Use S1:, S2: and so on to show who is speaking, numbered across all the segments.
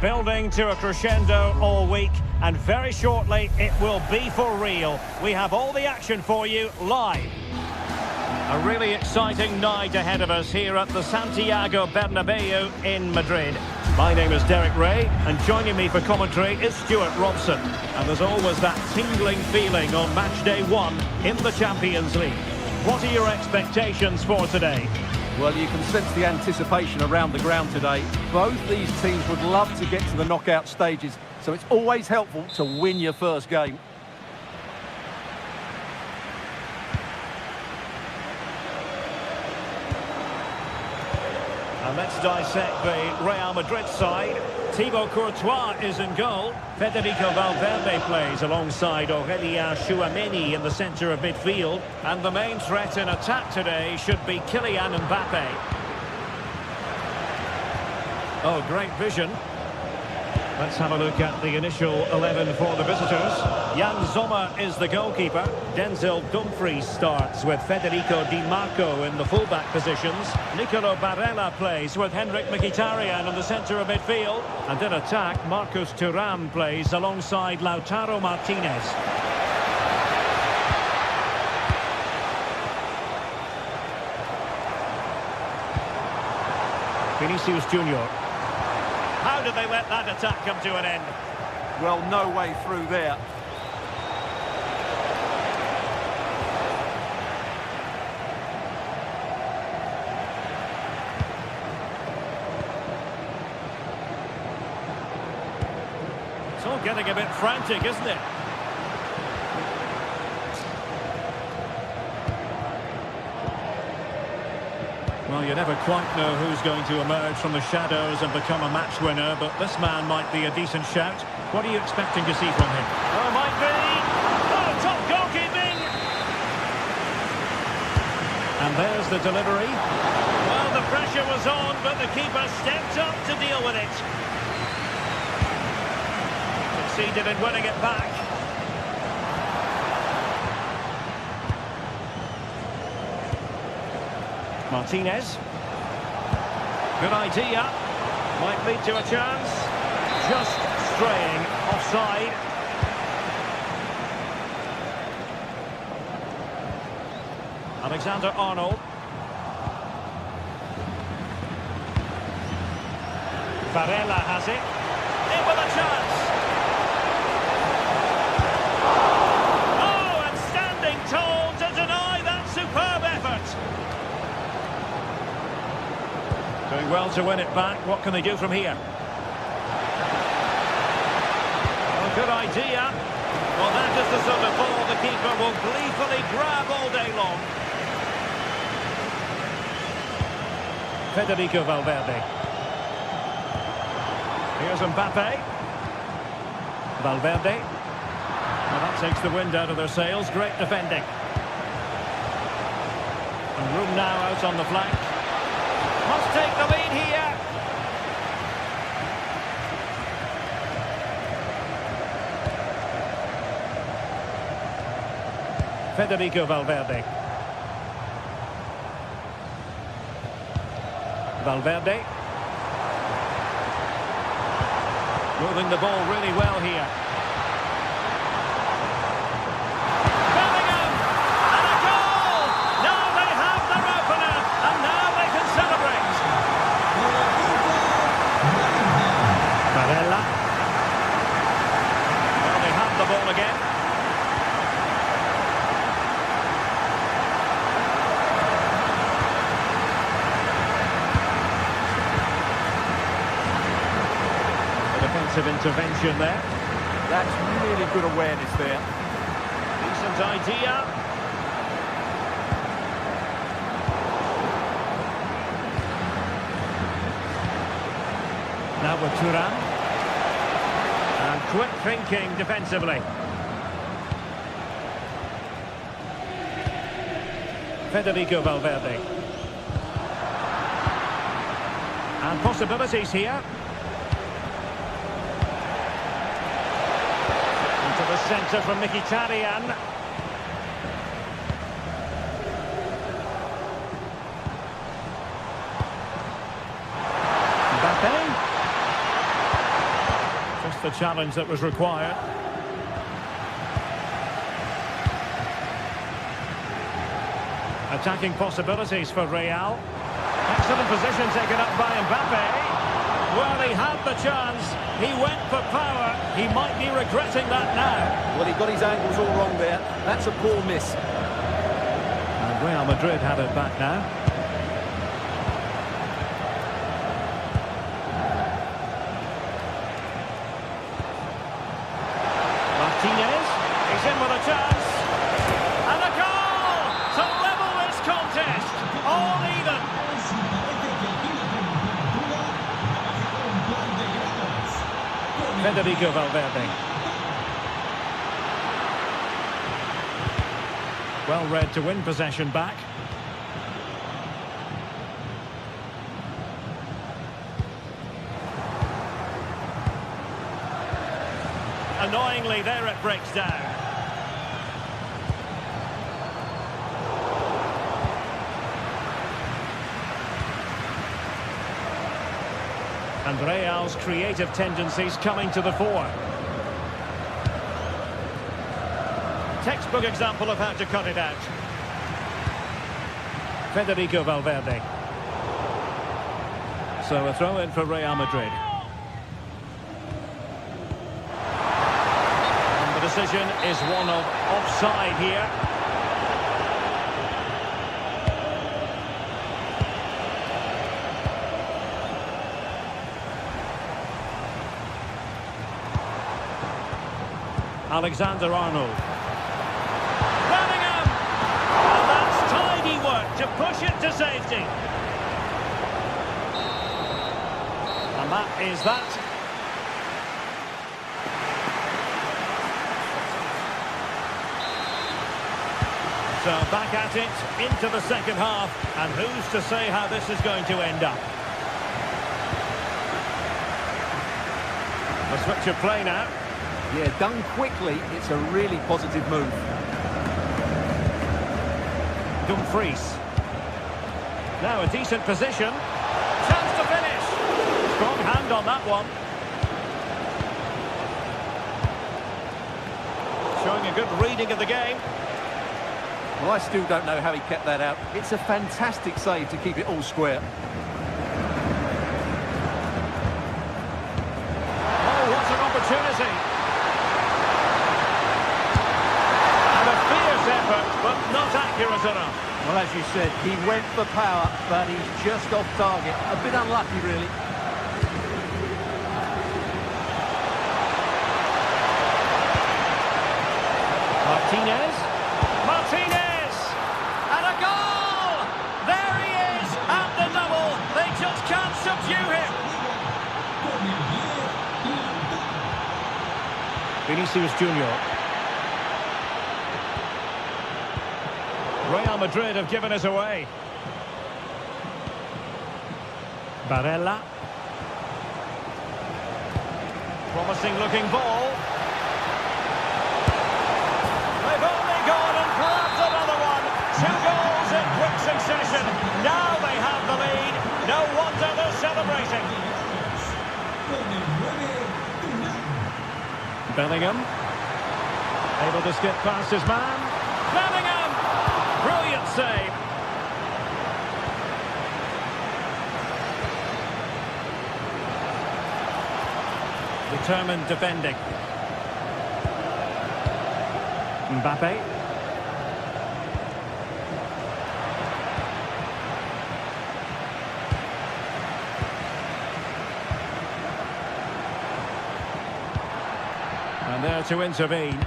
S1: building to a crescendo all week, and very shortly it will be for real. We have all the action for you live. A really exciting night ahead of us here at the Santiago Bernabeu in Madrid. My name is Derek Ray, and joining me for commentary is Stuart Robson. And there's always that tingling feeling on match day 1 in the Champions League. What are your expectations for today?
S2: Well, you can sense the anticipation around the ground today. Both these teams would love to get to the knockout stages, so it's always helpful to win your first game.
S1: And let's dissect the Real Madrid side. Thibaut Courtois is in goal. Federico Valverde plays alongside Aurélien Tchouaméni in the centre of midfield. And the main threat in attack today should be Kylian Mbappe. Oh, great vision. Let's have a look at the initial 11 for the visitors. Jan Sommer is the goalkeeper. Denzel Dumfries starts with Federico Di Marco in the fullback positions. Nicolo Barella plays with Henrik Mkhitaryan in the centre of midfield. And in attack, Marcus Thuram plays alongside Lautaro Martinez. Vinicius Junior. How did they let that attack come to an end?
S2: Well, no way through there.
S1: It's all getting a bit frantic, isn't it? Well, you never quite know who's going to emerge from the shadows and become a match winner, but this man might be a decent shout. What are you expecting to see from him? Oh, might be! Oh, top goalkeeping! And there's the delivery. Well, the pressure was on, but the keeper stepped up to deal with it. Succeeded in winning it back. Martinez. Good idea. Might lead to a chance. Just straying offside. Alexander-Arnold. Varela has it. In with a chance. Oh, and standing tall to deny that superb effort. Doing well to win it back. What can they do from here? Well, good idea. Well, that is the sort of ball the keeper will gleefully grab all day long. Federico Valverde. Here's Mbappe. Valverde. Well, that takes the wind out of their sails. Great defending. And room now out on the flank. Must take the lead here. Federico Valverde. Valverde. Moving the ball really well here. Of intervention there.
S2: That's really good awareness there.
S1: Decent idea. Now with Thuram. And quick thinking defensively. Federico Valverde. And possibilities here. Into the centre from Mkhitaryan. Mbappe. challenge that was required. Attacking possibilities for Real. Excellent position taken up by Mbappe. Well, he had the chance. He went for power. He might be regretting that now.
S2: Well, he got his angles all wrong there. That's a poor miss.
S1: And Real Madrid have it back now. Martinez. He's in with a chance. And a goal to level this contest. All even. Federico Valverde. Well read to win possession back. Annoyingly, there it breaks down. And Real's creative tendencies coming to the fore. Textbook example of how to cut it out. Federico Valverde. So a throw in for Real Madrid. And the decision is one of offside here. Alexander-Arnold. Bellingham! And that's tidy work to push it to safety. And that is that. So back at it, into the second half. And who's to say how this is going to end up? A switch of play now.
S2: Yeah, done quickly, it's a really positive move.
S1: Dumfries. Now a decent position. Chance to finish. Strong hand on that one. Showing a good reading of the game.
S2: Well, I still don't know how he kept that out. It's a fantastic save to keep it all square.
S1: Oh, what an opportunity. But not accurate enough.
S2: Well, as you said, he went for power, but he's just off target. A bit unlucky, really.
S1: Martinez. Martinez! And a goal! There he is, at the double. They just can't subdue him. Vinicius Junior. Real Madrid have given us away. Barella. Promising looking ball. They've only gone and grabbed another one. 2 goals in quick succession. Now they have the lead. No wonder they're celebrating. Bellingham. Able to skip past his man. Bellingham! Brilliant save. Determined defending. Mbappe. And there to intervene.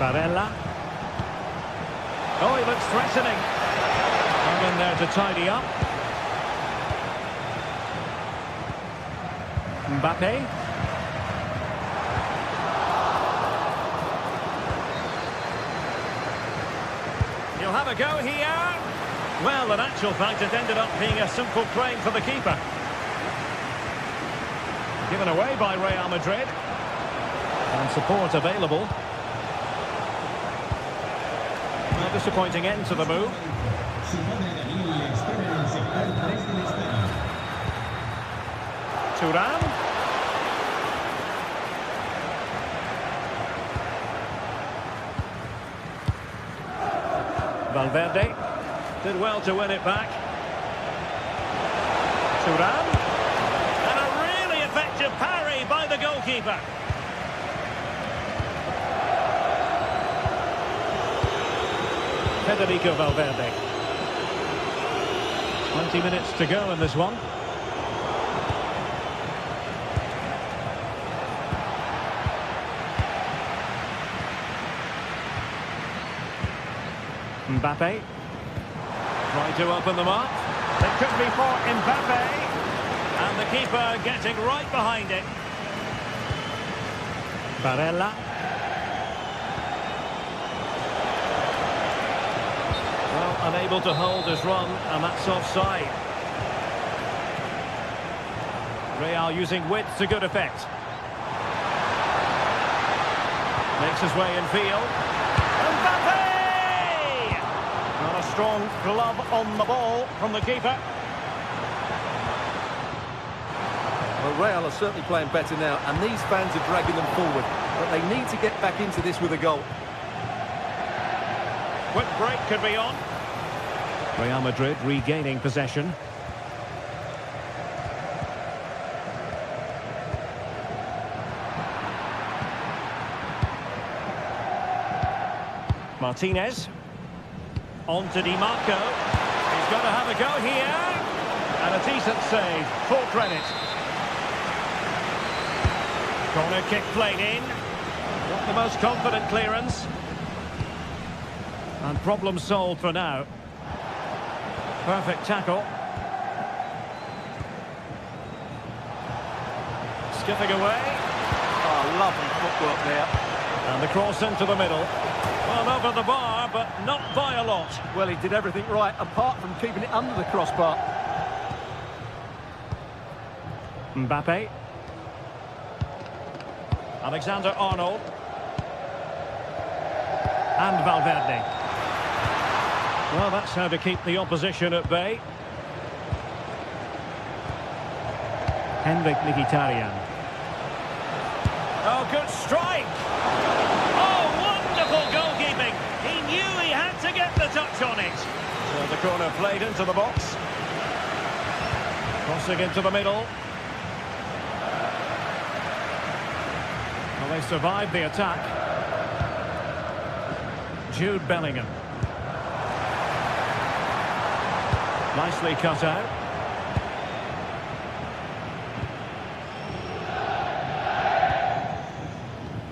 S1: Barella. Oh, he looks threatening. Hung in there to tidy up. Mbappe. He'll have a go here. Well, in actual fact, it ended up being a simple claim for the keeper. Given away by Real Madrid. And support available. disappointing end to the move. Thuram. Valverde did well to win it back. Thuram. And a really effective parry by the goalkeeper. Federico Valverde. 20 minutes to go in this one. Mbappe. Trying to open them up. It could be for Mbappe. And the keeper getting right behind it. Barella. Well, unable to hold his run, and that's offside. Real using width to good effect. Makes his way in field. Mbappe! Not a strong glove on the ball from the keeper.
S2: Well, Real are certainly playing better now, and these fans are dragging them forward. But they need to get back into this with a goal.
S1: Quick break could be on. Real Madrid regaining possession. Martinez. On to Di Marco. He's got to have a go here. And a decent save. Full credit. Corner kick played in. Not the most confident clearance. And problem solved for now. Perfect tackle. Skipping away.
S2: Oh, lovely footwork there.
S1: And the cross into the middle. Well, over the bar, but not by a lot.
S2: Well, he did everything right, apart from keeping it under the crossbar.
S1: Mbappe. Alexander-Arnold. And Valverde. Well, that's how to keep the opposition at bay. Henrik Mkhitaryan. Oh, good strike! Oh, wonderful goalkeeping! He knew he had to get the touch on it. So the corner played into the box. Crossing into the middle. Well, they survived the attack. Jude Bellingham. Nicely cut out.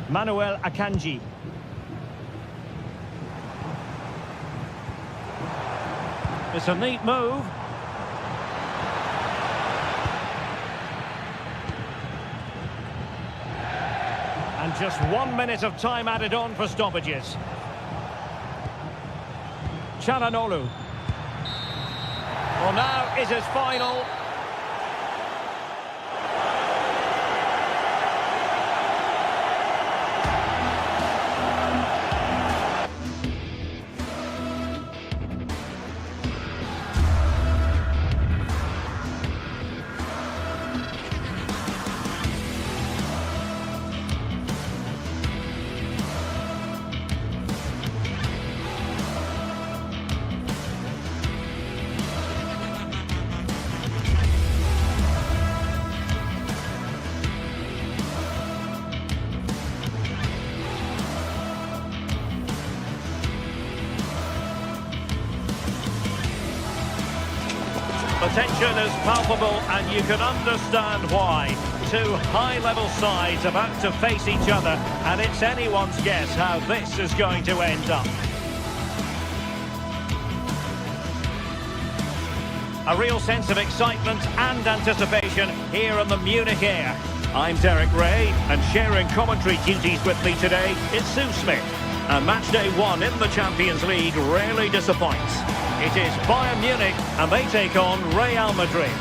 S1: Manuel Akanji. It's a neat move. And just 1 minute of time added on for stoppages. Çalhanoğlu. Well, now is his final. The tension is palpable, and you can understand why. Two high-level sides about to face each other, and it's anyone's guess how this is going to end up. A real sense of excitement and anticipation here in the Munich air. I'm Derek Ray, and sharing commentary duties with me today is Sue Smith. And match day one in the Champions League rarely disappoints. It is Bayern Munich, and they take on Real Madrid.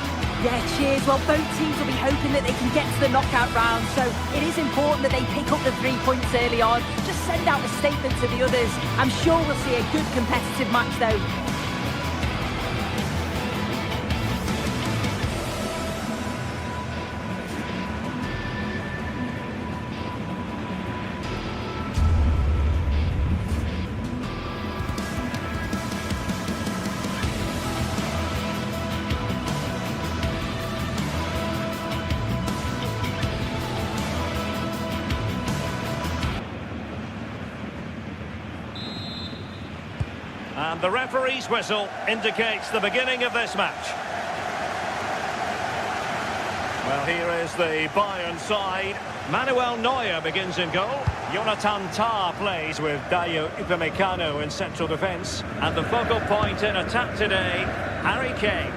S3: Yeah, cheers. Well, both teams will be hoping that they can get to the knockout round, so it is important that they pick up the 3 points early on. Just send out a statement to the others. I'm sure we'll see a good competitive match, though.
S1: And the referee's whistle indicates the beginning of this match. Well, here is the Bayern side. Manuel Neuer begins in goal. Jonathan Tah plays with Dayo Upamecano in central defence. And the focal point in attack today, Harry Kane.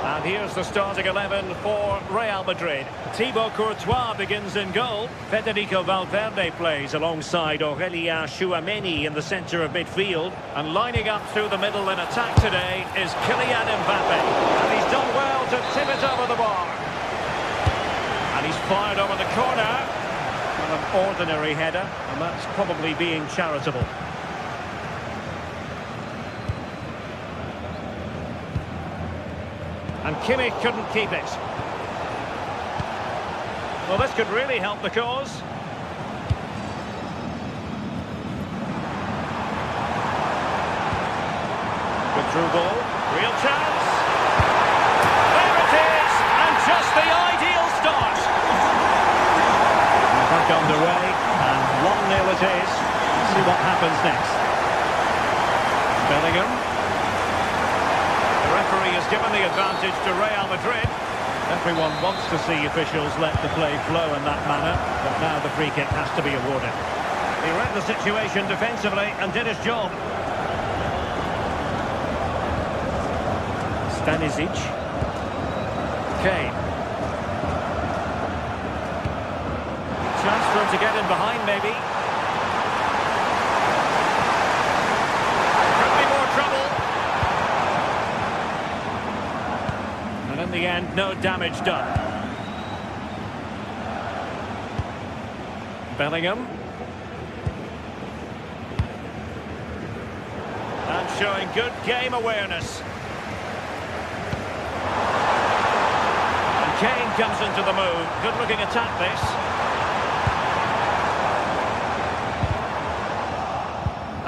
S1: And here's the starting 11 for Real Madrid. Thibaut Courtois begins in goal. Federico Valverde plays alongside Aurélien Tchouaméni in the centre of midfield. And lining up through the middle in attack today is Kylian Mbappe. And he's done well to tip it over the bar. And he's fired over the corner. Well, an ordinary header, and that's probably being charitable. And Kimmich couldn't keep it. Well, this could really help the cause. Good through ball. Real chance. There it is! And just the ideal start. Back underway. And 1-0 it is. Let's see what happens next. Bellingham. The referee has given the advantage to Real Madrid. Everyone wants to see officials let the play flow in that manner, but now the free kick has to be awarded. He read the situation defensively and did his job. Stanisic. Kane. Chance for him to get in behind, maybe. Could be more trouble. And in the end, no damage done. Bellingham. And showing good game awareness. And Kane comes into the move. Good looking attack this.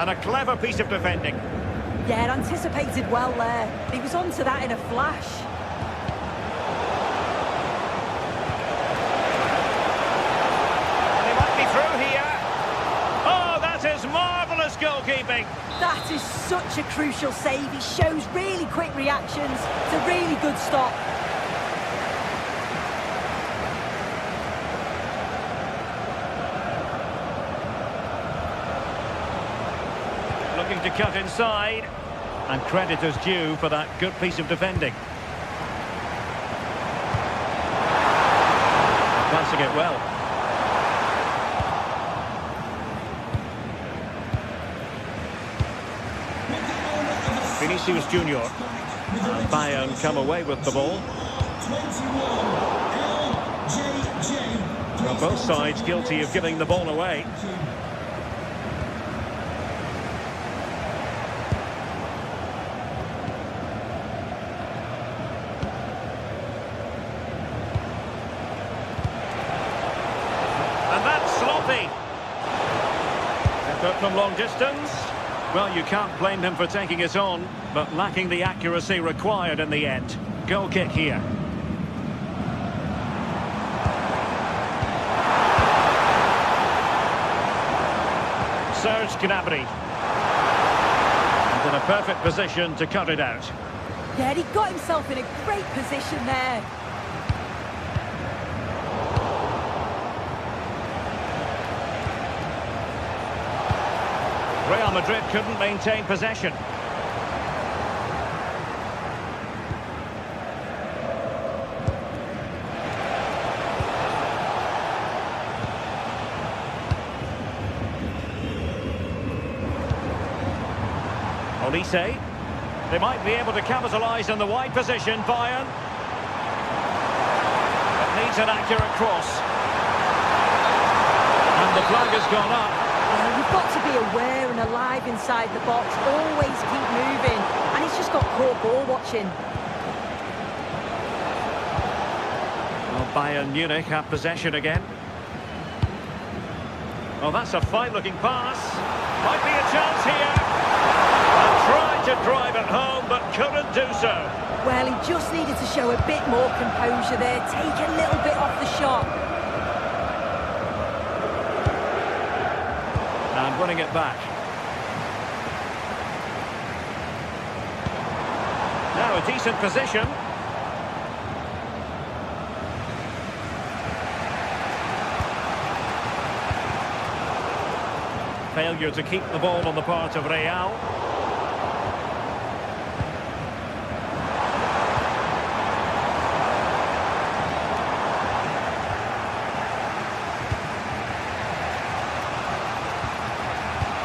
S1: And a clever piece of defending.
S3: Yeah, anticipated well there. He was onto that in a flash.
S1: Marvellous goalkeeping.
S3: That is such a crucial save. He shows really quick reactions. It's a really good stop.
S1: Looking to cut inside. And credit is due for that good piece of defending. Passing it well. Vinicius Junior. And Bayern come away with the ball. Well, both sides guilty of giving the ball away. And that's sloppy. But from long distance. Well, you can't blame him for taking it on, but lacking the accuracy required in the end. Goal kick here. Serge Gnabry. And in a perfect position to cut it out.
S3: Yeah, he got himself in a great position there.
S1: Real Madrid couldn't maintain possession. Olise. They might be able to capitalise in the wide position, Bayern. It needs an accurate cross. And the flag has gone up.
S3: Yeah, you've got to be aware and alive inside the box. Always keep moving. And he's just got caught ball watching.
S1: Well, Bayern Munich have possession again. Well, that's a fine-looking pass. Might be a chance here. And tried to drive it home, but couldn't do so.
S3: Well, he just needed to show a bit more composure there. Take a little bit off the shot.
S1: And winning it back. Now a decent position. Failure to keep the ball on the part of Real.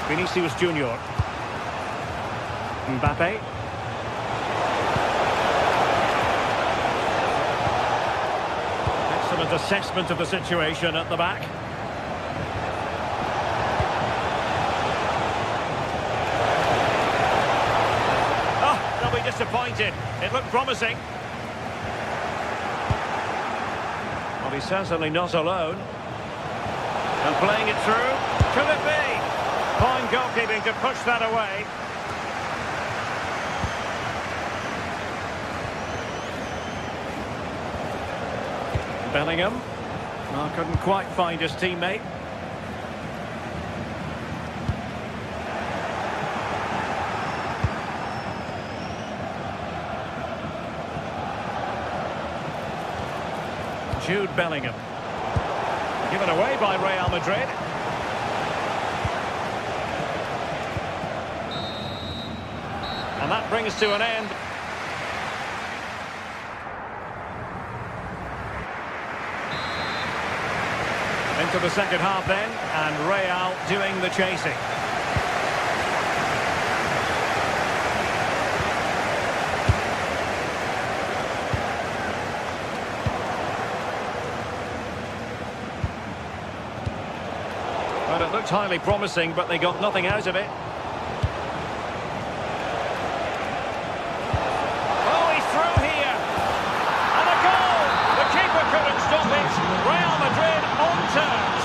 S1: Vinicius Junior. Mbappe. Excellent assessment of the situation at the back. Oh, they'll be disappointed. It looked promising. Well, he's certainly not alone. And playing it through. Could it be? Fine goalkeeping to push that away. Bellingham. Well, couldn't quite find his teammate. Jude Bellingham. Given away by Real Madrid. And that brings to an end. Into the second half then, and Real doing the chasing. Well, it looked highly promising, but they got nothing out of it. Real Madrid on terms.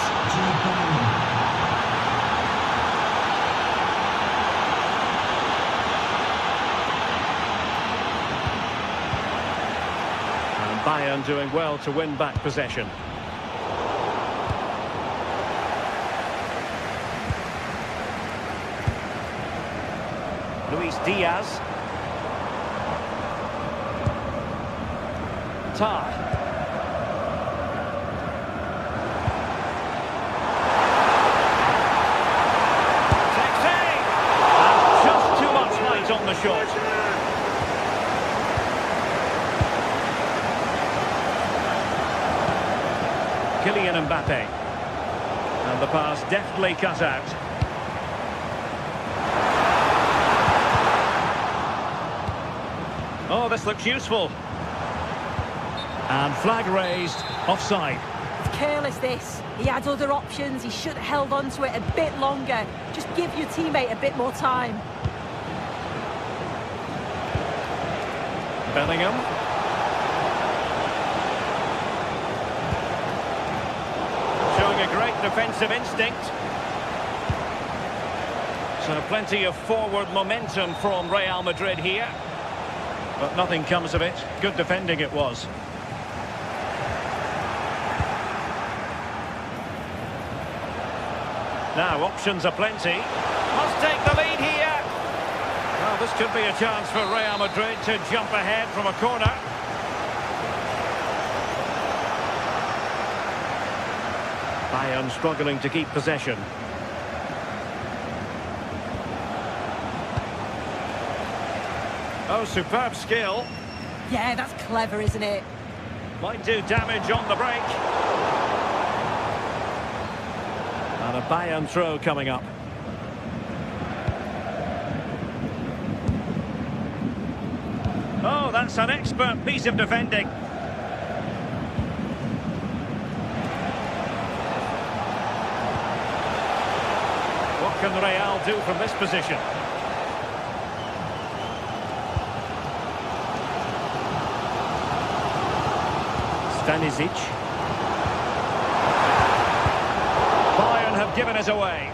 S1: And Bayern doing well to win back possession. Luis Diaz. Tar. On the shot. Kylian Mbappe. And the pass deftly cut out. Oh, this looks useful. And flag raised, offside.
S3: It's careless this. He had other options. He should have held on to it a bit longer. Just give your teammate a bit more time.
S1: Bellingham. Showing a great defensive instinct. So plenty of forward momentum from Real Madrid here. But nothing comes of it. Good defending it was. Now options are plenty. Must take the lead here. Well, this could be a chance for Real Madrid to jump ahead from a corner. Bayern struggling to keep possession. Oh, superb skill.
S3: Yeah, that's clever, isn't it?
S1: Might do damage on the break. And a Bayern throw coming up. That's an expert piece of defending. What can Real do from this position? Stanisic. Bayern have given us away.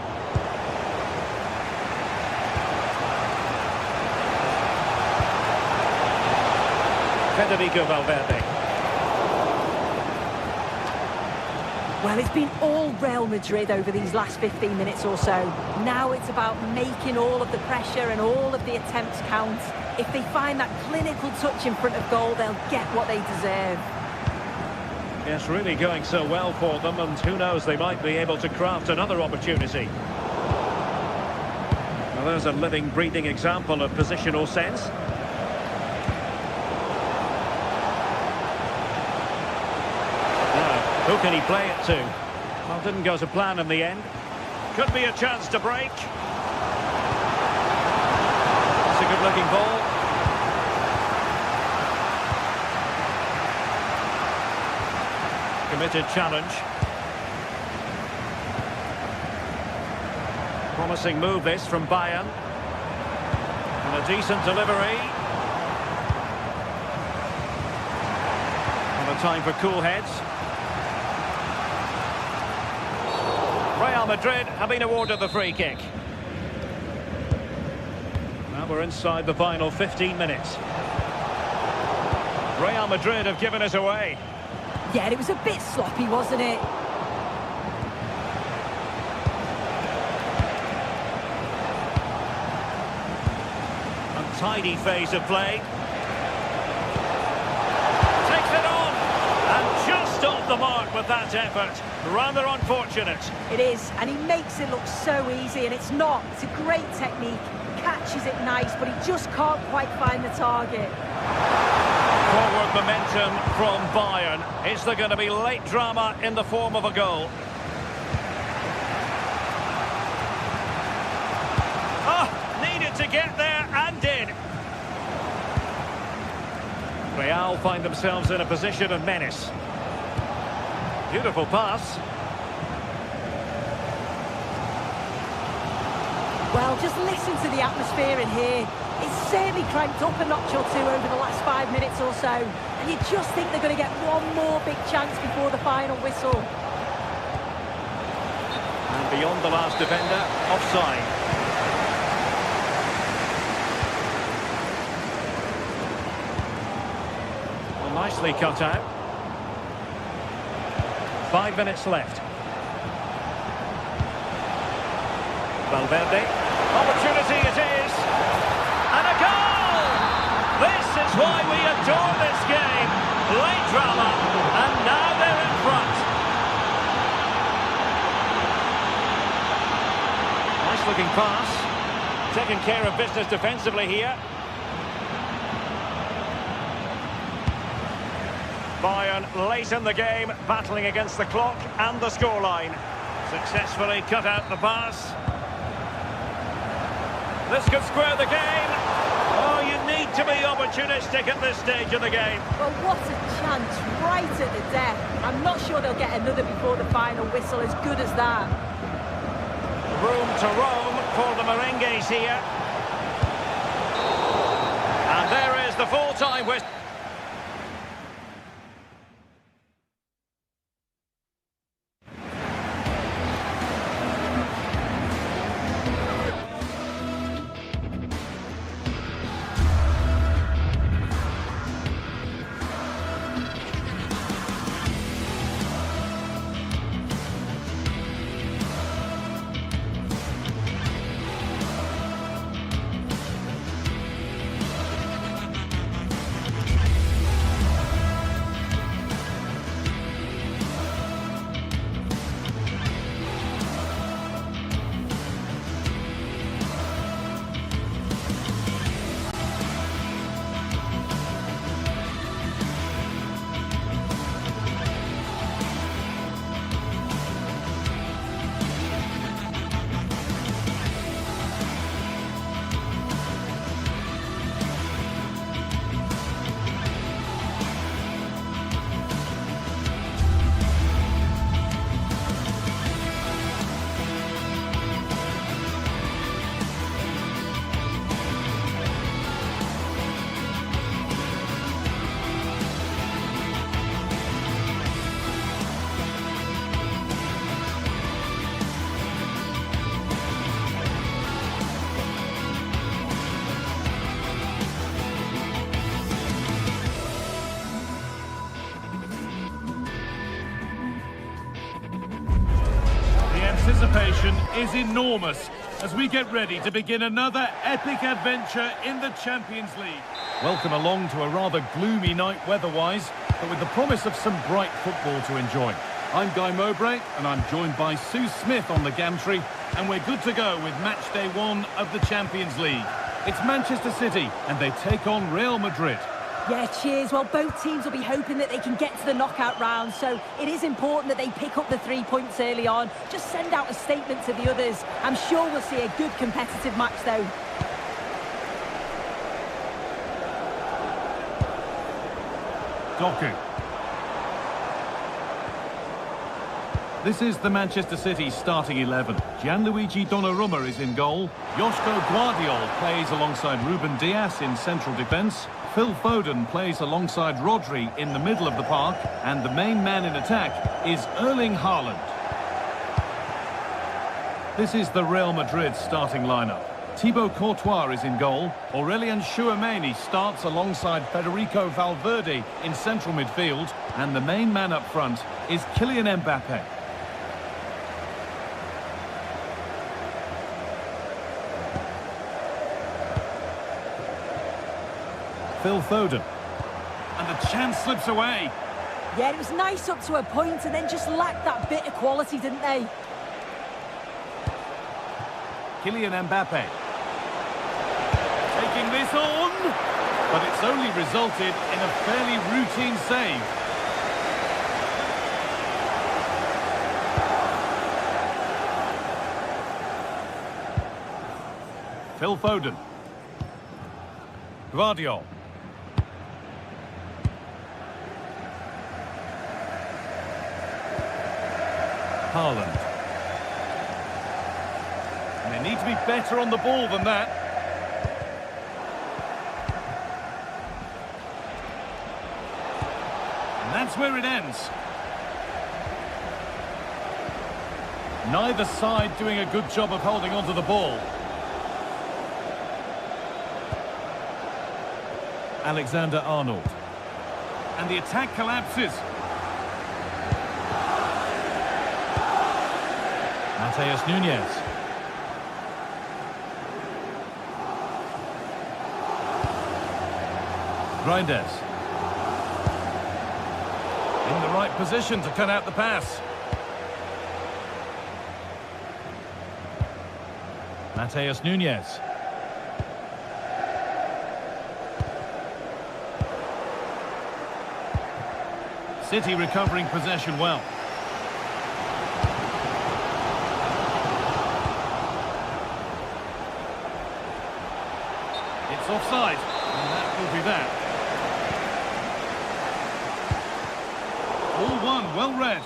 S1: Federico Valverde.
S3: Well, it's been all Real Madrid over these last 15 minutes or so. Now it's about making all of the pressure and all of the attempts count. If they find that clinical touch in front of goal, they'll get what they deserve.
S1: Yes, really going so well for them, and who knows, they might be able to craft another opportunity. Well, there's a living, breathing example of positional sense. Now, who can he play it to? Well, didn't go to plan in the end. Could be a chance to break. It's a good-looking ball. Committed challenge. Promising move this from Bayern. And a decent delivery. And a time for cool heads. Real Madrid have been awarded the free kick. Now we're inside the final 15 minutes. Real Madrid have given us away.
S3: Yeah, it was a bit sloppy, wasn't it?
S1: Untidy phase of play. Takes it on. And just off the mark with that effort. Rather unfortunate.
S3: It is, and he makes it look so easy, and it's not. It's a great technique. Catches it nice, but he just can't quite find the target.
S1: Forward momentum from Bayern. Is there going to be late drama in the form of a goal? Needed to get there and did. Real find themselves in a position of menace. Beautiful pass.
S3: Well, just listen to the atmosphere in here. It's certainly cranked up a notch or two over the last 5 minutes or so. And you just think they're going to get one more big chance before the final whistle.
S1: And beyond the last defender, offside. Well, nicely cut out. 5 minutes left. Valverde. Opportunity it is. And a goal! This is why we adore this game. Late drama, and now they're in front. Nice looking pass. Taking care of business defensively here. Bayern late in the game, battling against the clock and the scoreline. Successfully cut out the pass. This could square the game. Oh, you need to be opportunistic at this stage of the game.
S3: Well, what a chance right at the death. I'm not sure they'll get another before the final whistle, as good as that.
S1: Room to roam for the Merengues here. And there is the full-time whistle.
S4: is enormous as we get ready to begin another epic adventure in the Champions League. Welcome along to a rather gloomy night weather-wise, but with the promise of some bright football to enjoy. I'm Guy Mowbray, and I'm joined by Sue Smith on the gantry, and we're good to go with match day 1 of the Champions League. It's Manchester City, and they take on Real Madrid.
S3: Yeah, cheers. Well, both teams will be hoping that they can get to the knockout round, so it is important that they pick up the 3 points early on. Just send out a statement to the others. I'm sure we'll see a good competitive match, though.
S4: Doku. This is the Manchester City starting 11. Gianluigi Donnarumma is in goal. Joško Guardiol plays alongside Ruben Dias in central defence. Phil Foden plays alongside Rodri in the middle of the park. And the main man in attack is Erling Haaland. This is the Real Madrid starting lineup. Thibaut Courtois is in goal. Aurelien Tchouameni starts alongside Federico Valverde in central midfield. And the main man up front is Kylian Mbappe. Phil Foden. And the chance slips away.
S3: Yeah, it was nice up to a point and then just lacked that bit of quality, didn't they?
S4: Kylian Mbappe. Taking this on, but it's only resulted in a fairly routine save. Phil Foden. Guardiol. Haaland. And they need to be better on the ball than that. And that's where it ends. Neither side doing a good job of holding onto the ball. Alexander-Arnold. And the attack collapses. Matheus Nunes. Reinders. In the right position to cut out the pass. Matheus Nunes. City recovering possession well. It's offside, and that will be that. All one, well read.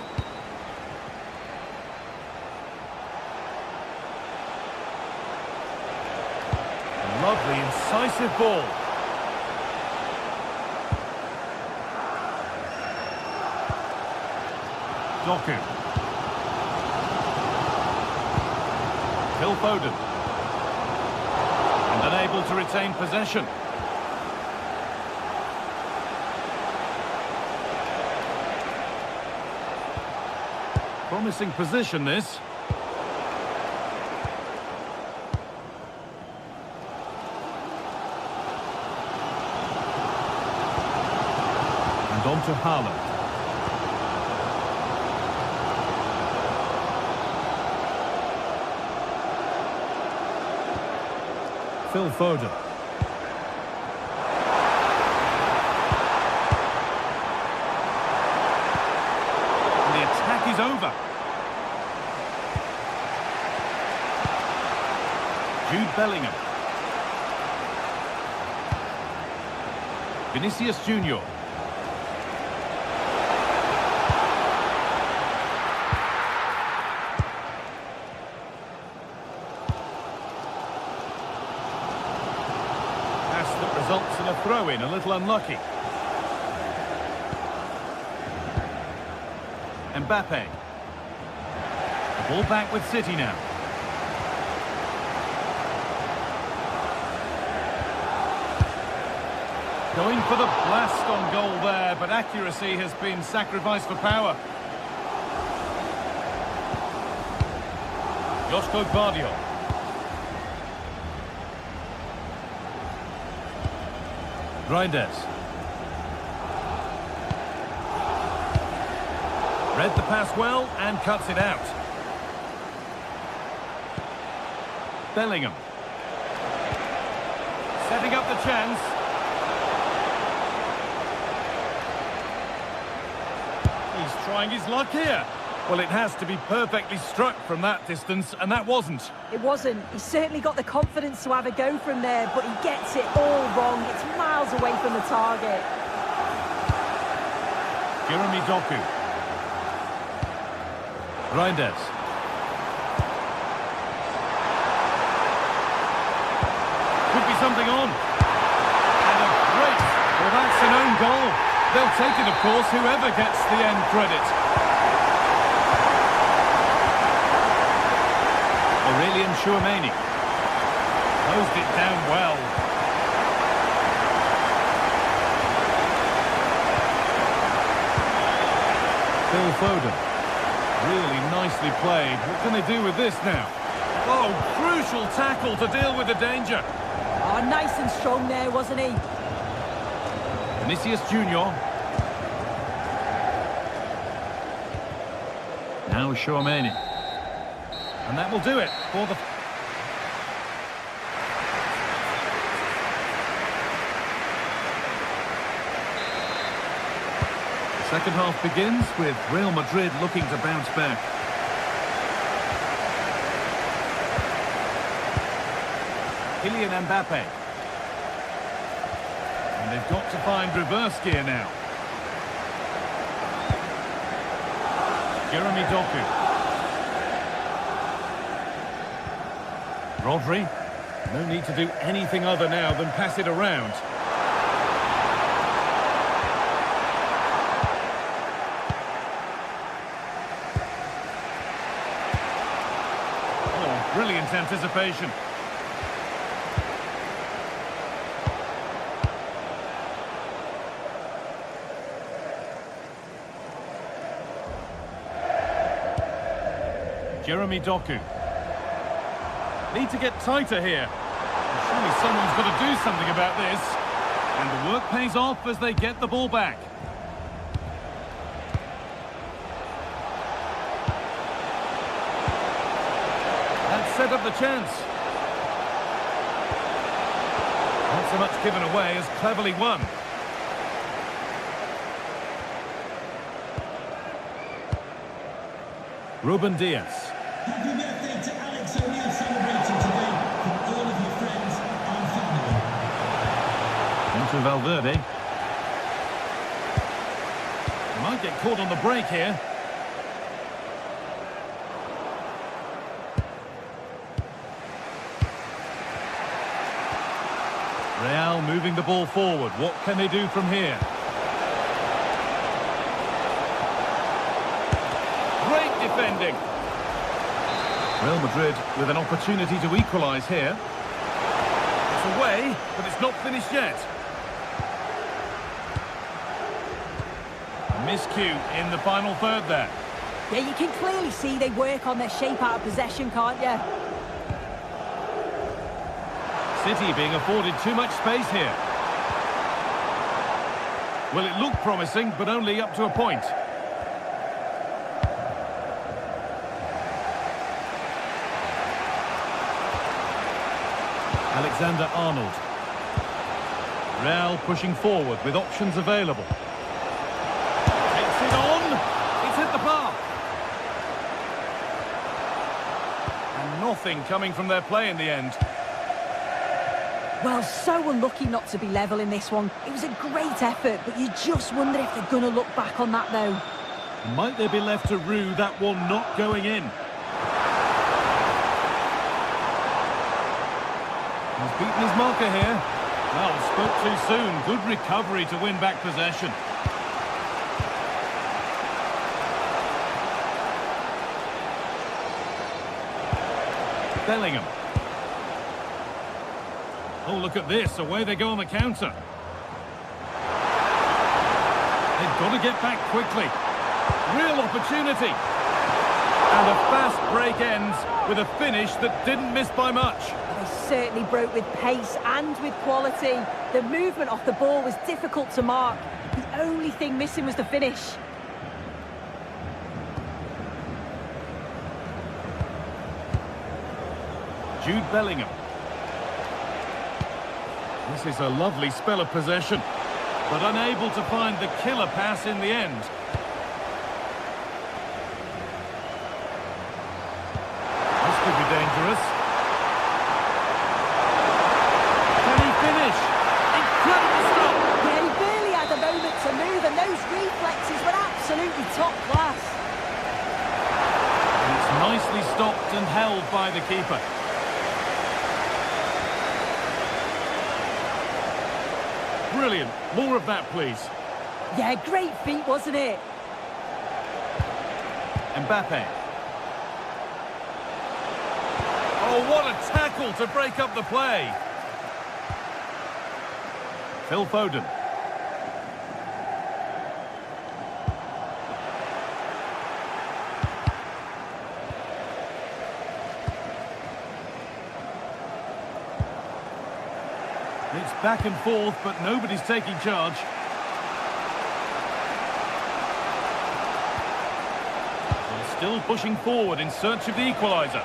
S4: A lovely, incisive ball. Doku. Phil Foden. And unable to retain possession. Promising position, this. And on to Haaland. Phil Foden. And the attack is over. Jude Bellingham. Vinicius Junior. That results in a throw-in, a little unlucky. Mbappe. The ball back with City now. Going for the blast on goal there, but accuracy has been sacrificed for power. Josko Gvardiol. Reinders. Read the pass well and cuts it out. Bellingham. Setting up the chance. He's trying his luck here. Well, it has to be perfectly struck from that distance, and that wasn't.
S3: It wasn't. He's certainly got the confidence to have a go from there, but he gets it all wrong. It's miles away from the target.
S4: Jeremy Doku. Reinders. Could be something on. And a great... Well, that's an own goal. They'll take it, of course, whoever gets the end credit. Aurelian Chouameni. Closed it down well. Phil Foden. Really nicely played. What can they do with this now? Oh, crucial tackle to deal with the danger.
S3: Oh, nice and strong there, wasn't he?
S4: Vinicius Junior. Now Chouameni. And that will do it for the... The second half begins with Real Madrid looking to bounce back. Kylian Mbappe. And they've got to find reverse gear now. Jeremy Doku. Rodri. No need to do anything other now than pass it around. Oh, brilliant anticipation. Jeremy Doku. Need to get tighter here. Surely someone's got to do something about this. And the work pays off as they get the ball back. That set up the chance. Not so much given away as cleverly won. Ruben Diaz.
S5: Happy birthday to Alex O'Neill celebrating today from all of your friends and family.
S4: Into Valverde. Might get caught on the break here. Real moving the ball forward. What can they do from here? Great defending. Real Madrid with an opportunity to equalise here. It's away, but it's not finished yet. Miscue in the final third there.
S3: Yeah, you can clearly see they work on their shape out of possession, can't you?
S4: City being afforded too much space here. Well, it looked promising, but only up to a point. Alexander-Arnold. Real pushing forward with options available. Takes it on. It's hit the bar. And nothing coming from their play in the end.
S3: Well, so unlucky not to be level in this one. It was a great effort, but you just wonder if they're going to look back on that, though.
S4: Might they be left to rue that one not going in? He's beaten his marker here. Well, spoke too soon. Good recovery to win back possession. Bellingham. Oh, look at this. Away they go on the counter. They've got to get back quickly. Real opportunity. And a fast break ends with a finish that didn't miss by much.
S3: They certainly broke with pace and with quality. The movement off the ball was difficult to mark. The only thing missing was the finish.
S4: Jude Bellingham. This is a lovely spell of possession, but unable to find the killer pass in the end. This could be dangerous. Can he finish? Incredible stop!
S3: Yeah, he barely had a moment to move, and those reflexes were absolutely top class.
S4: And it's nicely stopped and held by the keeper. Brilliant. More of that, please.
S3: Yeah, great feat, wasn't it?
S4: Mbappe. Oh, what a tackle to break up the play. Phil Foden. It's back and forth, but nobody's taking charge. They're still pushing forward in search of the equaliser.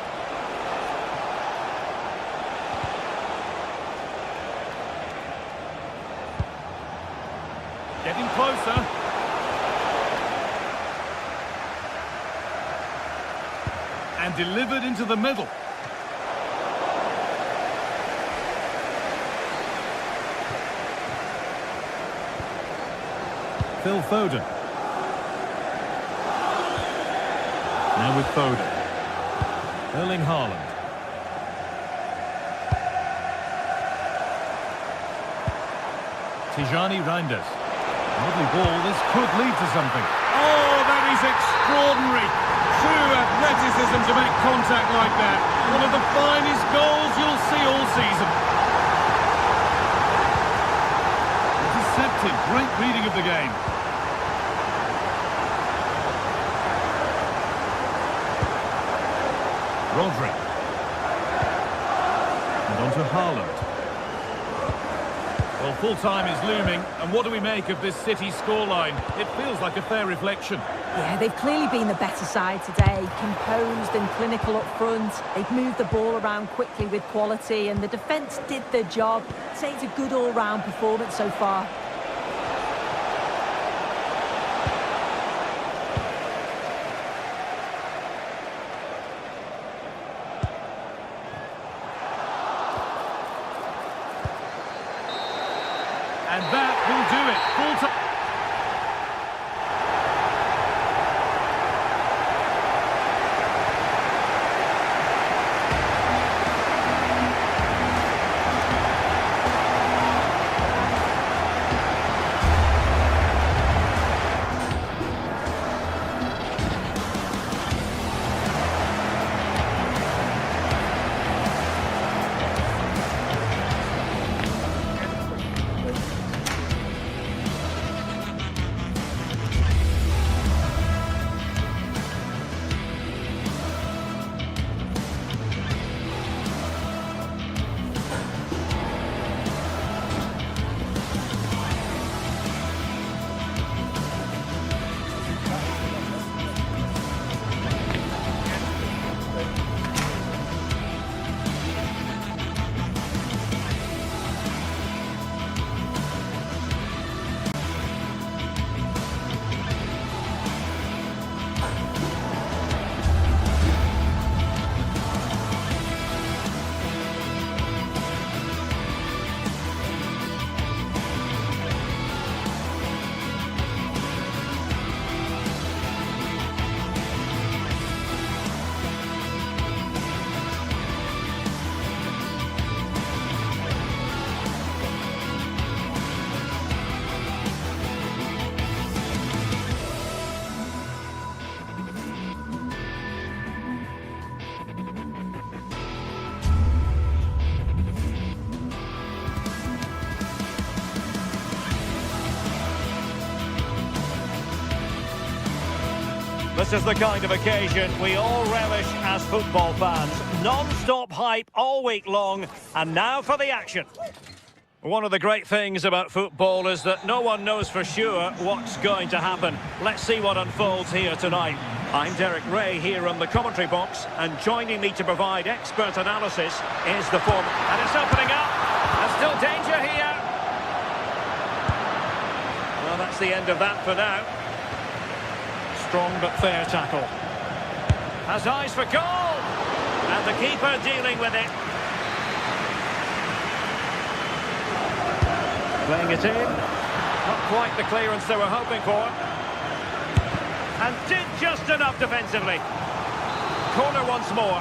S4: Getting closer. And delivered into the middle. Phil Foden. Now with Foden. Erling Haaland. Tijani Reinders. Lovely ball, this could lead to something. Oh, that is extraordinary. True athleticism to make contact like that. One of the finest goals you'll see all season. Intercepted, great reading of the game. Rodri. And on to Haaland. Well, full-time is looming, and what do we make of this City scoreline? It feels like a fair reflection.
S3: Yeah, they've clearly been the better side today, composed and clinical up front. They've moved the ball around quickly with quality, and the defence did their job. I'd say it's a good all-round performance so far.
S4: And that will do it. Full time.
S1: This is the kind of occasion we all relish as football fans. Non-stop hype all week long, and now for the action. One of the great things about football is that no one knows for sure what's going to happen. Let's see what unfolds here tonight. I'm Derek Ray here on the commentary box, and joining me to provide expert analysis is the form. And it's opening up. There's still danger here. Well, that's the end of that for now. Strong but fair tackle. Has eyes for goal. And the keeper dealing with it. Playing it in. Not quite the clearance they were hoping for. And did just enough defensively. Corner once more.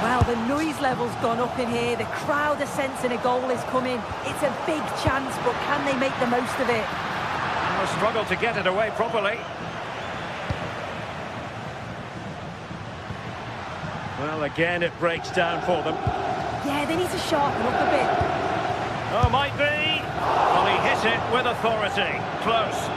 S3: Well, the noise level's gone up in here. The crowd are sensing a goal is coming. It's a big chance, but can they make the most of it?
S1: And they'll struggle to get it away properly. Well, again, it breaks down for them.
S3: Yeah, they need to sharpen up a bit.
S1: Oh, might be. Well, he hit it with authority. Close.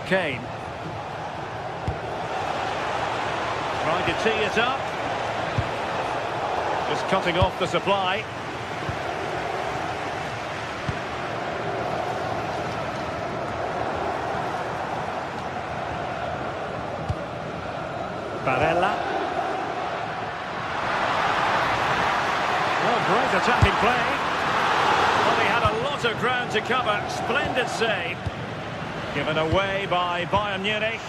S1: Kane. Trying to tee it up. Just cutting off the supply. Barella. Oh, great attacking play. Well, he had a lot of ground to cover. Splendid save. Given away by Bayern Munich.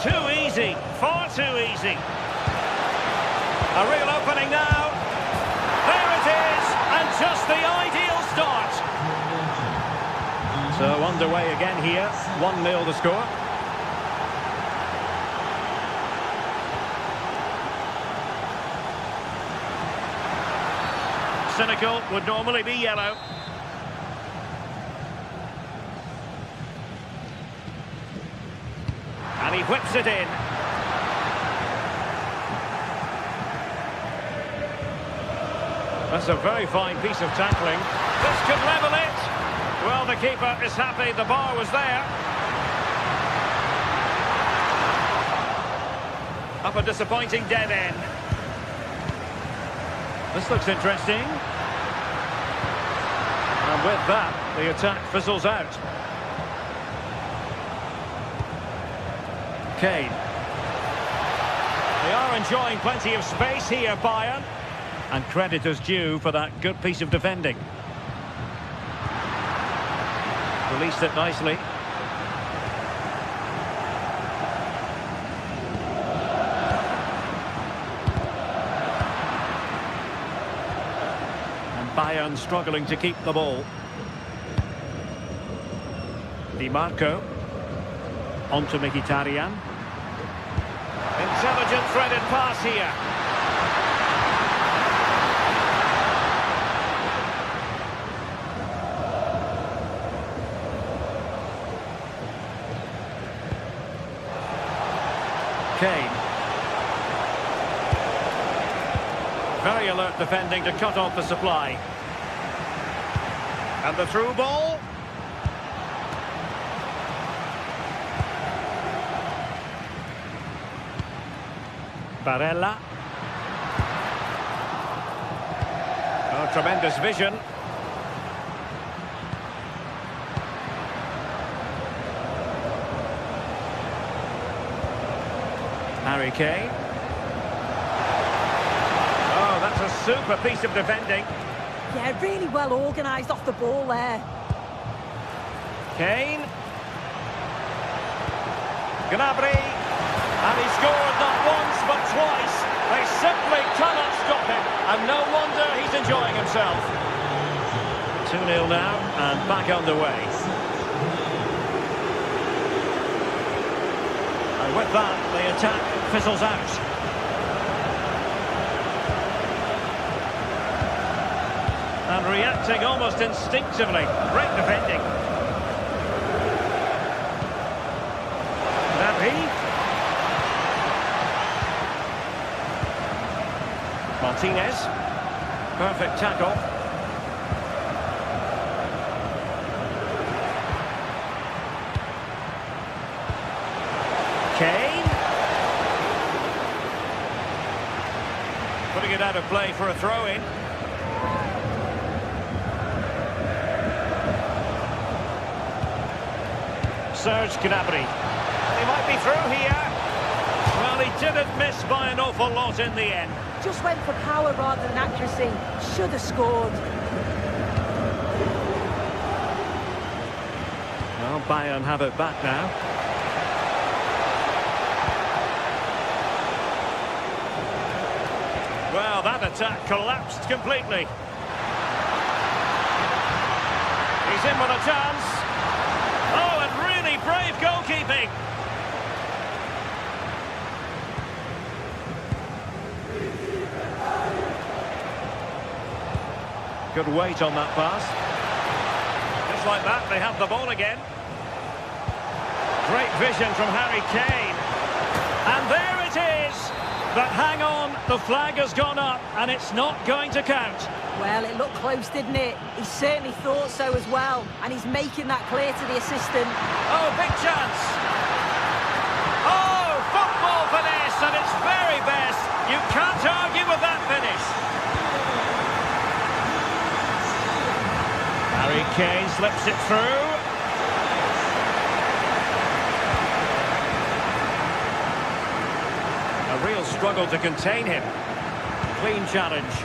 S1: Too easy. Far too easy. A real opening now. There it is. And just the ideal start. So underway again here, 1-0 the score. Cynical would normally be yellow. And he whips it in. That's a very fine piece of tackling. This could level it. Well, the keeper is happy the bar was there. Up a disappointing dead end. This looks interesting. And with that, the attack fizzles out. Kane. They are enjoying plenty of space here, Bayern. And credit is due for that good piece of defending. Released it nicely. And Bayern struggling to keep the ball. Di Marco. On to Mkhitaryan. Intelligent threaded pass here. Kane. Very alert defending to cut off the supply. And the through ball. Barella. Oh, tremendous vision. Harry Kane. Oh, that's a super piece of defending.
S3: Yeah, really well organised off the ball there.
S1: Kane. Gnabry. And he scored not once but twice. They simply cannot stop him. And no wonder he's enjoying himself. 2-0 now and back underway. And with that, the attack fizzles out. And reacting almost instinctively. Great defending. Gnabry. Martinez. Perfect tackle. Kane. Putting it out of play for a throw-in. Serge Gnabry. He might be through here. Well, he didn't miss by an awful lot in the end.
S3: Just went for power rather than accuracy. Should have scored.
S1: Well, Bayern have it back now. Well, that attack collapsed completely. He's in with a chance. Oh, and really brave goalkeeping. Good weight on that pass. Just like that, they have the ball again. Great vision from Harry Kane. And there it is. But hang on, the flag has gone up, and it's not going to count.
S3: Well, it looked close, didn't it? He certainly thought so as well. And he's making that clear to the assistant.
S1: Oh, big chance. Oh, football finish at its very best. You can't argue with that finish. Harry Kane slips it through. A real struggle to contain him. Clean challenge.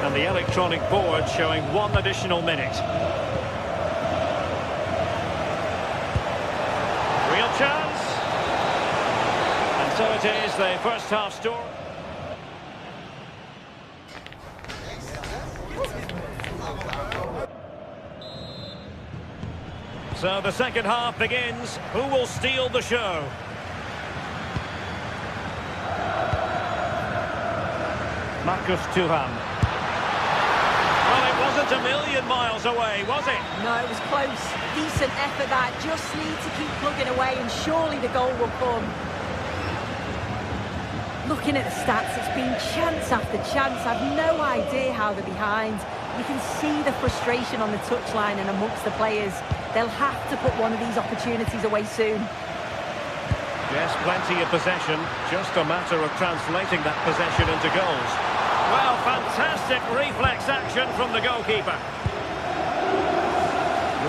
S1: And the electronic board showing 1 additional minute. Real chance. And so it is, the first half score. So the second half begins. Who will steal the show? Marcus Thuram. Well, it wasn't a million miles away, was it?
S3: No, it was close. Decent effort that. Just need to keep plugging away and surely the goal will come. Looking at the stats, it's been chance after chance. I've no idea how they're behind. You can see the frustration on the touchline and amongst the players. They'll have to put one of these opportunities away soon.
S1: Yes, plenty of possession. Just a matter of translating that possession into goals. Well, fantastic reflex action from the goalkeeper.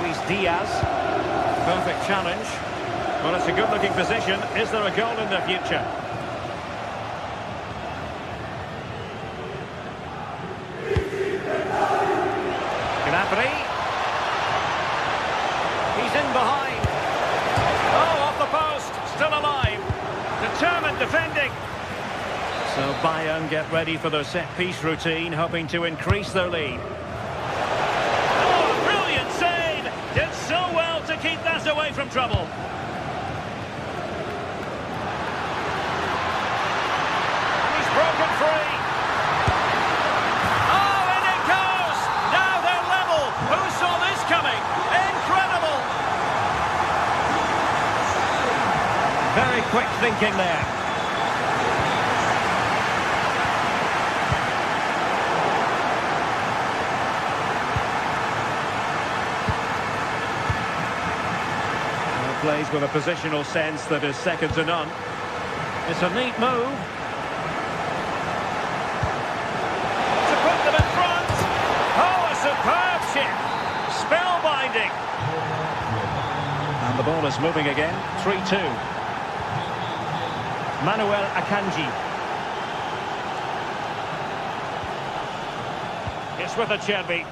S1: Luis Diaz. Perfect challenge. Well, it's a good-looking position. Is there a goal in the future? Gnabry. He's in behind. Oh, off the post. Still alive. Determined defending. So Bayern get ready for their set-piece routine, hoping to increase their lead. Oh, brilliant save! Did so well to keep that away from trouble. And he's broken free. Oh, and it goes! Now they're level. Who saw this coming? Incredible! Very quick thinking there. Plays with a positional sense that is second to none. It's a neat move. To put them in front. Oh, a superb shift. Spellbinding. And the ball is moving again. 3-2. Manuel Akanji. It's with Acerbi.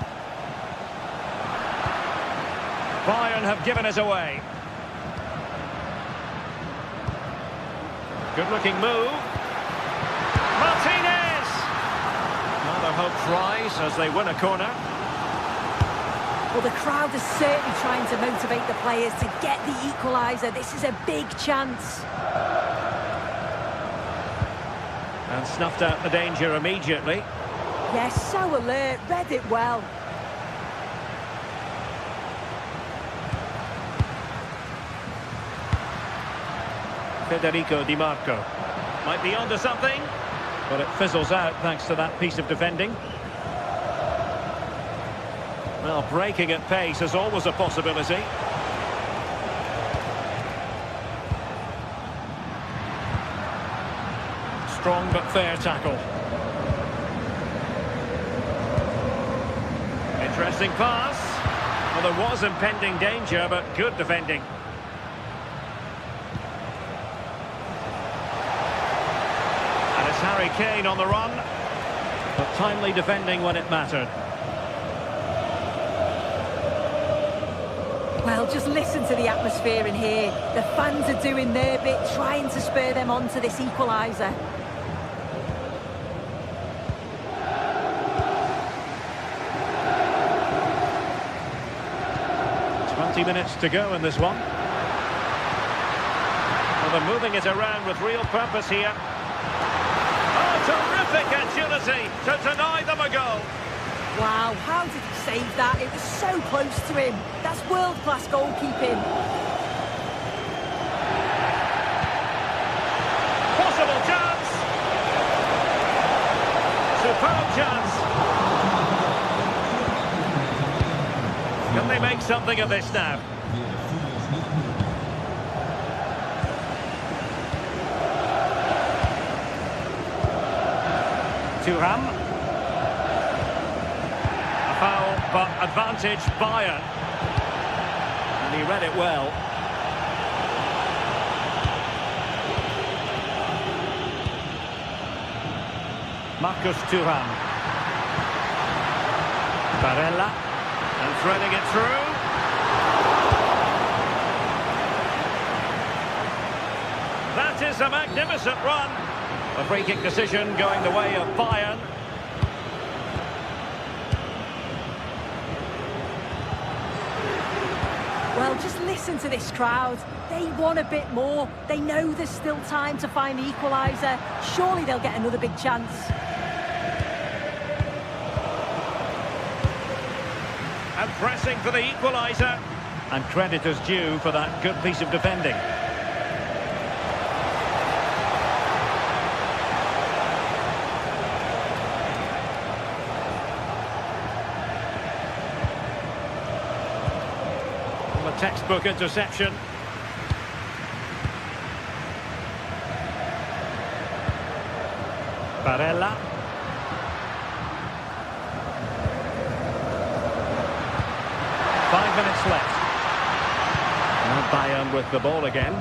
S1: Bayern have given us away. Good-looking move. Martinez! Well, their hopes rise as they win a corner.
S3: Well, the crowd is certainly trying to motivate the players to get the equaliser. This is a big chance.
S1: And snuffed out the danger immediately.
S3: Yes, so alert. Read it well.
S1: Federico Di Marco. Might be onto something, but it fizzles out thanks to that piece of defending. Well, breaking at pace is always a possibility. Strong but fair tackle. Interesting pass. Well, there was impending danger, but good defending. And it's Harry Kane on the run, but timely defending when it mattered.
S3: Well, just listen to the atmosphere in here. The fans are doing their bit, trying to spur them on to this equaliser.
S1: 20 minutes to go in this one. Well, they're moving it around with real purpose here. Oh, terrific agility to deny them a goal.
S3: Wow, how did he save that? It was so close to him. That's world-class goalkeeping.
S1: Possible chance. Superb chance. Can they make something of this now? Thuram. A foul, but advantage Bayern. And he read it well. Marcus Thuram. Barella. And threading it through. That is a magnificent run. A free kick decision going the way of Bayern.
S3: Well, just listen to this crowd. They want a bit more. They know there's still time to find the equaliser. Surely they'll get another big chance.
S1: And pressing for the equaliser. And credit is due for that good piece of defending. Well, a textbook interception. Barella. 5 minutes left. Now Bayern with the ball again.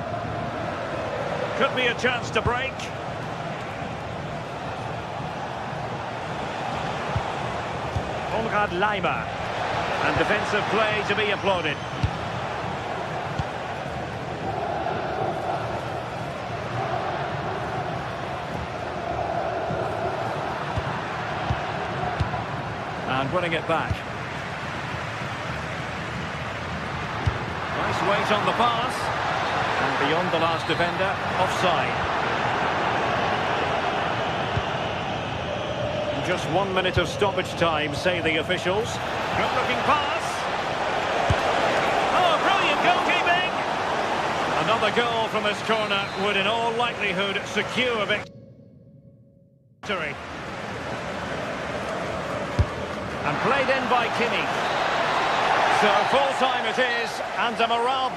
S1: Could be a chance to break. Konrad Laimer. And defensive play to be applauded. And winning it back. Nice weight on the pass. And beyond the last defender, offside. Just 1 minute of stoppage time, say the officials. Good looking pass. Oh, brilliant goalkeeping! Another goal from this corner would in all likelihood secure victory. And played in by Kimmich. So full time it is, and a morale.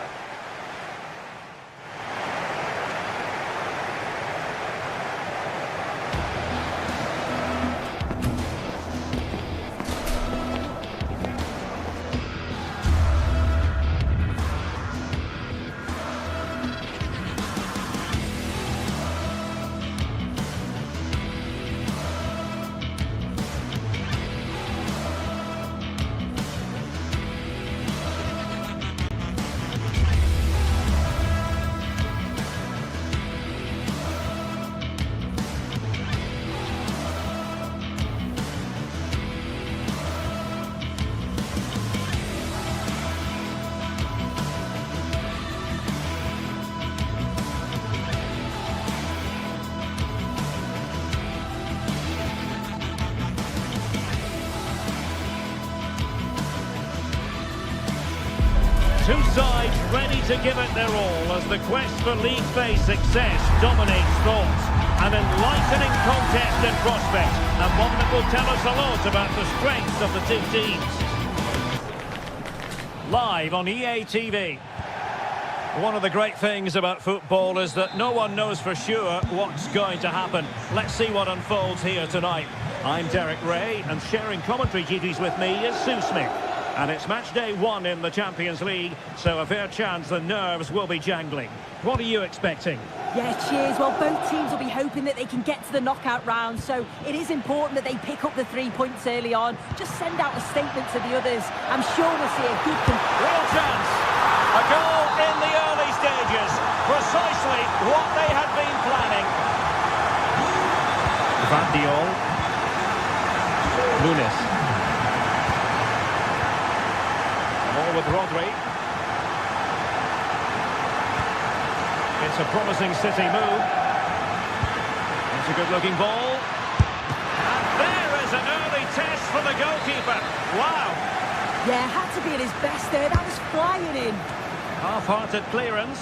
S1: Two sides ready to give it their all as the quest for league phase success dominates thoughts. An enlightening contest in prospect, and one that will tell us a lot about the strengths of the two teams. Live on EA TV. One of the great things about football is that no one knows for sure what's going to happen. Let's see what unfolds here tonight. I'm Derek Ray, and sharing commentary duties with me is Sue Smith. And it's match day 1 in the Champions League, so a fair chance the nerves will be jangling. What are you expecting?
S3: Yeah, cheers. Well, both teams will be hoping that they can get to the knockout round, so it is important that they pick up the 3 points early on. Just send out a statement to the others. I'm sure we'll see a good...
S1: Real chance! A goal in the early stages. Precisely what they had been planning. Van Diol. Nunes. Ball with Rodri. It's a promising City move. It's a good-looking ball. And there is an early test for the goalkeeper. Wow.
S3: Yeah, had to be at his best there. That was flying in.
S1: Half-hearted clearance.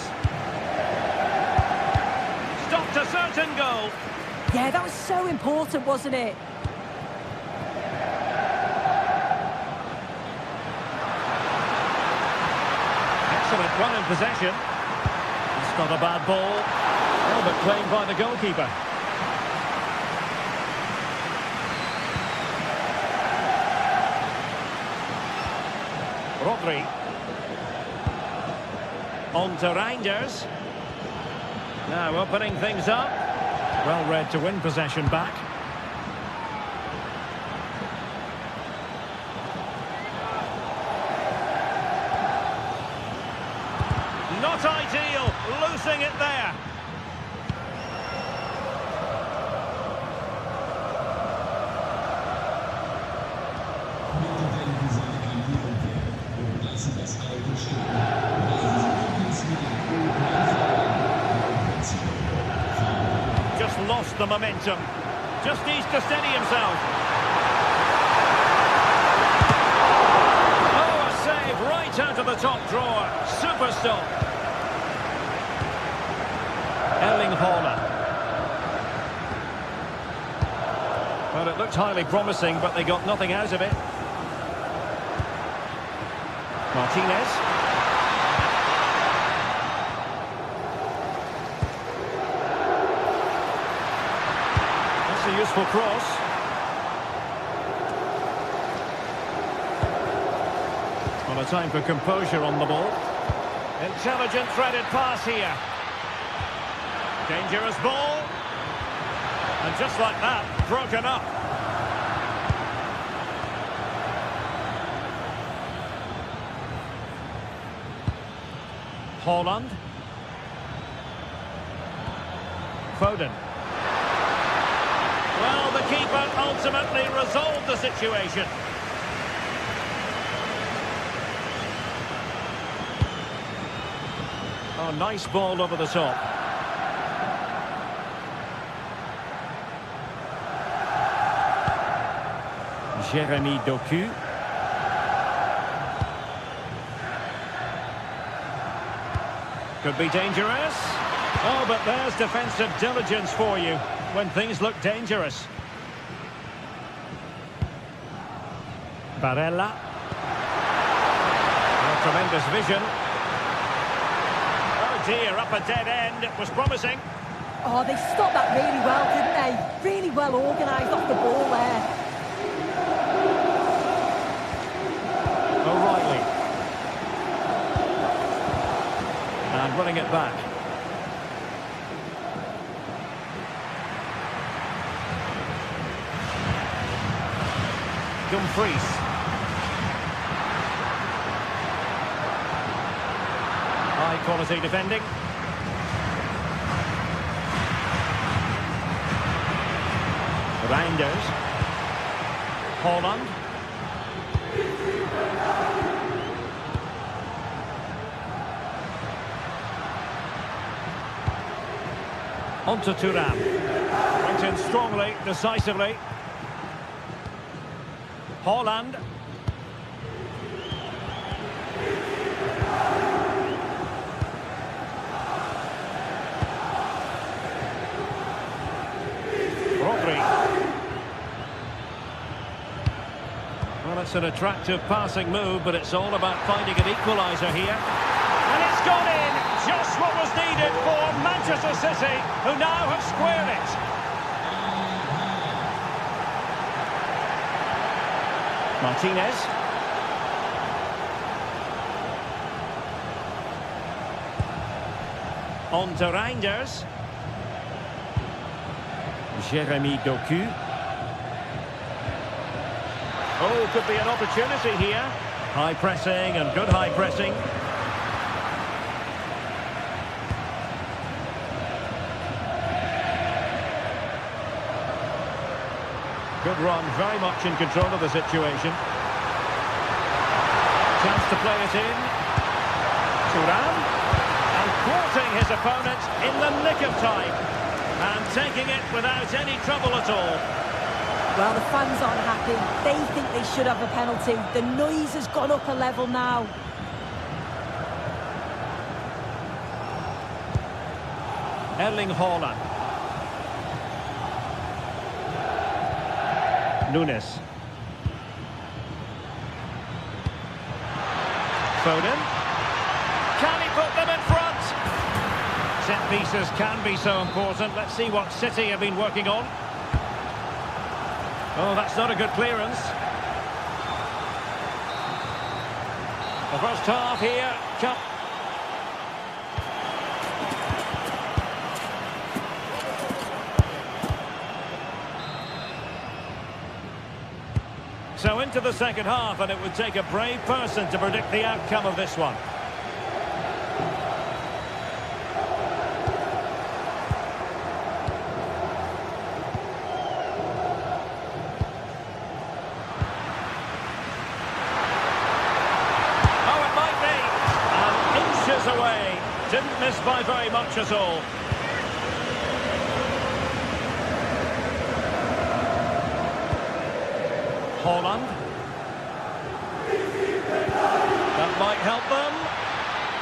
S1: Stopped a certain goal.
S3: Yeah, that was so important, wasn't it?
S1: Excellent run in possession. It's not a bad ball. Oh, but claimed by the goalkeeper. Rodri. On to Reinders. Now opening things up. Well read to win possession back. Not ideal, losing it there. Just lost the momentum. Just needs to steady himself. Oh, a save right out of the top drawer. Super stop. Erling Haaland. Well, it looked highly promising, but they got nothing out of it. Martinez. That's a useful cross. Well, a time for composure on the ball. Intelligent threaded pass here. Dangerous ball. And just like that, broken up. Haaland. Foden. Well, the keeper ultimately resolved the situation. Oh, nice ball over the top. Jeremy Doku. Could be dangerous. Oh, but there's defensive diligence for you when things look dangerous. Barella. Oh, tremendous vision. Oh dear, up a dead end. It was promising.
S3: Oh, they stopped that really well, didn't they? Really well organised off the ball there.
S1: O'Reilly. And running it back. Dumfries. High quality defending. Reinders. Haaland. On to Thuram. Went in strongly, decisively. Haaland. Well, it's an attractive passing move, but it's all about finding an equaliser here. And it's gone in! Just what was needed for Manchester City, who now have squared it. Martinez. On to Reinders. Jeremy Doku. Oh, could be an opportunity here. High pressing and good high pressing. Good run, very much in control of the situation. Chance to play it in. Thuram. And thwarting his opponent in the nick of time. And taking it without any trouble at all.
S3: Well, the fans aren't happy. They think they should have a penalty. The noise has gone up a level now.
S1: Erling Haaland. Nunes. Foden. Can he put them in front? Set pieces can be so important. Let's see what City have been working on. Oh, that's not a good clearance. The first half here. So into the second half, and it would take a brave person to predict the outcome of this one. Oh, it might be. And inches away. Didn't miss by very much at all. Haaland. That might help them.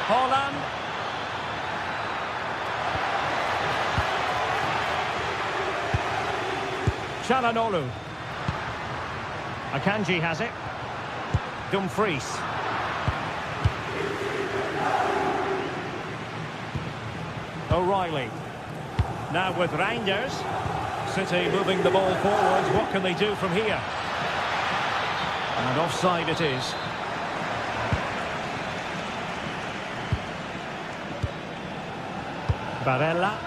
S1: Haaland. Çalhanoğlu. Akanji has it. Dumfries. O'Reilly. Now with Reinders. City moving the ball forward. What can they do from here? And offside it is. Barella.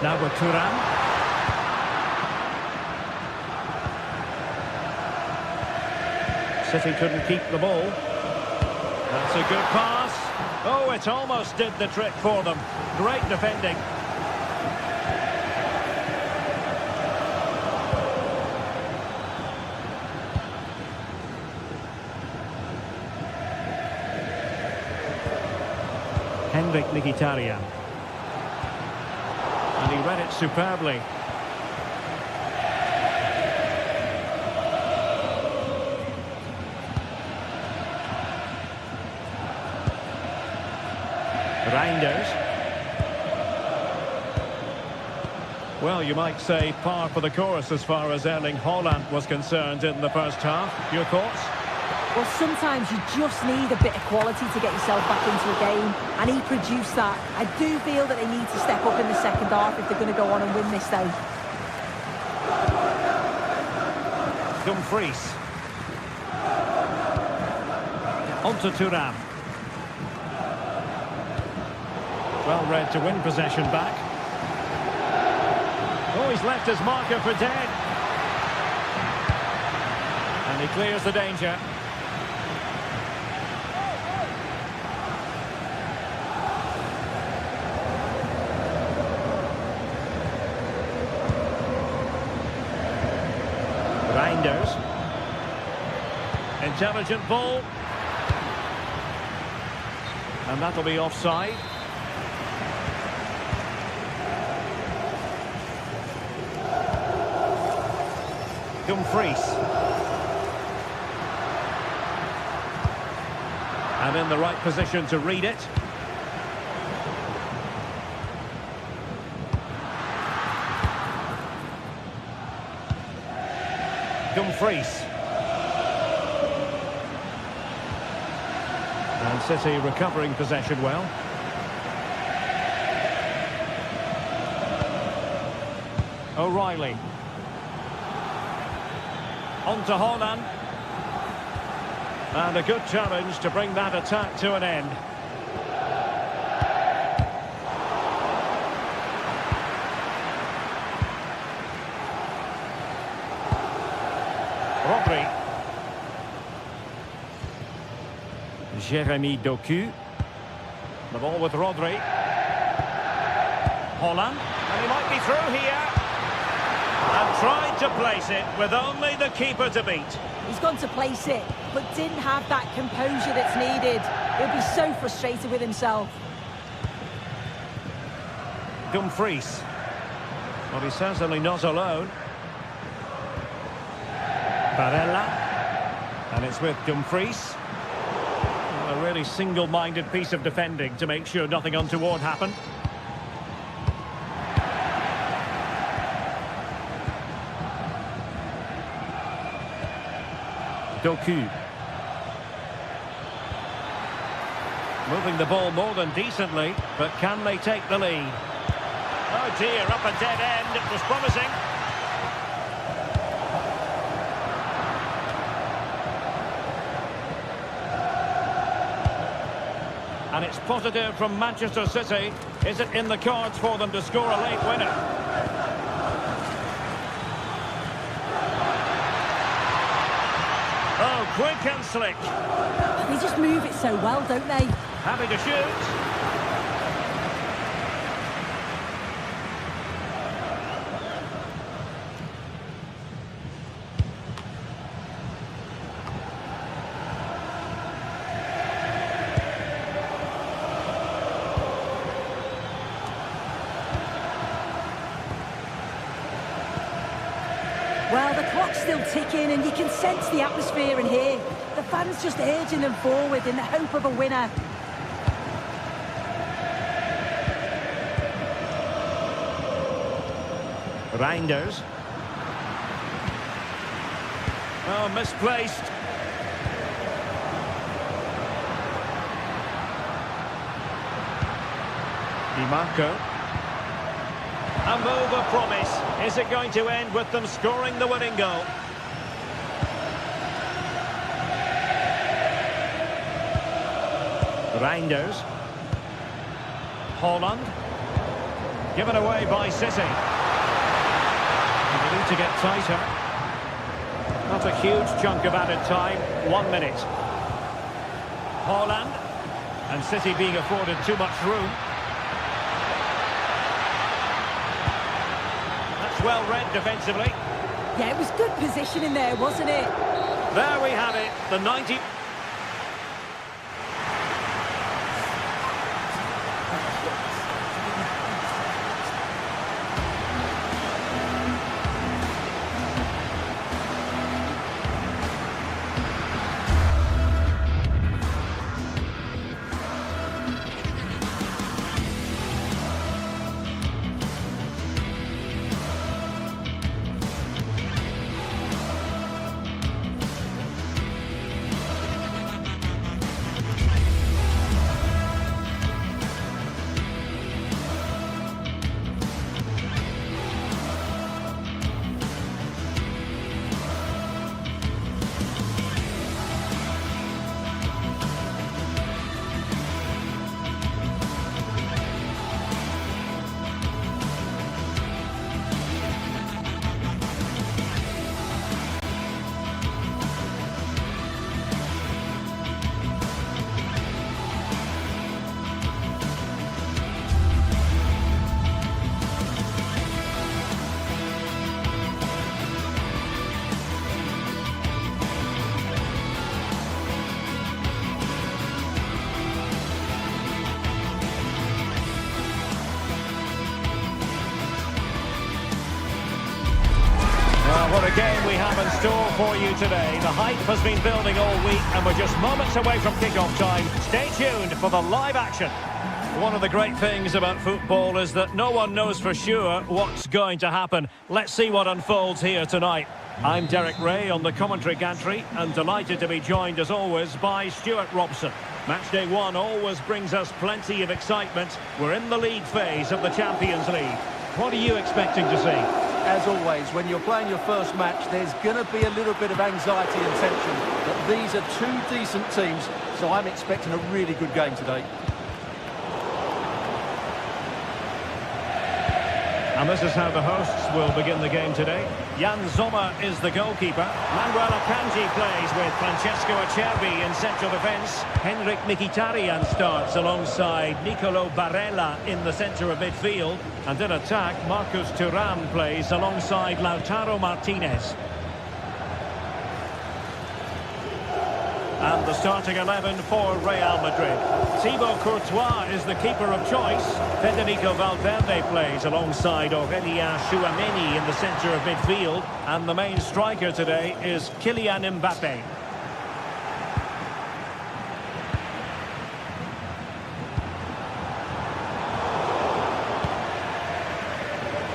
S1: Now with Thuram. City couldn't keep the ball. That's a good pass. Oh, it almost did the trick for them. Great defending. Henrik Mkhitaryan. And he read it superbly. Reinders. Well, you might say par for the course as far as Erling Haaland was concerned in the first half. Your thoughts?
S3: Well, sometimes you just need a bit of quality to get yourself back into a game, and he produced that. I do feel that they need to step up in the second half if they're going to go on and win this, though.
S1: Dumfries. On to Thuram. Well read to win possession back. Oh, he's left his marker for dead. And he clears the danger. Reinders. Intelligent ball. And that'll be offside. Dumfries. And in the right position to read it. Dumfries. And City recovering possession well. O'Reilly. On to Haaland. And a good challenge to bring that attack to an end. Rodri. Jeremy Doku. The ball with Rodri. Haaland. And he might be through here. And tried to place it with only the keeper to beat.
S3: He's gone to place it, but didn't have that composure that's needed. He'll be so frustrated with himself.
S1: Dumfries. Well, he's certainly not alone. Barella. And it's with Dumfries. Well, a really single-minded piece of defending to make sure nothing untoward happened. Doku. Moving the ball more than decently, but can they take the lead? Oh dear, up a dead end. It was promising. And it's positive from Manchester City. Is it in the cards for them to score a late winner? Oh, quick and slick.
S3: They just move it so well, don't they?
S1: Happy to shoot.
S3: Well, the clock's still ticking and you can sense the atmosphere in here. The fans just urging them forward in the hope of a winner.
S1: Reinders. Oh, misplaced. DiMarco. A move of promise. Is it going to end with them scoring the winning goal? Reinders. Haaland. Given away by City. They need to get tighter. Not a huge chunk of added time. 1 minute. Haaland. And City being afforded too much room. That's well read defensively.
S3: Yeah, it was good positioning there, wasn't it?
S1: There we have it. The 90... What a game we have in store for you today. The hype has been building all week and we're just moments away from kick-off time. Stay tuned for the live action. One of the great things about football is that no one knows for sure what's going to happen. Let's see what unfolds here tonight. I'm Derek Ray on the commentary gantry and delighted to be joined as always by Stuart Robson. Match day one always brings us plenty of excitement. We're in the league phase of the Champions League. What are you expecting to see?
S2: As always, when you're playing your first match, there's going to be a little bit of anxiety and tension. But these are two decent teams, so I'm expecting a really good game today.
S1: And this is how the hosts will begin the game today. Jan Sommer is the goalkeeper. Manuel Akanji plays with Francesco Acerbi in central defence. Henrik Mkhitaryan starts alongside Nicolo Barella in the centre of midfield. And in attack, Marcus Thuram plays alongside Lautaro Martinez. And the starting 11 for Real Madrid. Thibaut Courtois is the keeper of choice. Federico Valverde plays alongside Aurélien Tchouameni in the centre of midfield. And the main striker today is Kylian Mbappé.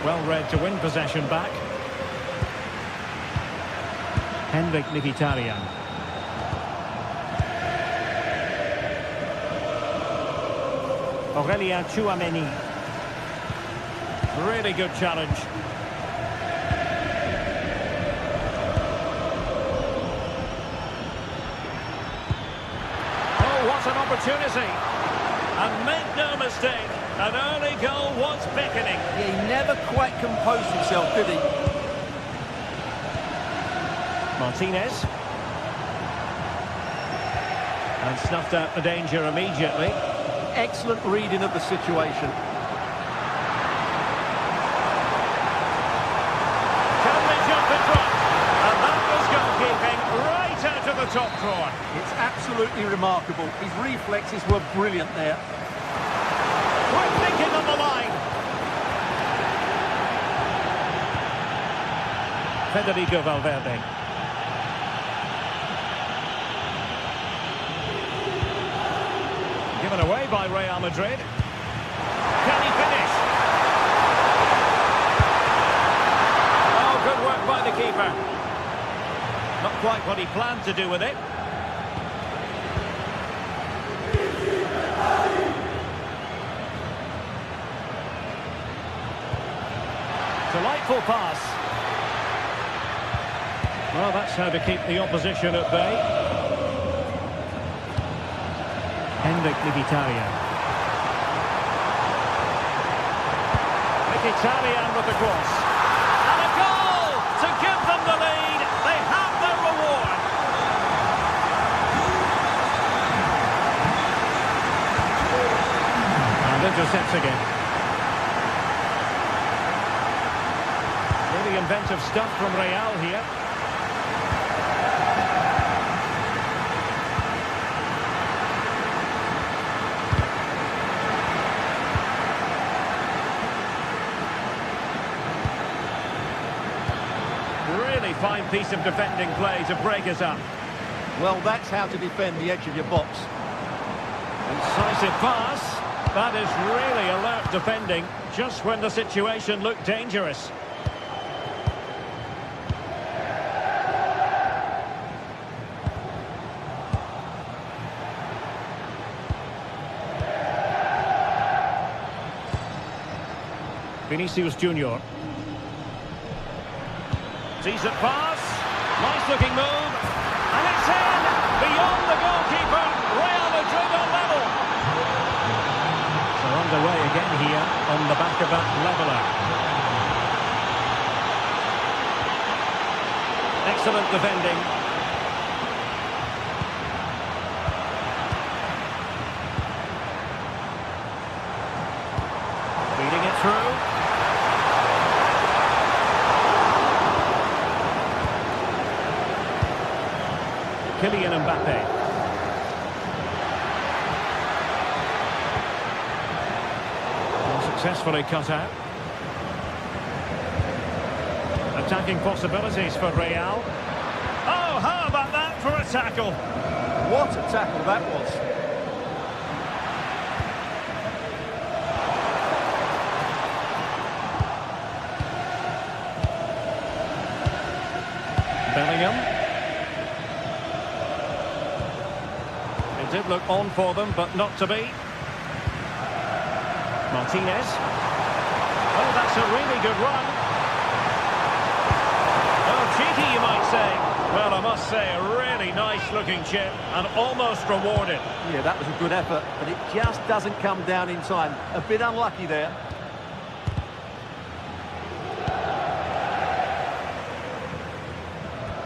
S1: Well read to win possession back. Henrik Mkhitaryan. Aurélien Tchouameni. Really good challenge. Oh, what an opportunity. And make no mistake, an early goal was beckoning.
S2: He never quite composed himself, did he?
S1: Martinez. And snuffed out the danger immediately.
S2: Excellent reading of the situation.
S1: Can they jump in front? And that was goalkeeping right out of the top drawer.
S2: It's absolutely remarkable. His reflexes were brilliant there.
S1: Quick thinking on the line. Federico Valverde. Given away by Real Madrid. Can he finish? Oh, good work by the keeper. Not quite what he planned to do with it. Delightful pass. Well, that's how to keep the opposition at bay. Henrik Mkhitaryan. Mkhitaryan with the cross. And a goal to give them the lead. They have their reward. And intercepts again. Really inventive stuff from Real here. Really fine piece of defending play to break us up.
S2: Well, that's how to defend the edge of your box.
S1: Incisive pass. That is really alert defending, just when the situation looked dangerous. Vinicius Junior. Decent pass, nice looking move, and it's in, beyond the goalkeeper, Real Madrid on level. So underway again here, on the back of that leveller. Excellent defending. Feeding it through. Kylian Mbappé. Successfully cut out. Attacking possibilities for Real. Oh, how about that for a tackle?
S2: What a tackle that was.
S1: Bellingham. It did look on for them, but not to be. Martinez. Oh, that's a really good run. Oh, cheeky, you might say. Well, I must say, a really nice-looking chip and almost rewarded.
S2: Yeah, that was a good effort, but it just doesn't come down in time. A bit unlucky there.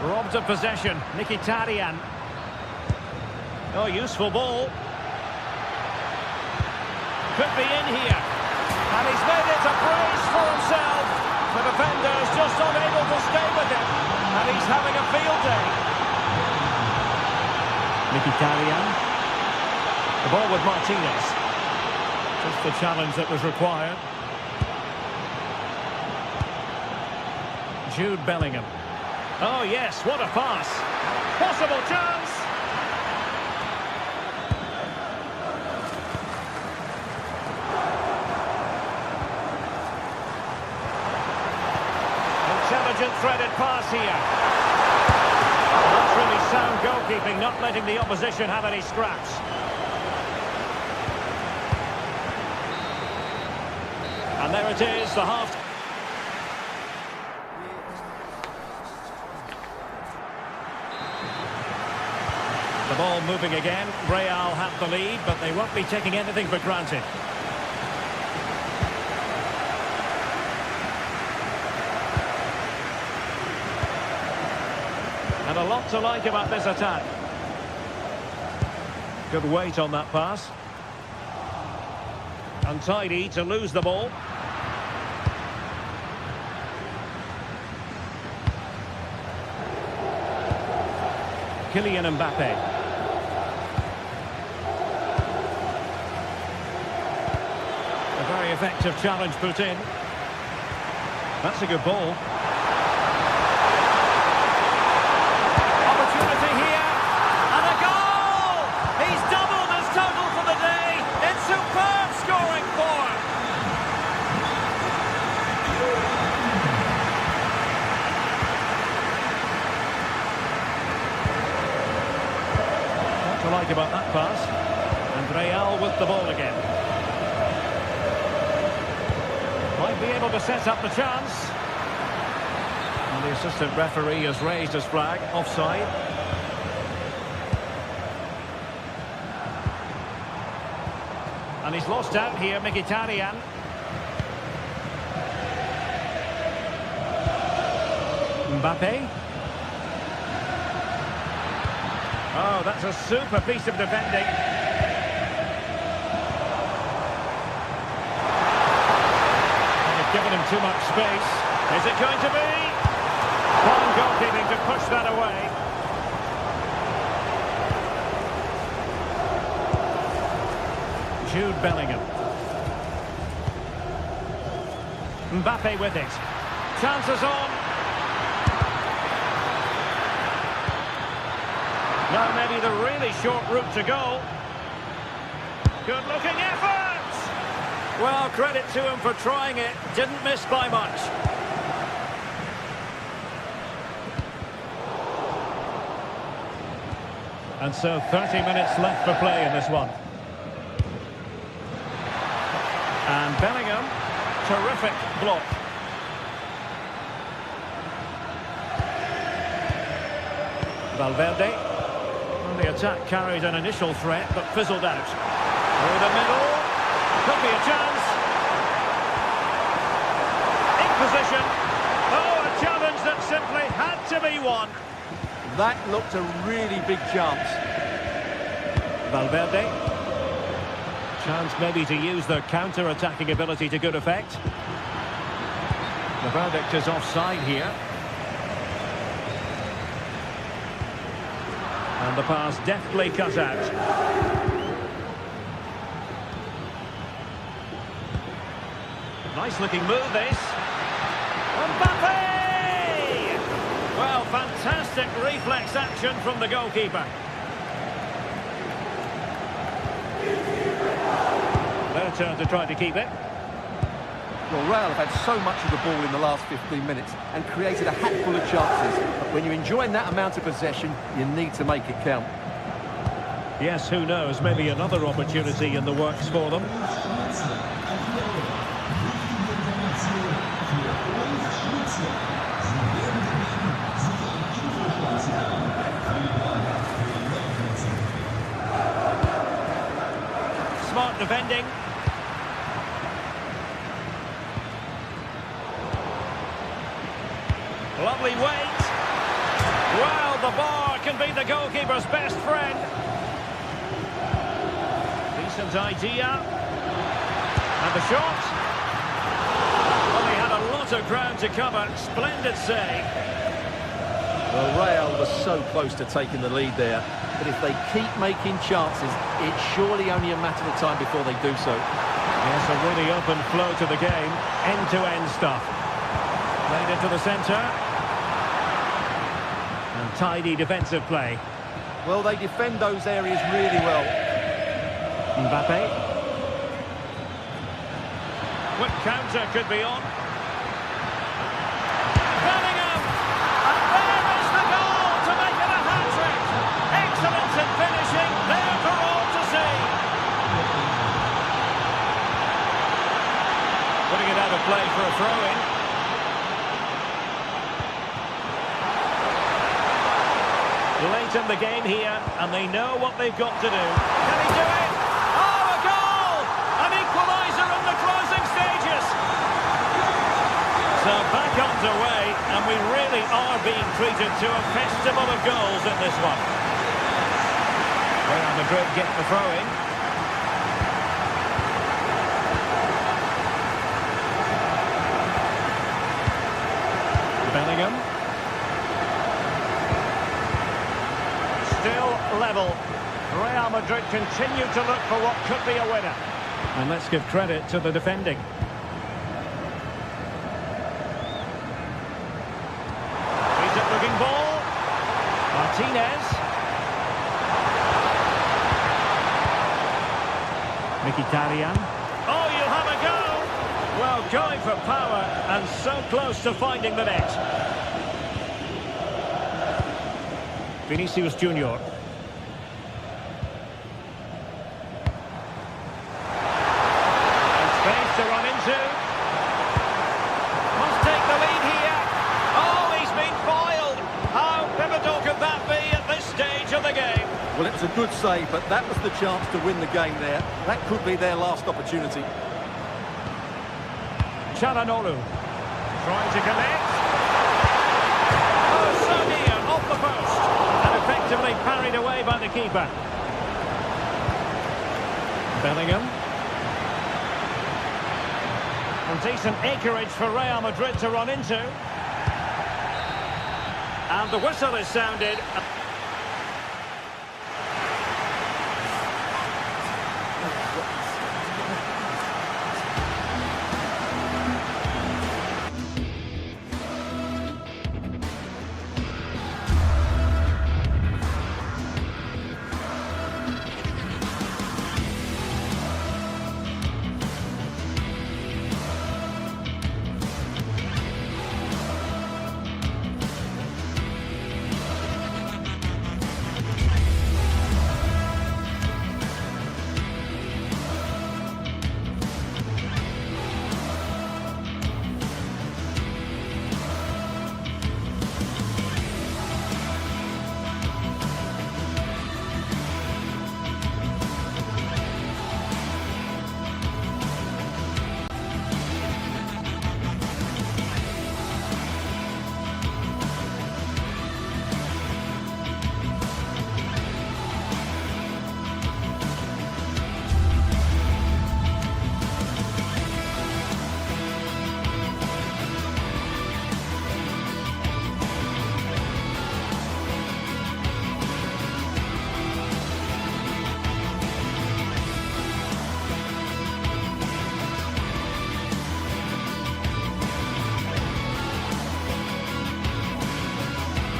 S1: Robbed of possession, Mkhitaryan. Oh, useful ball. Could be in here. And he's made it a brace for himself. The defender's just unable to stay with it. And he's having a field day. Mkhitaryan. The ball with Martinez. Just the challenge that was required. Jude Bellingham. Oh, yes, what a pass. Possible chance. Intelligent threaded pass here. That's really sound goalkeeping, not letting the opposition have any scraps. And there it is, the half. The ball moving again. Real have the lead, but they won't be taking anything for granted. And a lot to like about this attack. Good weight on that pass. Untidy to lose the ball. Kylian Mbappe. A very effective challenge put in. That's a good ball. Opportunity here. And a goal! He's doubled his total for the day. It's superb scoring form. What to like about that pass? And Real with the ball again. Might be able to set up the chance. And the assistant referee has raised his flag, offside. And he's lost out here, Mkhitaryan. Mbappe. Oh, that's a super piece of defending. Given him too much space. Is it going to be? Fine goalkeeping to push that away. Jude Bellingham. Mbappe with it. Chances on. Now maybe the really short route to goal. Good looking effort. Well, credit to him for trying it. Didn't miss by much. And so 30 minutes left for play in this one. And Bellingham, terrific block. Valverde. And the attack carried an initial threat, but fizzled out. Through the middle. Could be a chance. In position. Oh, a challenge that simply had to be won.
S2: That looked a really big chance.
S1: Valverde. Chance maybe to use their counter-attacking ability to good effect. The verdict is offside here. And the pass deftly cut out. Nice looking move this. Mbappe! Well, fantastic reflex action from the goalkeeper. Their turn to try to keep it.
S2: Well, Real have had so much of the ball in the last 15 minutes and created a hatful of chances. But when you're enjoying that amount of possession, you need to make it count.
S1: Yes, who knows, maybe another opportunity in the works for them. Smart defending. Lovely weight. Well, the bar can be the goalkeeper's best friend. Decent idea. And the shot. Well, he had a lot of ground to cover. Splendid save.
S2: Well, Real was so close to taking the lead there. But if they keep making chances, it's surely only a matter of time before they do so.
S1: Yes, a really open flow to the game. End-to-end stuff. Played into the centre. And tidy defensive play.
S2: Well, they defend those areas really well.
S1: Mbappe. Quick counter could be on. Bellingham! And there is the goal to make it a hat-trick! Excellence in finishing, there for all to see. Putting it out of play for a throw-in. Late in the game here, and they know what they've got to do. Can he do it? Oh, a goal! An equaliser in the closing stages. So back underway, and we really are being treated to a festival of goals in this one. Real Madrid get the throw-in. Bellingham. Still level. Real Madrid continue to look for what could be a winner. And let's give credit to the defending. Decent-looking ball. Martinez. Mkhitaryan. Oh, you'll have a go! Well, going for power and so close to finding the net. Vinicius Junior. And space to run into. Must take the lead here. Oh, he's been foiled. How pivotal could that be at this stage of the game?
S2: Well, it was a good save, but that was the chance to win the game there. That could be their last opportunity.
S1: Çalhanoğlu trying to connect. Oh, so near, off the post. And effectively parried away by the keeper. Bellingham. And decent acreage for Real Madrid to run into. And the whistle is sounded.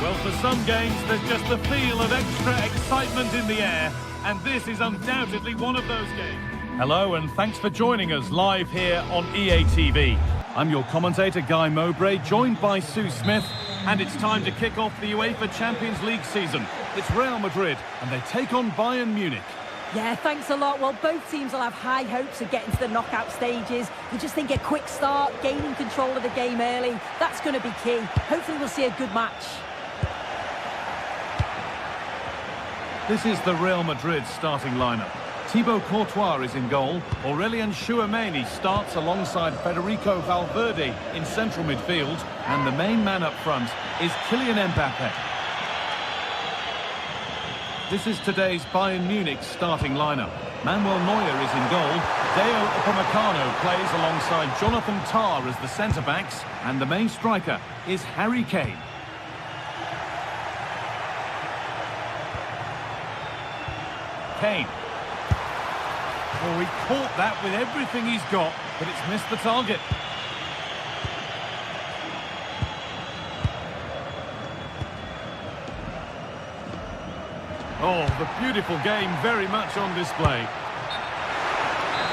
S4: Well, for some games, there's just the feel of extra excitement in the air, and this is undoubtedly one of those games. Hello and thanks for joining us live here on EA TV. I'm your commentator Guy Mowbray, joined by Sue Smith, and it's time to kick off the UEFA Champions League season. It's Real Madrid and they take on Bayern Munich.
S3: Yeah, thanks a lot. Well, both teams will have high hopes of getting to the knockout stages. You just think a quick start, gaining control of the game early, that's going to be key. Hopefully we'll see a good match.
S4: This is the Real Madrid starting lineup. Thibaut Courtois is in goal. Aurelien Tchouameni starts alongside Federico Valverde in central midfield. And the main man up front is Kylian Mbappe. This is today's Bayern Munich starting lineup. Manuel Neuer is in goal. Deo Upamecano plays alongside Jonathan Tah as the centre-backs. And the main striker is Harry Kane. Kane. Oh, he caught that with everything he's got, but it's missed the target. Oh, the beautiful game very much on display.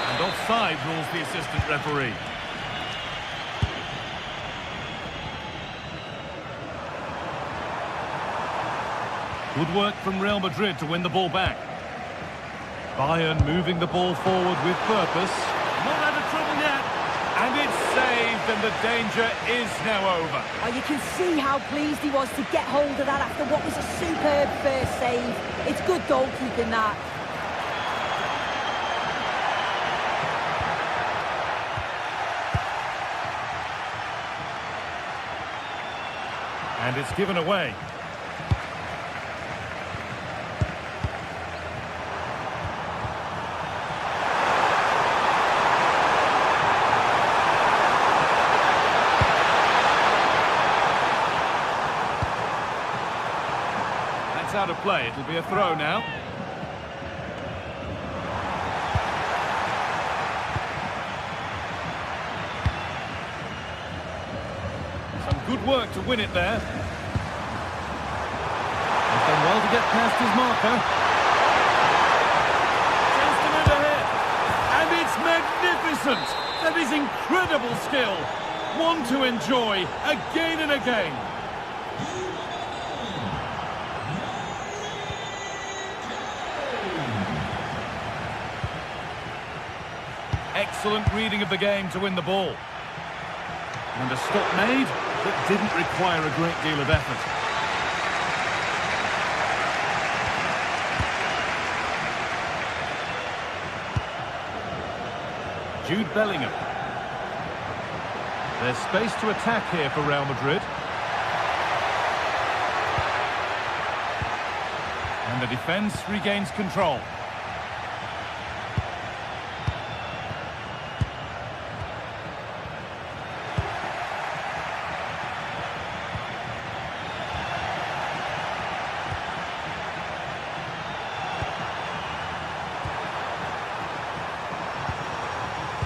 S4: And offside rules the assistant referee. Good work from Real Madrid to win the ball back. Bayern moving the ball forward with purpose. Not out of trouble yet. And it's saved, and the danger is now over.
S3: Oh, you can see how pleased he was to get hold of that after what was a superb first save. It's good goalkeeping, that.
S4: And it's given away. Out of play, it'll be a throw now. Some good work to win it there. He's done well to get past his marker. Chance to move ahead. And it's magnificent. That is incredible skill. One to enjoy again and again. Excellent reading of the game to win the ball. And a stop made that didn't require a great deal of effort. Jude Bellingham. There's space to attack here for Real Madrid. And the defence regains control.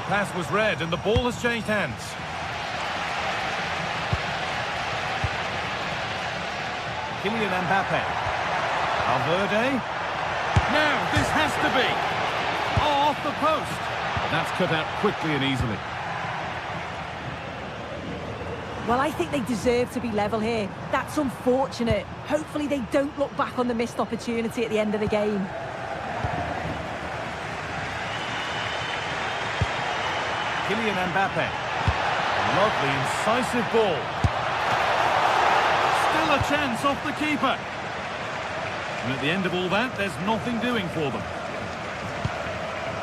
S4: Pass was read and the ball has changed hands. Kylian Mbappe. Valverde. Now this has to be. Oh, off the post. That's cut out quickly and easily.
S3: Well, I think they deserve to be level here. That's unfortunate. Hopefully they don't look back on the missed opportunity at the end of the game.
S4: Kylian Mbappe. Lovely, incisive ball. Still a chance off the keeper. And at the end of all that, there's nothing doing for them.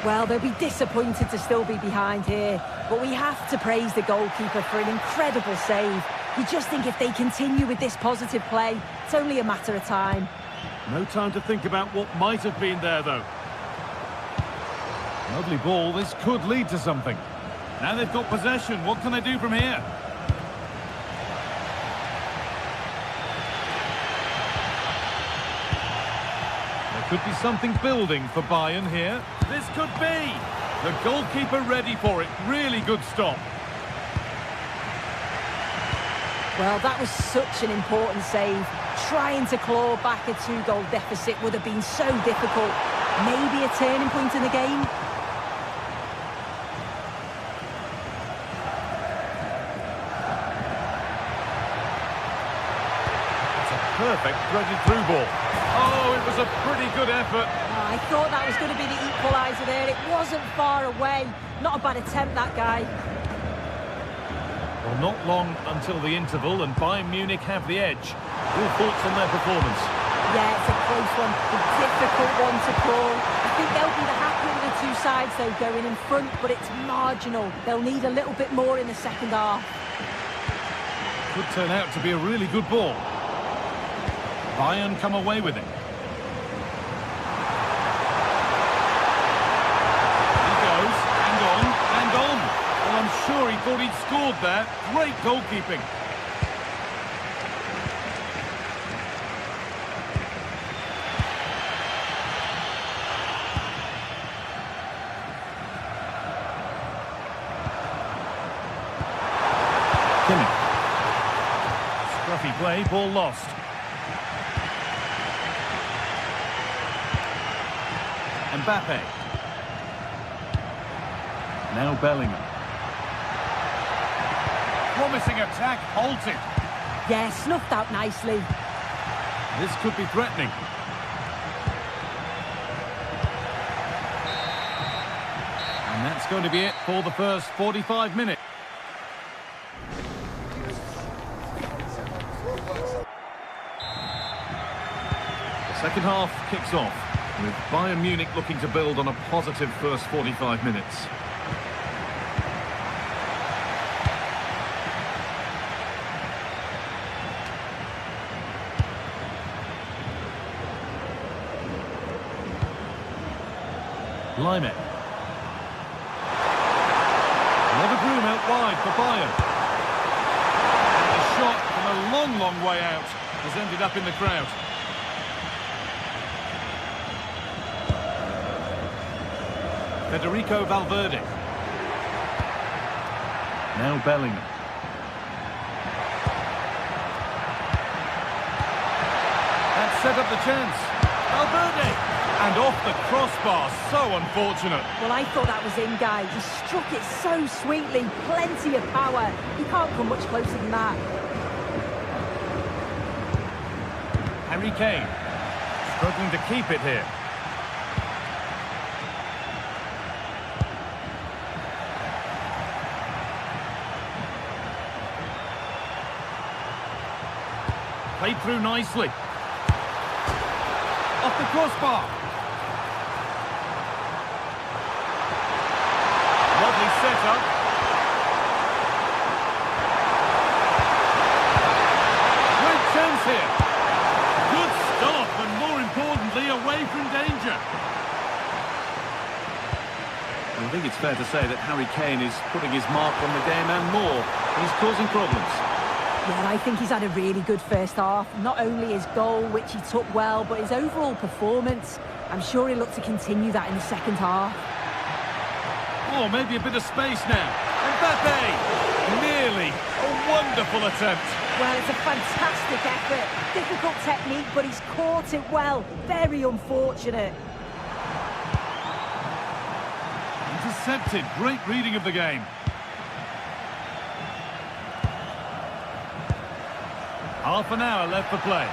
S3: Well, they'll be disappointed to still be behind here. But we have to praise the goalkeeper for an incredible save. You just think if they continue with this positive play, it's only a matter of time.
S4: No time to think about what might have been there, though. Lovely ball. This could lead to something. Now they've got possession. What can they do from here? There could be something building for Bayern here. This could be. The goalkeeper ready for it. Really good stop.
S3: Well, that was such an important save. Trying to claw back a 2-goal deficit would have been so difficult. Maybe a turning point in the game.
S4: perfect threaded through ball. Oh, it was a pretty good effort.
S3: Oh, I thought that was going to be the equaliser there. It wasn't far away. Not a bad attempt, that guy.
S4: Well, not long until the interval, and Bayern Munich have the edge. Your thoughts on their performance?
S3: Yeah, it's a close one. A difficult one to call. I think they'll be the happier of the two sides, though, going in front, but it's marginal. They'll need a little bit more in the second half.
S4: Could turn out to be a really good ball. Bayern come away with it. He goes, and on, and on. Well, I'm sure he thought he'd scored there. Great goalkeeping. Scruffy play, ball lost. Mbappe. Now Bellingham. Promising attack halted.
S3: Yeah, snuffed out nicely.
S4: This could be threatening. And that's going to be it for the first 45 minutes. The second half kicks off, with Bayern Munich looking to build on a positive first 45 minutes. Lyman. Another room out wide for Bayern. And a shot from a long, long way out has ended up in the crowd. Federico Valverde. Now Bellingham. That set up the chance. Valverde. And off the crossbar. So unfortunate.
S3: Well, I thought that was in, guys. He struck it so sweetly. Plenty of power. You can't come much closer than that.
S4: Harry Kane. Struggling to keep it here. Played through nicely. Off the crossbar. Lovely setup. Great chance here. Good stop, and more importantly, away from danger. I think it's fair to say that Harry Kane is putting his mark on the game and more. He's causing problems.
S3: Yeah, I think he's had a really good first half. Not only his goal, which he took well, but his overall performance. I'm sure he'll look to continue that in the second half.
S4: Oh, maybe a bit of space now. Mbappe! Nearly. A wonderful attempt.
S3: Well, it's a fantastic effort. Difficult technique, but he's caught it well. Very unfortunate.
S4: Intercepted. Great reading of the game. Half an hour left for play.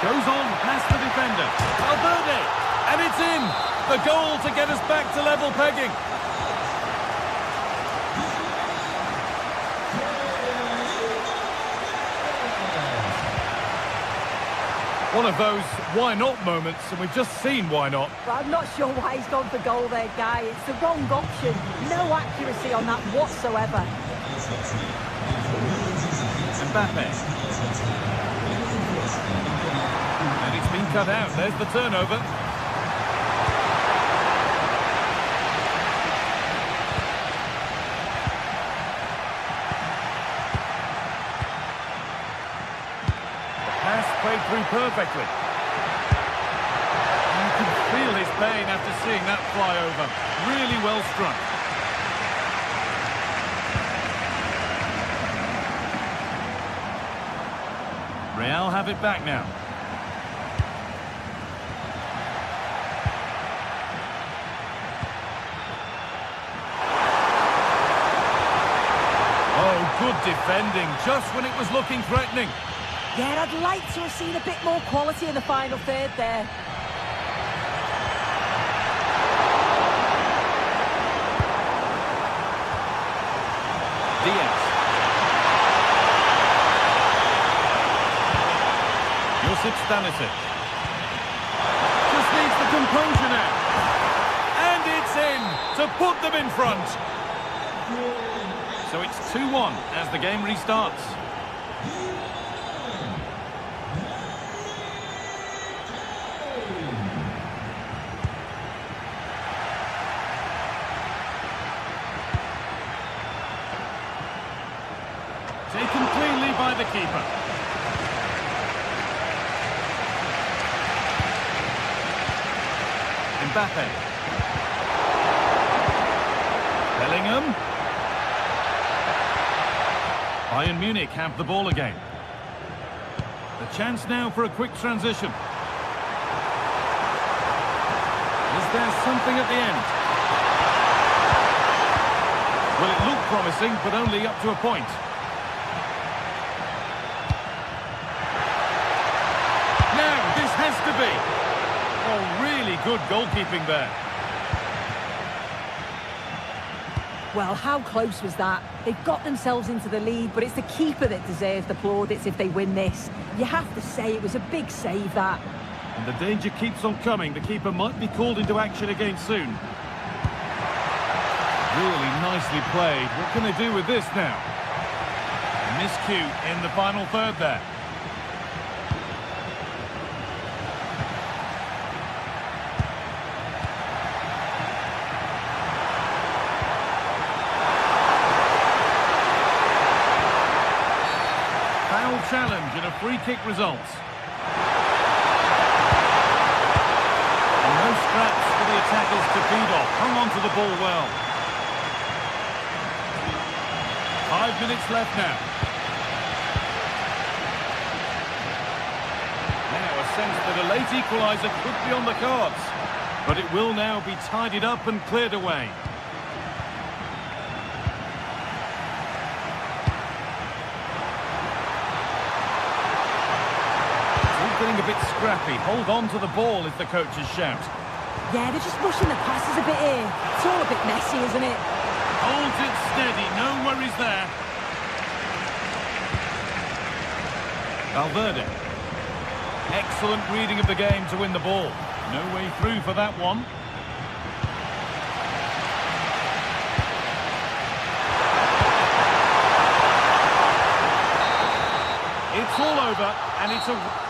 S4: Goes on past the defender. Valverde! And it's in! The goal to get us back to level pegging. One of those why not moments, and we've just seen why not.
S3: Well, I'm not sure why he's gone for goal there, Guy. It's the wrong option. No accuracy on that whatsoever.
S4: Mbappe. And it's been cut out. There's the turnover. The pass played through perfectly. You can feel his pain after seeing that fly over. Really well struck. Real have it back now. Oh, good defending, just when it was looking threatening.
S3: Yeah, I'd like to have seen a bit more quality in the final third there.
S4: Diaz. Josip Stanisic. Just needs the composure now. And it's in to put them in front. So it's 2-1 as the game restarts. Taken cleanly by the keeper. Mbappe. Bellingham. Bayern Munich have the ball again. The chance now for a quick transition. Is there something at the end? Well, it looked promising, but only up to a point. Now, this has to be. Oh, really good goalkeeping there.
S3: Well, how close was that? They've got themselves into the lead, but it's the keeper that deserves the plaudits if they win this. You have to say it was a big save, that.
S4: And the danger keeps on coming. The keeper might be called into action again soon. Really nicely played. What can they do with this now? Miscue in the final third there. Challenge and a free kick results. And no scraps for the attackers to feed off. Hung on to the ball well. 5 minutes left now. Now a sense that a late equaliser could be on the cards. But it will now be tidied up and cleared away. Getting a bit scrappy. Hold on to the ball is the coach's shout.
S3: Yeah, they're just rushing the passes a bit here. It's all a bit messy, isn't it?
S4: Holds it steady, no worries there. Valverde. Excellent reading of the game to win the ball. No way through for that one. It's all over, and it's a...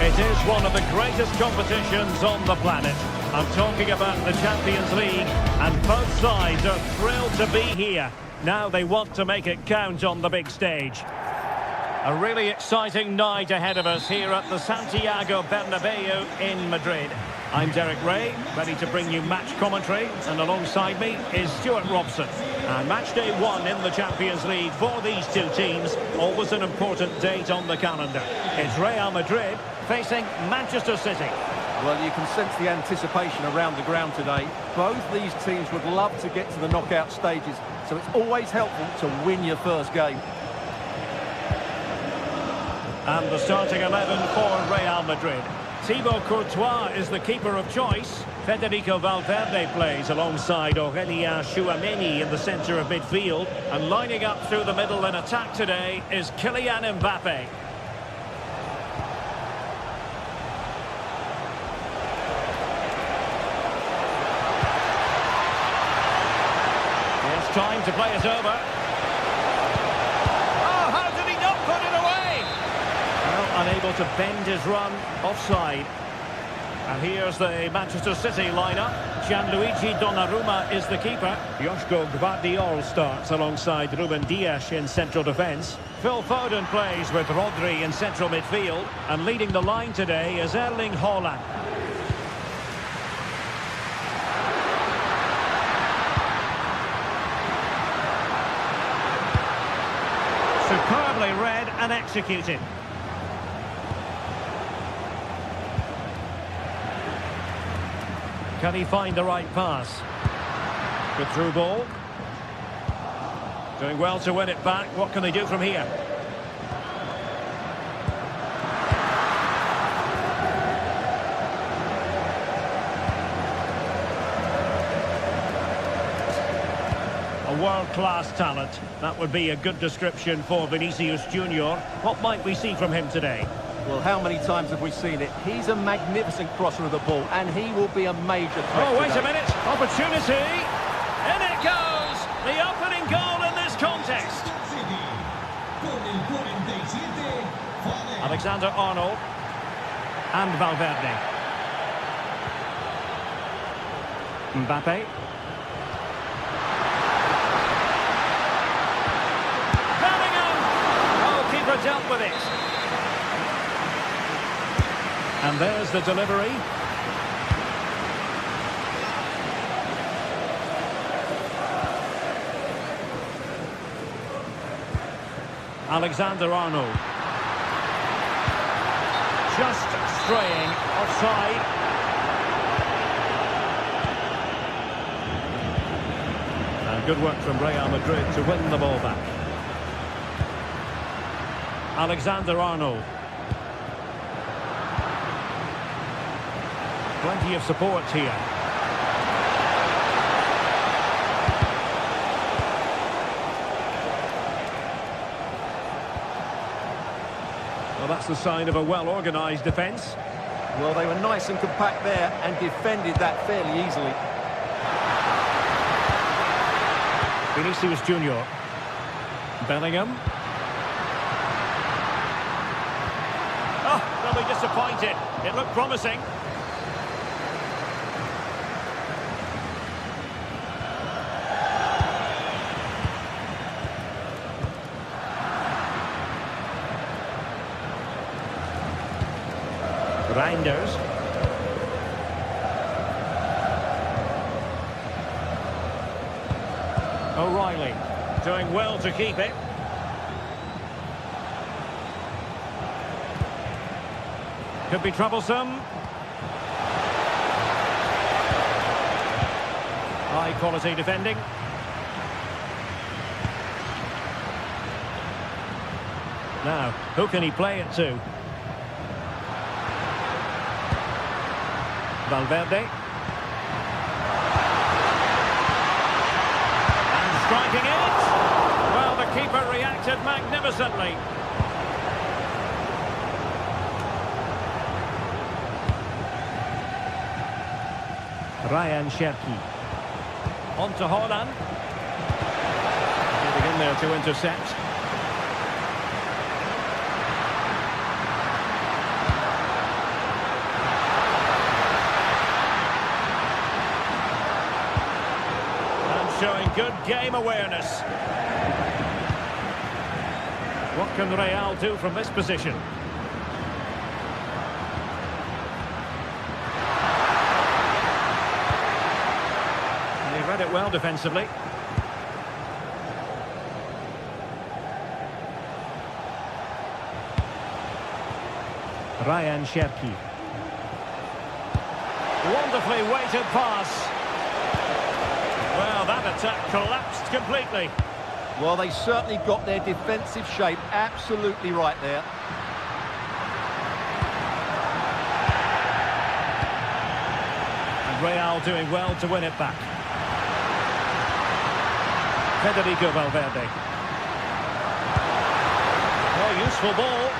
S1: It is one of the greatest competitions on the planet. I'm talking about the Champions League, and both sides are thrilled to be here. Now they want to make it count on the big stage. A really exciting night ahead of us here at the Santiago Bernabeu in Madrid. I'm Derek Ray, ready to bring you match commentary, and alongside me is Stuart Robson. And match day 1 in the Champions League for these two teams, always an important date on the calendar. It's Real Madrid facing Manchester City.
S2: Well, you can sense the anticipation around the ground today. Both these teams would love to get to the knockout stages, so it's always helpful to win your first game.
S1: And the starting 11 for Real Madrid. Thibaut Courtois is the keeper of choice. Federico Valverde plays alongside Aurélien Tchouameni in the centre of midfield. And lining up through the middle in attack today is Kylian Mbappe. It's time to play it over. Oh, how did he not put it away? Well, unable to bend his run, offside. And here's the Manchester City lineup. Gianluigi Donnarumma is the keeper. Joško Gvardiol starts alongside Ruben Dias in central defence. Phil Foden plays with Rodri in central midfield. And leading the line today is Erling Haaland. Superbly read and executed. Can he find the right pass? Good through ball. Doing well to win it back. What can they do from here? A world-class talent. That would be a good description for Vinicius Junior. What might we see from him today?
S2: Well, how many times have we seen it? He's a magnificent crosser of the ball, and he will be a major threat.
S1: Oh, wait
S2: today.
S1: a minute. Opportunity. In it goes. The opening goal in this contest. Alexander-Arnold. And Valverde. Mbappe. Bellingham. Oh, keeper dealt with it. And there's the delivery. Alexander-Arnold. Just straying offside. And good work from Real Madrid to win the ball back. Alexander-Arnold. Plenty of support here. Well, that's the sign of a well-organised defence.
S2: Well, they were nice and compact there and defended that fairly easily.
S1: Vinicius Junior. Bellingham. Oh, they'll be disappointed. It looked promising. Reinders. O'Reilly doing well to keep it. Could be troublesome. High quality defending. Now, who can he play it to? Valverde. And striking it. Well, the keeper reacted magnificently. Ryan Cherki. On to Haaland. Getting in there to intercept. Showing good game awareness. What can Real do from this position? And he read it well defensively. Ryan Cherki. Wonderfully weighted pass. Well, that attack collapsed completely.
S2: Well, they certainly got their defensive shape absolutely right there.
S1: And Real doing well to win it back. Federico Valverde. Oh, useful ball.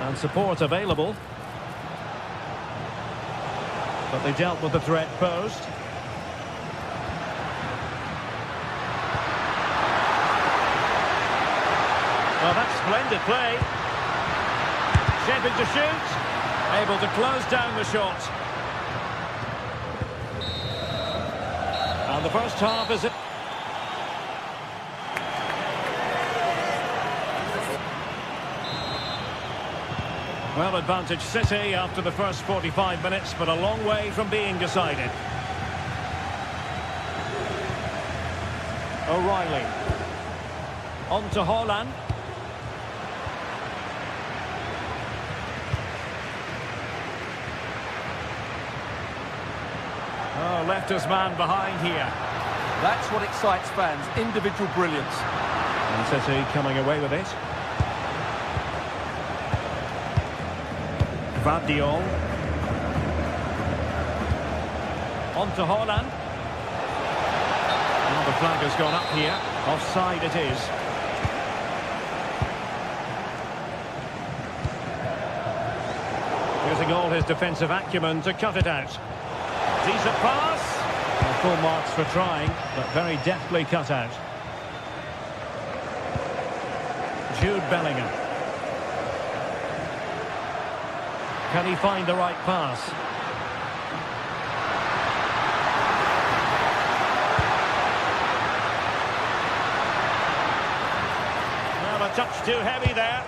S1: And support available. But they dealt with the threat posed. Well, that's splendid play. Shaping to shoot. Able to close down the shot. And the first half is it. Well, advantage City after the first 45 minutes, but a long way from being decided. O'Reilly. On to Haaland. Oh, left his man behind here.
S2: That's what excites fans, individual brilliance.
S1: And City coming away with it. Vardiol. On to Haaland. Well, the flag has gone up here. Offside it is. Using all his defensive acumen to cut it out. Decent pass. Well, full marks for trying, but very deftly cut out. Jude Bellingham. Can he find the right pass? Well, a touch too heavy there.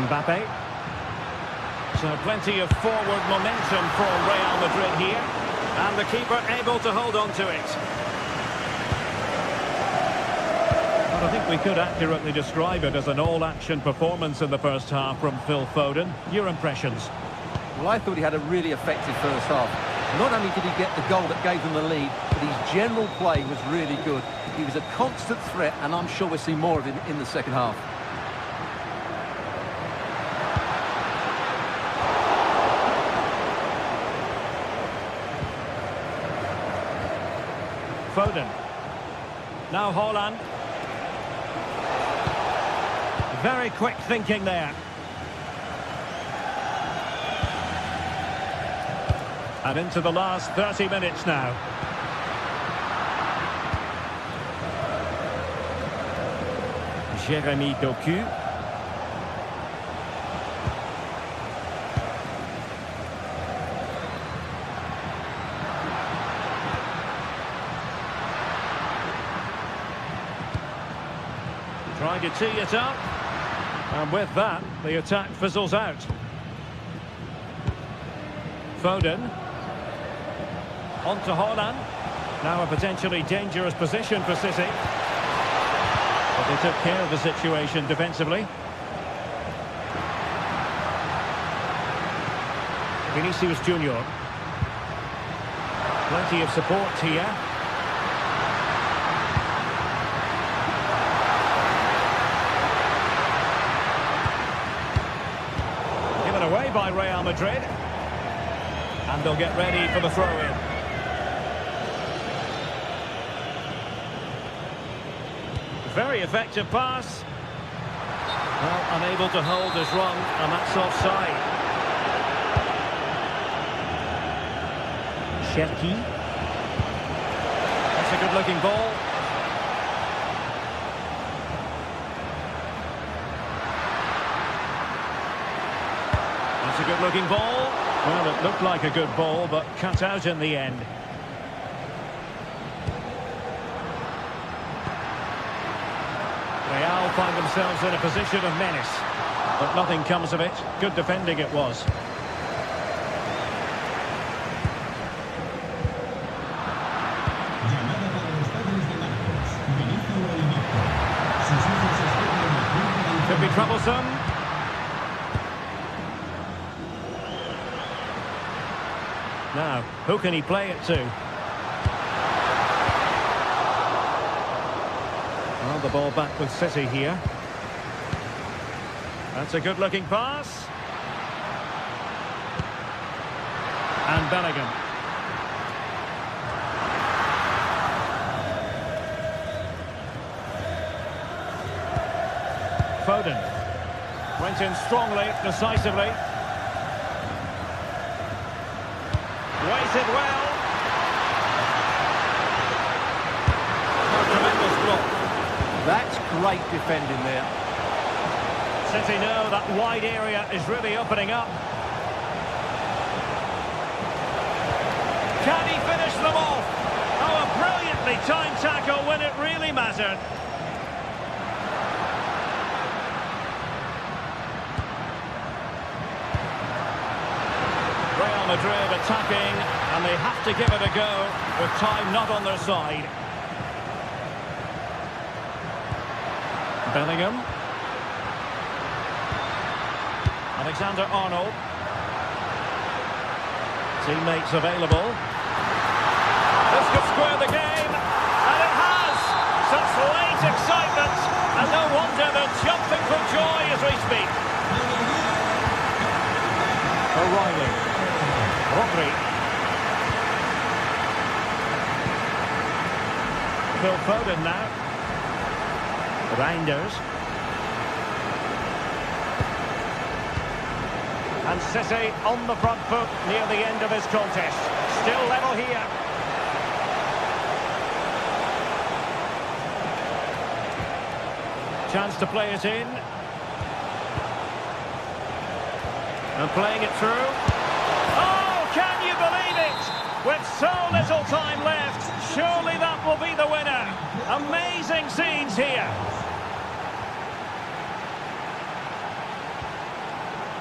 S1: Mbappe. So plenty of forward momentum for Real Madrid here. And the keeper able to hold on to it. I think we could accurately describe it as an all-action performance in the first half from Phil Foden. Your impressions?
S2: Well, I thought he had a really effective first half. Not only did he get the goal that gave them the lead, but his general play was really good. He was a constant threat, and I'm sure we'll see more of him in the second half.
S1: Foden. Now Haaland. Very quick thinking there. And into the last 30 minutes now. Jérémy Doku. Trying to tee it up. And with that, the attack fizzles out. Foden. On to Haaland. Now a potentially dangerous position for City. But they took care of the situation defensively. Vinicius Junior. Plenty of support here. Given away by Real Madrid. And they'll get ready for the throw-in. Very effective pass. Well, unable to hold his run, and that's offside. Cherki. That's a good-looking ball. That's a good-looking ball. Well, it looked like a good ball, but cut out in the end. Real find themselves in a position of menace, but nothing comes of it. Good defending it was. Could be troublesome. Now, who can he play it to? Well, the ball back with City here. That's a good-looking pass. And Bellingham. Foden. Went in strongly, decisively. Waited well. A tremendous block.
S2: That's great defending there.
S1: City know that wide area is really opening up. Can he finish them off? Oh, a brilliantly timed tackle when it really mattered. Real Madrid attacking, and they have to give it a go with time not on their side. Bellingham. Alexander-Arnold. Teammates available. This could square the game, and it has! Such late excitement, and no wonder they're jumping for joy as we speak. O'Reilly. Rodri. Phil Foden now. Reinders. And City on the front foot near the end of this contest. Still level here. Chance to play it in. And playing it through. Oh, can you believe it? With so little time left, surely that will be the winner. Amazing scenes here.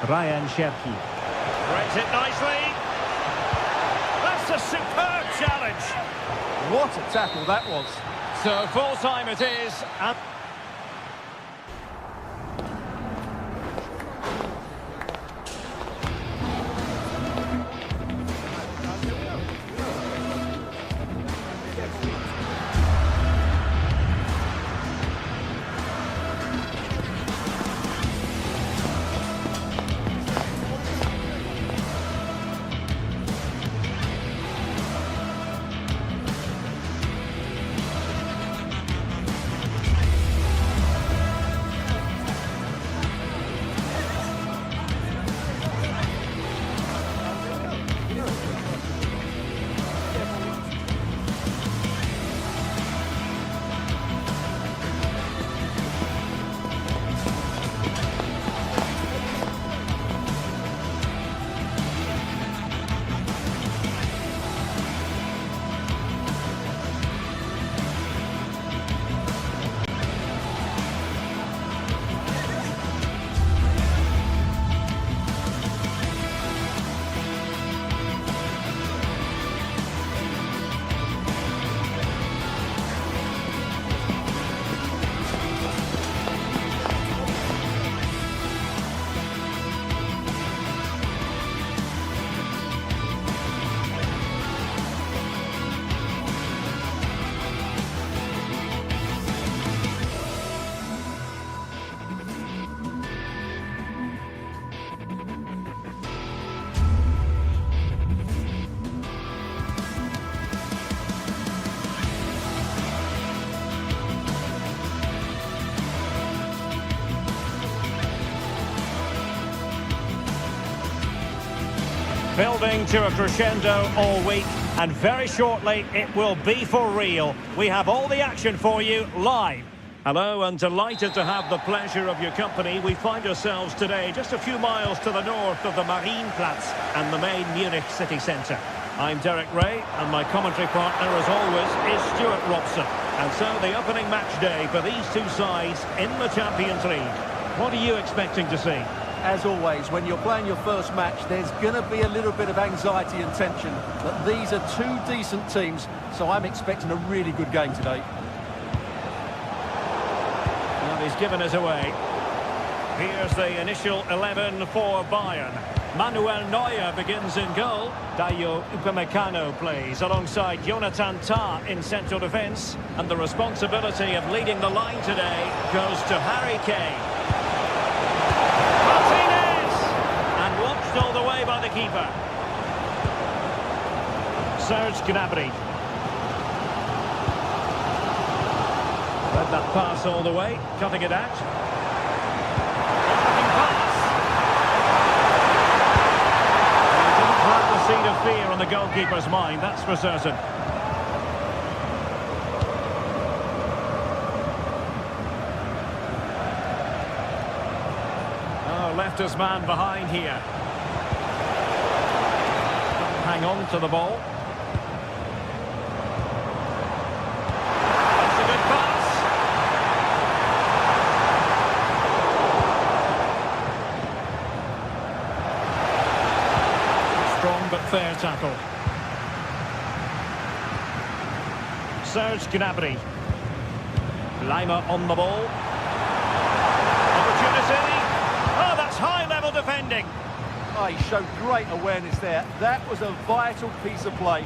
S1: Ryan Cherki. Breaks it nicely. That's a superb challenge.
S2: What a tackle that was.
S1: So full time it is. And Building to a crescendo all week, and very shortly it will be for real. We have all the action for you live. Hello, and delighted to have the pleasure of your company. We find ourselves today just a few miles to the north of the Marienplatz and the main Munich city centre. I'm Derek Ray, and my commentary partner, as always, is Stuart Robson. And so the opening match day for these two sides in the Champions League. What are you expecting to see?
S2: As always, when you're playing your first match, there's going to be a little bit of anxiety and tension. But these are two decent teams, so I'm expecting a really good game today.
S1: Well, he's given us away. Here's the initial 11 for Bayern. Manuel Neuer begins in goal. Dayo Upamecano plays alongside Jonathan Tah in central defence. And the responsibility of leading the line today goes to Harry Kane. And watched all the way by the keeper. Serge Gnabry. Read that pass all the way, cutting it out. Pass. He didn't plant the seed of fear on the goalkeeper's mind, that's for certain. Left his man behind here. Hang on to the ball. That's a good pass. Strong but fair tackle. Serge Gnabry. Lima on the ball. Opportunity. Oh, that's high-level defending.
S2: Oh, he showed great awareness there. That was a vital piece of play.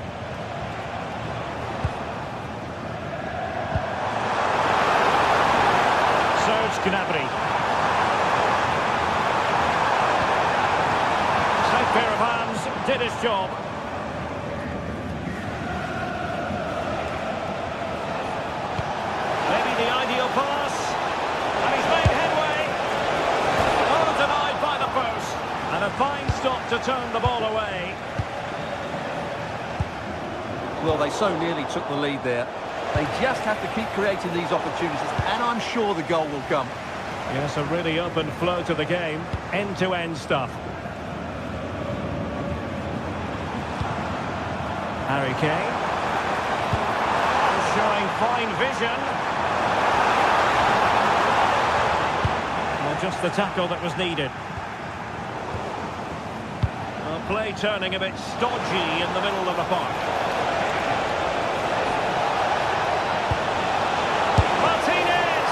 S1: Serge Gnabry. Safe pair of hands, did his job. Maybe the ideal pass. And he's made headway. Denied by the post, and a fine stop to turn the ball away.
S2: Well, they so nearly took the lead there. They just have to keep creating these opportunities, and I'm sure the goal will come.
S1: Yes, a really open flow to the game, end-to-end stuff. Harry Kane showing fine vision. Just the tackle that was needed. Well, play turning a bit stodgy in the middle of the park. Martinez!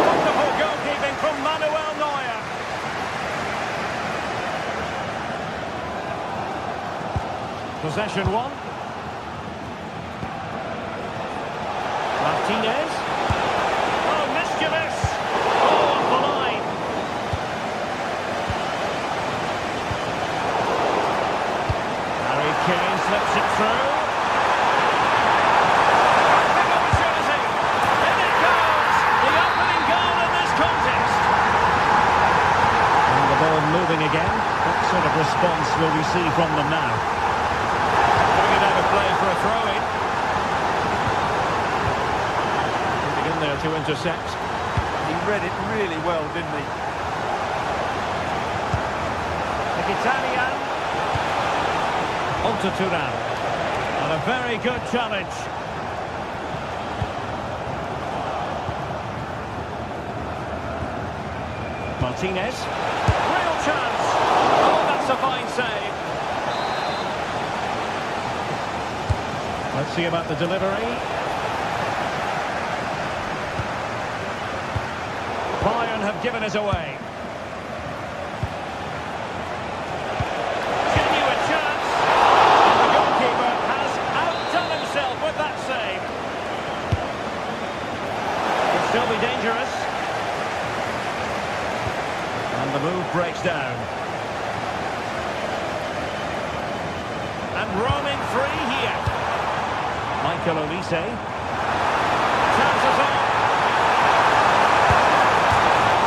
S1: Wonderful goalkeeping from Manuel Neuer. Possession one. Martinez. Oh, mischievous! Kane slips it through. Big opportunity. In it goes. The opening goal in this contest. And the ball moving again. What sort of response will we see from them now? Putting it out of play for a throw-in. Putting in there to intercept.
S2: He read it really well, didn't he?
S1: Mkhitaryan. On to Thuram. And a very good challenge. Martinez. Real chance. Oh, that's a fine save. Let's see about the delivery. Bayern have given us away. Still be dangerous. And the move breaks down. And roaming free here. Michael Olise. Chances on.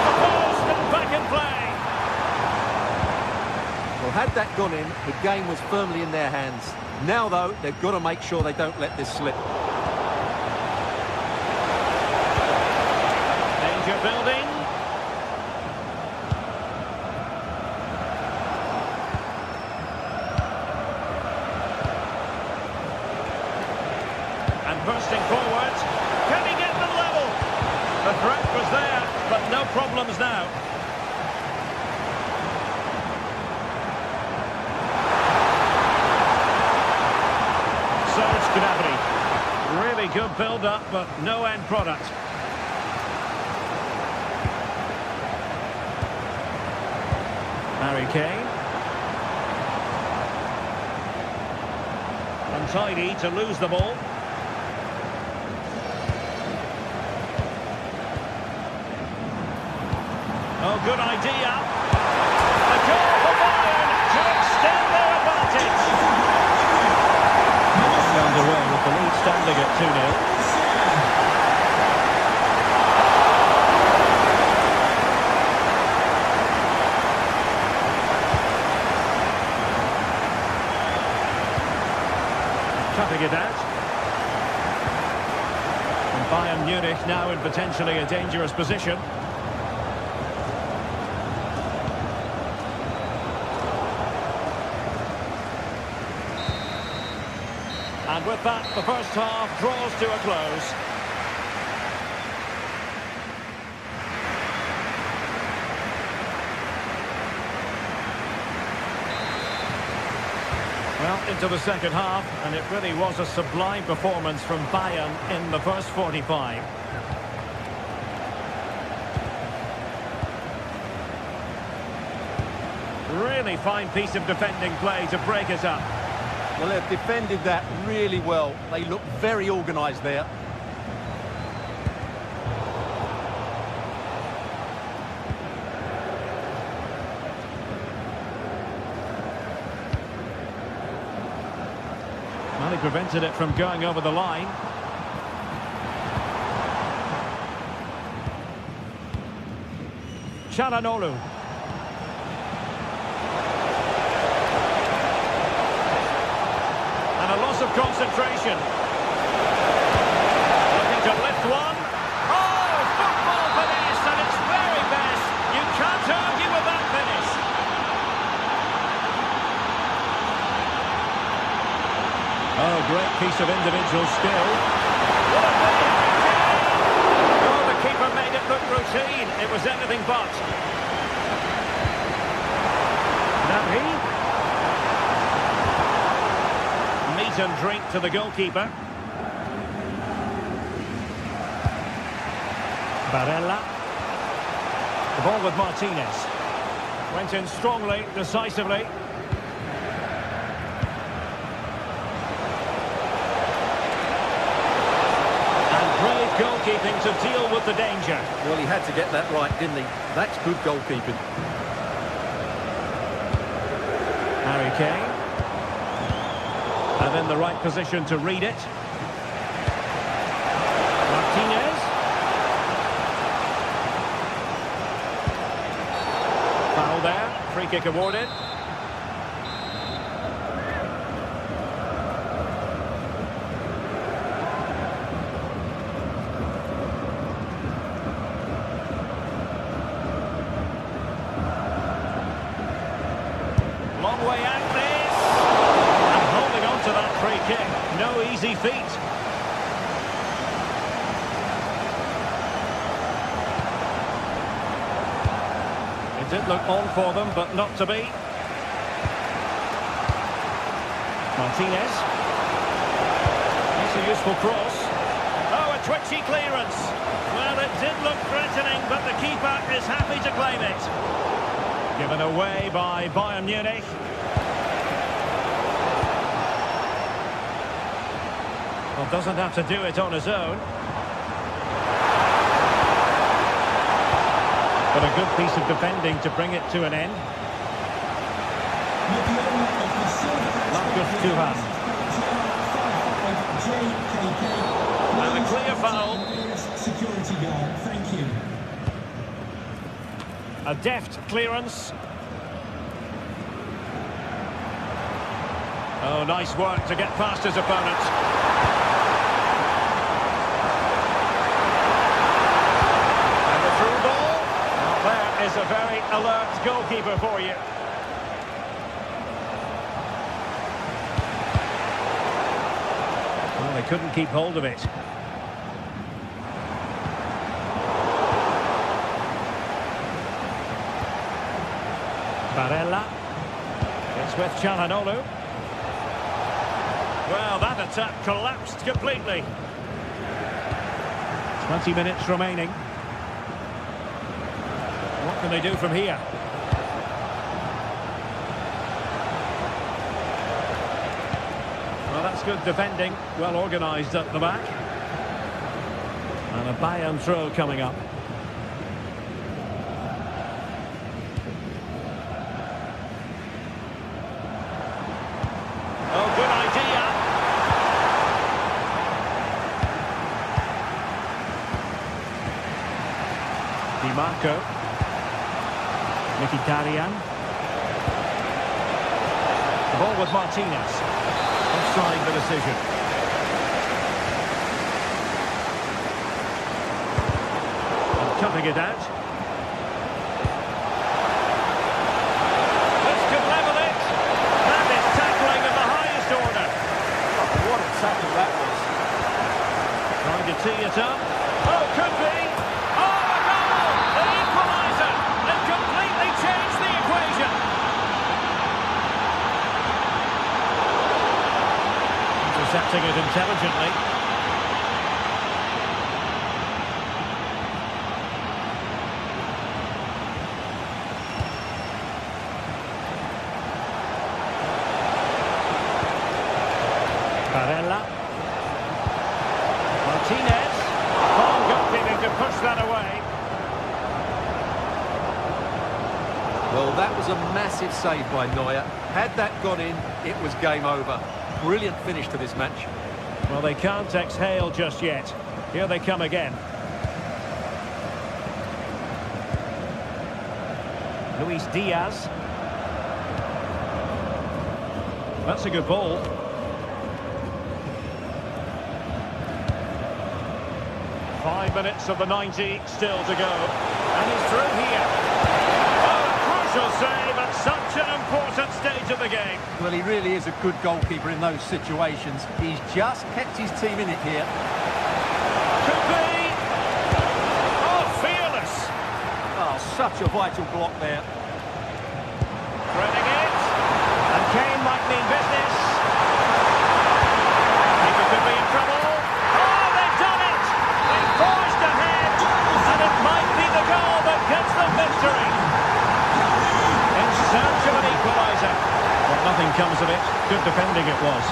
S1: The post and back in play.
S2: Well, had that gone in, the game was firmly in their hands. Now, though, they've got to make sure they don't let this slip.
S1: Danger building. And bursting forward. Can he get them level? The threat was there, but no problems now. Surge gravity. Really good build-up, but no end product. Harry Kane. Untidy to lose the ball. Oh, good idea. A goal for Bayern to extend their advantage. Underway with the lead standing at 2-0. Cutting it out. And Bayern Munich now in potentially a dangerous position. And with that, the first half draws to a close. Well, into the second half, and it really was a sublime performance from Bayern in the first 45. Really fine piece of defending play to break it up.
S2: Well, they've defended that really well. They look very organised there.
S1: Well, he prevented it from going over the line. Çalhanoğlu. And a loss of concentration. Looking to lift one. Oh, football finish at its very best. You can't argue with that finish. Oh, great piece of individual skill. What a finish! Oh, the keeper made it look routine. It was anything but. Now he. Meat and drink to the goalkeeper. Barella. The ball with Martinez. Went in strongly, decisively. And brave goalkeeping to deal with the danger.
S2: Well, he had to get that right, didn't he? That's good goalkeeping.
S1: Harry Kane. And in the right position to read it. Martinez. Foul there. Free kick awarded. Long way out this. And holding on to that free kick. No easy feat. It did look on for them, but not to be. Martinez. It's a useful cross. Oh, a twitchy clearance. Well, it did look threatening, but the keeper is happy to claim it. Given away by Bayern Munich. Well, doesn't have to do it on his own. But a good piece of defending to bring it to an end. Marcus Thuram. And a clear foul.
S5: Security guard, thank you.
S1: A deft clearance. Oh, nice work to get past his opponent. And the through ball. Well, there is a very alert goalkeeper for you. Well, they couldn't keep hold of it. Barella. It's with Çalhanoğlu. Well, that attack collapsed completely. 20 minutes remaining. What can they do from here? Well, that's good defending. Well organised at the back. And a Bayern throw coming up. Oh, good idea. Di Marco. Mkhitaryan. The ball with Martinez. Offside the decision. And cutting it out. This could level it. That is tackling of the highest order.
S2: Oh, what a tackle that was.
S1: Trying to tee it up. Oh, could be. Oh, a goal! The equaliser. It completely changed the equation. Intercepting it intelligently. Barella. Martinez. Oh, goalkeeping to push that away.
S2: Well, that was a massive save by Neuer. Had that gone in, it was game over. Brilliant finish to this match.
S1: Well, they can't exhale just yet. Here they come again. Luis Diaz. That's a good ball. Five minutes of the 90 still to go. And he's through here. Oh, a crucial save at such an important stage of the game.
S2: Well, he really is a good goalkeeper in those situations. He's just kept his team in it here.
S1: Could be. Oh, fearless.
S2: Oh, such a vital block there.
S1: Threading it. And Kane might mean business. I think he could be in trouble. Oh, they've done it. They've forged ahead. And it might be the goal that gets them victory. In search of an equaliser. But nothing comes of it. Good defending it was.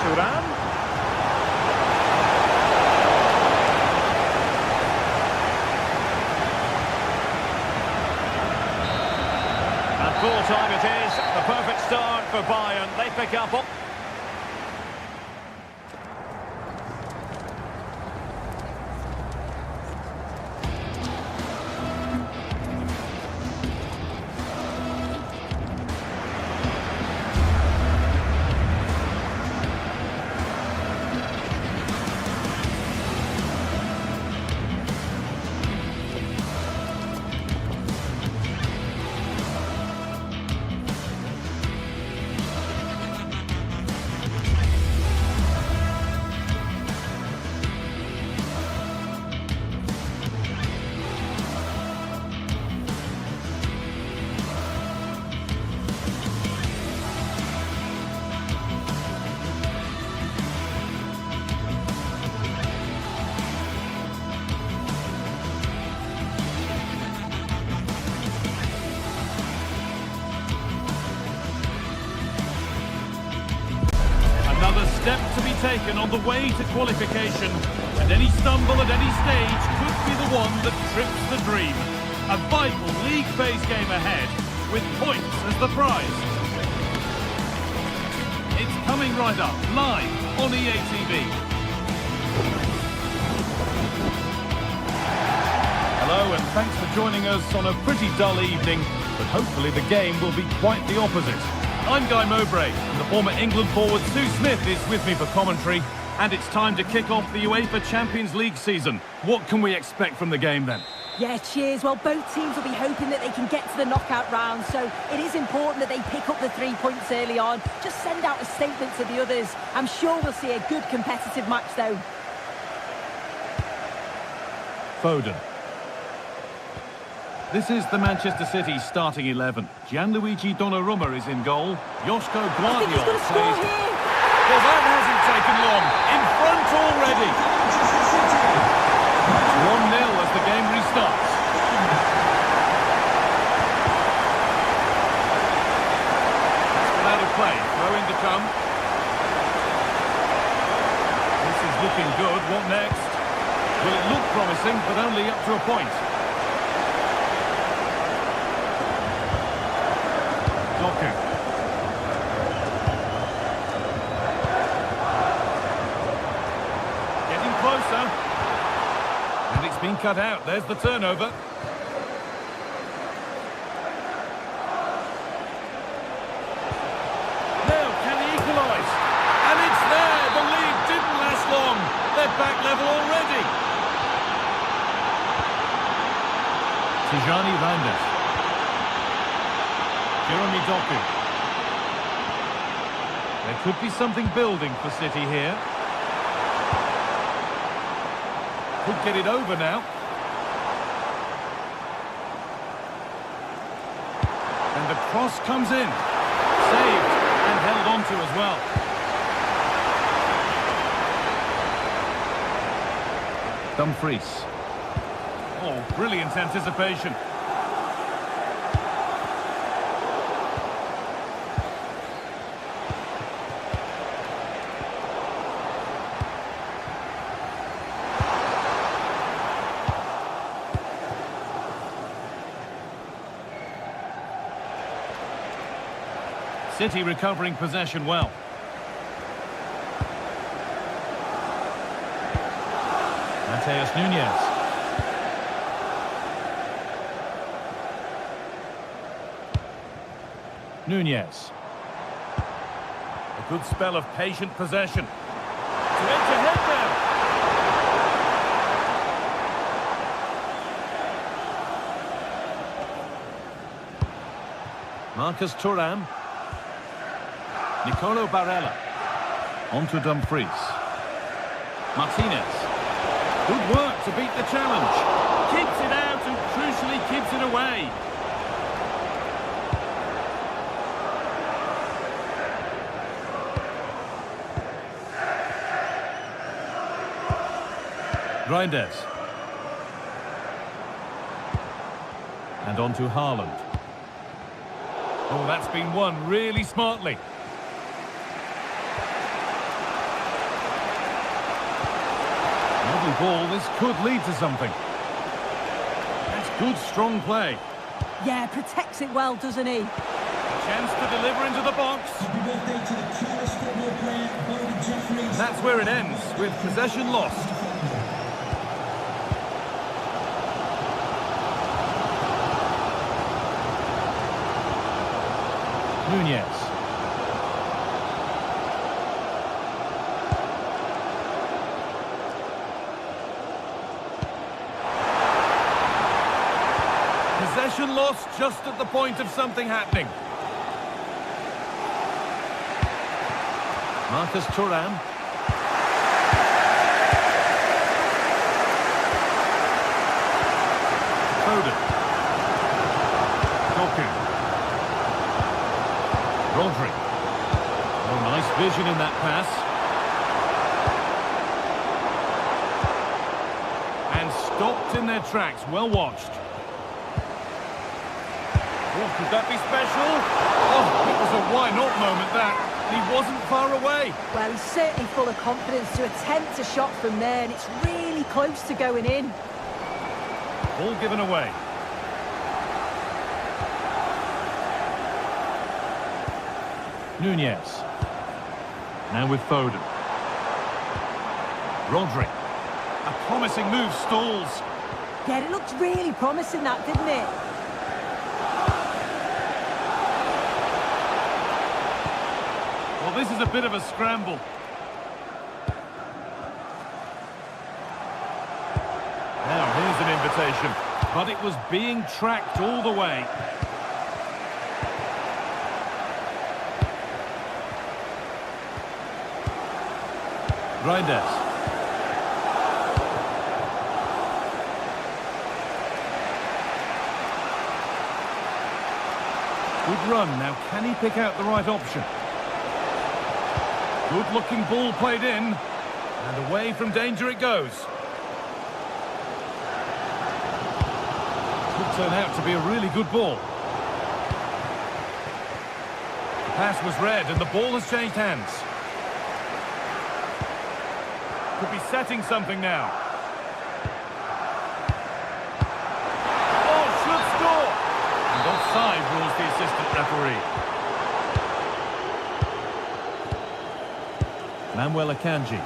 S1: Thuram. And full time it is. The perfect start for Bayern. They pick up all...
S4: Another step to be taken on the way to qualification, and any stumble at any stage could be the one that trips the dream. A vital league phase game ahead, with points as the prize. It's coming right up, live on EA TV. Hello, and thanks for joining us on a pretty dull evening. but hopefully the game will be quite the opposite. I'm Guy Mowbray, and the former England forward Sue Smith is with me for commentary, and it's time to kick off the UEFA Champions League season. What can we expect from the game then?
S3: Yeah, cheers. Well, both teams will be hoping that they can get to the knockout round, so it is important that they pick up the 3 points early on. Just send out a statement to the others. I'm sure we'll see a good competitive match, though.
S4: Foden. This is the Manchester City starting 11. Gianluigi Donnarumma is in goal. Joško
S3: I think he's
S4: Guardiola
S3: going to score
S4: plays.
S3: here.
S4: Well, that hasn't taken long. In front already. It's 1-0 as the game restarts. It's been out of play. Throw-in to come. This is looking good. What next? Well, it looked promising, but only up to a point. Doku. Getting closer. And it's been cut out. There's the turnover. Now, can he equalise? And it's there. The lead didn't last long. They're back level already. Tijani Reinders. Jeremy Doku. There could be something building for City here. Could get it over now. And the cross comes in. Saved and held onto as well. Dumfries. Oh, brilliant anticipation. City recovering possession well. Mateus Nunes. Nunes. A good spell of patient possession. To edge ahead there. Marcus Thuram. Nicolo Barella. On to Dumfries. Martinez. Good work to beat the challenge. Keeps it out and crucially keeps it away. Reinders. And on to Haaland. Oh, that's been won really smartly. Lovely ball, this could lead to something. That's good, strong play.
S3: Yeah, protects it well, doesn't he?
S4: A chance to deliver into the box.
S5: Happy birthday to the Charles football player, Bowden Jeffries.
S4: That's where it ends, with possession lost. Nunes. Possession lost just at the point of something happening. Marcus Thuram. Foden. Doku. Rodri. Oh, nice vision in that pass. And stopped in their tracks. Well watched. Oh, could that be special? Oh, it was a why-not moment, that. He wasn't far away.
S3: Well, he's certainly full of confidence to attempt a shot from there, and it's really close to going in.
S4: Ball given away. Nunes. Now with Foden. Rodri. A promising move stalls.
S3: Yeah, it looked really promising, that, didn't it?
S4: this is a bit of a scramble. Now, here's an invitation. But it was being tracked all the way. Reinders. Good run. Now, can he pick out the right option? Good-looking ball played in. And away from danger it goes. Could turn out to be a really good ball. The pass was read and the ball has changed hands. Could be setting something now. Oh, should score! And offside rules the assistant referee. Manuel Akanji.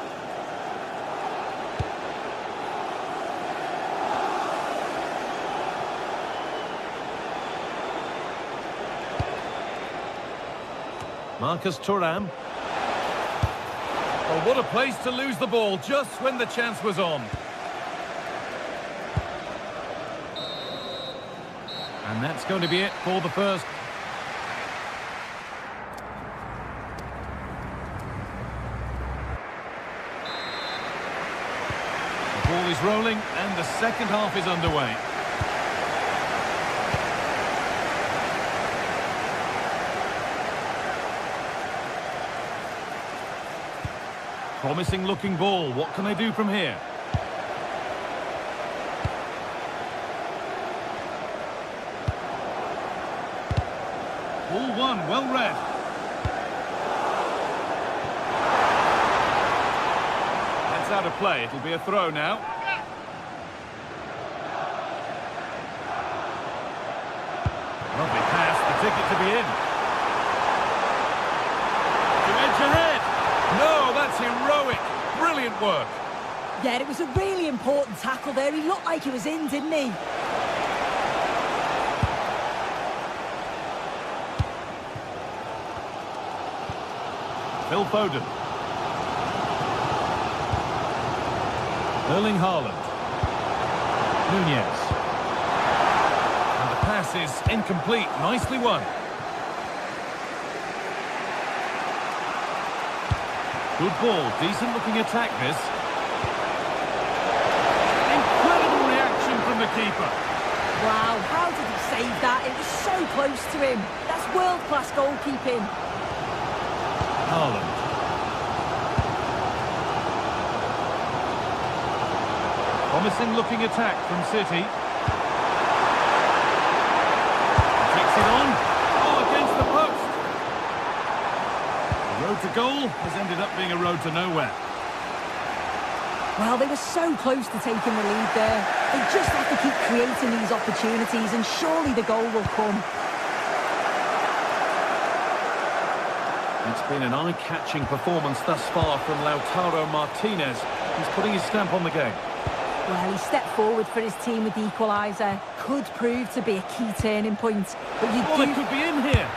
S4: Marcus Thuram. Oh, what a place to lose the ball just when the chance was on. And that's going to be it for the first. The ball is rolling and the second half is underway. Promising looking ball. What can they do from here? Ball one, well read. That's out of play. It'll be a throw now. Lovely pass. The ticket to be in. To edge ahead. No, that's heroic. Brilliant work.
S3: Yeah, it was a really important tackle there. He looked like he was in, didn't he?
S4: Phil Foden. Erling Haaland. Nunez. And the pass is incomplete. Nicely won. Good ball, decent looking attack this. Incredible reaction from the keeper.
S3: Wow, how did he save that? It was so close to him. That's world-class goalkeeping.
S4: Haaland. Promising looking attack from City. Takes it on. Oh, against the post. The road to goal has ended up being a road to nowhere.
S3: Well, they were so close to taking the lead there. They just have to keep creating these opportunities and surely the goal will come.
S4: It's been an eye-catching performance thus far from Lautaro Martinez. He's putting his stamp on the game.
S3: Well, he stepped forward for his team with the equaliser. Could prove to be a key turning point. But you
S4: it could be in here.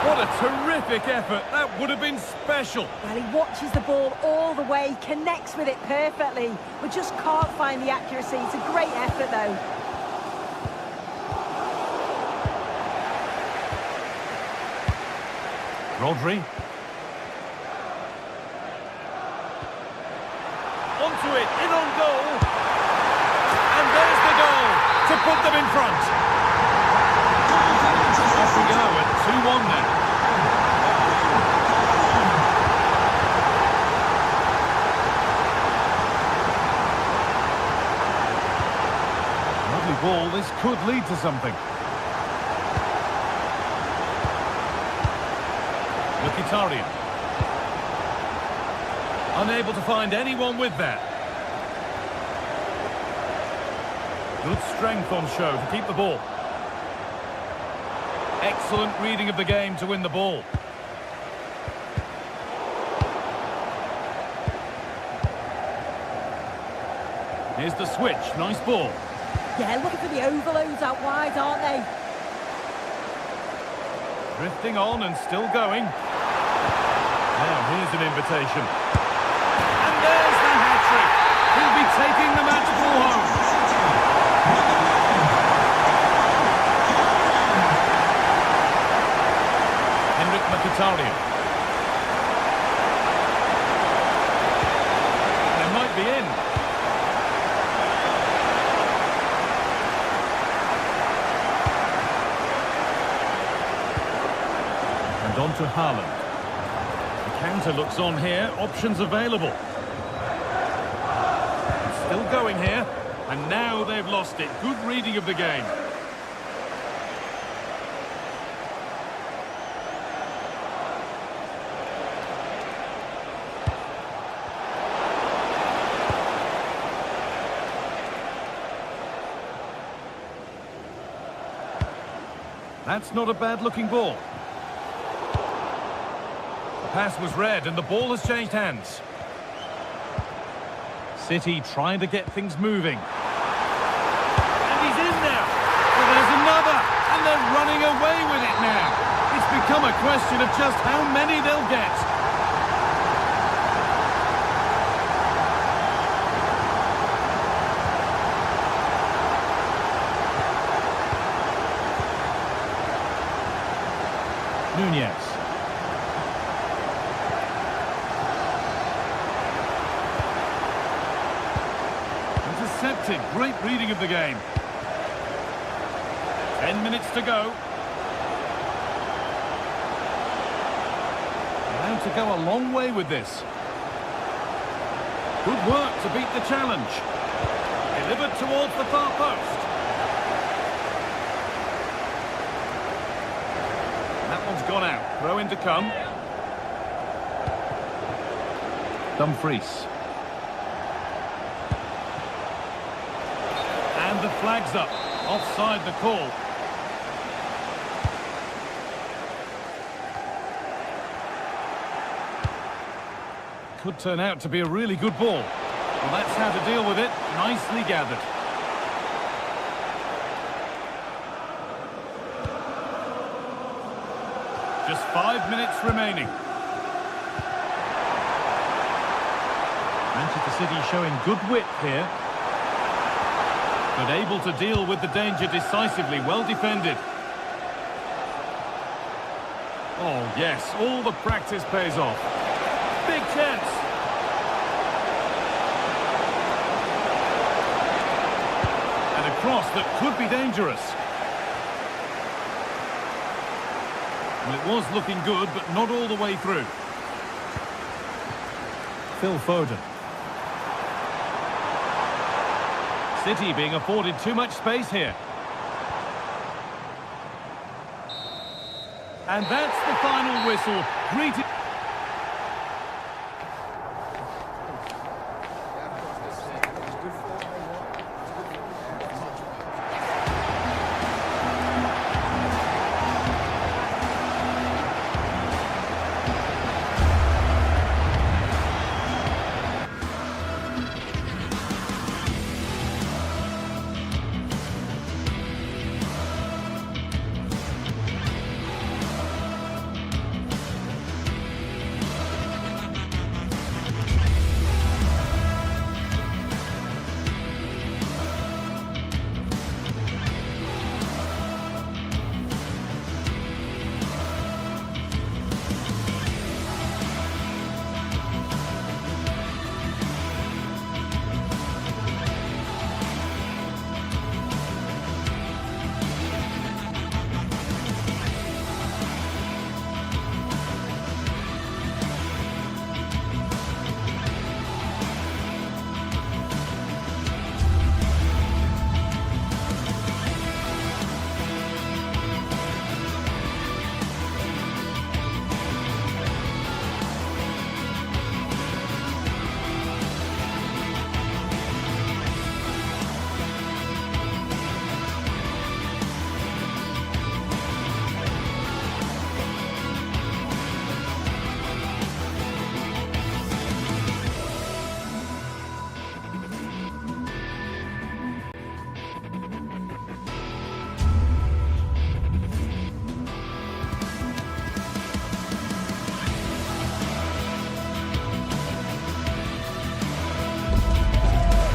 S4: What a terrific effort. That would have been special.
S3: Well, he watches the ball all the way, connects with it perfectly, but just can't find the accuracy. It's a great effort, though.
S4: Rodri. Onto it, in on goal. And there's the goal to put them in front. Off we go at 2-1 now. Lovely ball, this could lead to something. Mkhitaryan. Unable to find anyone with that. Good strength on show to keep the ball. Excellent reading of the game to win the ball. Here's the switch. Nice ball.
S3: Yeah, looking for the overloads out wide, aren't they?
S4: Drifting on and still going. Now, here's an invitation. And there's the hat-trick. He'll be taking the match ball home. Mkhitaryan. They might be in. And on to Haaland. The counter looks on here. Options available. Still going here. And now they've lost it. Good reading of the game. That's not a bad-looking ball. The pass was read, and the ball has changed hands. City trying to get things moving. And he's in now. Well, there's another, and they're running away with it now. It's become a question of just how many they'll get. Nunez. Intercepted. Great reading of the game. 10 minutes to go. Allowed to go a long way with this. Good work to beat the challenge. Delivered towards the far post. Gone out. Throw in to come. Dumfries. And the flag's up. Offside the call. Could turn out to be a really good ball. Well, that's how to deal with it. Nicely gathered. Just 5 minutes remaining. Manchester City showing good wit here. But able to deal with the danger decisively. Well defended. Oh, yes. All the practice pays off. Big chance. And a cross that could be dangerous. Well, it was looking good, but not all the way through. Phil Foden. City being afforded too much space here. And that's the final whistle. Greeted.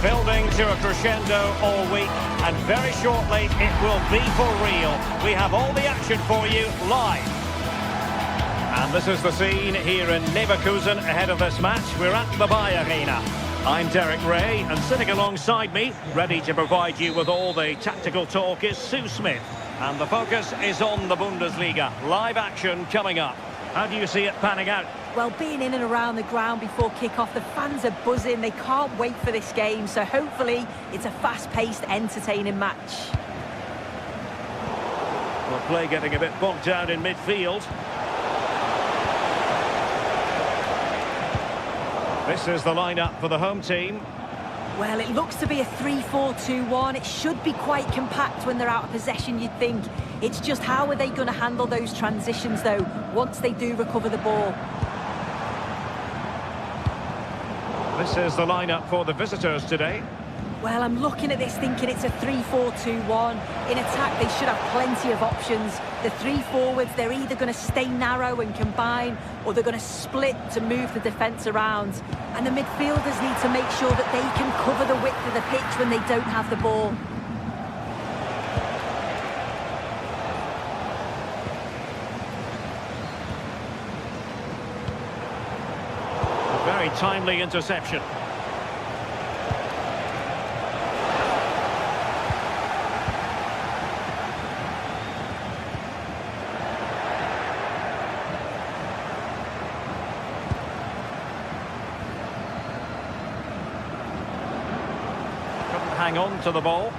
S1: Building to a crescendo all week, and very shortly it will be for real. We have all the action for you live. And this is the scene here in Leverkusen ahead of this match. We're at the Bayer Arena. I'm Derek Ray, and sitting alongside me, ready to provide you with all the tactical talk, is Sue Smith. And the focus is on the Bundesliga. Live action coming up. How do you see it panning out?
S3: Well, being in and around the ground before kick-off, the fans are buzzing. They can't wait for this game, so hopefully it's a fast-paced, entertaining match.
S1: Well, play getting a bit bogged down in midfield. This is the lineup for the home team.
S3: Well, it looks to be a 3-4-2-1. It should be quite compact when they're out of possession, you'd think. It's just how are they going to handle those transitions, though, once they do recover the ball.
S1: This is the lineup for the visitors today.
S3: Well, I'm looking at this thinking it's a 3-4-2-1. In attack, they should have plenty of options. The three forwards, they're either going to stay narrow and combine, or they're going to split to move the defence around. And the midfielders need to make sure that they can cover the width of the pitch when they don't have the ball.
S1: A very timely interception. Hang on to the ball.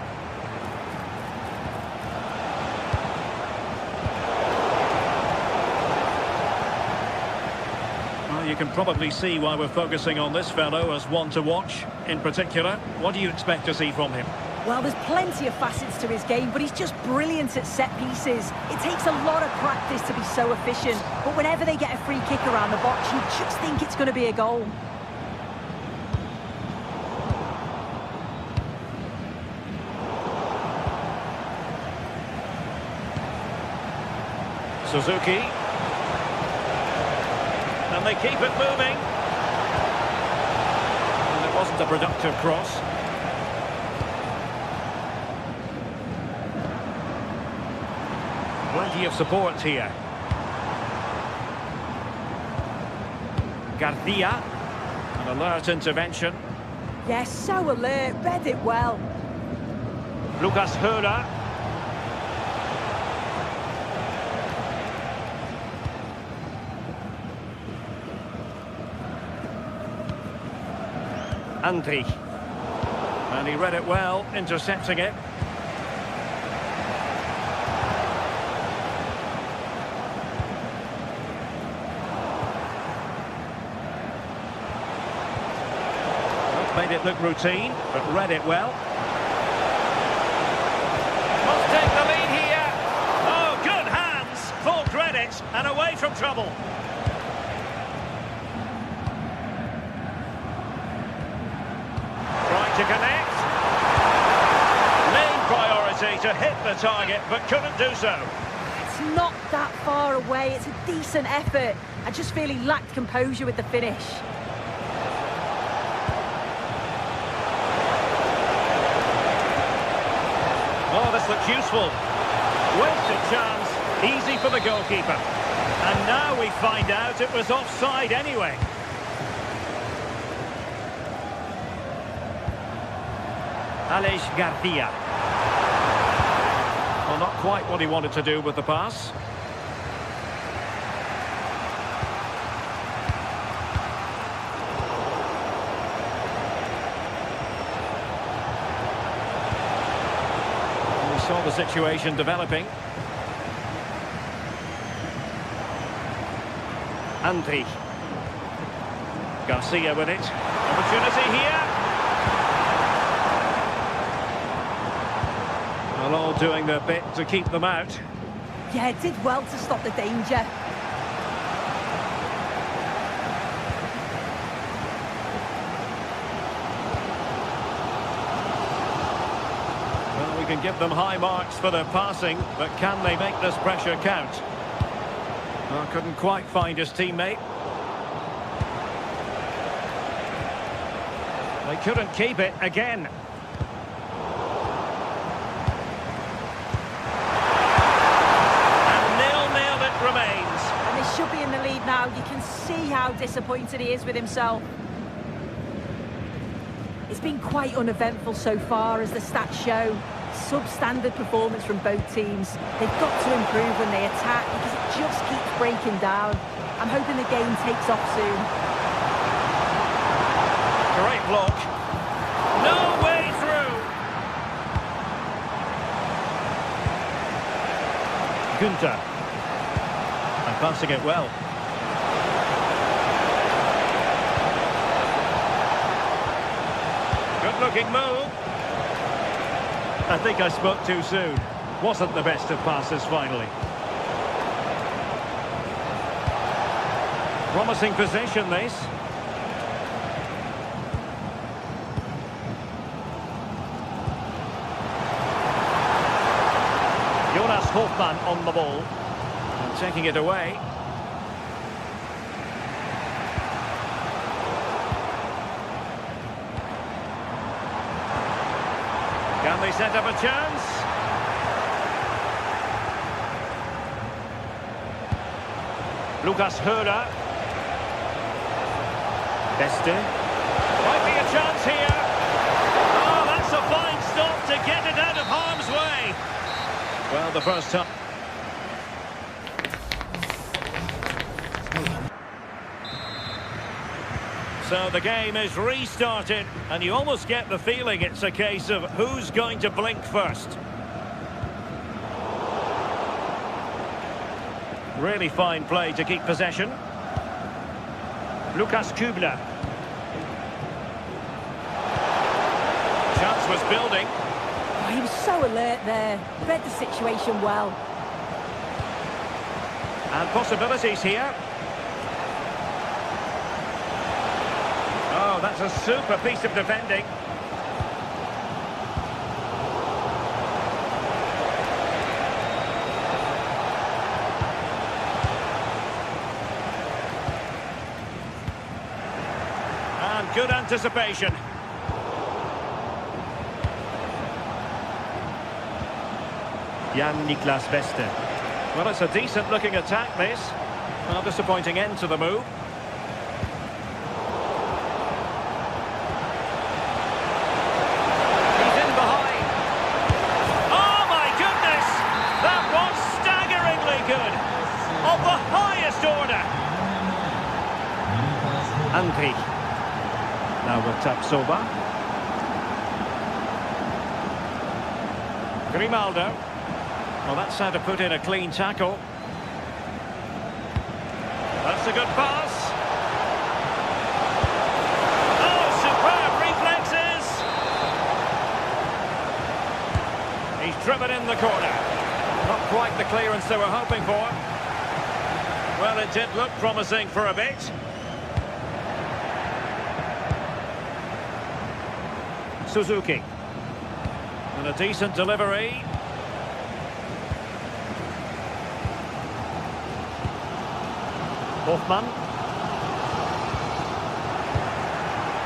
S1: Well, you can probably see why we're focusing on this fellow as one to watch. In particular, what do you expect to see from him?
S3: Well, there's plenty of facets to his game, but he's just brilliant at set pieces. It takes a lot of practice to be so efficient, but whenever they get a free kick around the box, you just think it's going to be a goal.
S1: Suzuki. And they keep it moving. And it wasn't a productive cross. Plenty of support here. Garcia. An alert intervention.
S3: Yes, so alert, read it well.
S1: Lucas Höhler. Andri. And he read it well, intercepting it. Made it look routine, but read it well. Must take the lead here. Oh, good hands. Full credit and away from trouble. To connect. Main priority to hit the target, but couldn't do so.
S3: It's not that far away. It's a decent effort. I just feel he lacked composure with the finish.
S1: Oh, this looks useful. Wasted chance. Easy for the goalkeeper. And now we find out it was offside anyway. Aleix Garcia. Well, not quite what he wanted to do with the pass. We saw the situation developing. Andri. Garcia with it. Opportunity here. Well, all doing their bit to keep them out.
S3: Yeah, it did well to stop the danger.
S1: Well, we can give them high marks for their passing, but can they make this pressure count? Well, couldn't quite find his teammate. They couldn't keep it again. And 0-0 it remains.
S3: And they should be in the lead now. You can see how disappointed he is with himself. It's been quite uneventful so far, as the stats show. Substandard performance from both teams. They've got to improve when they attack, because it just keeps breaking down. I'm hoping the game takes off soon.
S1: Great block. No way through. Günther. And passing it well. Good-looking move. I think I spoke too soon. Wasn't the best of passes finally. Promising possession, this. Jonas Hofmann on the ball. And taking it away. Can they set up a chance? Lucas Höhler. Beste. Might be a chance here. Oh, that's a fine stop to get it out of harm's way. Well, the first time. So the game is restarted, and you almost get the feeling it's a case of who's going to blink first. Really fine play to keep possession. Lukas Kübler. Chance was building.
S3: Oh, he was so alert there. Read the situation well.
S1: And possibilities here. Oh, that's a super piece of defending. And good anticipation. Jan-Niklas Beste. Well, it's a decent-looking attack, this. Well, disappointing end to the move. He's in behind. Oh, my goodness! That was staggeringly good. Of the highest order. Andri. Now with Tapsoba. Grimaldo. Well, that's how to put in a clean tackle. That's a good pass. Oh, superb reflexes. He's driven in the corner. Not quite the clearance they were hoping for. Well, it did look promising for a bit. Suzuki. And a decent delivery. Hofmann.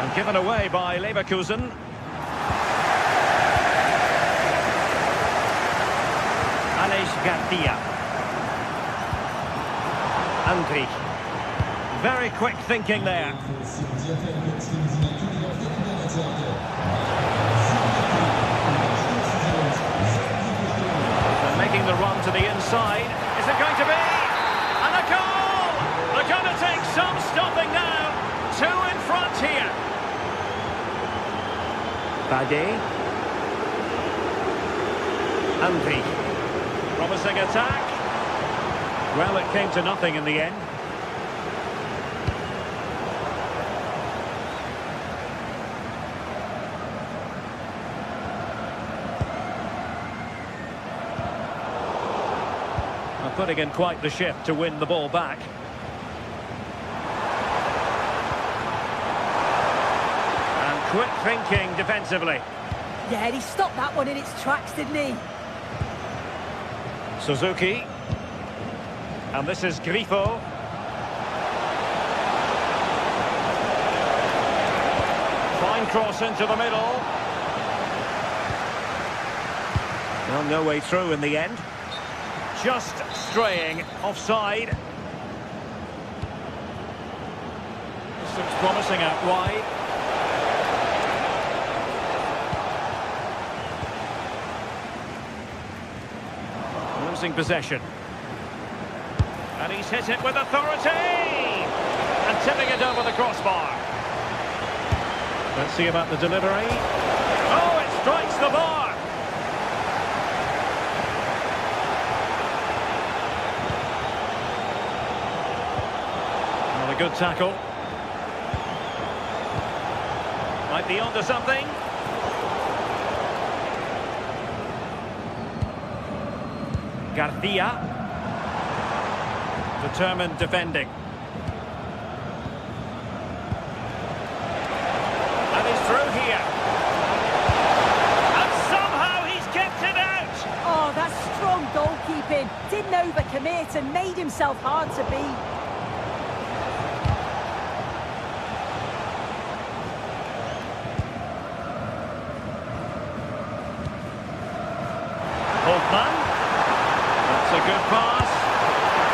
S1: And given away by Leverkusen. Aleix Garcia. Andri. Very quick thinking there. And making the run to the inside. Is it going to be? And a goal! They're going to take some stopping now. Two in front here. Bade. Andri. Promising attack. Well, it came to nothing in the end. Putting in quite the shift to win the ball back. And quick thinking defensively.
S3: Yeah, and he stopped that one in its tracks, didn't he?
S1: Suzuki. And this is Grifo. Fine cross into the middle. Well, no way through in the end. Just straying offside. This looks promising out wide. Losing possession. And he's hit it with authority! And tipping it over the crossbar. Let's see about the delivery. Oh, it strikes the bar! Not a good tackle. Might be onto something. Garcia. Determined defending. And he's through here. And somehow he's kept it out.
S3: Oh, that's strong goalkeeping. Didn't overcommit and made himself hard to beat.
S1: Holtman. That's a good pass.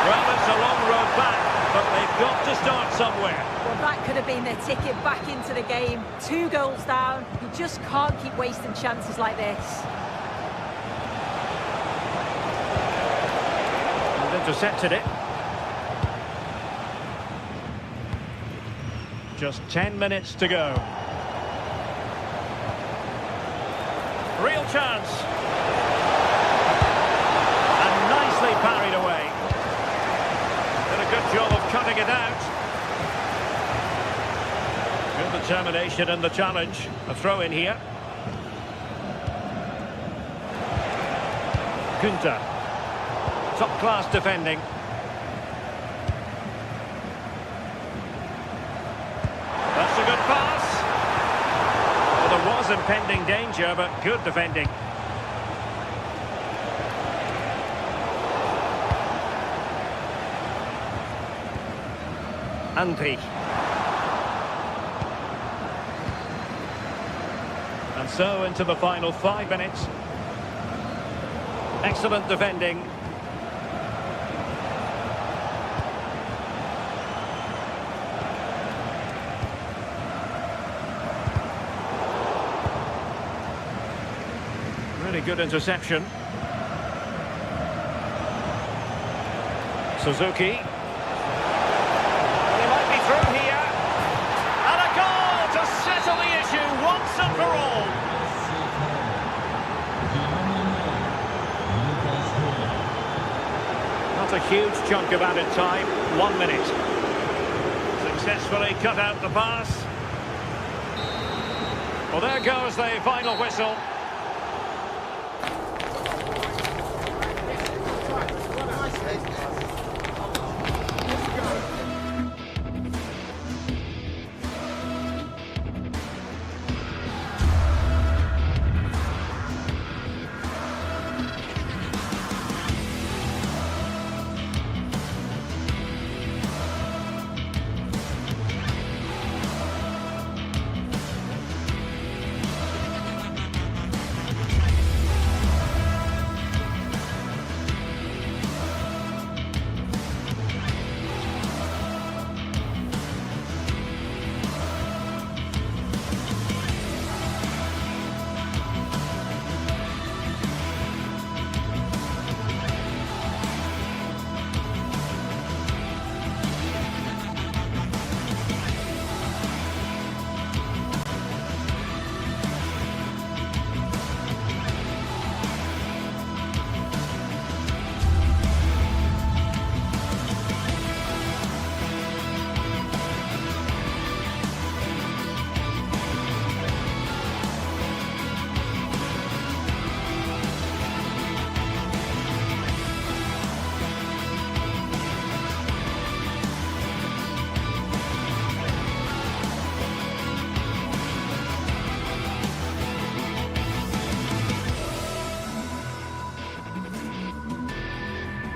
S1: Well, it's a long road back, but they've got to start somewhere.
S3: Well, that could have been their ticket back into the game. 2 goals down. You just can't keep wasting chances like this.
S1: And intercepted it. Just 10 minutes to go. Real chance. And nicely parried away. Did a good job of cutting it out. Good determination in the challenge. A throw in here. Kunta. Top class defending. That's a good pass. Well, there was impending danger, but good defending. Andri. And so into the final 5 minutes. Excellent defending. Really good interception. Suzuki. Through here, and a goal to settle the issue once and for all. Not a huge chunk of added time, 1 minute. Successfully cut out the pass. Well, there goes the final whistle.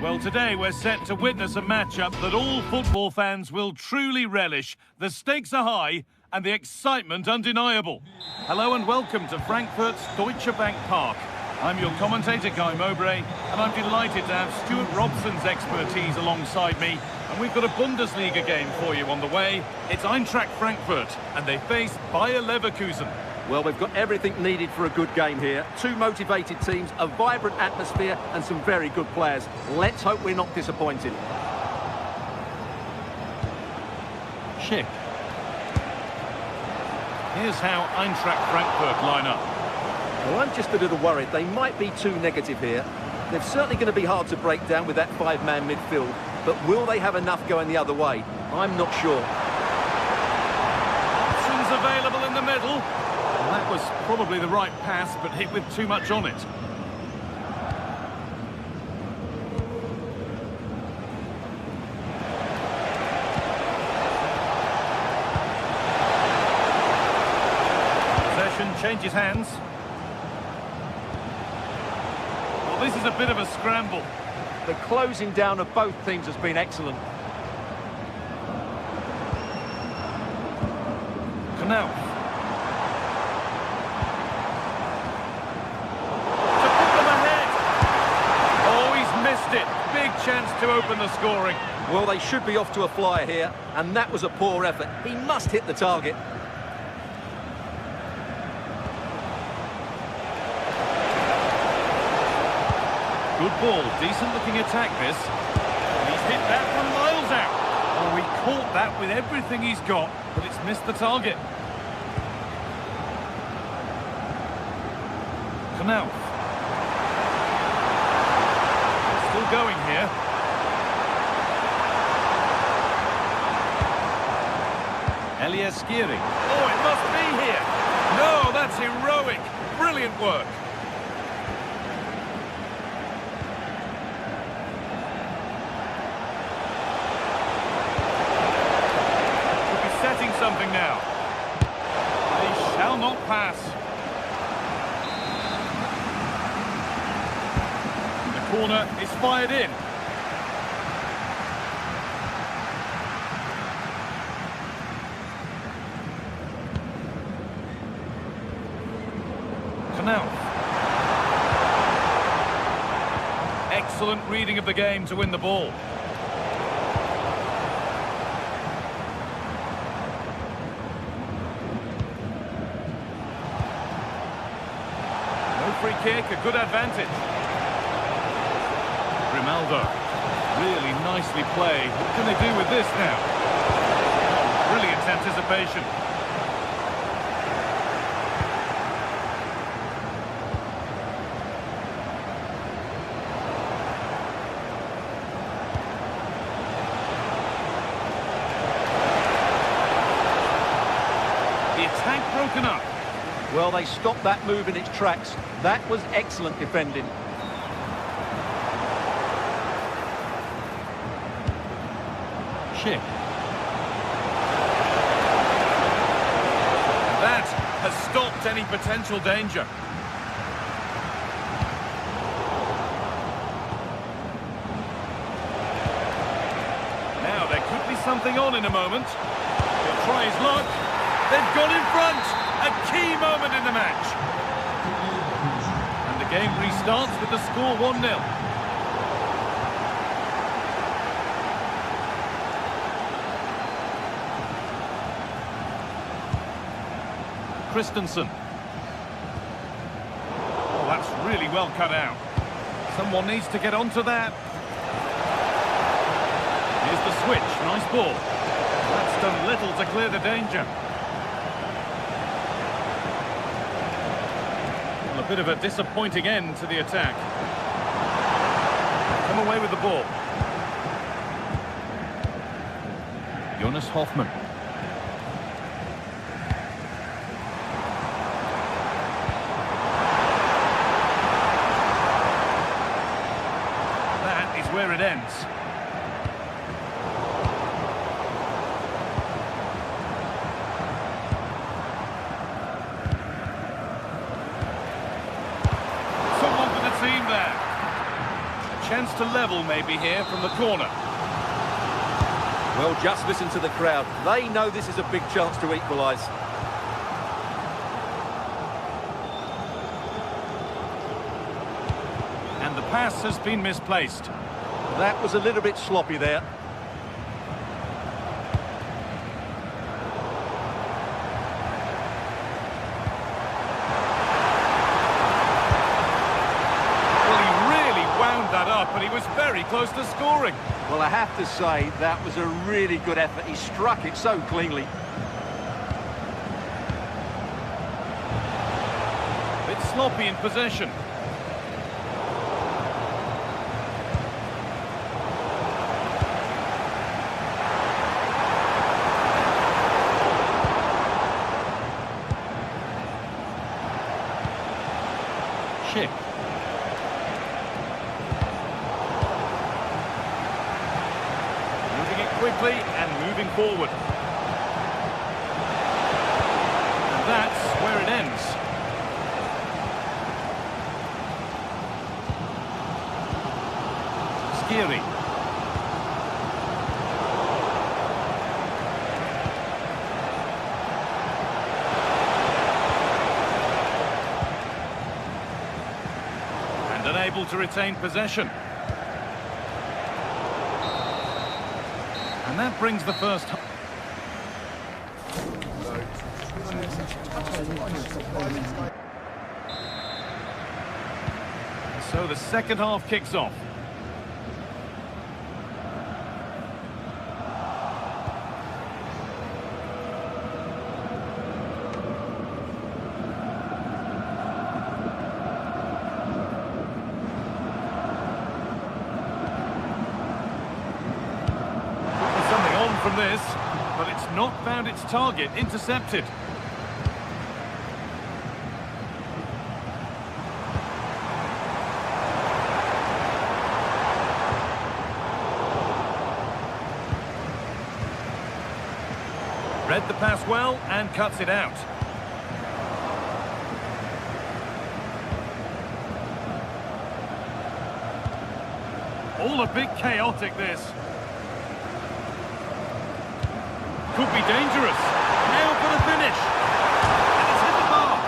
S4: Well, today we're set to witness a matchup that all football fans will truly relish. The stakes are high and the excitement undeniable. Hello and welcome to Frankfurt's Deutsche Bank Park. I'm your commentator, Guy Mowbray, and I'm delighted to have Stuart Robson's expertise alongside me. And we've got a Bundesliga game for you on the way. It's Eintracht Frankfurt, and they face Bayer Leverkusen.
S2: Well, we've got everything needed for a good game here. Two motivated teams, a vibrant atmosphere, and some very good players. Let's hope we're not disappointed.
S4: Schick. Here's how Eintracht Frankfurt line up.
S2: Well, I'm just a little worried. They might be too negative here. They're certainly going to be hard to break down with that five-man midfield. But will they have enough going the other way? I'm not sure.
S4: Options available in the middle. Well, that was probably the right pass, but hit with too much on it. Possession changes hands. Well, this is a bit of a scramble.
S2: The closing down of both teams has been excellent.
S4: Knauf. It. Big chance to open the scoring.
S2: Well, they should be off to a flyer here, and that was a poor effort. He must hit the target.
S4: Good ball, decent looking attack this. And he's hit that from miles out. Oh, he caught that with everything he's got, but it's missed the target. Knauf. Going here. Elias Skiri. Oh, it must be here. No, that's heroic. Brilliant work. Could be setting something now. They shall not pass. Corner is fired in. Knauf. Excellent reading of the game to win the ball. No free kick, a good advantage. Grimaldo, really nicely played. What can they do with this now? Oh, brilliant anticipation. The attack broken up.
S2: Well, they stopped that move in its tracks. That was excellent defending.
S4: That has stopped any potential danger. Now there could be something on in a moment. He'll try his luck. They've gone in front. A key moment in the match. And the game restarts with the score 1-0. Christensen. Oh, that's really well cut out. Someone needs to get onto that. Here's the switch. Nice ball. That's done little to clear the danger. Well, a bit of a disappointing end to the attack. Come away with the ball. Jonas Hoffmann. Where it ends. Someone for the team there. A chance to level maybe here from the corner.
S2: Well, just listen to the crowd. They know this is a big chance to equalise.
S4: And the pass has been misplaced.
S2: That was a little bit sloppy there.
S4: Well, he really wound that up, and he was very close to scoring.
S2: Well, I have to say, that was a really good effort. He struck it so cleanly.
S4: Bit sloppy in possession. Schick. Moving it quickly and moving forward. And that's where it ends. Skiri. And unable to retain possession. And that brings the first... So the second half kicks off. From this, but it's not found its target. Intercepted. Read the pass well and cuts it out. All a bit chaotic, this. Could be dangerous. Now for the finish. And it's hit the bar.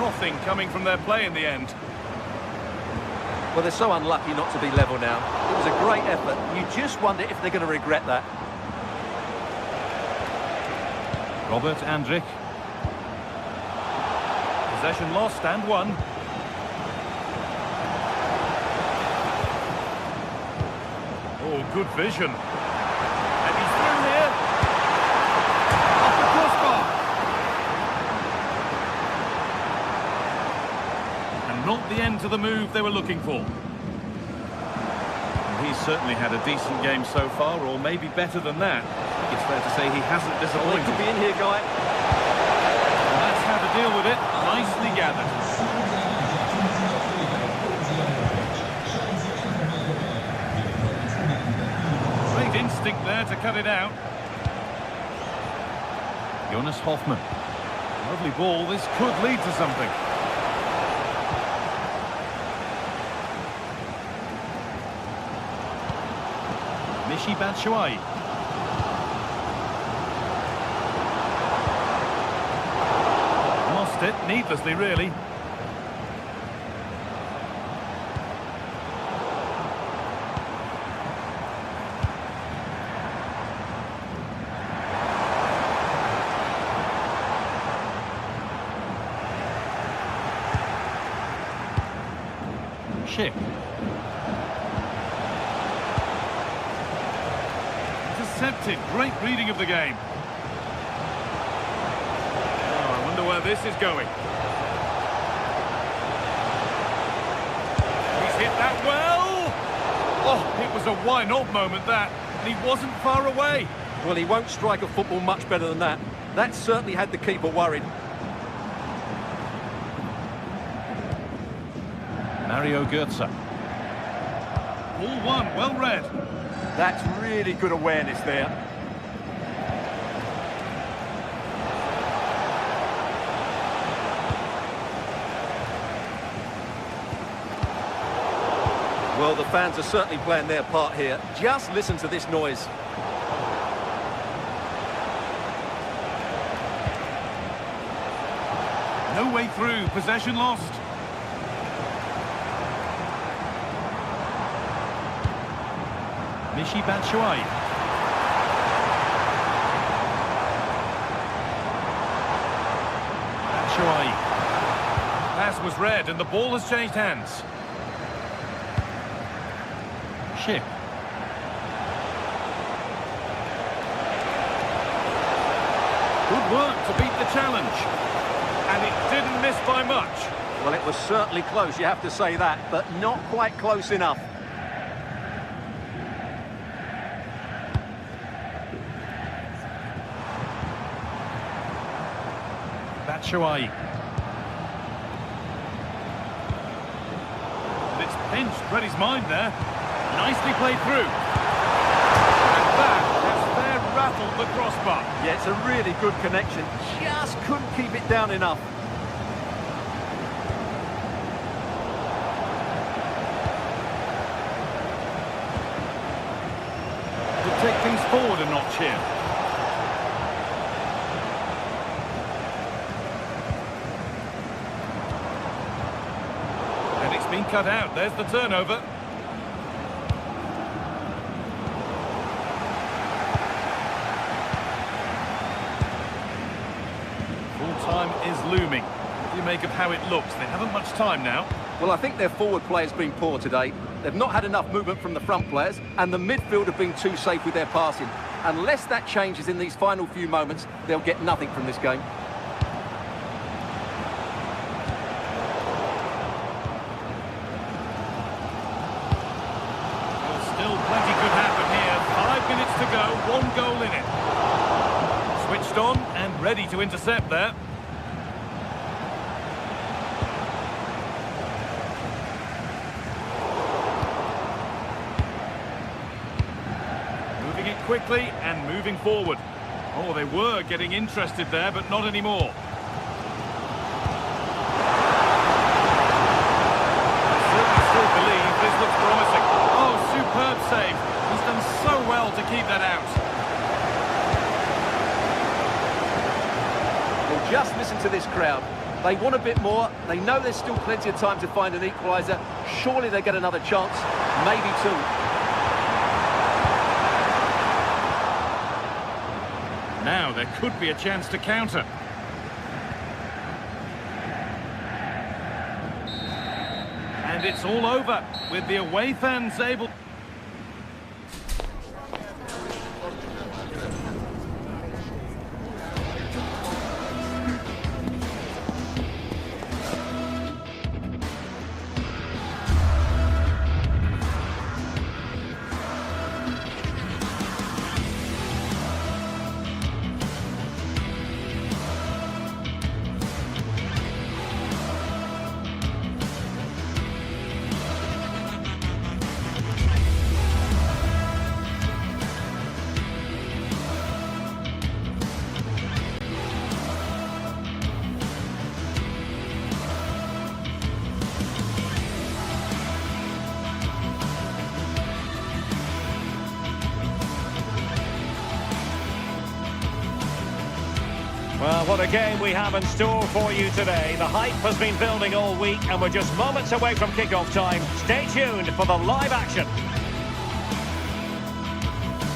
S4: Nothing coming from their play in the end.
S2: Well, they're so unlucky not to be level now. It was a great effort. You just wonder if they're going to regret that.
S4: Robert Andrich. Possession lost and won. Oh, good vision. And he's through here. Off the crossbar. And not the end to the move they were looking for. Well, he's certainly had a decent game so far, or maybe better than that. I think it's fair to say he hasn't
S2: Well, they
S4: disappointed.
S2: could be in here, Guy.
S4: Let's have a deal with it. Nicely gathered. Great instinct there to cut it out. Jonas Hoffmann. Lovely ball. This could lead to something. Michy Batshuayi. Lost it, needlessly really. Schick. Intercepted. Great reading of the game. Oh, I wonder where this is going. He's hit that well. Oh, it was a why not moment, that. And he wasn't far away.
S2: Well, he won't strike a football much better than that. That certainly had the keeper worried.
S4: Mario Götze. Ball one, well read.
S2: That's really good awareness there. Well, the fans are certainly playing their part here. Just listen to this noise.
S4: No way through, possession lost. Michy Batshuayi. Batshuayi. Pass was read and the ball has changed hands. Ship. Good work to beat the challenge. And it didn't miss by much.
S2: Well, it was certainly close, you have to say that, but not quite close enough.
S4: Batshuayi. And it's pinched Reddy's mind there. Nicely played through. And that has there rattled the crossbar.
S2: Yeah, it's a really good connection. Just couldn't keep it down enough.
S4: Could take things forward a notch here. And it's been cut out. There's the turnover. Time is looming. What do you make of how it looks? They haven't much time now.
S2: Well, I think their forward play has been poor today. They've not had enough movement from the front players, and the midfield have been too safe with their passing. Unless that changes in these final few moments, they'll get nothing from this game.
S4: Well, still plenty could happen here. 5 minutes to go, 1 goal in it. Switched on and ready to intercept there. Moving it quickly and moving forward. Oh, they were getting interested there, but not anymore. I certainly still believe this looks promising. Oh, superb save. He's done so well to keep that out.
S2: Well, just listen to this crowd. They want a bit more. They know there's still plenty of time to find an equaliser. Surely they get another chance, maybe two.
S4: Now there could be a chance to counter. And it's all over with the away fans able...
S1: Well, what a game we have in store for you today. The hype has been building all week and we're just moments away from kick-off time. Stay tuned for the live action.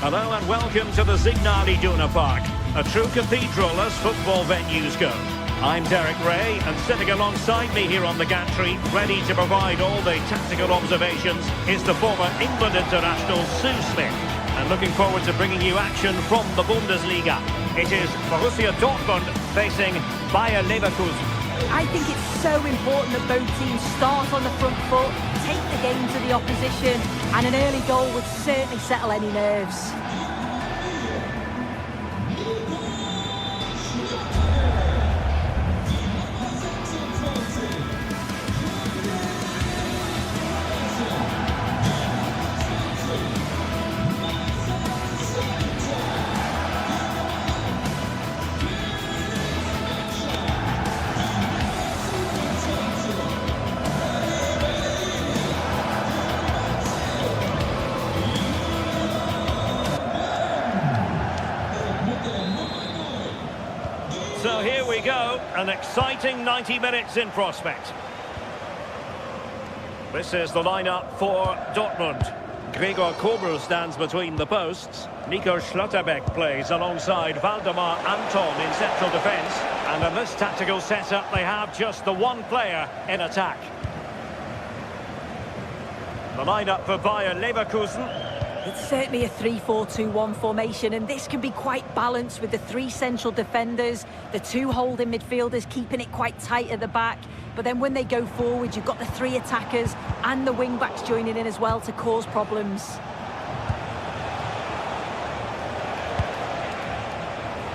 S1: Hello and welcome to the Signal Iduna Park, a true cathedral as football venues go. I'm Derek Ray, and sitting alongside me here on the gantry, ready to provide all the tactical observations, is the former England international Sue Smith. And looking forward to bringing you action from the Bundesliga. It is Borussia Dortmund facing Bayer Leverkusen.
S3: I think it's so important that both teams start on the front foot, take the game to the opposition, and an early goal would certainly settle any nerves.
S1: go, an exciting 90 minutes in prospect. This is the lineup for Dortmund. Gregor Kobel stands between the posts. Nico Schlotterbeck plays alongside Valdemar Anton in central defence. And in this tactical setup, they have just the one player in attack. The lineup for Bayer Leverkusen.
S3: It's certainly a 3-4-2-1 formation, and this can be quite balanced with the three central defenders, the two holding midfielders keeping it quite tight at the back. But then when they go forward, you've got the three attackers and the wing-backs joining in as well to cause problems.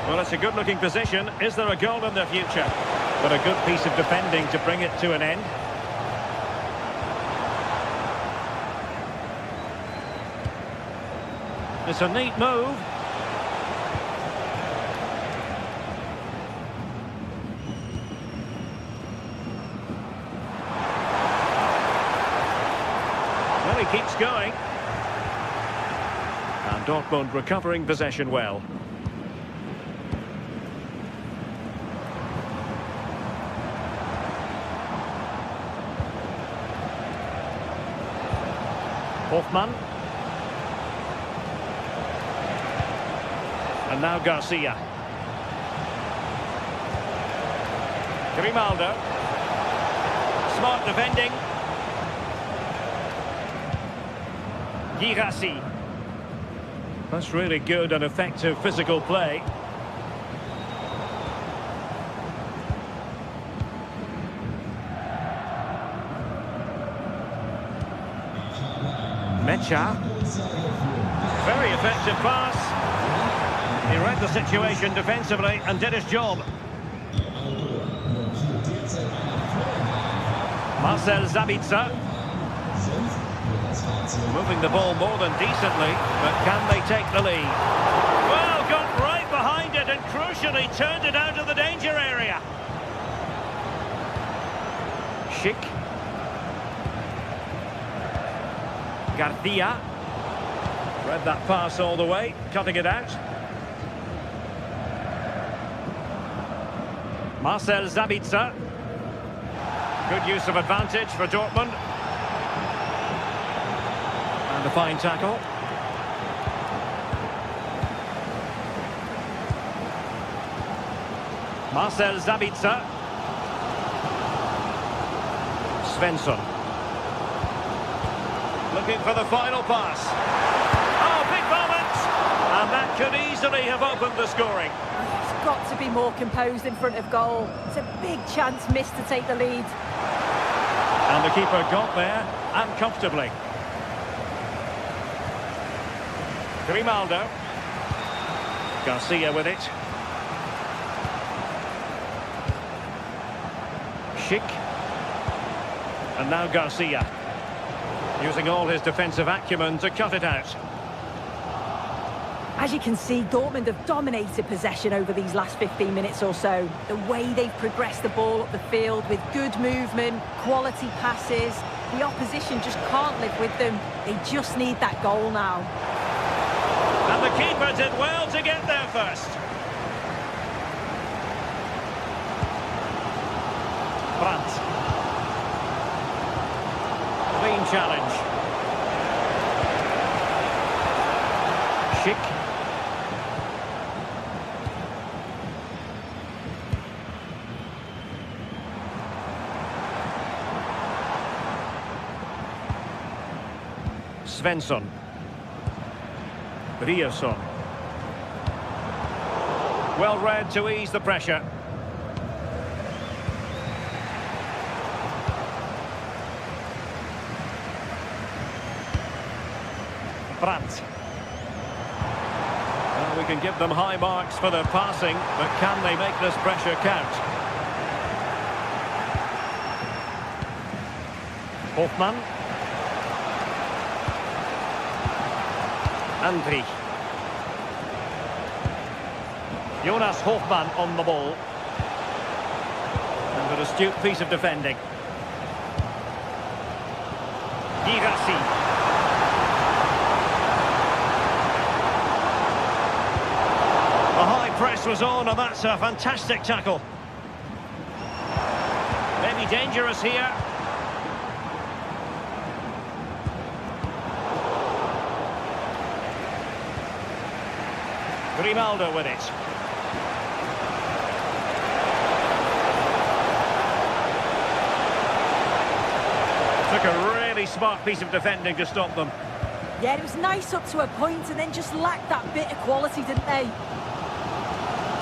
S1: Well, it's a good-looking position. Is there a goal in the future? But a good piece of defending to bring it to an end. It's a neat move. Well, he keeps going. And Dortmund recovering possession well. Hoffmann. And now Garcia. Grimaldo. Smart defending. Girassi. That's really good and effective physical play. Mecha. Very effective pass. He read the situation defensively and did his job. Marcel Sabitzer. Moving the ball more than decently, but can they take the lead? Well, got right behind it and crucially turned it out of the danger area. Schick. Garcia. Read that pass all the way, cutting it out. Marcel Sabitzer. Good use of advantage for Dortmund. And a fine tackle. Marcel Sabitzer. Svensson. Looking for the final pass. Oh, big moment! And that could easily have opened the scoring.
S3: He's got to be more composed in front of goal. It's a big chance missed to take the lead.
S1: And the keeper got there, and comfortably. Grimaldo. Garcia with it. Schick. And now Garcia. Using all his defensive acumen to cut it out.
S3: As you can see, Dortmund have dominated possession over these last 15 minutes or so. The way they've progressed the ball up the field with good movement, quality passes. The opposition just can't live with them. They just need that goal now.
S1: And the keeper did well to get there first. Brandt. Clean challenge. Schick. Svensson. Ryerson. Well read to ease the pressure. Brandt. Well, we can give them high marks for their passing, but can they make this pressure count? Hoffmann. Andri. Jonas Hoffmann on the ball. And an astute piece of defending. Girassi. The high press was on, and that's a fantastic tackle. be dangerous here. Grimaldo with it. Took a really smart piece of defending to stop them.
S3: Yeah, it was nice up to a point and then just lacked that bit of quality, didn't they?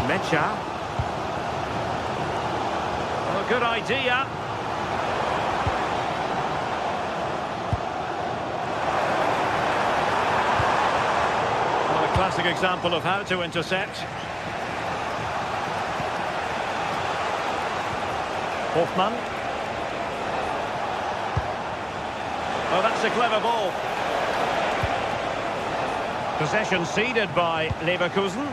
S1: Mecha. Oh, good idea. Well, a classic example of how to intercept. Hoffmann. Oh, that's a clever ball. Possession ceded by Leverkusen.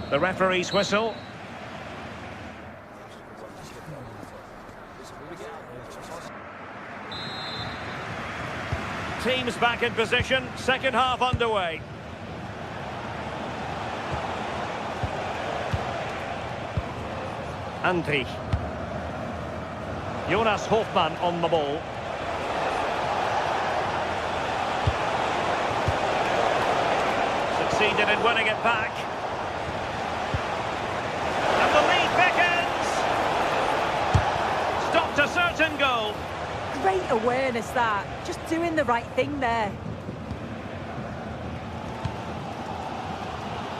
S1: The referee's whistle. Teams back in position, second half underway. Andri. Jonas Hoffmann on the ball. Succeeded in winning it back. And the lead beckons. Stopped a certain goal.
S3: Great awareness, that. Just doing the right thing there.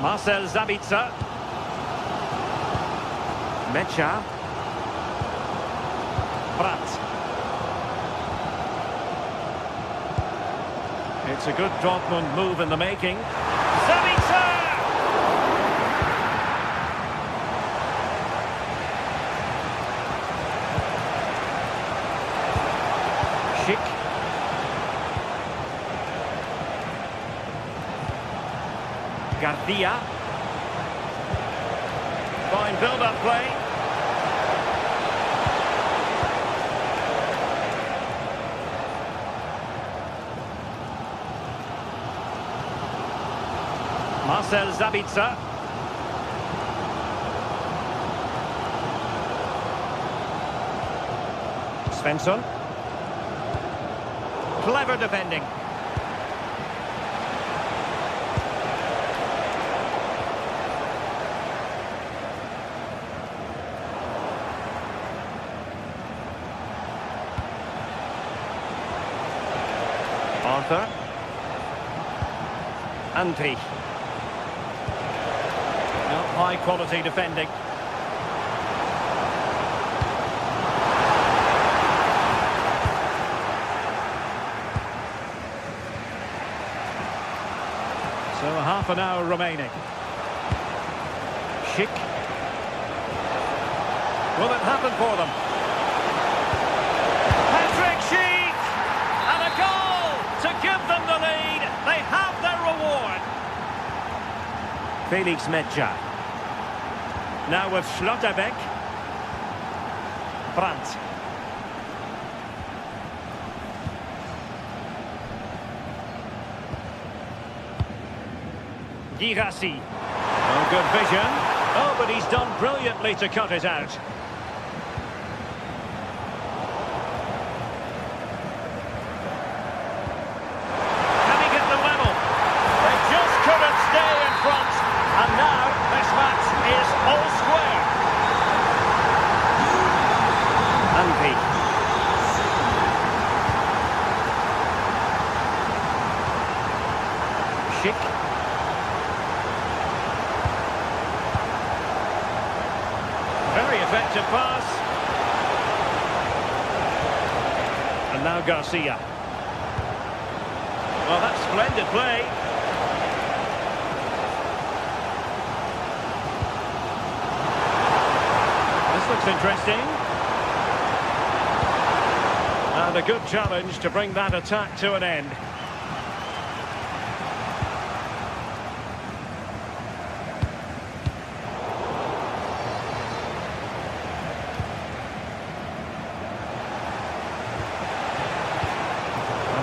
S1: Marcel Sabitzer. Mecha. Brandt. It's a good Dortmund move in the making. Sabitzer! Schick. Garcia. Fine build-up play. Marcel Sabitzer. Svensson. Clever defending. Arthur. Andri. High quality defending. So half an hour remaining. Schick. Will it happen for them? Patrick Schick! And a goal to give them the lead. They have their reward. Felix Mecha. Now with Schlotterbeck. Brandt. Girassi. Oh, good vision. Oh, but he's done brilliantly to cut it out. Can he get the level? They just couldn't stay in front. And now this match is all square. Andri. Schick. Very effective pass. And now Garcia. Well, that's splendid play. This looks interesting. And a good challenge to bring that attack to an end.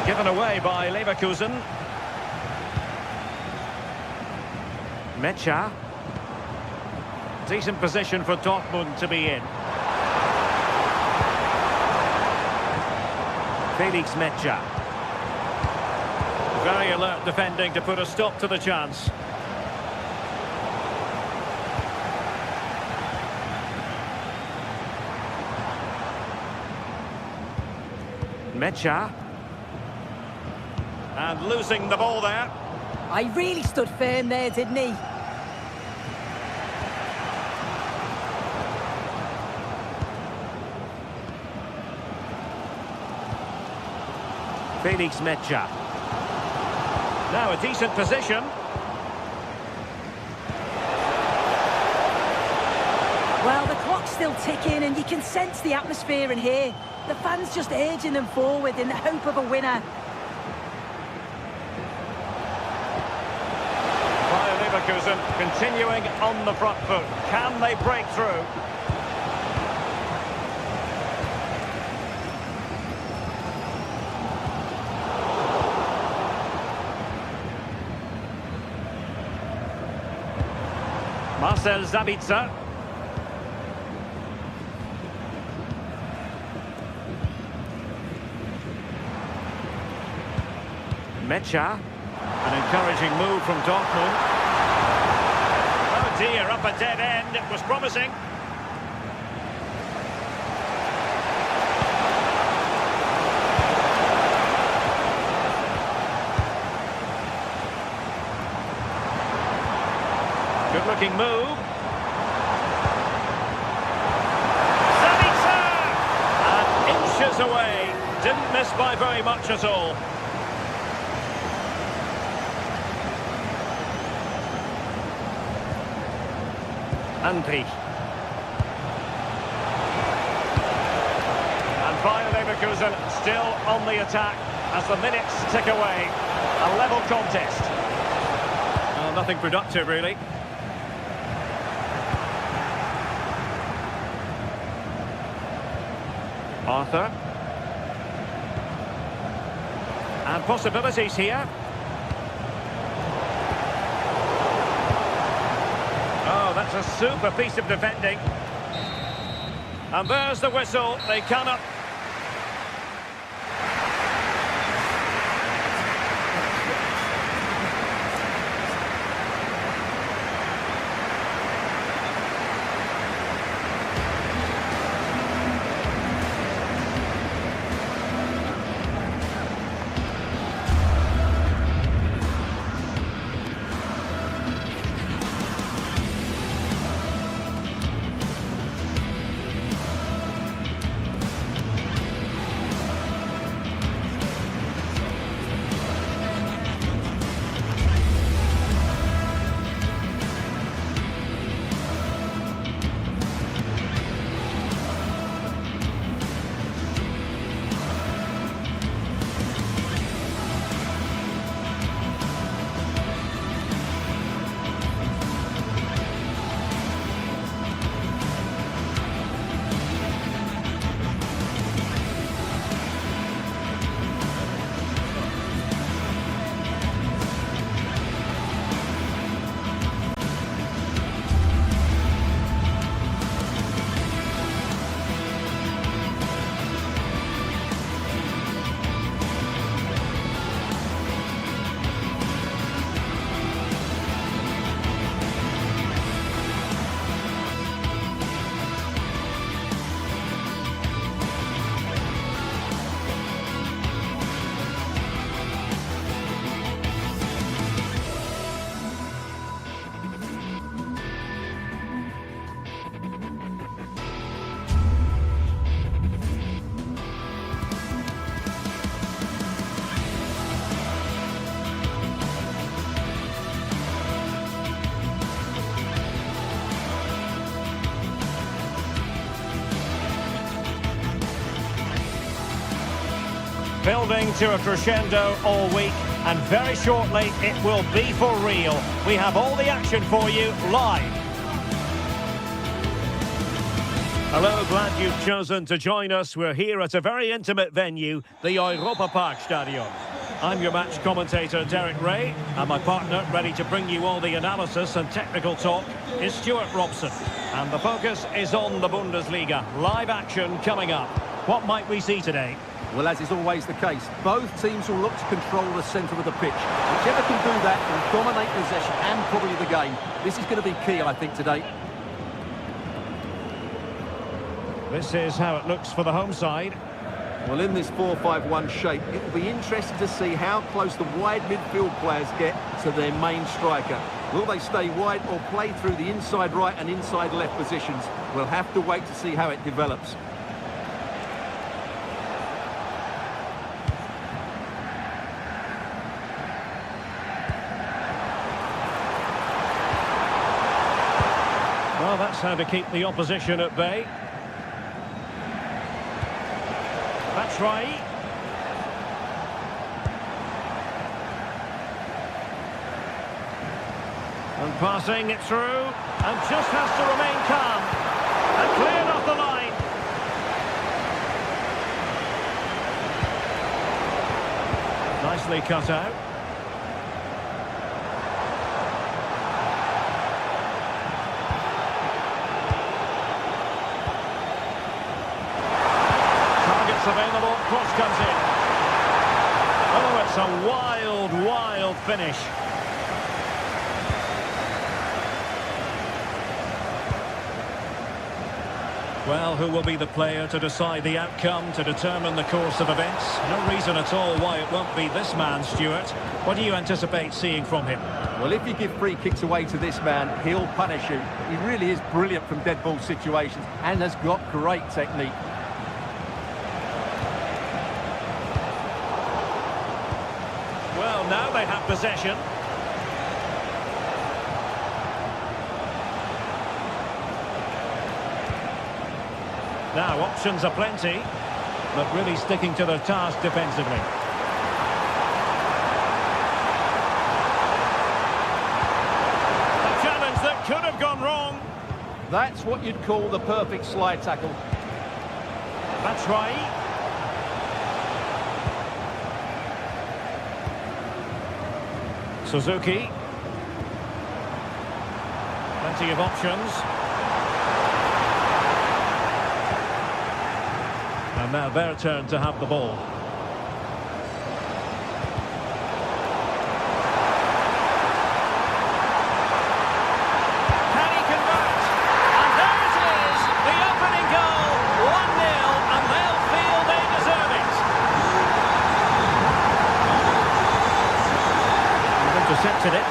S1: Given away by Leverkusen. Mecha. Decent position for Dortmund to be in. Felix Mecha. Very alert defending to put a stop to the chance. Mecha. And losing the ball there.
S3: I really stood firm there, didn't he?
S1: Felix Mecha. Now a decent position.
S3: Well, the clock's still ticking and you can sense the atmosphere in here. The fans just urging them forward in the hope of a winner.
S1: Bayer Leverkusen continuing on the front foot. Can they break through? Marcel Sabitzer. Mecha. An encouraging move from Dortmund. Oh dear, up a dead end. It was promising. Good-looking move. Sabitzer! And inches away. Didn't miss by very much at all. Andri. And Bayer Leverkusen still on the attack as the minutes tick away. A level contest. Well, nothing productive, really. Arthur. And possibilities here. Oh, that's a super piece of defending. And there's the whistle. They cannot... Building to a crescendo all week, and very shortly it will be for real. We have all the action for you live. Hello, glad you've chosen to join us. We're here at a very intimate venue, the Europa Park Stadion. I'm your match commentator, Derek Ray, and my partner, ready to bring you all the analysis and technical talk, is Stuart Robson. And the focus is on the Bundesliga. Live action coming up. What might we see today?
S2: Well, as is always the case, both teams will look to control the centre of the pitch. Whichever can do that will dominate possession and probably the game. This is going to be key, I think, today.
S1: This is how it looks for the home side.
S2: Well, in this 4-5-1 shape, it will be interesting to see how close the wide midfield players get to their main striker. Will they stay wide or play through the inside right and inside left positions? We'll have to wait to see how it develops.
S1: Well, that's how to keep the opposition at bay. That's right. And passing it through, and just has to remain calm. And cleared off the line. Nicely cut out. Available, cross comes in. Oh, it's a wild, wild finish. Well, who will be the player to decide the outcome, to determine the course of events? No reason at all why it won't be this man, Stuart. What do you anticipate seeing from him?
S2: Well, if you give free kicks away to this man, he'll punish you. He really is brilliant from dead ball situations and has got great technique.
S1: Well, now they have possession. Now, options are plenty, but really sticking to their task defensively. A challenge that could have gone wrong.
S2: That's what you'd call the perfect slide tackle.
S1: That's right. Suzuki. Plenty of options. And now their turn to have the ball. Can he convert? And there it is! The opening goal! 1-0, and they'll feel they deserve it. Intercepted it.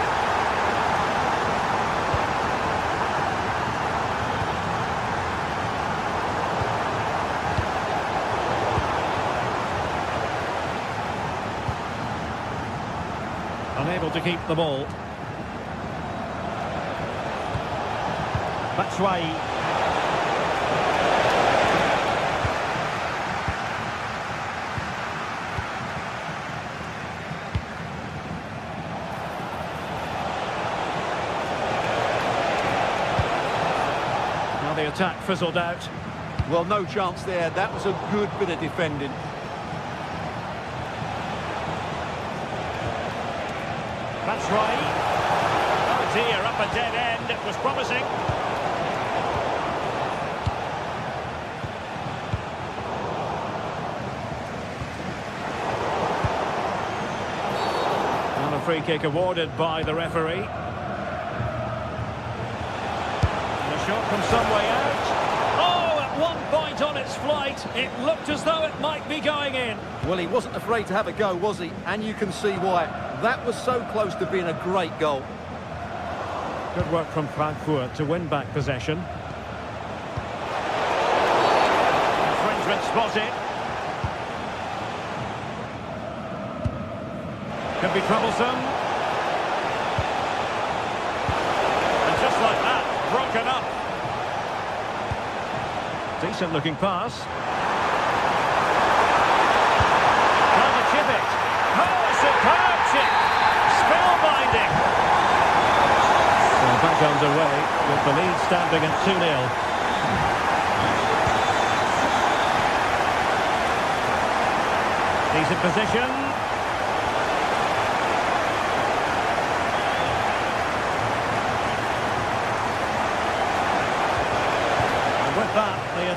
S1: Unable to keep the ball. Batshuayi. Now the attack fizzled out.
S2: Well, no chance there. That was a good bit of defending.
S1: That's right. Oh dear, up a dead end. It was promising. And a free kick awarded by the referee. And a shot from some way out. Oh, at one point on its flight, it looked as though it might be going in.
S2: Well, he wasn't afraid to have a go, was he? And you can see why. That was so close to being a great goal.
S1: Good work from Frankfurt to win back possession. Infringement spotted. Could be troublesome. And just like that, broken up. Decent looking pass. Trying to chip it. Oh, superb chip. Spellbinding. Well, back underway with the lead standing at 2-0. Decent position.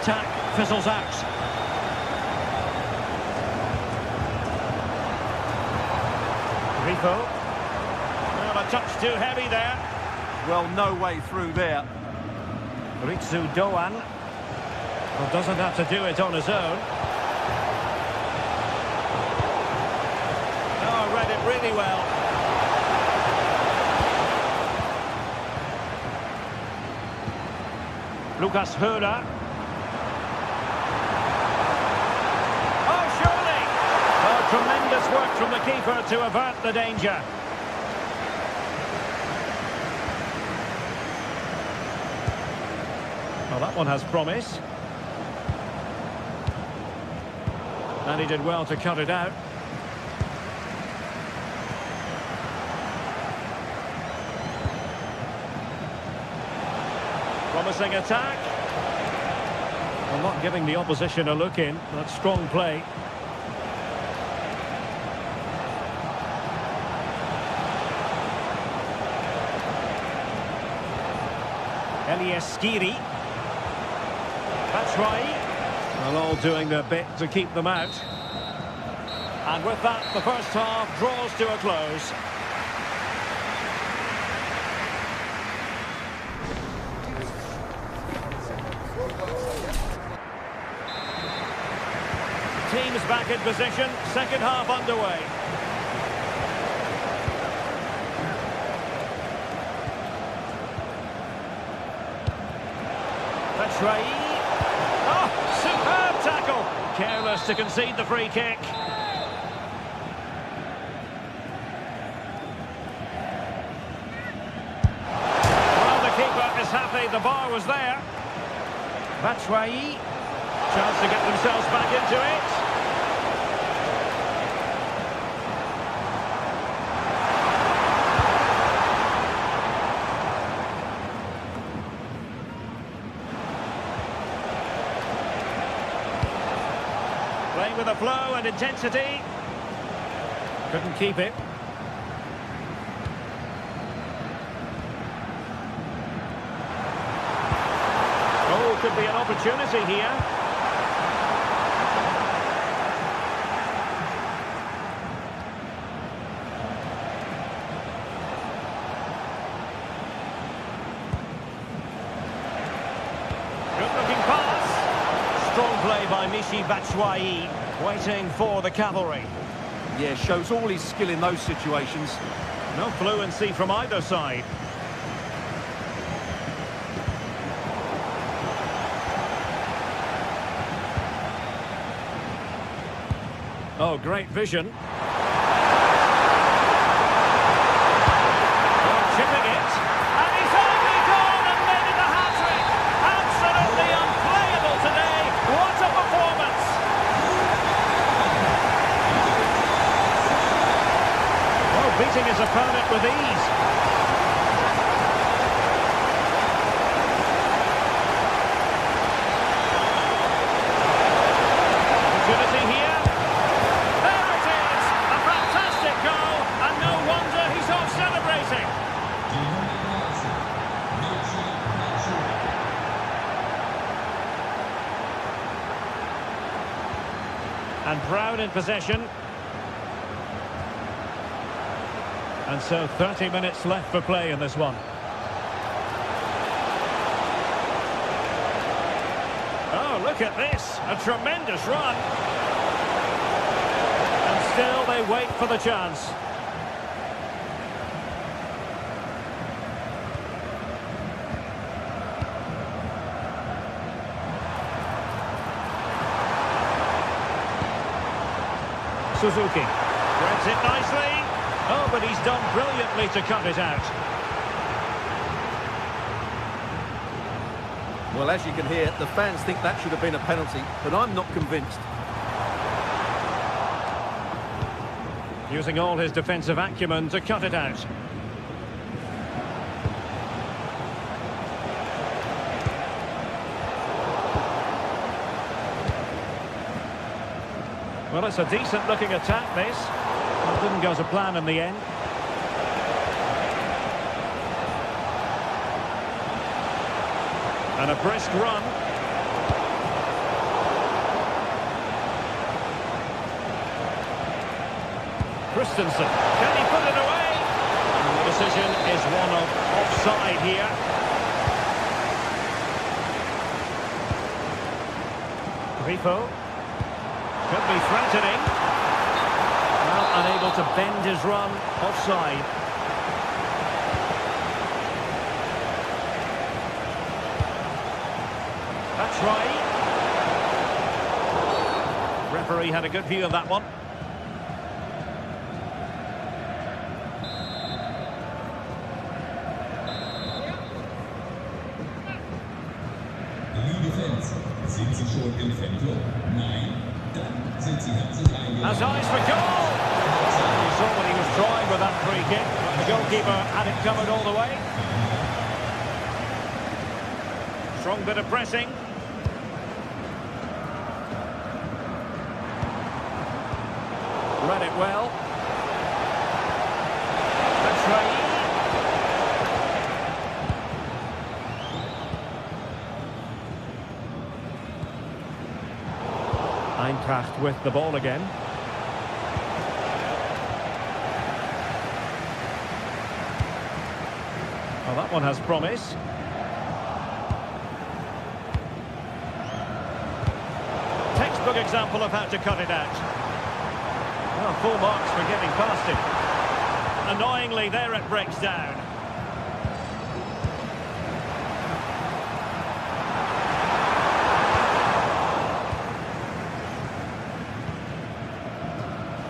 S1: attack fizzles out. Grifo. Well, a touch too heavy there.
S2: Well, no way through there.
S1: Ritsu Doan. Well, doesn't have to do it on his own. Oh, read it really well. Lucas Höra. Oh, surely! Oh, tremendous work from the keeper to avert the danger. Well, that one has promise. And he did well to cut it out. Promising attack. Well, not giving the opposition a look in. That's strong play. Elias Skiri. That's right. Well, all doing their bit to keep them out. And with that, the first half draws to a close. Teams back in position, second half underway. That's right. Oh, superb tackle. Careless to concede the free kick. Well, the keeper is happy the bar was there. Batshuayi. Chance to get themselves back into it. Playing with a flow and intensity. Couldn't keep it. Oh, could be an opportunity here. Good-looking pass. Strong play by Michy Batshuayi, waiting for the cavalry.
S2: Yeah, shows all his skill in those situations.
S1: No fluency from either side. Oh, great vision. Oh, chipping it. And he's only gone and made it a hat-trick. Absolutely unplayable today. What a performance. Oh, beating his opponent with ease. Opportunity here. And Brown in possession. And so 30 minutes left for play in this one. Oh, look at this. A tremendous run. And still they wait for the chance. Suzuki threads it nicely. Oh, but he's done brilliantly to cut it out.
S2: Well, as you can hear, the fans think that should have been a penalty, but I'm not convinced.
S1: Using all his defensive acumen to cut it out. Well, it's a decent-looking attack, this. Well, didn't go to plan in the end. And a brisk run. Christensen. Can he put it away? And the decision is one of offside here. Grifo. Could be threatening. Well, unable to bend his run. Offside. That's right. Referee had a good view of that one.
S5: Liebe Fans, sind Sie schon im Fanclub? Nein? Dann sind Sie herzlich eingeladen.
S1: Has eyes for goal! You saw what he was trying with that free kick. The goalkeeper had it covered all the way. Strong bit of pressing. Read it well. That's right. Eintracht with the ball again. Well, that one has promise. Textbook example of how to cut it out. Well, full marks for getting past him. Annoyingly, there it breaks down.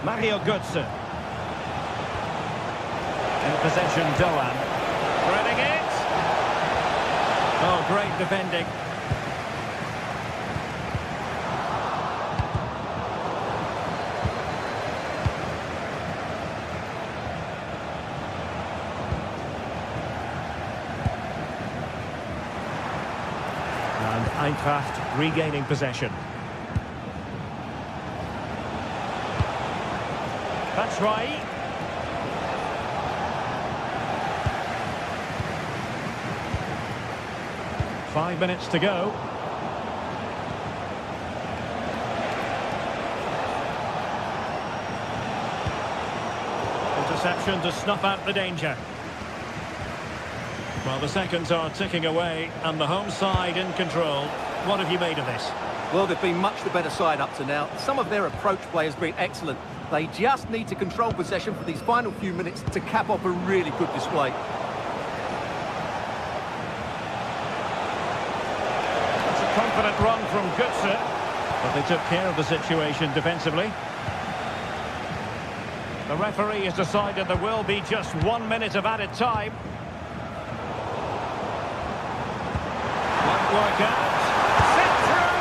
S1: Mario Götze. In possession, Doan. Threading it. Oh, great defending. And Eintracht regaining possession. That's right. Five minutes to go. Interception to snuff out the danger. Well, the seconds are ticking away and the home side in control. What have you made of this?
S2: Well, they've been much the better side up to now. Some of their approach play has been excellent. They just need to control possession for these final few minutes to cap off a really good display.
S1: That's a confident run from Götze, but they took care of the situation defensively. The referee has decided there will be just 1 minute of added time. Won't work out. Sent through!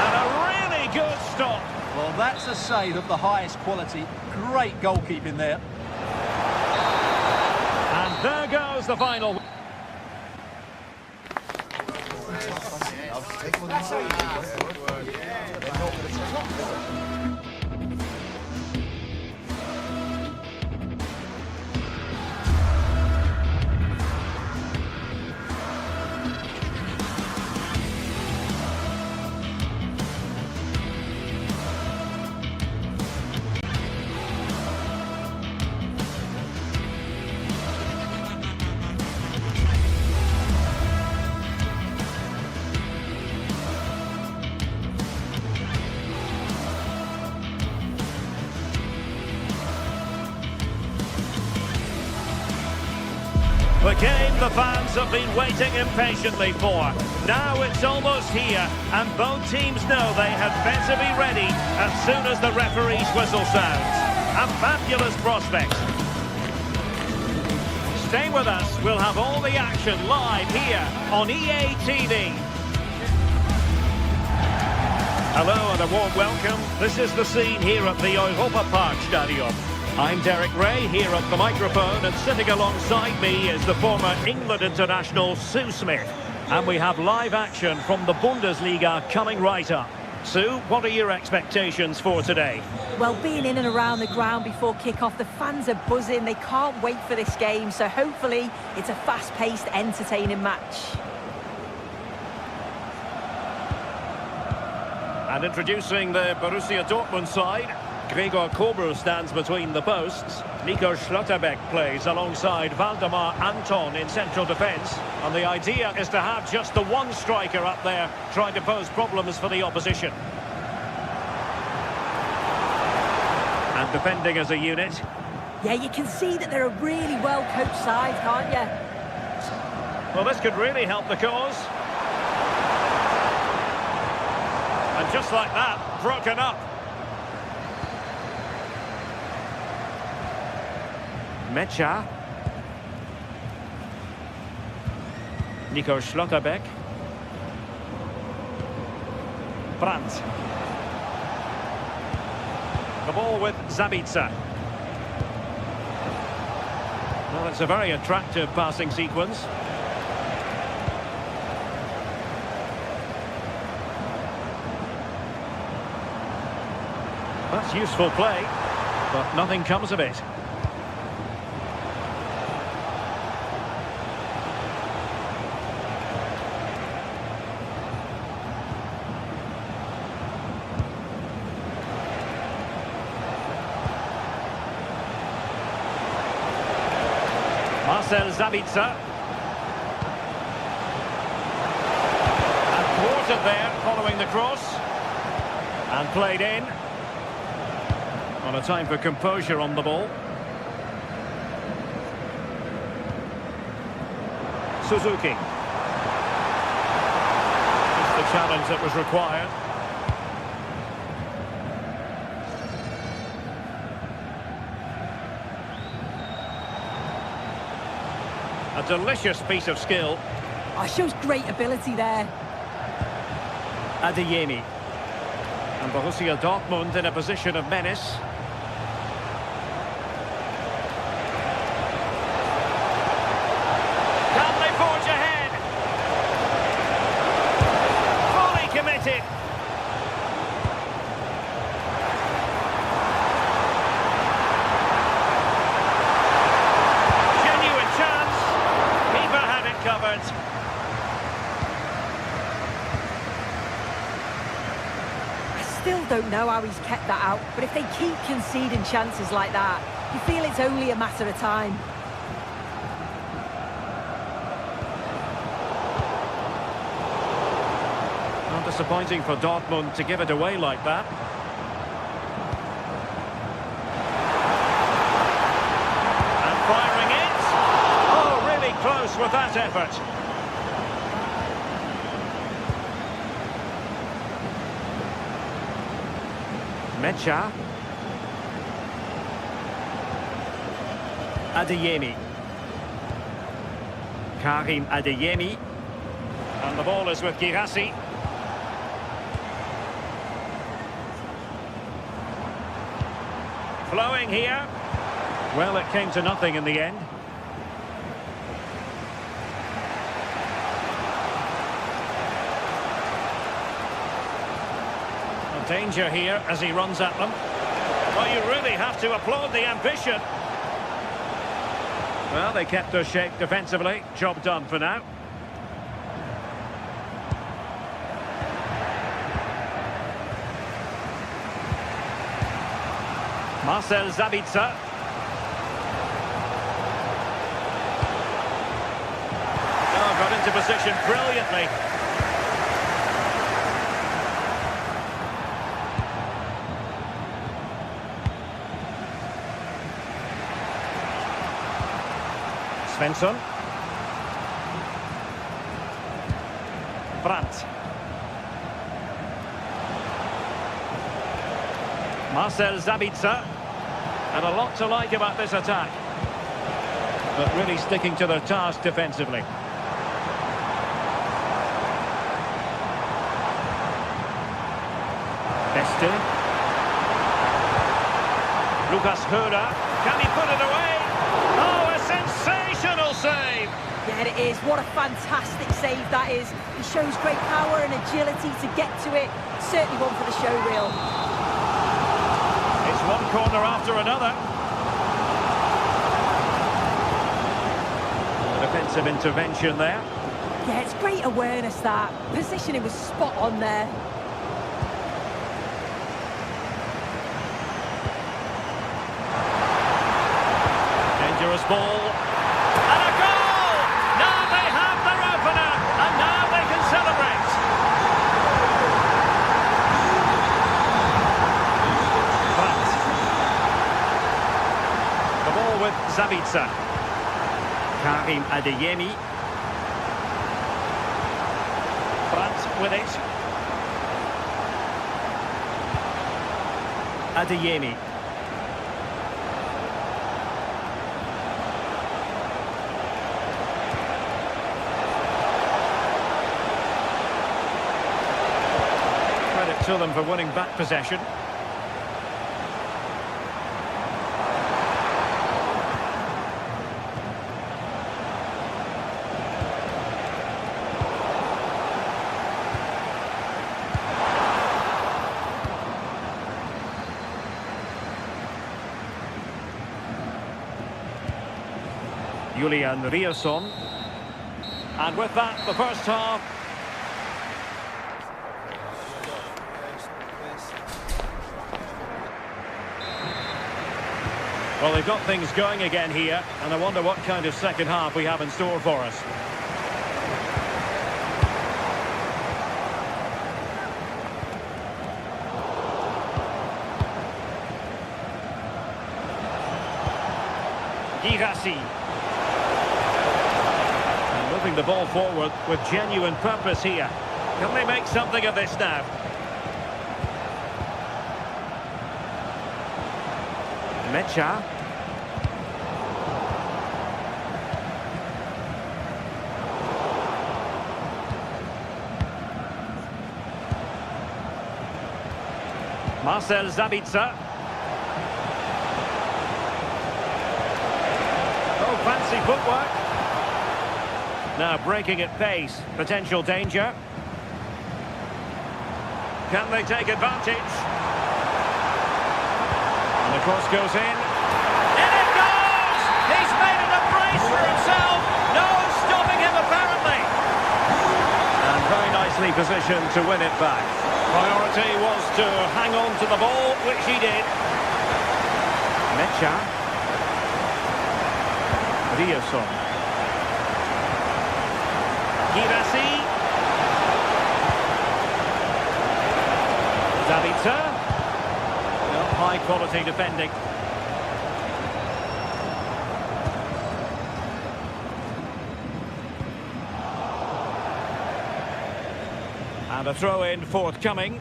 S1: And a really good stop.
S2: Well, that's a save of the highest quality. Great goalkeeping there.
S1: And there goes the final. The game the fans have been waiting impatiently for. Now it's almost here, and both teams know they had better be ready as soon as the referee's whistle sounds. A fabulous prospect. Stay with us, we'll have all the action live here on EA TV. Hello and a warm welcome. This is the scene here at the Europa Park Stadium. I'm Derek Ray here at the microphone, and sitting alongside me is the former England international Sue Smith. And we have live action from the Bundesliga coming right up. Sue, what are your expectations for today?
S3: Well, being in and around the ground before kick-off, the fans are buzzing. They can't wait for this game, so hopefully it's a fast-paced, entertaining match.
S1: And introducing the Borussia Dortmund side. Gregor Kobel stands between the posts. Nico Schlotterbeck plays alongside Valdemar Anton in central defence. And the idea is to have just the one striker up there trying to pose problems for the opposition. And defending as a unit.
S3: Yeah, you can see that they're a really well-coached side, can't you?
S1: Well, this could really help the cause. And just like that, broken up. Mecha. Nico Schlotterbeck. Brandt. The ball with Zabitzer. Well, it's a very attractive passing sequence. That's useful play, but nothing comes of it. Marcel Zabitzer. And thwarted there following the cross. And played in. On a time for composure on the ball. Suzuki. Just the challenge that was required. A delicious piece of skill.
S3: Oh, shows great ability there.
S1: Adeyemi. And Borussia Dortmund in a position of menace. Can they forge ahead? Fully committed. Genuine chance. Keeper had it covered.
S3: Still don't know how he's kept that out, but if they keep conceding chances like that, you feel it's only a matter of time.
S1: Not disappointing for Dortmund to give it away like that. And firing it. Oh, really close with that effort. Mecha. Adeyemi. Karim Adeyemi. And the ball is with Girassi. Flowing here. Well, it came to nothing in the end. Danger here as he runs at them. Well, you really have to applaud the ambition. Well, they kept their shape defensively. Job done for now. Marcel Zabitzer. Oh, got into position brilliantly. Svensson. Brandt. Marcel Zabitzer. And a lot to like about this attack. But really sticking to their task defensively. Beste. Lucas Höder. Can he put it away? Oh, a sensational save!
S3: Yeah, it is. What a fantastic save that is. He shows great power and agility to get to it. Certainly one for the show reel.
S1: It's one corner after another. A defensive intervention there.
S3: Yeah, it's great awareness that. Positioning was spot on there.
S1: Sabitzer. Karim Adeyemi. Brandt with it. Adeyemi. Credit to them for winning back possession. Julian Riasson. And with that, the first half. Well, they've got things going again here, and I wonder what kind of second half we have in store for us. Girassi. Moving the ball forward with genuine purpose here. Can they make something of this now? Mecha. Marcel Sabitzer. Oh, fancy footwork. Now breaking at pace, potential danger. Can they take advantage? And the cross goes in. In it goes! He's made it a brace for himself. No stopping him apparently. And very nicely positioned to win it back. Priority was to hang on to the ball, which he did. Mecha. Riasson. Girassi. Sabitzer. Well, high quality defending. And a throw-in forthcoming.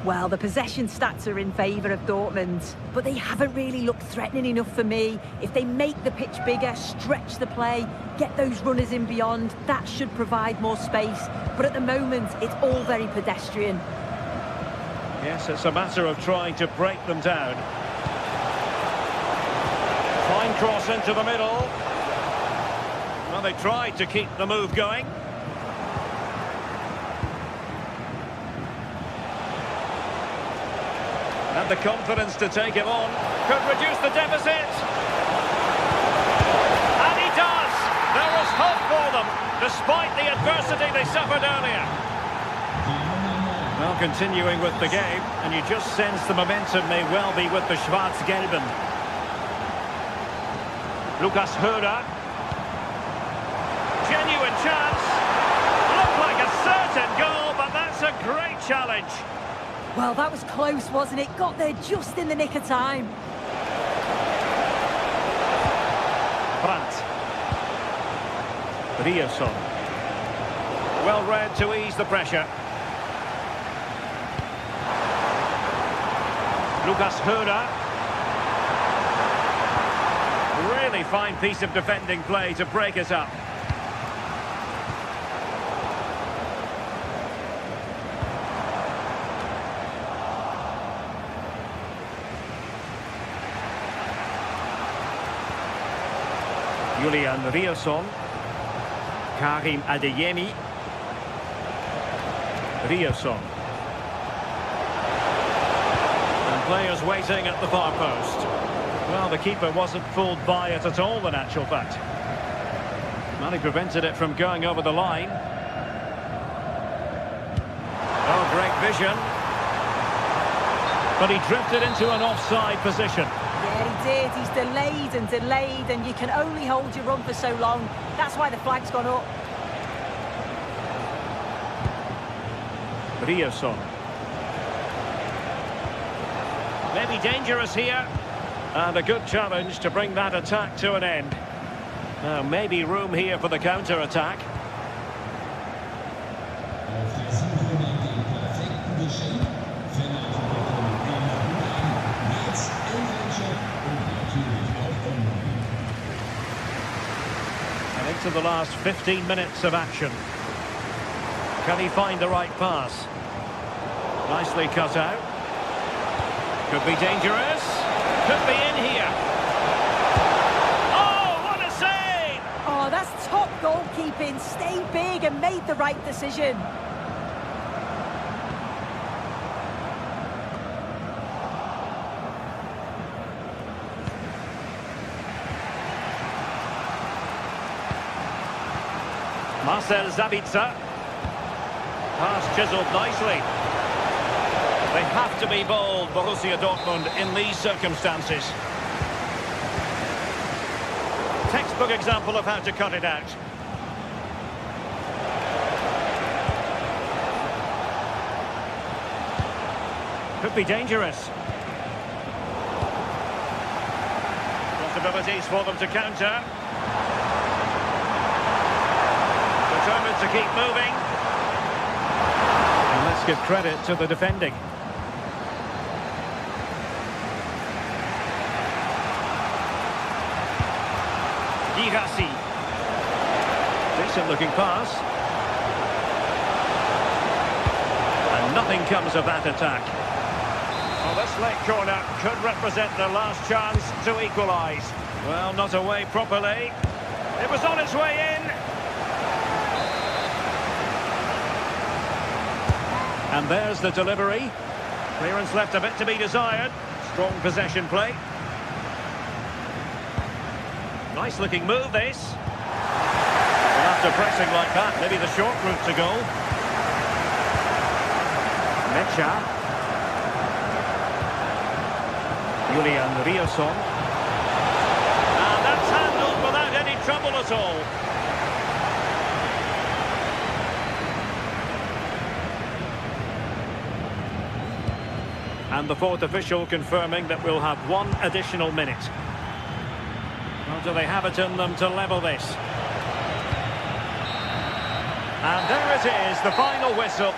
S3: Well, the possession stats are in favour of Dortmund, but they haven't really looked threatening enough for me. If they make the pitch bigger, stretch the play, get those runners in beyond, that should provide more space. But at the moment, it's all very pedestrian.
S1: Yes, it's a matter of trying to break them down. Fine cross into the middle. Well, they tried to keep the move going. And the confidence to take him on. Could reduce the deficit. And he does! There is hope for them, despite the adversity they suffered earlier. Well, continuing with the game, and you just sense the momentum may well be with the Schwarz-Gelben. Lucas Höder. Genuine chance. Looked like a certain goal, but that's a great challenge.
S3: Well, that was close, wasn't it? Got there just in the nick of time.
S1: Brandt. Riasson. Well read to ease the pressure. Lucas Höder. Really fine piece of defending play to break it up. Julian Riasson. Karim Adeyemi. Riasson. And players waiting at the far post. Well, the keeper wasn't fooled by it at all, in actual fact. Well, he prevented it from going over the line. Oh, great vision. But he drifted into an offside position.
S3: Yeah, he did. He's delayed, and you can only hold your run for so long. That's why the flag's gone up.
S1: Riasson. Maybe dangerous here. And a good challenge to bring that attack to an end. Now, maybe room here for the counter-attack. And into the last 15 minutes of action. Can he find the right pass? Nicely cut out. Could be dangerous. Could be in here. Oh, what a save!
S3: Oh, that's top goalkeeping. Stayed big and made the right decision.
S1: Marcel Sabitzer. Pass chiselled nicely. They have to be bold, Borussia Dortmund, in these circumstances. Textbook example of how to cut it out. Could be dangerous. Possibilities for them to counter. Determined to keep moving. And let's give credit to the defending. Girassi. Decent looking pass. And nothing comes of that attack. Well, this late corner could represent their last chance to equalise. Well, not away properly. It was on its way in. And there's the delivery. Clearance left a bit to be desired. Strong possession play. Nice looking move, this. Well, after pressing like that, maybe the short route to goal. Mecha. Julian Rioson. And that's handled without any trouble at all. And the fourth official confirming that we'll have one additional minute. Well, do they have it in them to level this? And there it is, the final whistle.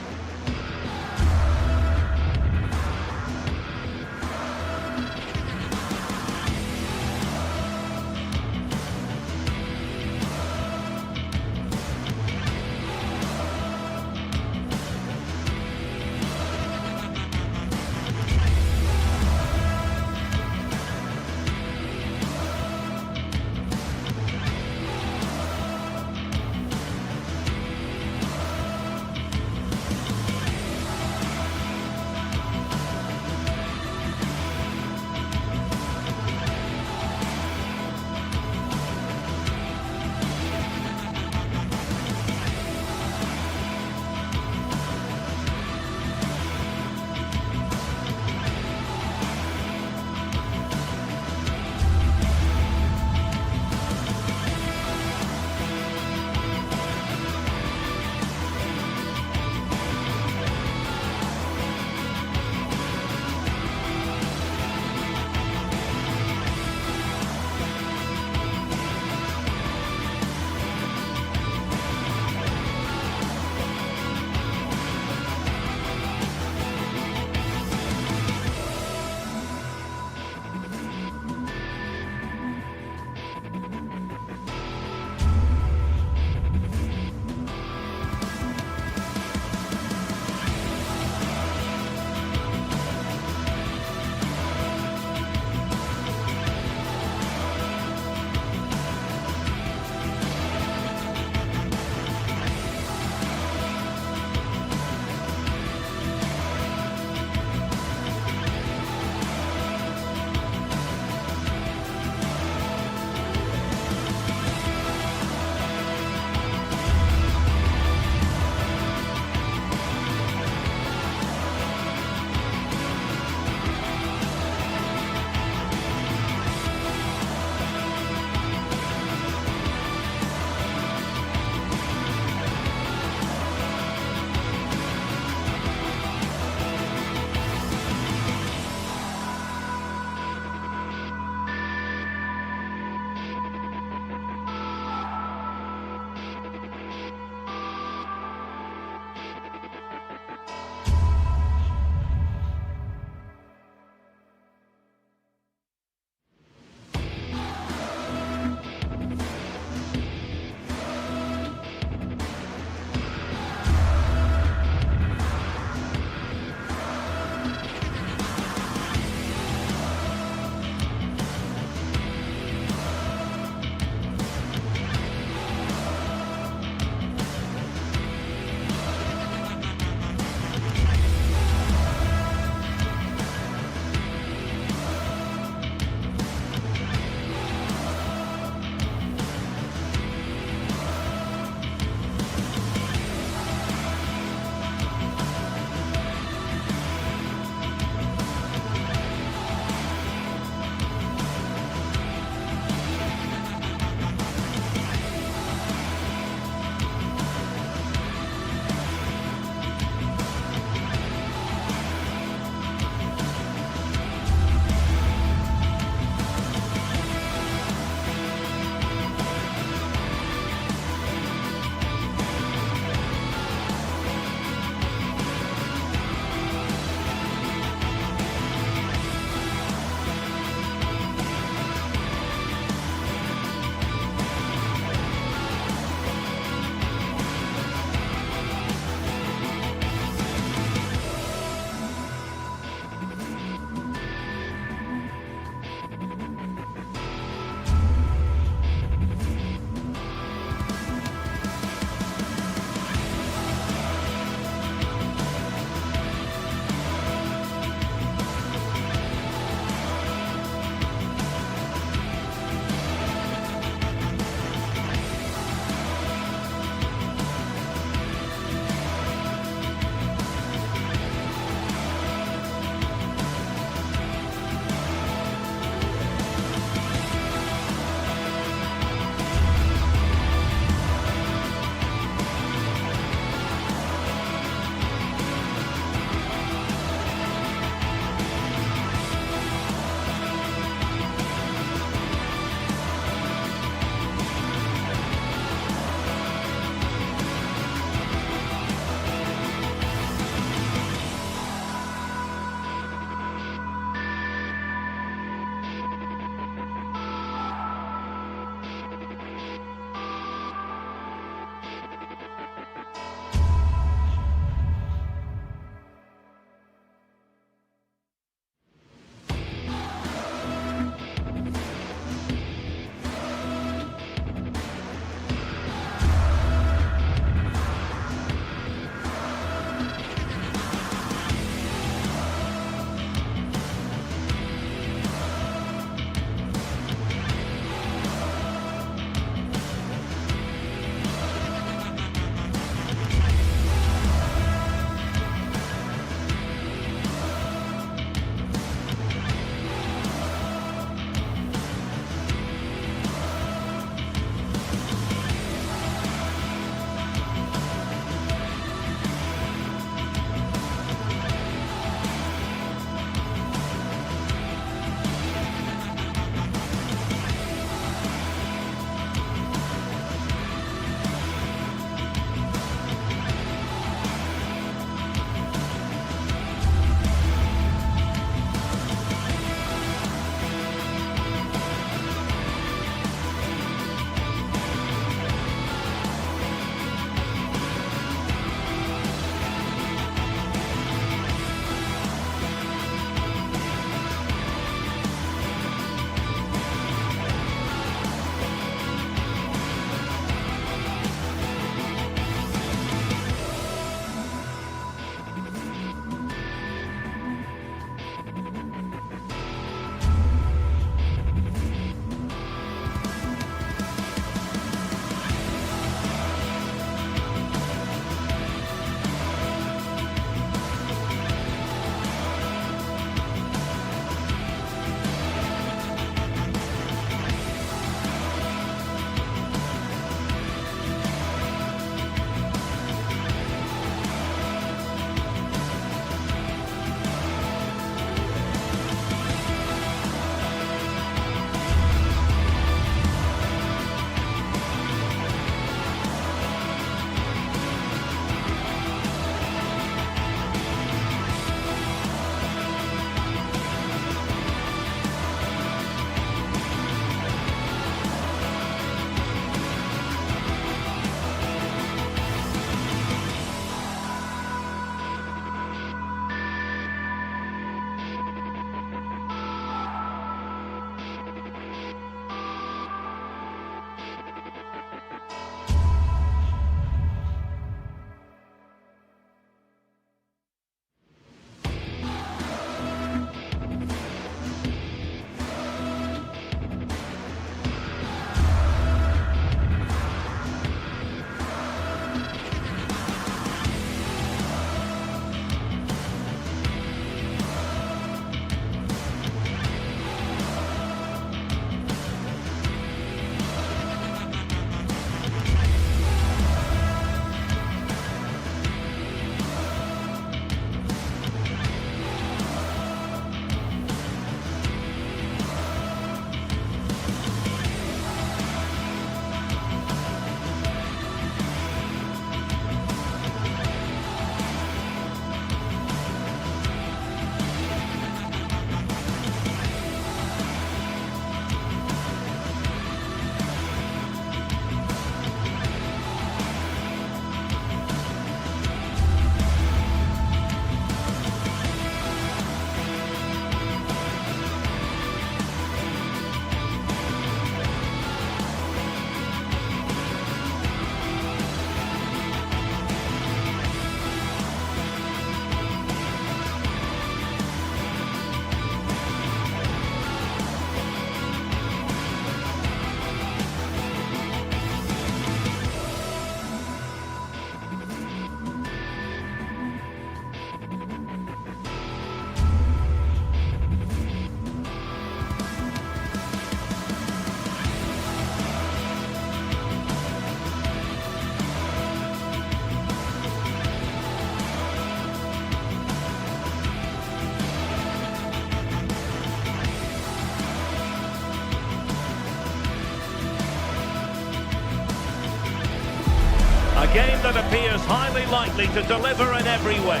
S1: game that appears highly likely to deliver in every way.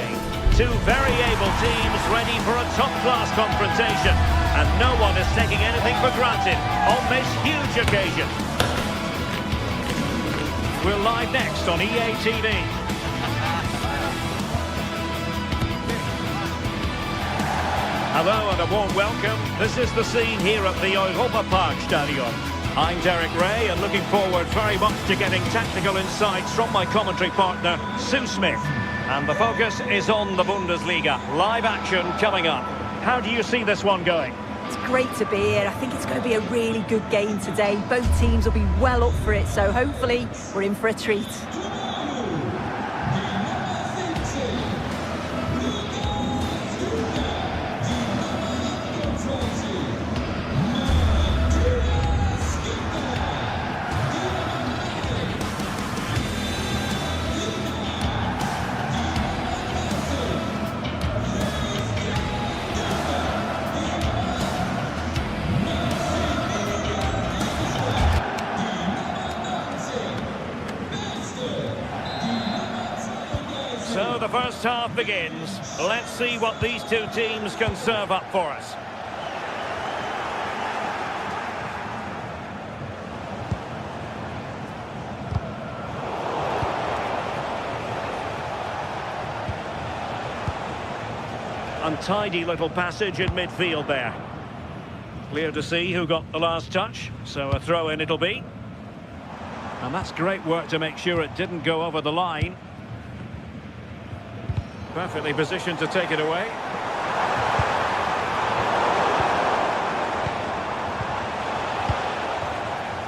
S1: Two very able teams ready for a top-class confrontation. And no one is taking anything for granted on this huge occasion. We're live next on EA TV. Hello and a warm welcome. This is the scene here at the Europa Park Stadion. I'm Derek Ray and looking forward very much to getting tactical insights from my commentary partner, Sue Smith. And the focus is on the Bundesliga. Live action coming up. How do you see this one going?
S3: It's great to be here. I think it's going to be a really good game today. Both teams will be well up for it, so hopefully we're in for a treat.
S1: So the first half begins. Let's see what these two teams can serve up for us. Untidy little passage in midfield there. Clear to see who got the last touch, so a throw-in it'll be. And that's great work to make sure it didn't go over the line. Perfectly positioned to take it away.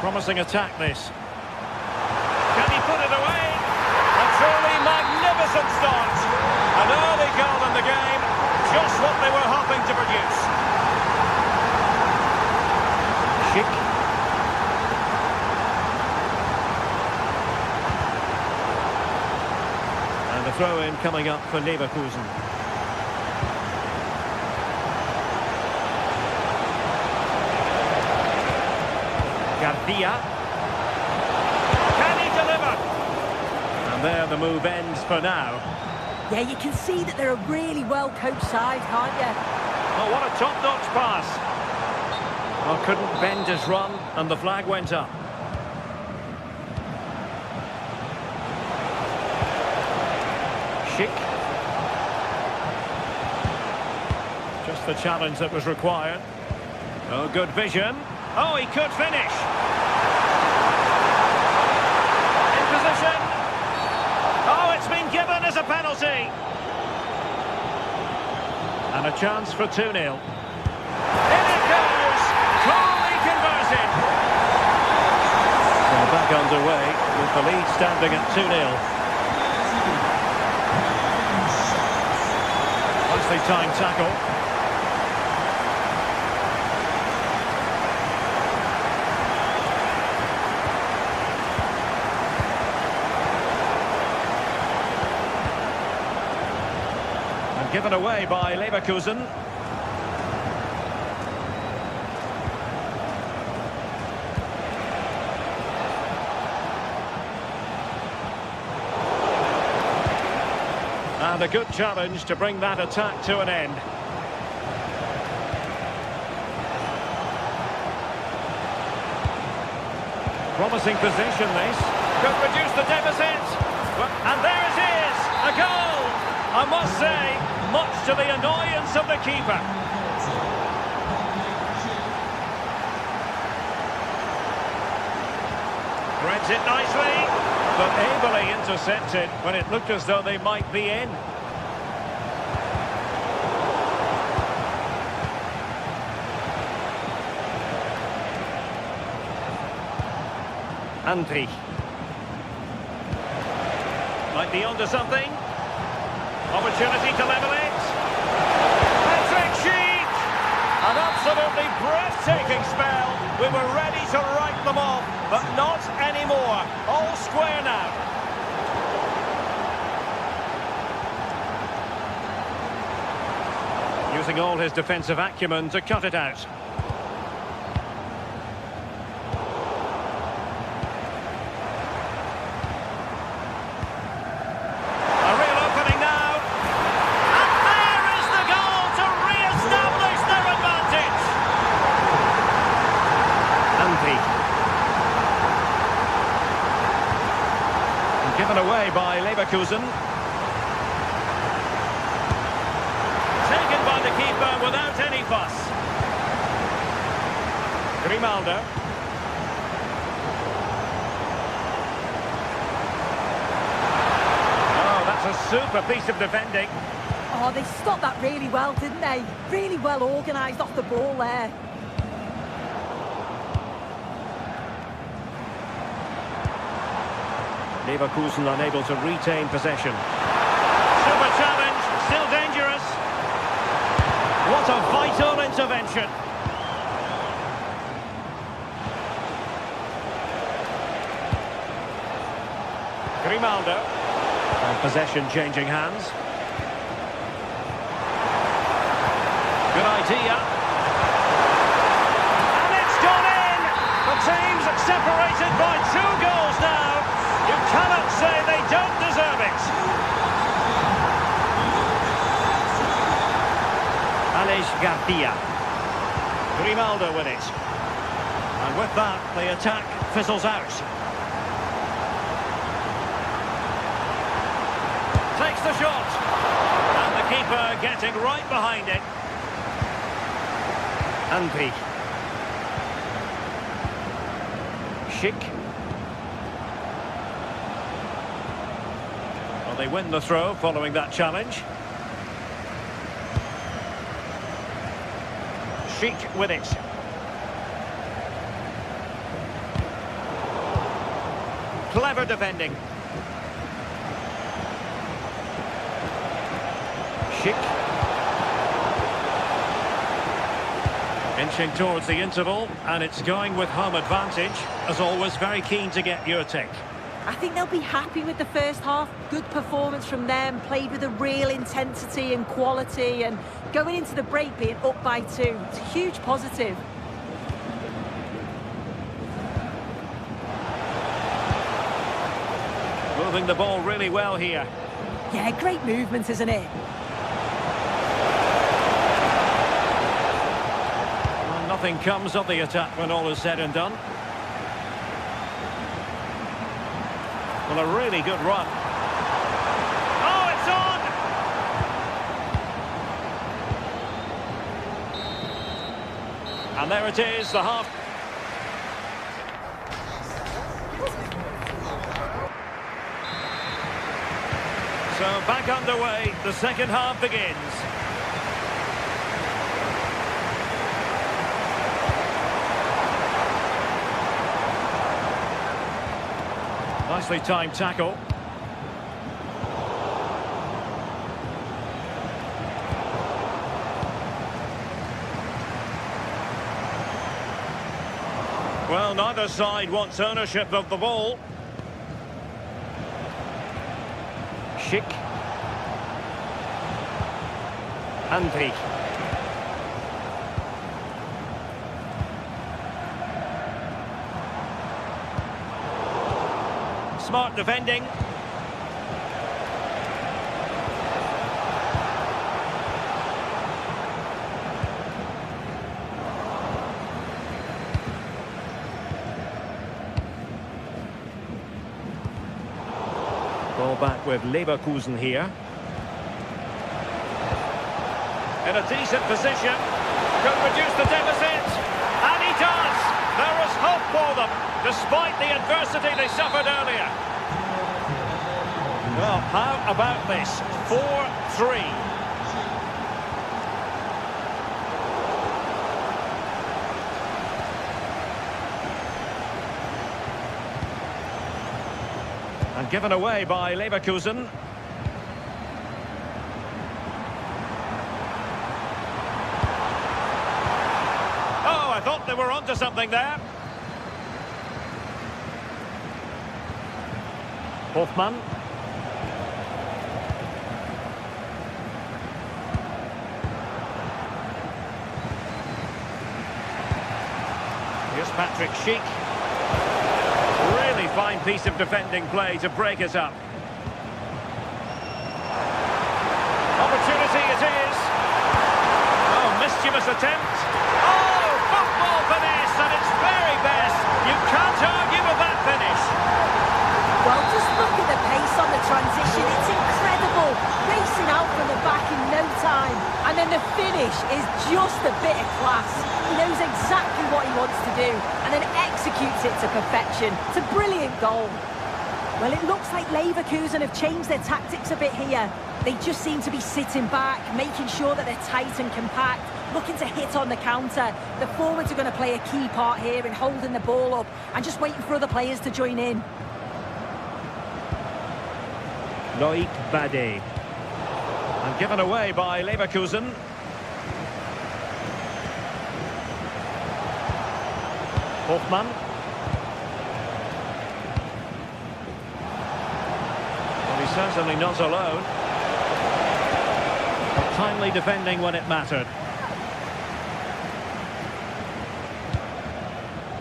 S1: Promising attack this. Can he put it away? A truly magnificent start. An early goal in the game. Just what they were hoping to produce. Schick. And the throw-in coming up for Leverkusen. Garcia. Can he deliver? And there the move ends for now.
S3: Yeah, you can see that they're a really well-coached side, can't you?
S1: Oh, what a top-notch pass. Well, couldn't bend his run, and the flag went up. Schick. Just the challenge that was required. Oh, good vision. Oh, he could finish. In position. Oh, it's been given as a penalty. And a chance for 2-0. In it goes. Coolly converted. Well, back underway with the lead standing at 2-0. Nicely timed tackle. Given away by Leverkusen. And a good challenge to bring that attack to an end. Promising position this. Could reduce the deficit. And there it is! A goal! I must say, much to the annoyance of the keeper. Threads it nicely, but ably intercepted when it looked as though they might be in. Andri. Might be onto something. Opportunity to level it. Patrick Schick! An absolutely breathtaking spell. We were ready to write them off, but not anymore. All square now. Using all his defensive acumen to cut it out. Given away by Leverkusen. Taken by the keeper without any fuss. Grimaldo. Oh, that's a super piece of defending.
S3: Oh, they stopped that really well, didn't they? Really well organised off the ball there.
S1: Leverkusen unable to retain possession. Super challenge, still dangerous. What a vital intervention. Grimaldo. And possession changing hands. Good idea. And it's gone in! The teams are separated by 2 goals now. You cannot say they don't deserve it. Aleix Garcia. Grimaldo with it. And with that, the attack fizzles out. Takes the shot. And the keeper getting right behind it. Anpi. Schick. Well, they win the throw following that challenge. Schick with it. Clever defending. Schick. Inching towards the interval, and it's going with home advantage. As always, very keen to get your take.
S3: I think they'll be happy with the first half. Good performance from them, played with a real intensity and quality, and going into the break being up by 2. It's a huge positive.
S1: Moving the ball really well here.
S3: Yeah, great movement, isn't it?
S1: Well, nothing comes of the attack when all is said and done. Well, a really good run. Oh, it's on! And there it is, the half. So back underway, the second half begins. Nicely timed tackle. Well, neither side wants ownership of the ball. Schick. Anpi. Smart defending. Ball back with Leverkusen here. In a decent position. Could reduce the deficit. And he does! There is hope for them, despite the adversity they suffered earlier. Well, how about this? 4-3. And given away by Leverkusen. Oh, I thought they were onto something there. Hoffmann. Here's Patrick Schick. Really fine piece of defending play to break it up. Opportunity it is. Oh, mischievous attempt. Oh, football finesse at its very best. You can't argue with that finish.
S3: Well, just look at the finish is just a bit of class. He knows exactly what he wants to do and then executes it to perfection. It's a brilliant goal. Well, it looks like Leverkusen have changed their tactics a bit here. They just seem to be sitting back, making sure that they're tight and compact, looking to hit on the counter. The forwards are going to play a key part here in holding the ball up and just waiting for other players to join in.
S1: Loic Bade. And given away by Leverkusen. Hoffmann. Well, he's certainly not alone. But timely defending when it mattered.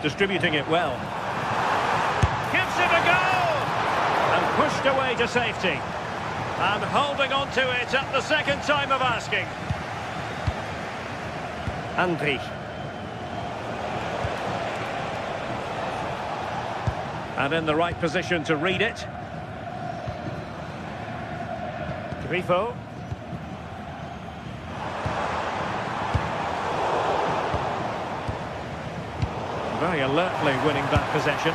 S1: Distributing it well. Gives it a go! And pushed away to safety. And holding on to it at the second time of asking. Andri. And in the right position to read it. Grifo. Very alertly winning back possession.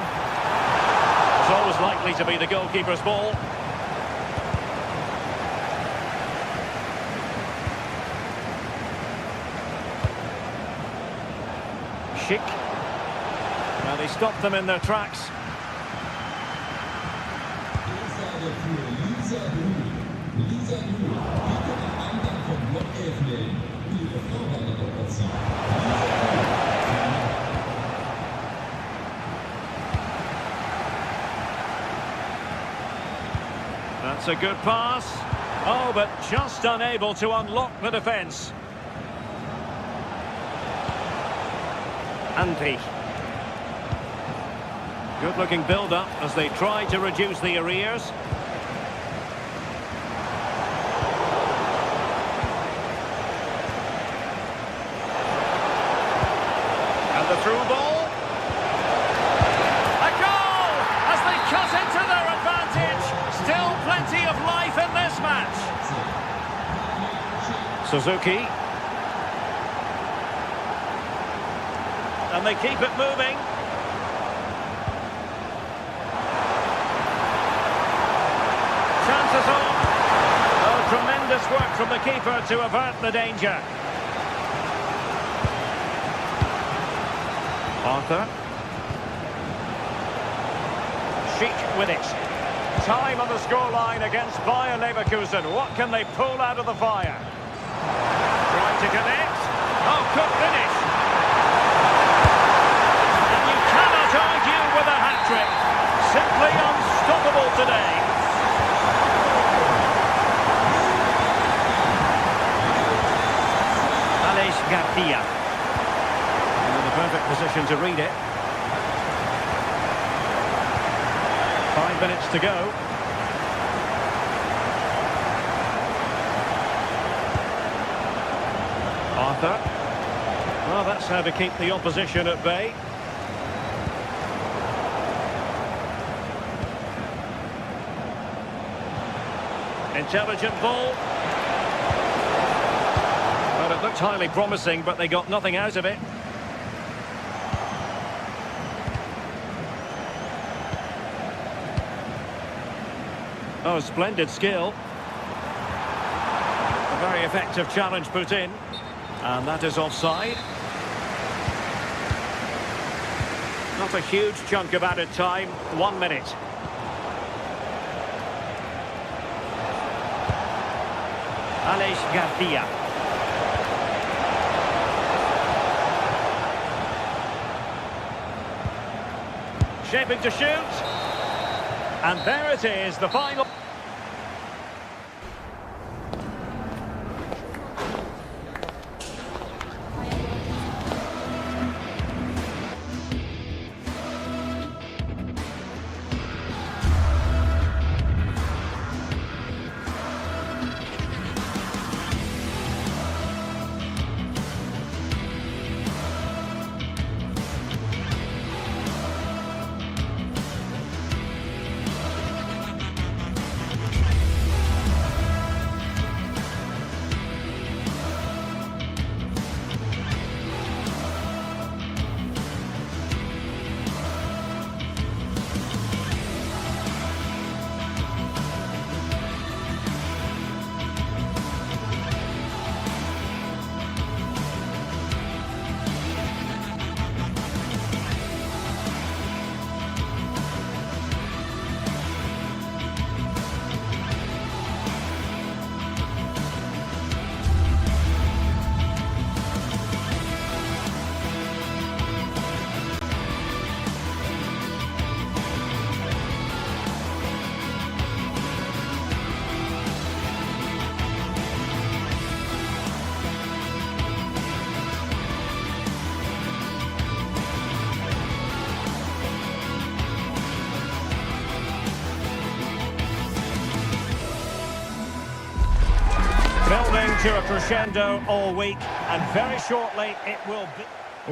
S1: It's always likely to be the goalkeeper's ball. Schick. Well, he stopped them in their tracks. That's a good pass. Oh, but just unable to unlock the defence. Andri. Good-looking build-up as they try to reduce the arrears. And the through ball. A goal! As they cut into their advantage. Still plenty of life in this match. Suzuki. And they keep it moving. Chances on. Oh, tremendous work from the keeper to avert the danger. Arthur. Schick with it. Time on the scoreline against Bayer Leverkusen. What can they pull out of the fire? Trying to connect. Oh, good finish. And you cannot argue with a hat-trick. Simply unstoppable today. Garcia. In the perfect position to read it. 5 minutes to go. Arthur. Well, that's how to keep the opposition at bay. Intelligent ball. Well, it looked highly promising, but they got nothing out of it. Oh, splendid skill. A very effective challenge put in. And that is offside. Not a huge chunk of added time. 1 minute. Alex Garcia. Shaping to shoot. And there it is, the final. to a crescendo all week, and very shortly it will be.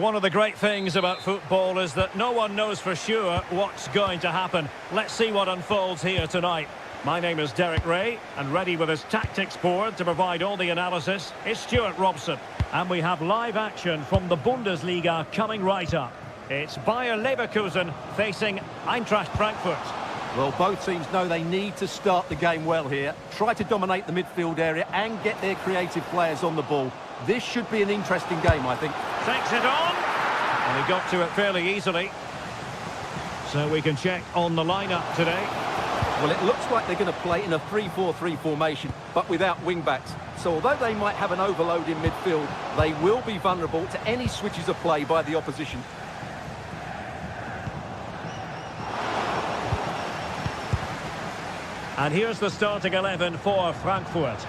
S1: One of the great things about football is that no one knows for sure what's going to happen. Let's see what unfolds here tonight. My name is Derek Ray, and ready with his tactics board to provide all the analysis is Stuart Robson. And we have live action from the Bundesliga coming right up. It's Bayer Leverkusen facing Eintracht Frankfurt.
S2: Well, both teams know they need to start the game well here. Try to dominate the midfield area and get their creative players on the ball. This should be an interesting game, I think.
S1: Takes it on, and he got to it fairly easily. So we can check on the lineup today.
S2: Well, it looks like they're going to play in a 3-4-3 formation, but without wing-backs. So although they might have an overload in midfield, they will be vulnerable to any switches of play by the opposition.
S1: And here's the starting 11 for Frankfurt.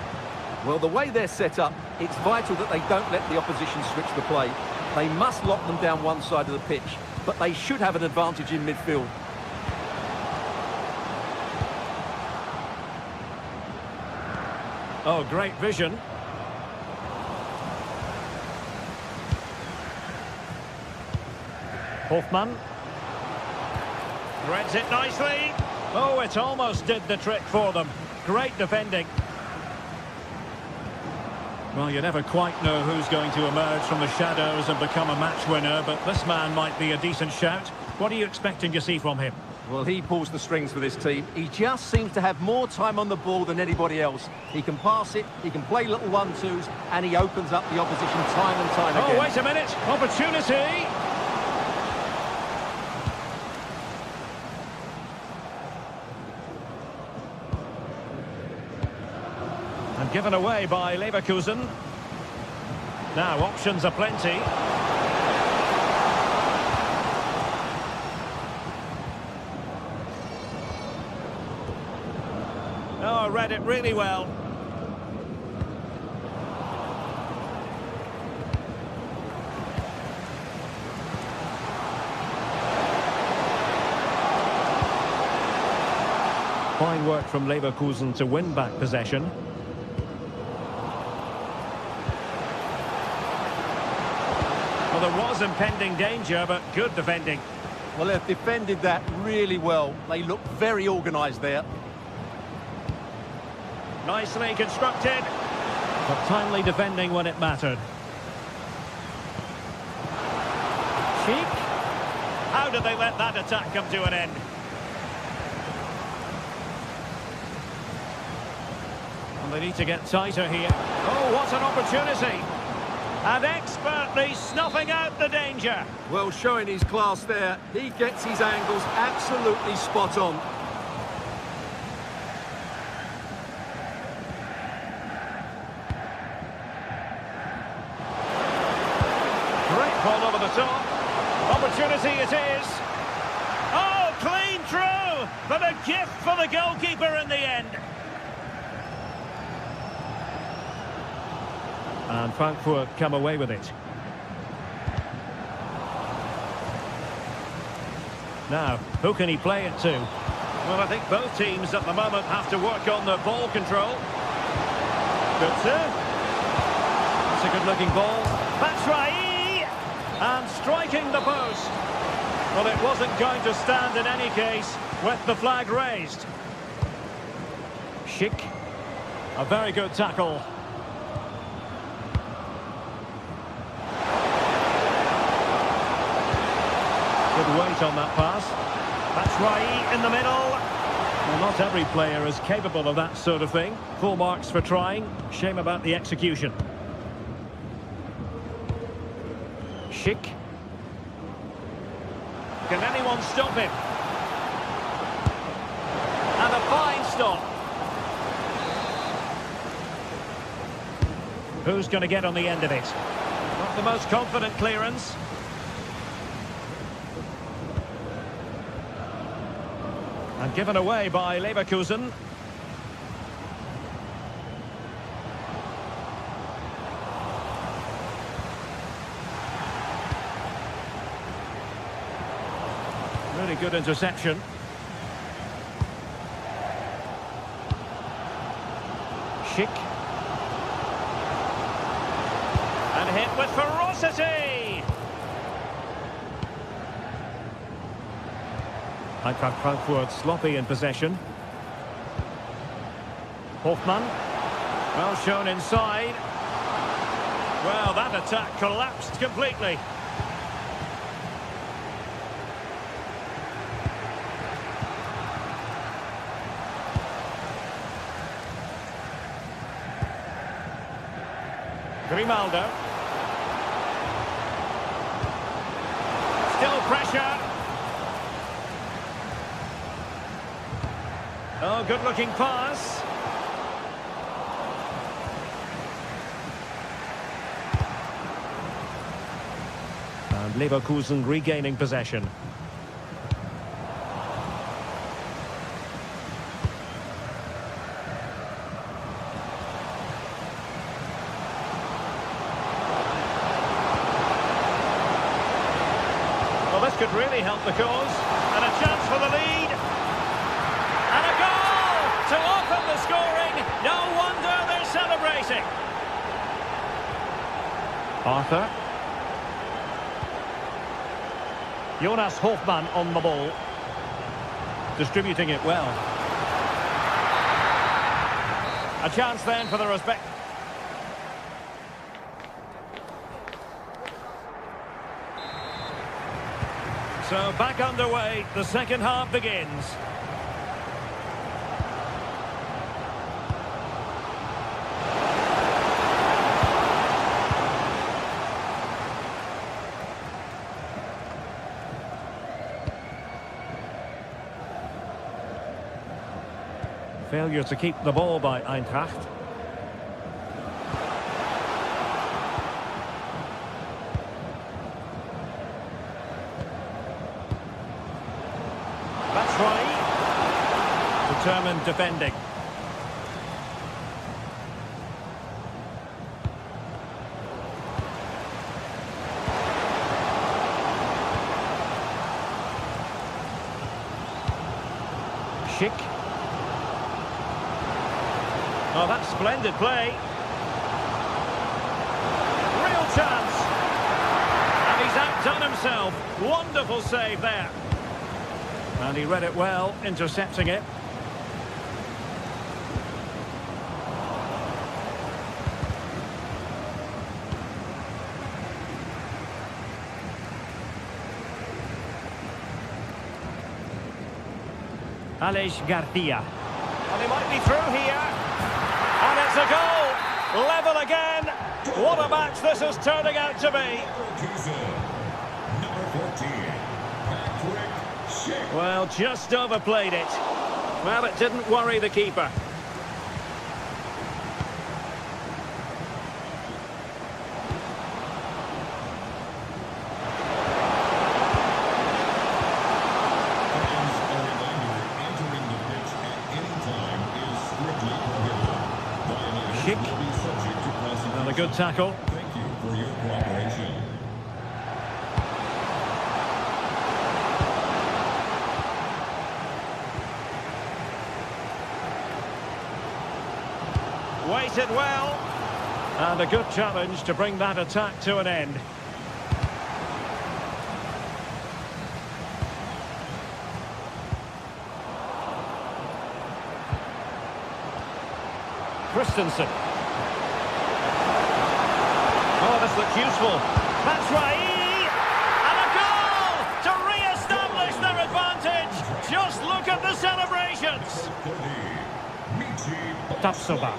S2: Well, the way they're set up, it's vital that they don't let the opposition switch the play. They must lock them down one side of the pitch, but they should have an advantage in midfield.
S1: Oh, great vision. Hoffmann. Threads it nicely. Oh, it almost did the trick for them. Great defending. Well, you never quite know who's going to emerge from the shadows and become a match winner, but this man might be a decent shout. What are you expecting to see from him?
S2: Well, he pulls the strings for this team. He just seems to have more time on the ball than anybody else. He can pass it, he can play little 1-2s, and he opens up the opposition time and time again.
S1: Oh, wait a minute. Opportunity. And given away by Leverkusen. Now, options are plenty. Oh, read it really well. Fine work from Leverkusen to win back possession. Well, there was impending danger, but good defending.
S2: Well, they've defended that really well. They look very organised there.
S1: Nicely constructed, but timely defending when it mattered. Cheek. How did they let that attack come to an end? And they need to get tighter here. Oh, what an opportunity! And expertly snuffing out the danger.
S2: Well, showing his class there. He gets his angles absolutely spot on.
S1: Ball over the top. Opportunity it is. Oh, clean through, but a gift for the goalkeeper in the end. And Frankfurt come away with it. Now, who can he play it to? Well, I think both teams at the moment have to work on the ball control. Good sir. That's a good-looking ball. That's right. And striking the post. Well, it wasn't going to stand in any case with the flag raised. Schick. A very good tackle. Good weight on that pass. That's right in the middle. Well, not every player is capable of that sort of thing. Full marks for trying. Shame about the execution. Schick. Can anyone stop him? And a fine stop. Who's going to get on the end of it? Not the most confident clearance. And given away by Leverkusen. Really good interception. Schick. And hit with ferocity! Eintracht Frankfurt sloppy in possession. Hofmann. Well shown inside. Well, that attack collapsed completely. Grimaldo. Still pressure. Oh, good-looking pass. And Leverkusen regaining possession. Well, this could really help the cause. And a chance for the lead. And a goal to open the scoring. No wonder they're celebrating. Arthur. Jonas Hofmann on the ball. Distributing it well. A chance then for the respect. So back underway, the second half begins. Failure to keep the ball by Eintracht. That's right. Determined defending. Schick. Oh, that's splendid play. Real chance. And he's outdone himself. Wonderful save there. And he read it well, intercepting it. Aleix Garcia. And he might be through here. And it's a goal! Level again! What a match this is turning out to be! Well, just overplayed it. Well, it didn't worry the keeper. And a good tackle.
S5: Thank you for your cooperation.
S1: Waited well. And a good challenge to bring that attack to an end. Christensen. Oh, this looks useful. That's right. And a goal to re-establish their advantage. Just look at the celebrations. Tapsoba.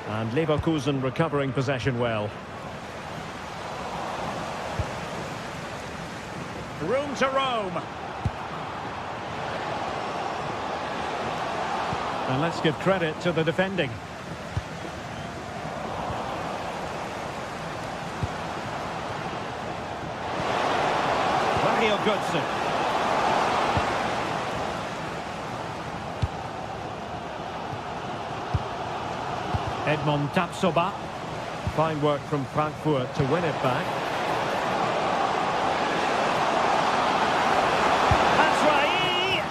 S1: And Leverkusen recovering possession well. Room to roam. And let's give credit to the defending. Mario Götze. Edmond Tapsoba. Fine work from Frankfurt to win it back. That's right.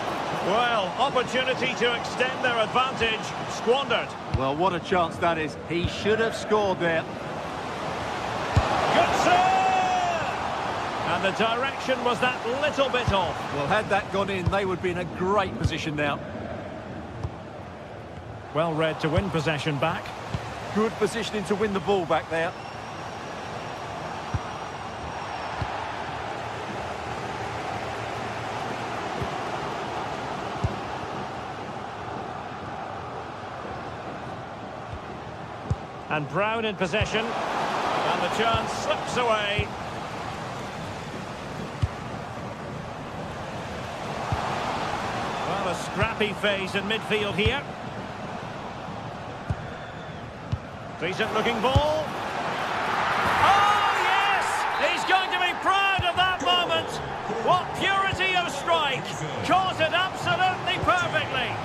S1: Well, opportunity to extend their advantage, squandered.
S2: Well, what a chance that is. He should have scored there.
S1: Good save! And the direction was that little bit off.
S2: Well, had that gone in, they would be in a great position now.
S1: Well read to win possession back.
S2: Good positioning to win the ball back there.
S1: And Brown in possession. And the chance slips away. Well, a scrappy phase in midfield here. Decent looking ball. Oh, yes! He's going to be proud of that moment. What purity of strike. Caught it absolutely perfectly.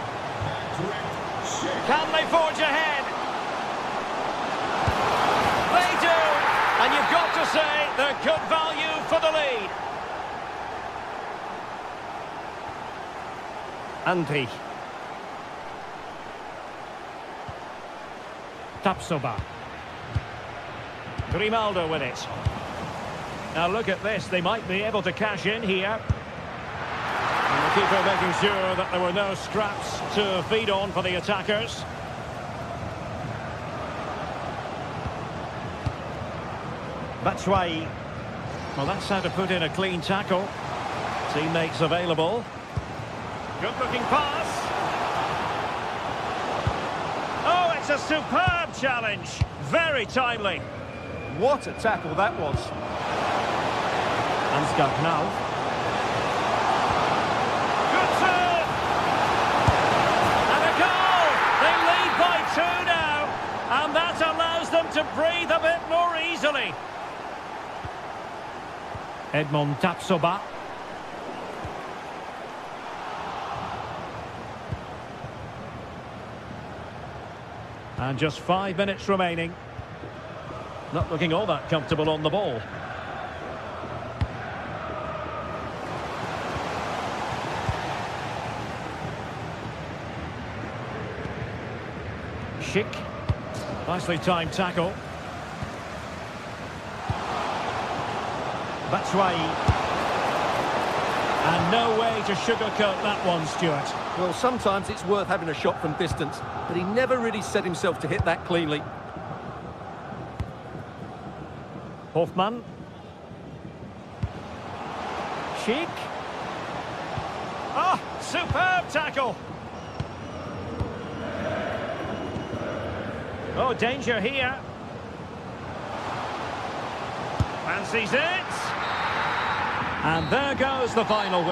S1: Can they forge ahead? They do. And you've got to say they're good value for the lead. Andri. Tapsoba. Grimaldo with it. Now look at this, they might be able to cash in here. And the keeper making sure that there were no scraps to feed on for the attackers. Batshuayi. Well, that's how to put in a clean tackle. Teammates available. Good looking pass. Oh, it's a superb challenge. Very timely.
S2: What a tackle that was.
S1: Ansgar Knau. Good serve. And a goal. They lead by 2 now. And that allows them to breathe a bit more easily. Edmond Tapsoba. And just 5 minutes remaining. Not looking all that comfortable on the ball. Schick. Nicely timed tackle. Batshuayi. And no way to sugarcoat that one, Stuart.
S2: Well, sometimes it's worth having a shot from distance, but he never really set himself to hit that cleanly.
S1: Hoffmann. Schick. Ah, superb tackle. Oh, danger here. Fancies it. And there goes the final.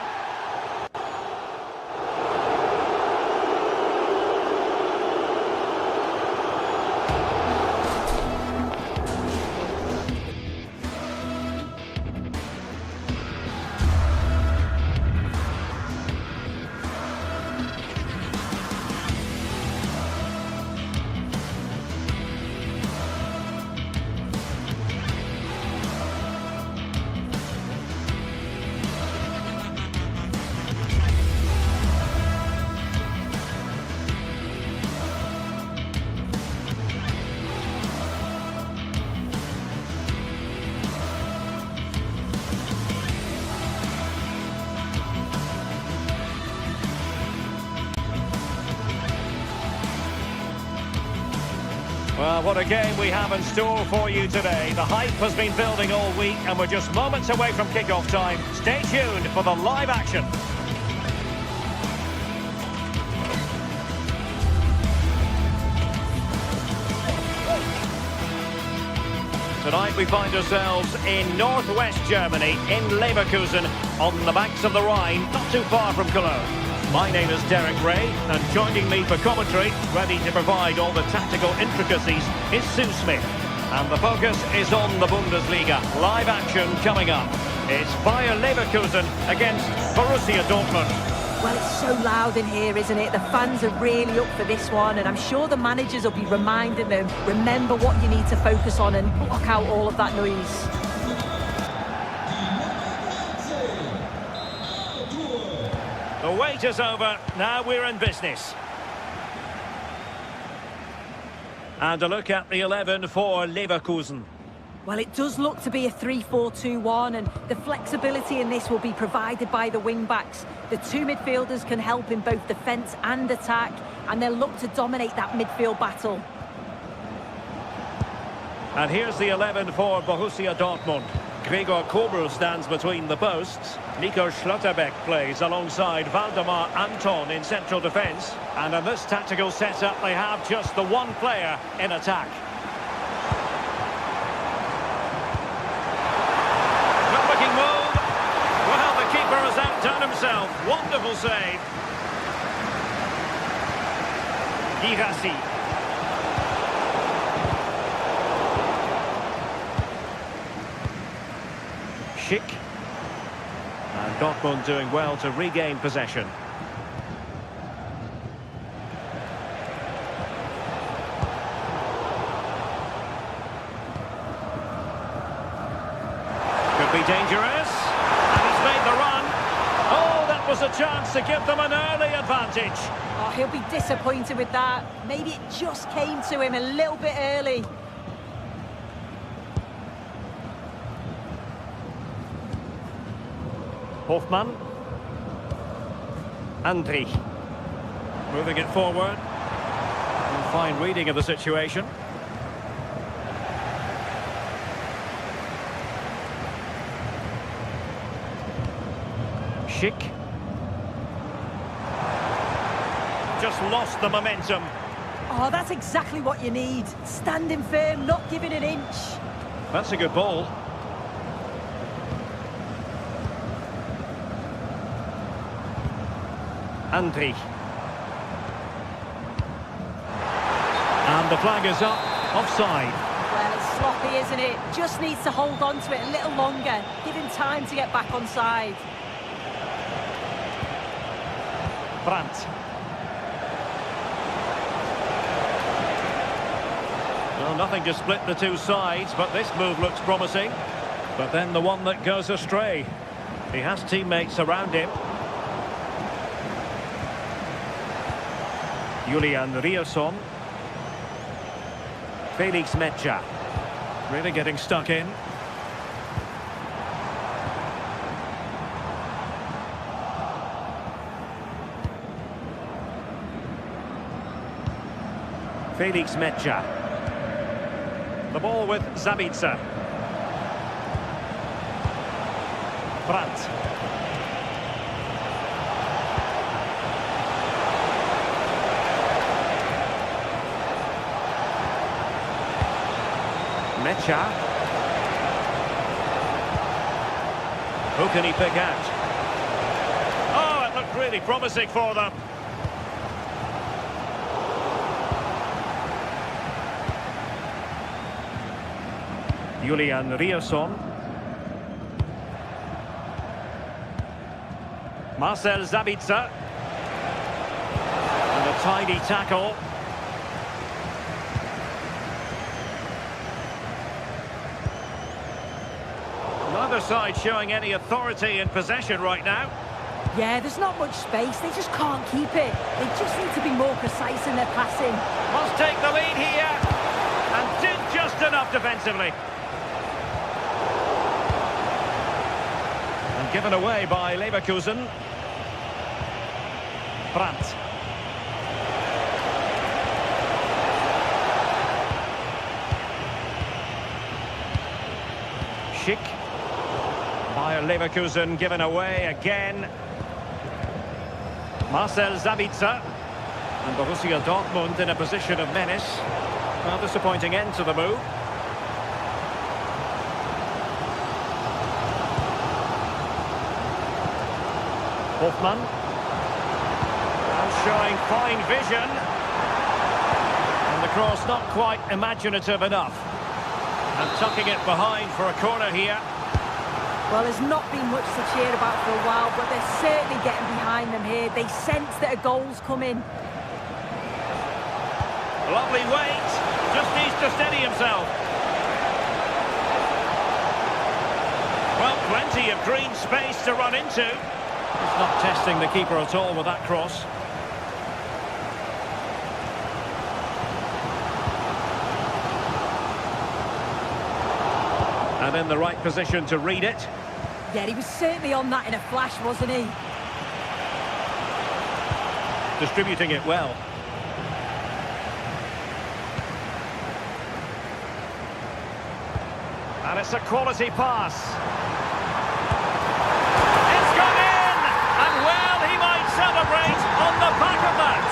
S1: Well, what a game we have in store for you today. The hype has been building all week and we're just moments away from kick-off time. Stay tuned for the live action. Tonight we find ourselves in northwest Germany, in Leverkusen, on the banks of the Rhine, not too far from Cologne. My name is Derek Ray, and joining me for commentary, ready to provide all the tactical intricacies, is Sue Smith. And the focus is on the Bundesliga. Live action coming up. It's Bayer Leverkusen against Borussia Dortmund.
S3: Well, it's so loud in here, isn't it? The fans are really up for this one, and I'm sure the managers will be reminding them, remember what you need to focus on and block out all of that noise.
S1: The wait is over. Now we're in business. And a look at the 11 for Leverkusen.
S3: Well, it does look to be a 3-4-2-1, and the flexibility in this will be provided by the wing-backs. The two midfielders can help in both defence and attack, and they'll look to dominate that midfield battle.
S1: And here's the 11 for Borussia Dortmund. Gregor Kobel stands between the posts. Nico Schlotterbeck plays alongside Valdemar Anton in central defence. And in this tactical setup, they have just the one player in attack. Good-looking move. Well, the keeper has outdone himself. Wonderful save. Girassi. Schick. And Dortmund doing well to regain possession. Could be dangerous. And he's made the run. Oh, that was a chance to give them an early advantage.
S3: Oh, he'll be disappointed with that. Maybe it just came to him a little bit early.
S1: Hofmann. Andri. Moving it forward. And fine reading of the situation. Schick. Just lost the momentum.
S3: Oh, that's exactly what you need. Standing firm, not giving an inch.
S1: That's a good ball. Andri. And the flag is up, offside.
S3: Well, it's sloppy, isn't it? Just needs to hold on to it a little longer. Give him time to get back on side.
S1: Brandt. Well, nothing to split the two sides, but this move looks promising. But then the one that goes astray. He has teammates around him. Julian Riasson. Felix Metscher. Really getting stuck in. Felix Metscher. The ball with Zabitzer. Brandt. Metscher. Who can he pick out? Oh, it looked really promising for them. Julian Riasson. Marcel Zabitzer. And a tiny tackle. Neither side showing any authority in possession right now.
S3: Yeah, there's not much space. They just can't keep it. They just need to be more precise in their passing.
S1: Must take the lead here. And did just enough defensively. And given away by Leverkusen. Brandt. Schick. Bayer Leverkusen given away again. Marcel Zabitzer. And Borussia Dortmund in a position of menace. Well, disappointing end to the move. Hofmann. And showing fine vision. And the cross not quite imaginative enough. And tucking it behind for a corner here.
S3: Well, there's not been much to cheer about for a while, but they're certainly getting behind them here. They sense that a goal's coming.
S1: Lovely weight. Just needs to steady himself. Well, plenty of green space to run into. He's not testing the keeper at all with that cross. And in the right position to read it.
S3: Yeah, he was certainly on that in a flash, wasn't he?
S1: Distributing it well. And it's a quality pass. It's gone in! And well, he might celebrate on the back of that.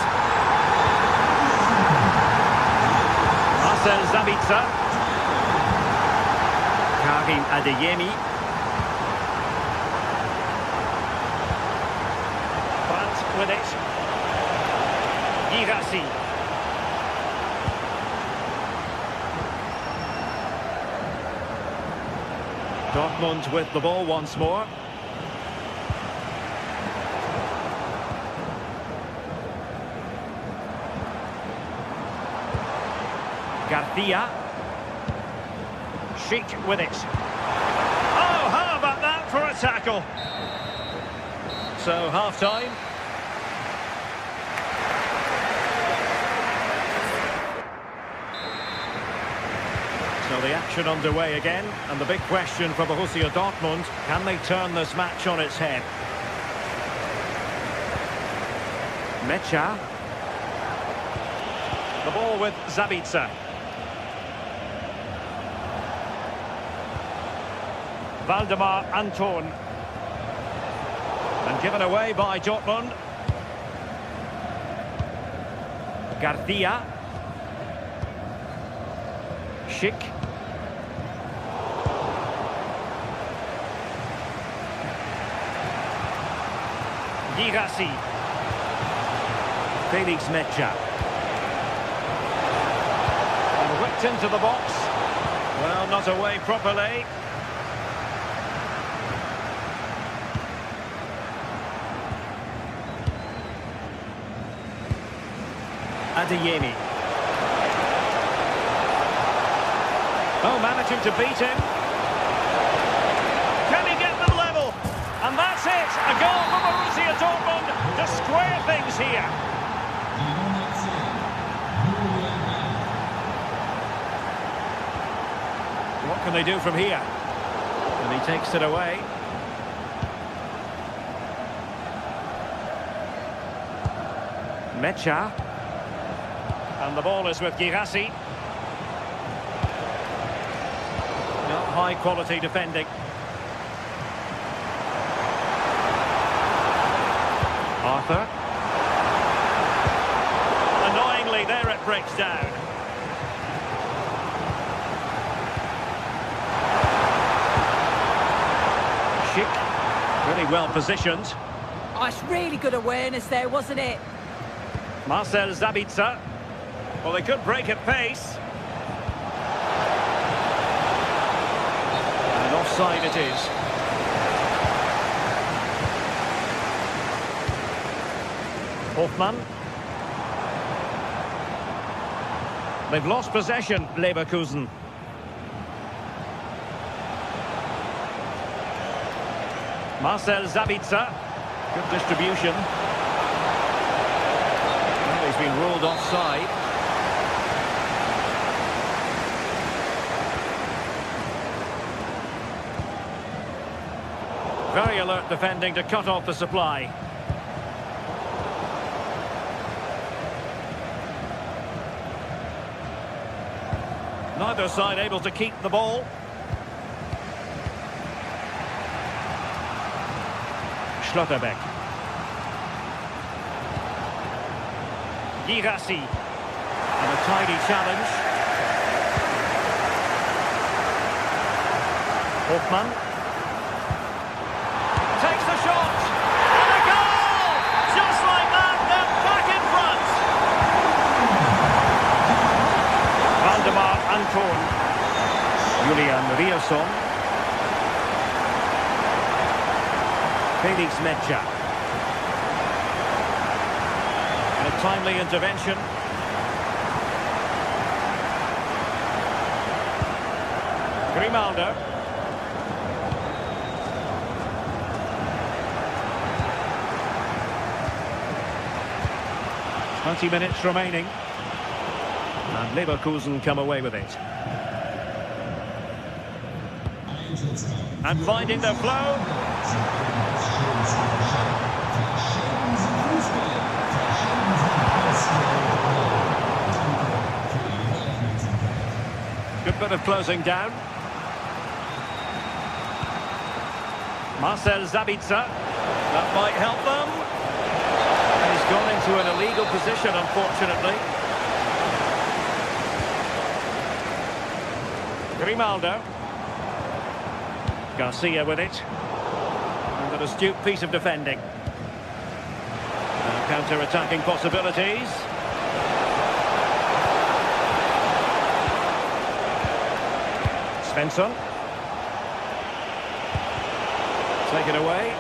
S1: Marcel Sabitzer. Karim Adeyemi. Brandt with it. Girassi. Dortmund with the ball once more. Garcia. Schick with it. Oh, how about that for a tackle? So, half-time. So the action underway again, and the big question for Borussia Dortmund, can they turn this match on its head? Mecha. The ball with Sabitzer. Waldemar Anton. And given away by Dortmund. Garcia. Schick. Girassi. Felix Mecha. And whipped into the box. Well, not away properly. Adeyemi. Oh, managing to beat him. Can he get them level? And that's it. A goal for Borussia Dortmund to square things here. What can they do from here? And he takes it away. Mecha. And the ball is with Girassi. Not high quality defending. Arthur. Annoyingly, there it breaks down. Schick. Really well positioned.
S3: Oh, it's really good awareness there, wasn't it?
S1: Marcel Sabitzer. Well, they could break at pace. And offside it is. Hoffmann. They've lost possession, Leverkusen. Marcel Sabitzer. Good distribution. Well, he's been ruled offside. Very alert defending to cut off the supply. Neither side able to keep the ball. Schlotterbeck. Girassi. And a tidy challenge. Hoffmann. Takes the shot, and a goal! Just like that, they're back in front. Waldemar Anton. Julian Rierson. Felix Mecha. And a timely intervention. Grimaldo. 20 minutes remaining. And Leverkusen come away with it. And finding the flow. Good bit of closing down. Marcel Sabitzer. That might help them. He's gone into an illegal position, unfortunately. Grimaldo. Garcia with it. And an astute piece of defending. Counter-attacking possibilities. Svensson. Take it away.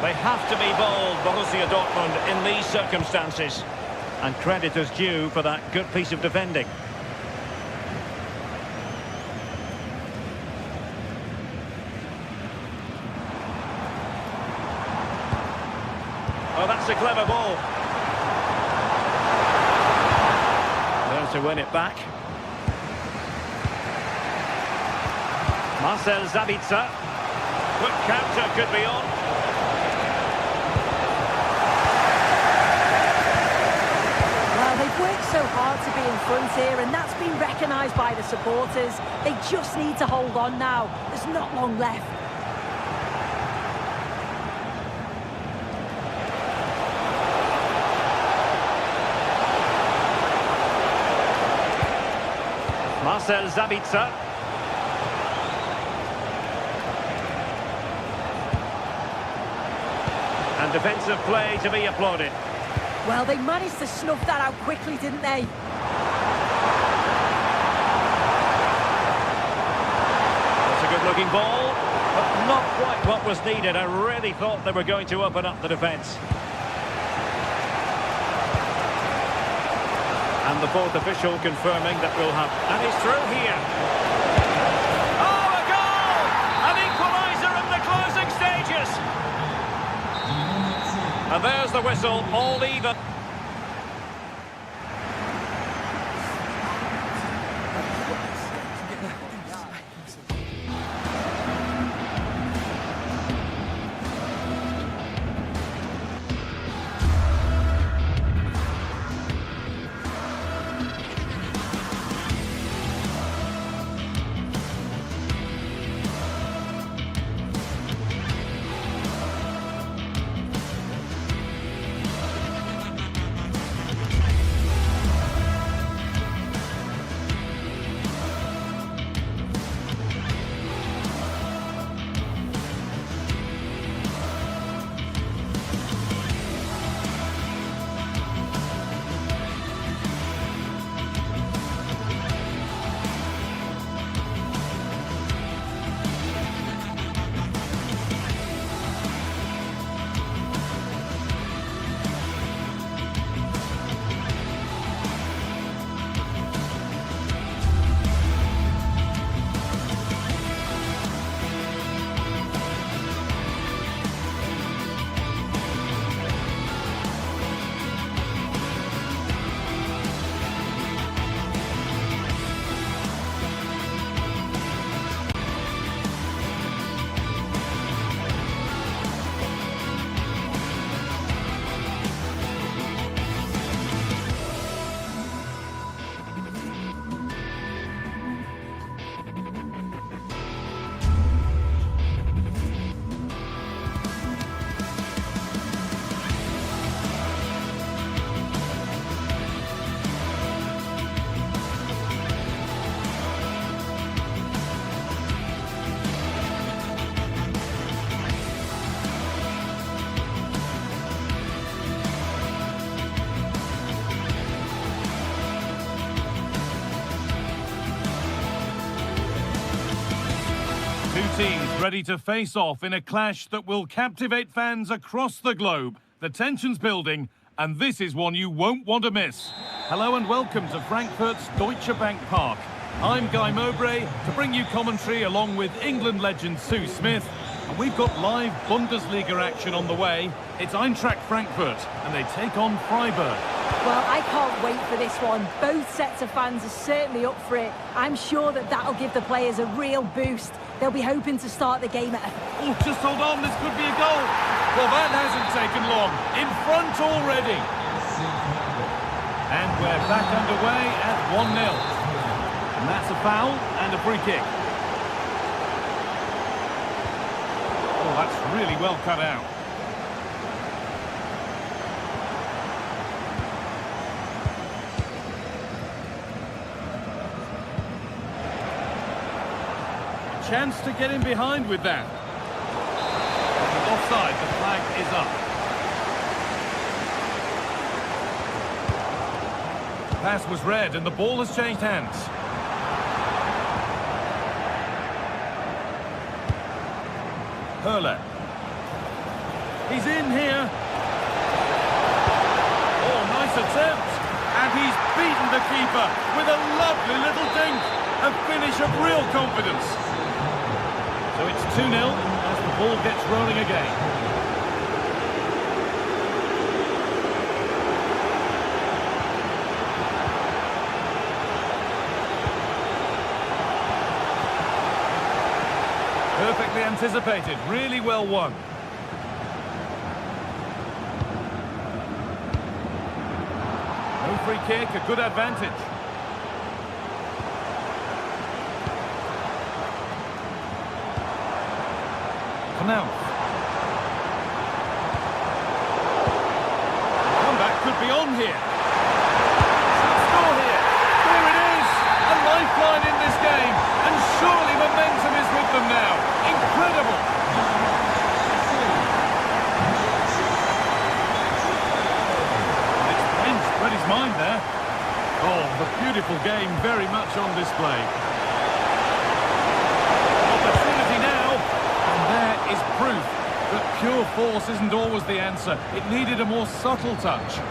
S1: They have to be bold, Borussia Dortmund, in these circumstances. And credit is due for that good piece of defending. Oh, that's a clever ball. There to win it back. Marcel Sabitzer. Quick counter could be on.
S3: They've worked so hard to be in front here, and that's been recognised by the supporters. They just need to hold on now. There's not long left.
S1: Marcel Sabitzer. And defensive play to be applauded.
S3: Well, they managed to snuff that out quickly, didn't they?
S1: That's a good-looking ball, but not quite what was needed. I really thought they were going to open up the defence. And the fourth official confirming that we'll have... And he's through here. Oh, a goal! An equaliser in the closing stages. And there's the whistle, all even.
S4: teams ready to face off in a clash that will captivate fans across the globe. The tension's building, and this is one you won't want to miss. Hello and welcome to Frankfurt's Deutsche Bank Park. I'm Guy Mowbray to bring you commentary along with England legend Sue Smith. And we've got live Bundesliga action on the way. It's Eintracht Frankfurt, and they take on Freiburg.
S3: Well, I can't wait for this one. Both sets of fans are certainly up for it. I'm sure that that'll give the players a real boost. They'll be hoping to start the game at a...
S4: Oh, just hold on, this could be a goal. Well, that hasn't taken long. In front already. And we're back underway at 1-0. And that's a foul and a free kick. Oh, that's really well cut out. Chance to get in behind with that. Offside, the flag is up. Pass was read and the ball has changed hands. Hurler. He's in here. Oh, nice attempt. And he's beaten the keeper with a lovely little dink. A finish of real confidence. So it's 2-0 as the ball gets rolling again. Perfectly anticipated, really well won. No free kick, a good advantage. Now, comeback could be on here. Should score here. There it is, a lifeline in this game, and surely momentum is with them now. Incredible. It's Bench read his mind there. Oh, the beautiful game very much on display. Opportunity now. There is proof that pure force isn't always the answer. It needed a more subtle touch.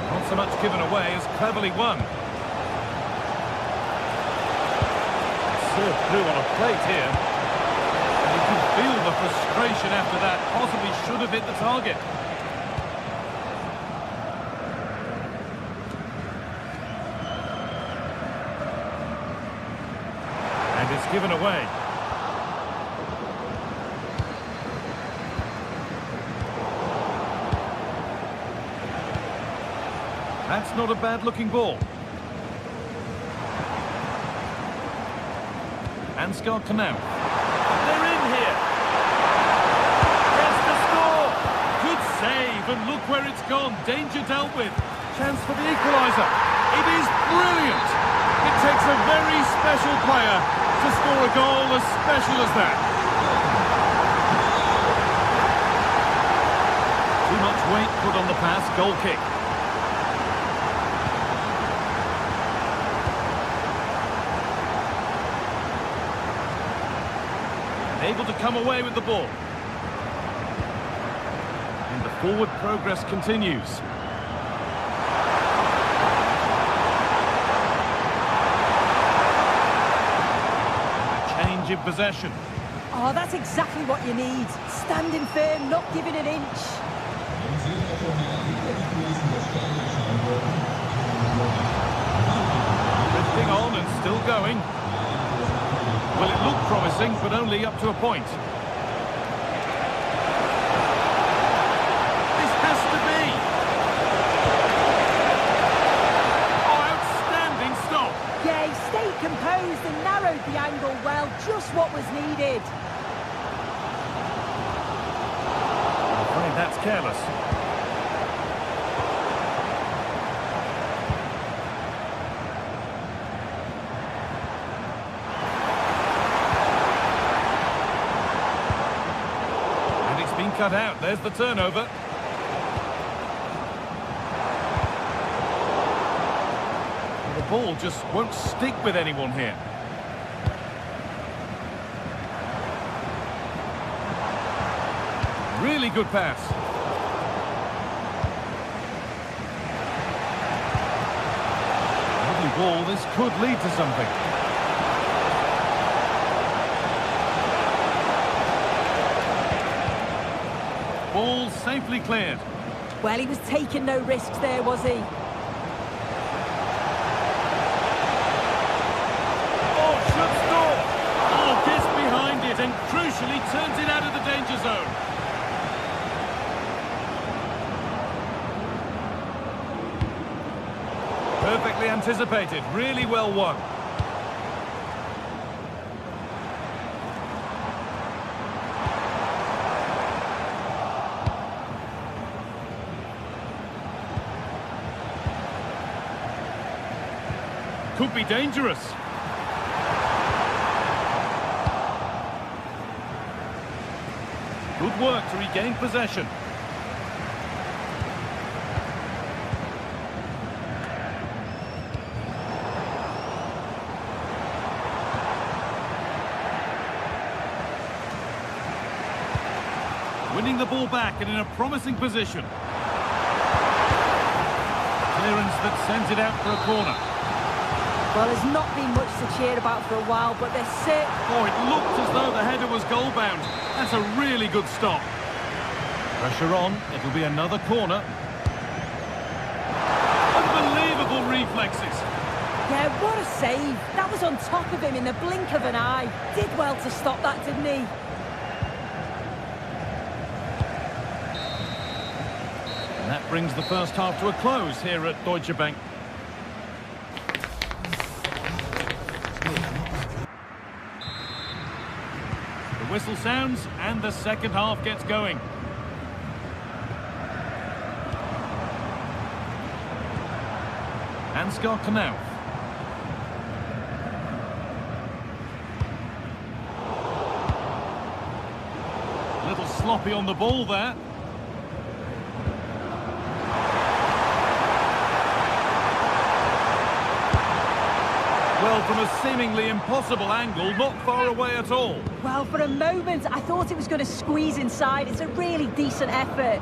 S4: Not so much given away as cleverly won. Served through on a plate here. And you can feel the frustration after that. Possibly should have hit the target. It's given away. That's not a bad-looking ball. Ansgar Knauff. They're in here. Yes, the score. Good save, and look where it's gone. Danger dealt with. Chance for the equaliser. It is brilliant. It takes a very special player to score a goal as special as that. Too much weight put on the pass, goal kick. Able to come away with the ball. And the forward progress continues. In possession.
S3: Oh, that's exactly what you need. Standing firm, not giving an inch.
S4: Drifting on and still going. Well, it looked promising, but only up to a point. This has to be. Oh, outstanding stop.
S3: Yeah, he stayed composed and narrowed the angle well, just what was needed.
S4: I'm afraid that's careless. And it's been cut out. There's the turnover. The ball just won't stick with anyone here. Really good pass. Lovely ball. This could lead to something. Ball safely cleared.
S3: Well, he was taking no risks there, was he?
S4: Oh, should score. Oh, gets behind it and crucially turns it out of the danger zone. Perfectly anticipated. Really well won. Could be dangerous. Good work to regain possession. Winning the ball back and in a promising position. Clearance that sends it out for a corner.
S3: Well, there's not been much to cheer about for a while, but they're sick.
S4: Oh, it looked as though the header was goal-bound. That's a really good stop. Pressure on. It'll be another corner. Unbelievable reflexes.
S3: Yeah, what a save. That was on top of him in the blink of an eye. Did well to stop that, didn't he?
S4: And that brings the first half to a close here at Deutsche Bank. Whistle sounds and the second half gets going. Ansgar Knauf. A little sloppy on the ball there. Well, from a seemingly impossible angle, not far away at all.
S3: Well, for a moment, I thought it was going to squeeze inside. It's a really decent effort.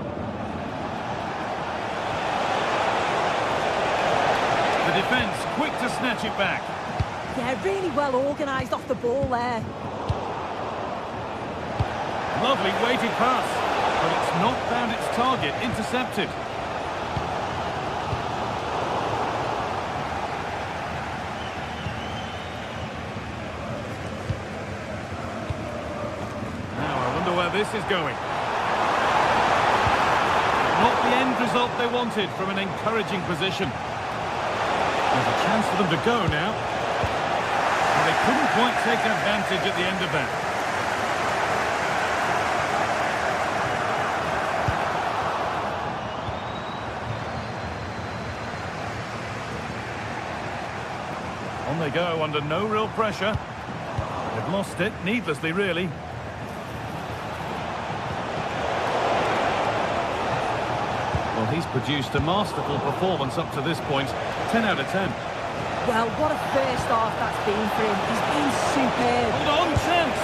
S4: The defence quick to snatch it back.
S3: Yeah, really well organised off the ball there.
S4: Lovely weighted pass, but it's not found its target, intercepted. This is going. Not the end result they wanted from an encouraging position. There's a chance for them to go now. And they couldn't quite take advantage at the end of that. On they go under no real pressure. They've lost it, needlessly really. Well, he's produced a masterful performance up to this point. 10 out of 10.
S3: Well, what a first half that's been for him. He's been superb.
S4: Hold on, chance.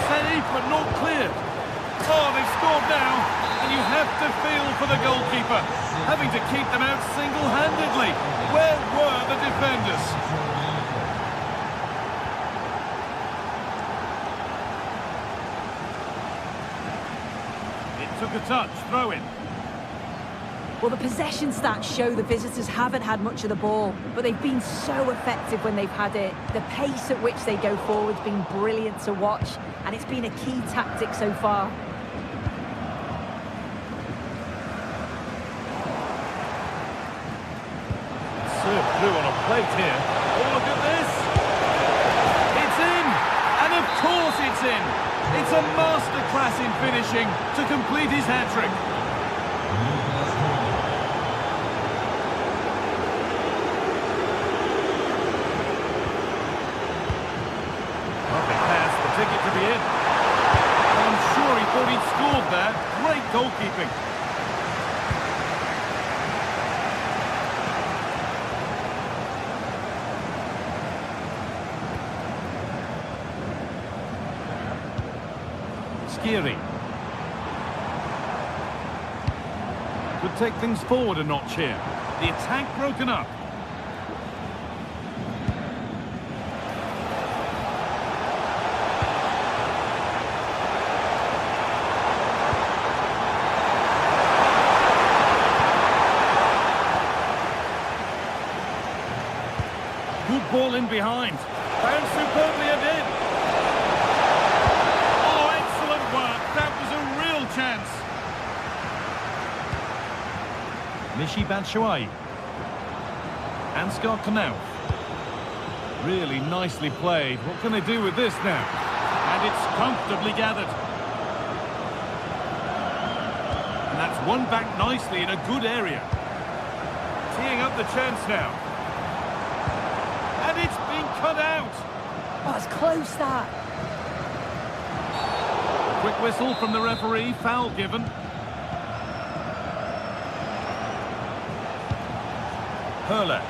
S4: Saved, but not cleared. Oh, they've scored now. And you have to feel for the goalkeeper. Having to keep them out single-handedly. Where were the defenders? It took a touch, throw in.
S3: Well, the possession stats show the visitors haven't had much of the ball, but they've been so effective when they've had it. The pace at which they go forward's been brilliant to watch, and it's been a key tactic so far.
S4: Served through on a plate here. Oh, look at this! It's in! And of course it's in! It's a masterclass in finishing to complete his hat-trick. Ticket to be in. I'm sure he thought he'd scored there. Great goalkeeping. Skiri. could take things forward a notch here. The attack broken up. Good ball in behind. Found superbly and in. Oh, excellent work. That was a real chance. Michy Batshuayi. Ansgar Knauf. Really nicely played. What can they do with this now? And it's comfortably gathered. And that's won back nicely in a good area. Teeing up the chance now. And it's been cut out.
S3: Oh, it's close, that.
S4: Quick whistle from the referee. Foul given. Hurler.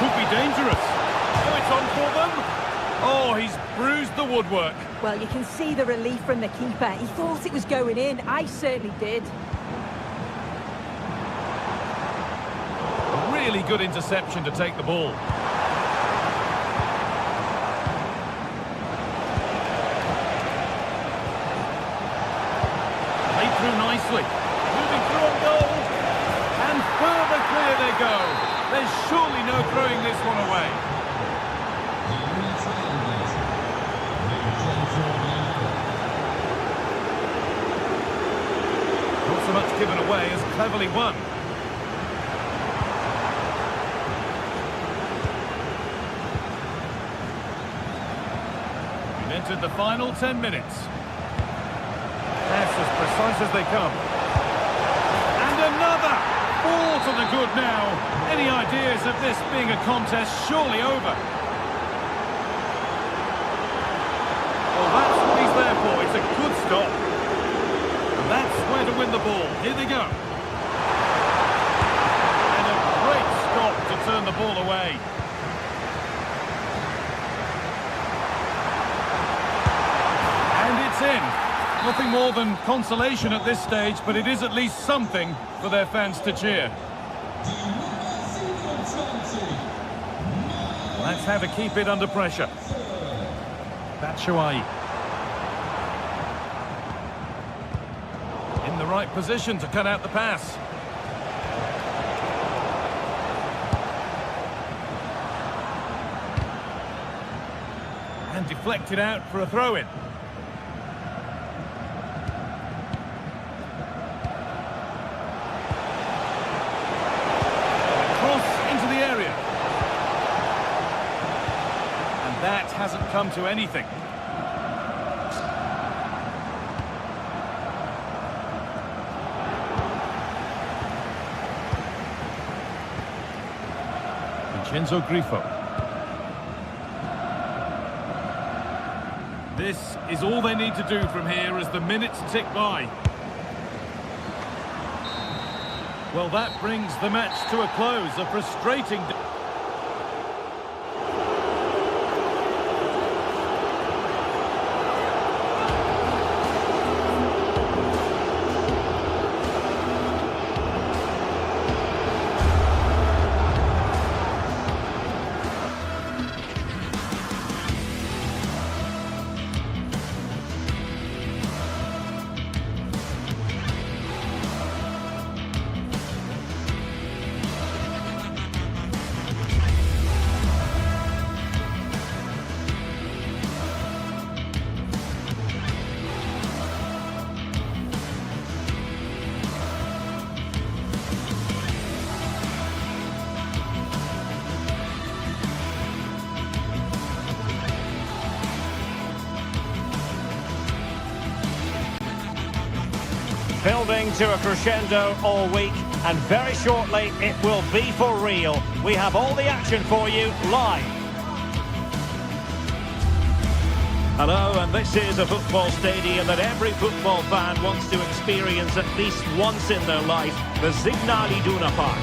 S4: Could be dangerous. Oh, it's on for them. Oh, he's bruised the woodwork.
S3: Well, you can see the relief from the keeper. He thought it was going in. I certainly did.
S4: A really good interception to take the ball. Played through nicely. Moving through on goal. And further clear they go. There's surely no throwing this one away. Not so much given away as cleverly won. We've entered the final 10 minutes. That's as precise as they come. And another! Ball to the good now. Any ideas of this being a contest surely over? Well, that's what he's there for. It's a good stop. And that's where to win the ball. Here they go. And a great stop to turn the ball away. And it's in. Nothing more than consolation at this stage, but it is at least something for their fans to cheer. That's how to keep it under pressure. Batshuayi. In the right position to cut out the pass. And deflected out for a throw-in. That hasn't come to anything. Vincenzo Grifo. This is all they need to do from here as the minutes tick by. Well, that brings the match to a close. A frustrating...
S1: Building to a crescendo all week, and very shortly it will be for real. We have all the action for you live. Hello, and this is a football stadium that every football fan wants to experience at least once in their life, the Signal Iduna Park.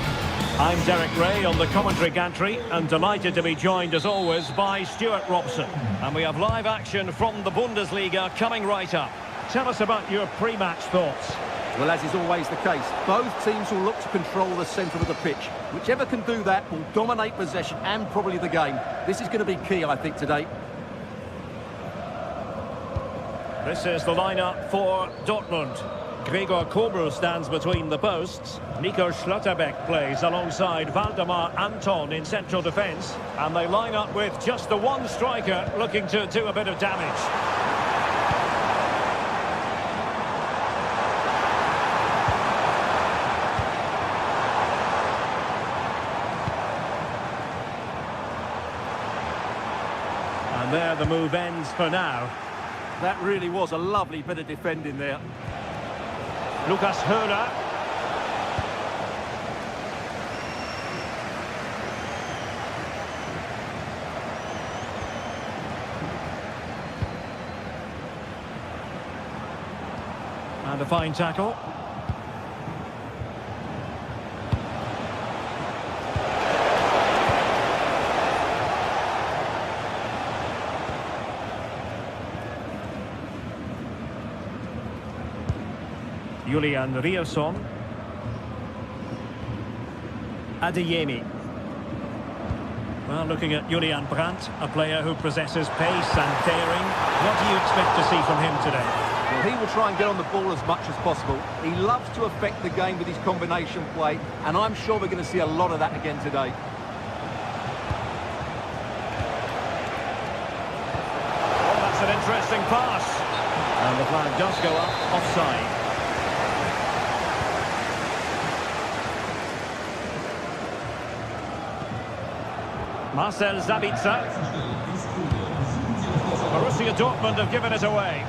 S1: I'm Derek Ray on the commentary gantry, and delighted to be joined as always by Stuart Robson. And we have live action from the Bundesliga coming right up. tell us about your pre-match thoughts.
S2: Well, as is always the case, both teams will look to control the centre of the pitch. Whichever can do that will dominate possession and probably the game. This is going to be key, I think, today.
S1: This is the lineup for Dortmund. Gregor Kobel stands between the posts. Nico Schlotterbeck plays alongside Waldemar Anton in central defence. And they line up with just the one striker looking to do a bit of damage. And there the move ends for now.
S2: That really was a lovely bit of defending there.
S1: Lucas Höhler. And a fine tackle. Julian Riosson. Adeyemi. Well, looking at Julian Brandt, a player who possesses pace and daring. What do you expect to see from him today?
S2: Well, he will try and get on the ball as much as possible. He loves to affect the game with his combination play, and I'm sure we're going to see a lot of that again today.
S1: Oh, that's an interesting pass. And the flag does go up, offside. Marcel Sabitzer. Borussia Dortmund have given it away.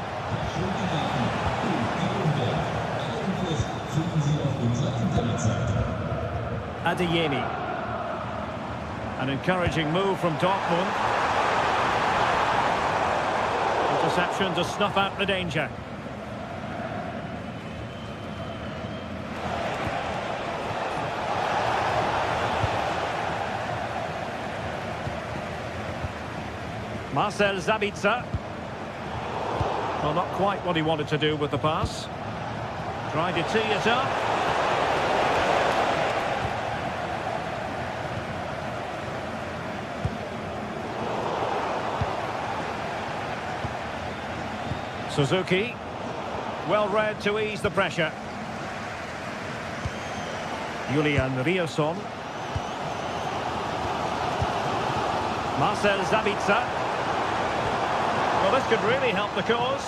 S1: Adeyemi. An encouraging move from Dortmund. Interception to snuff out the danger. Marcel Sabitzer. Well, not quite what he wanted to do with the pass. Tried to tee it up. Suzuki. Well read to ease the pressure. Julian Riosson. Marcel Sabitzer. Well, this could really help the cause.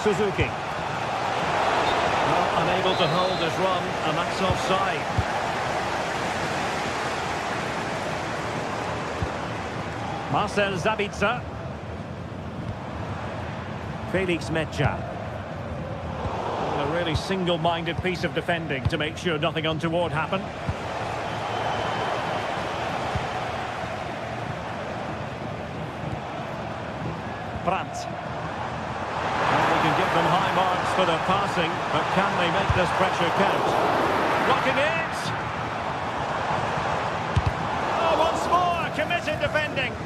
S1: Suzuki. Well, unable to hold his run, and that's offside. Marcel Sabitzer. Felix Metscher. A really single-minded piece of defending to make sure nothing untoward happened. Brandt. Well, we can give them high marks for their passing, but can they make this pressure count? Blocking it! Oh, once more, committed defending.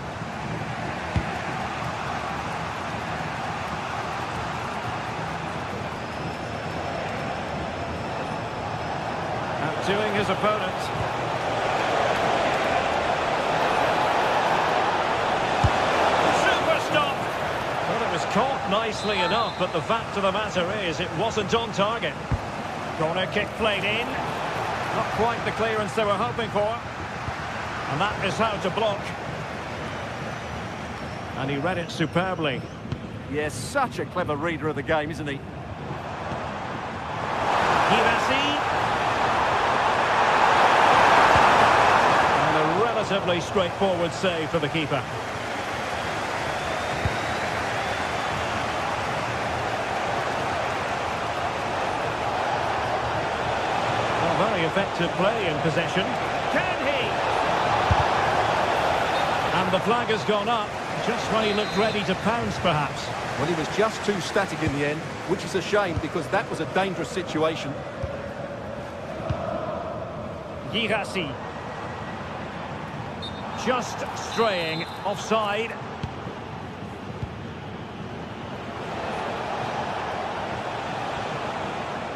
S1: Outdoing his opponent. Caught nicely enough, but the fact of the matter is it wasn't on target. Corner kick played in. Not quite the clearance they were hoping for. And that is how to block. And he read it superbly.
S2: Yes, such a clever reader of the game, isn't he?
S1: And a relatively straightforward save for the keeper. Very effective play in possession. Can he? And the flag has gone up, just when he looked ready to pounce, perhaps.
S2: Well, he was just too static in the end, which is a shame because that was a dangerous situation.
S1: Girassi. just straying offside.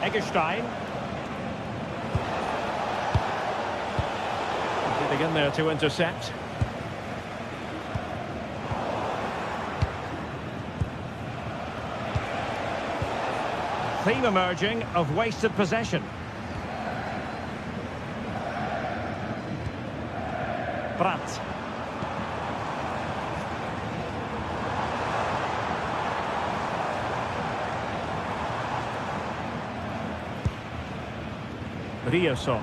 S1: Eggestein. Getting in there to intercept. Theme emerging of wasted possession. Brandt. Riosson.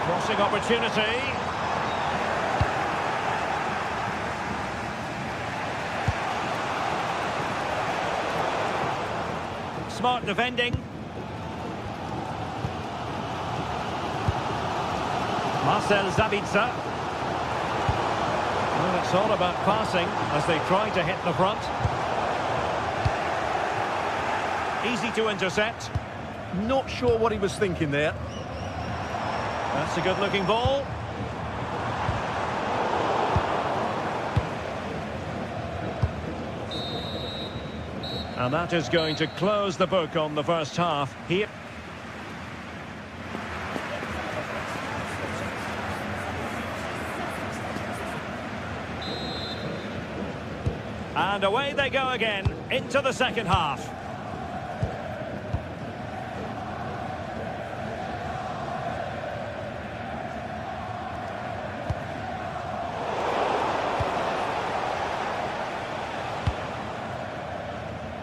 S1: Crossing opportunity. Smart defending. Marcel Sabitzer. Well, it's all about passing as they try to hit the front. Easy to intercept.
S2: Not sure what he was thinking there.
S1: That's a good-looking ball. And that is going to close the book on the first half here. And away they go again into the second half.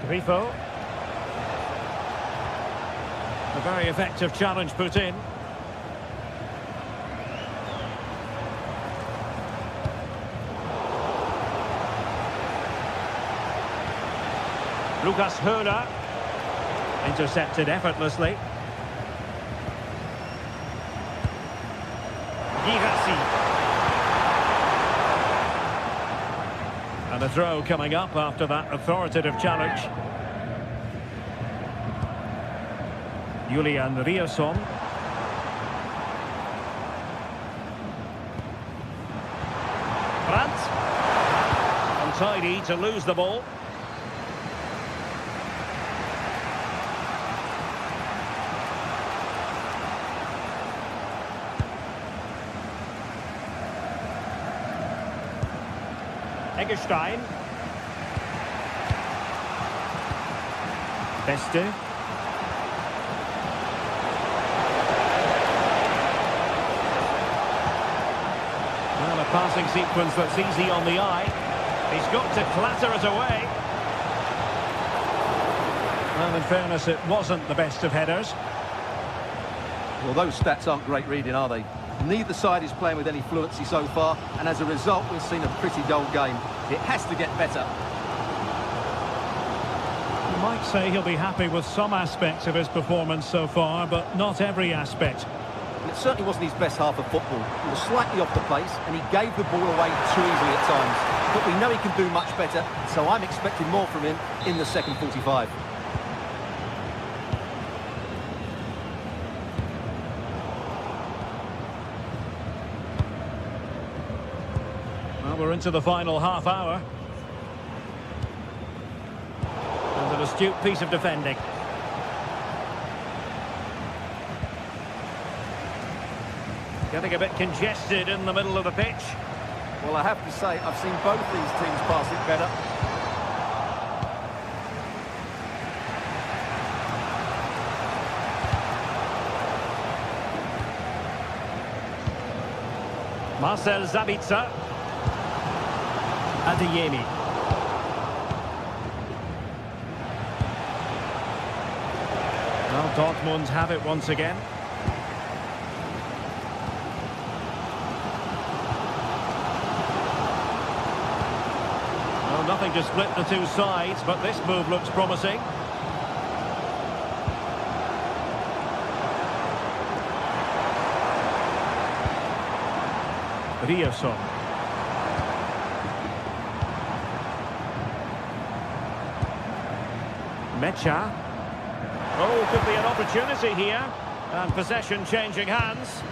S1: Grifo. A very effective challenge put in. Lucas Höhler. Intercepted effortlessly. Girassi. And a throw coming up after that authoritative challenge. Julian Riosson. Brandt. Untidy to lose the ball. Eggestein. Beste. Well, a passing sequence that's easy on the eye. He's got to clatter it away. Well, in fairness, it wasn't the best of headers.
S2: Well, those stats aren't great reading, are they? Neither side is playing with any fluency so far, and as a result, we've seen a pretty dull game. It has to get better.
S1: You might say he'll be happy with some aspects of his performance so far, but not every aspect.
S2: It certainly wasn't his best half of football. He was slightly off the pace, and he gave the ball away too easily at times. But we know he can do much better, so I'm expecting more from him in the second 45.
S1: We're into the final half hour. And an astute piece of defending. Getting a bit congested in the middle of the pitch.
S2: Well, I have to say, I've seen both these teams pass it better.
S1: Marcel Sabitzer. Adeyemi. Well, Dortmund have it once again. Well, nothing to split the two sides, but this move looks promising. Riosson. Mecha. Oh, could be an opportunity here. And possession changing hands.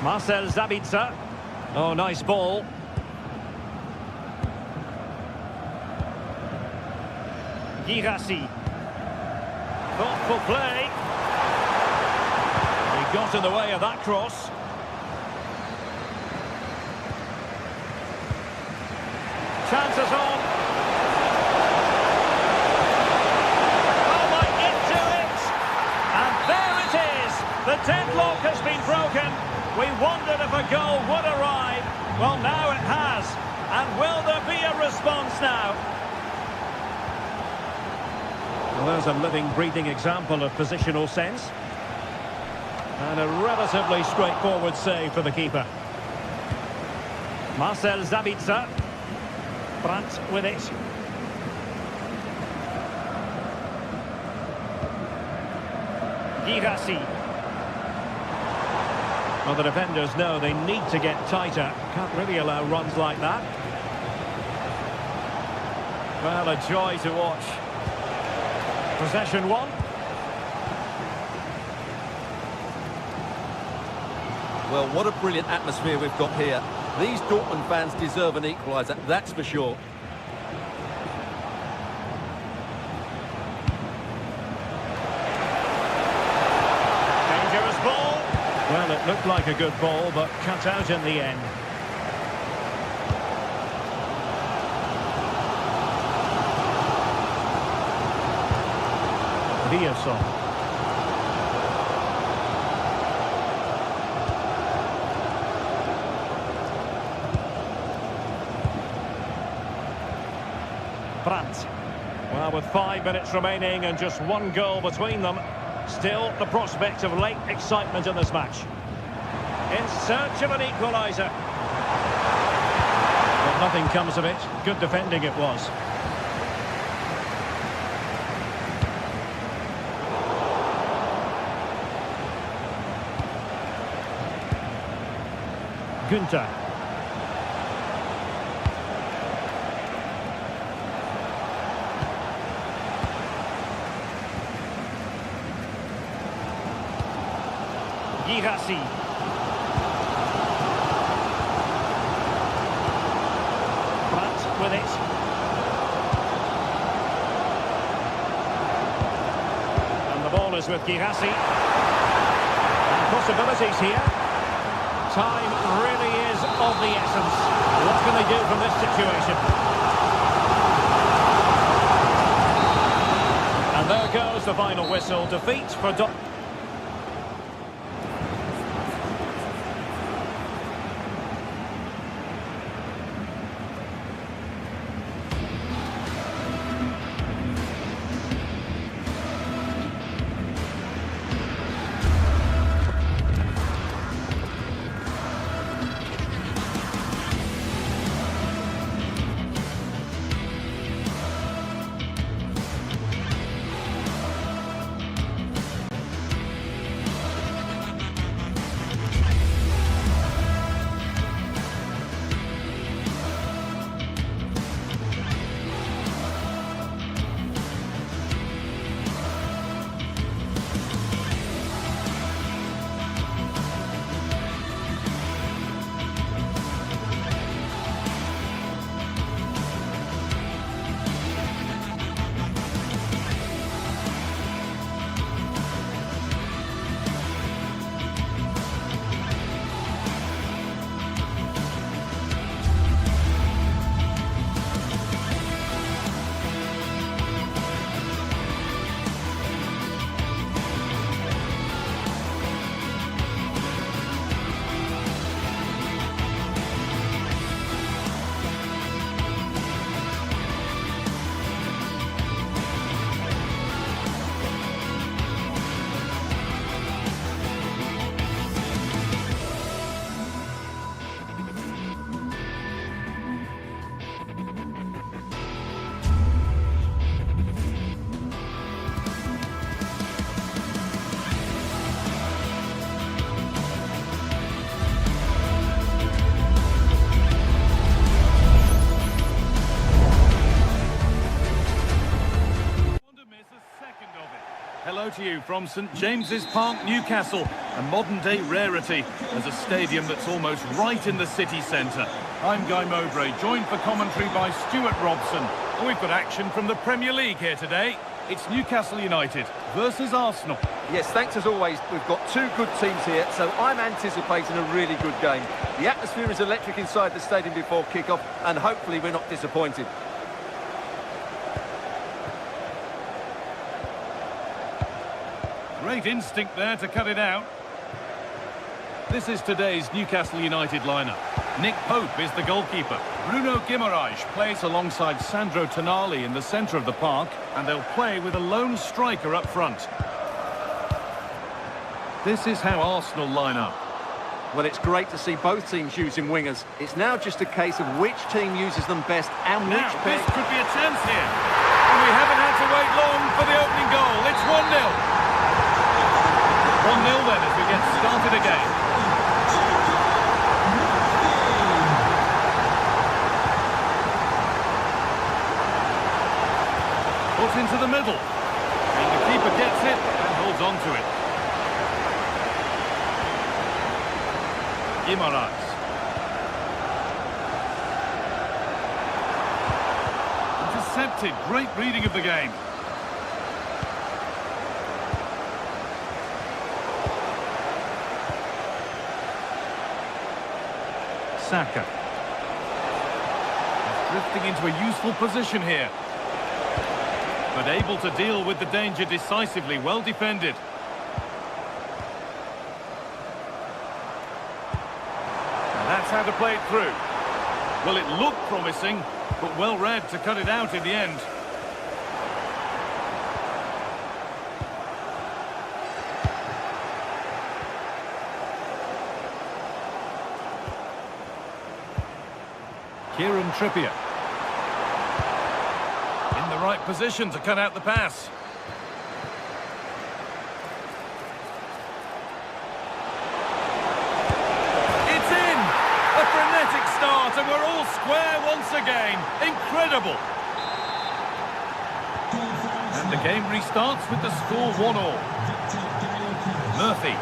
S1: Marcel Sabitzer. Oh, nice ball. Girassi. Thoughtful play. He got in the way of that cross. Chances on. Oh, might get to it. And there it is. The deadlock has been broken. We wondered if a goal would arrive. Well, now it has. And will there be a response now? Well, there's a living, breathing example of positional sense. And a relatively straightforward save for the keeper. Marcel Sabitzer. Brandt with it. Girassi. Well, the defenders know they need to get tighter. Can't really allow runs like that. Well, a joy to watch. Possession one.
S2: Well, what a brilliant atmosphere we've got here. These Dortmund fans deserve an equaliser, that's for sure.
S1: Dangerous ball. Well, it looked like a good ball, but cut out in the end. Villason. Brandt. Well, with 5 minutes remaining and just one goal between them, still the prospect of late excitement in this match. In search of an equaliser. But nothing comes of it. Good defending it was. Günther. Girassi. Brandt with it. And the ball is with Girassi. And possibilities here. Time really is of the essence. What can they do from this situation? And there goes the final whistle. Defeat for Dortmund.
S4: hello to you from St James's Park, Newcastle, a modern-day rarity as a stadium that's almost right in the city centre. I'm Guy Mowbray, joined for commentary by Stuart Robson. And we've got action from the Premier League here today. It's Newcastle United versus Arsenal.
S2: Yes, thanks as always. We've got two good teams here, so I'm anticipating a really good game. The atmosphere is electric inside the stadium before kick-off, and hopefully we're not disappointed.
S4: Great instinct there to cut it out. This is today's Newcastle United lineup. Nick Pope is the goalkeeper. Bruno Guimaraes plays alongside Sandro Tonali in the centre of the park, and they'll play with a lone striker up front. This is how Arsenal line up.
S2: Well, it's great to see both teams using wingers. It's now just a case of which team uses them best and
S4: Now,
S2: which pair...
S4: this could be a chance here. And we haven't had to wait long for the opening goal. It's 1-0. 1-0 then as we get started again. Put into the middle. And the keeper gets it and holds on to it. Guimaraes. Intercepted. Great reading of the game. Saka. He's drifting into a useful position here. But able to deal with the danger decisively. Well defended. And that's how to play it through. Well, it looked promising, but well read to cut it out in the end. Kieran Trippier. In the right position to cut out the pass. It's in! A frenetic start and we're all square once again. Incredible! And the game restarts with the score 1-1. Murphy.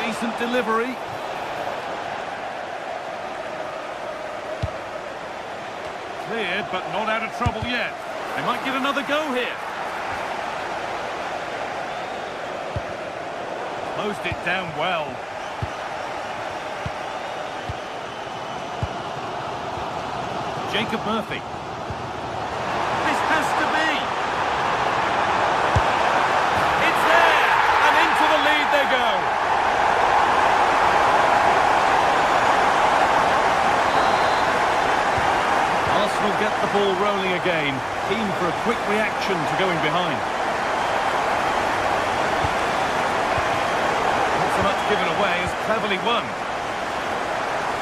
S4: Decent delivery. Cleared, but not out of trouble yet. They might get another go here. Closed it down well. Jacob Murphy. This has to be. It's there, and into the lead they go. Arsenal get the ball rolling again, keen for a quick reaction to going behind. Not so much given away as cleverly won.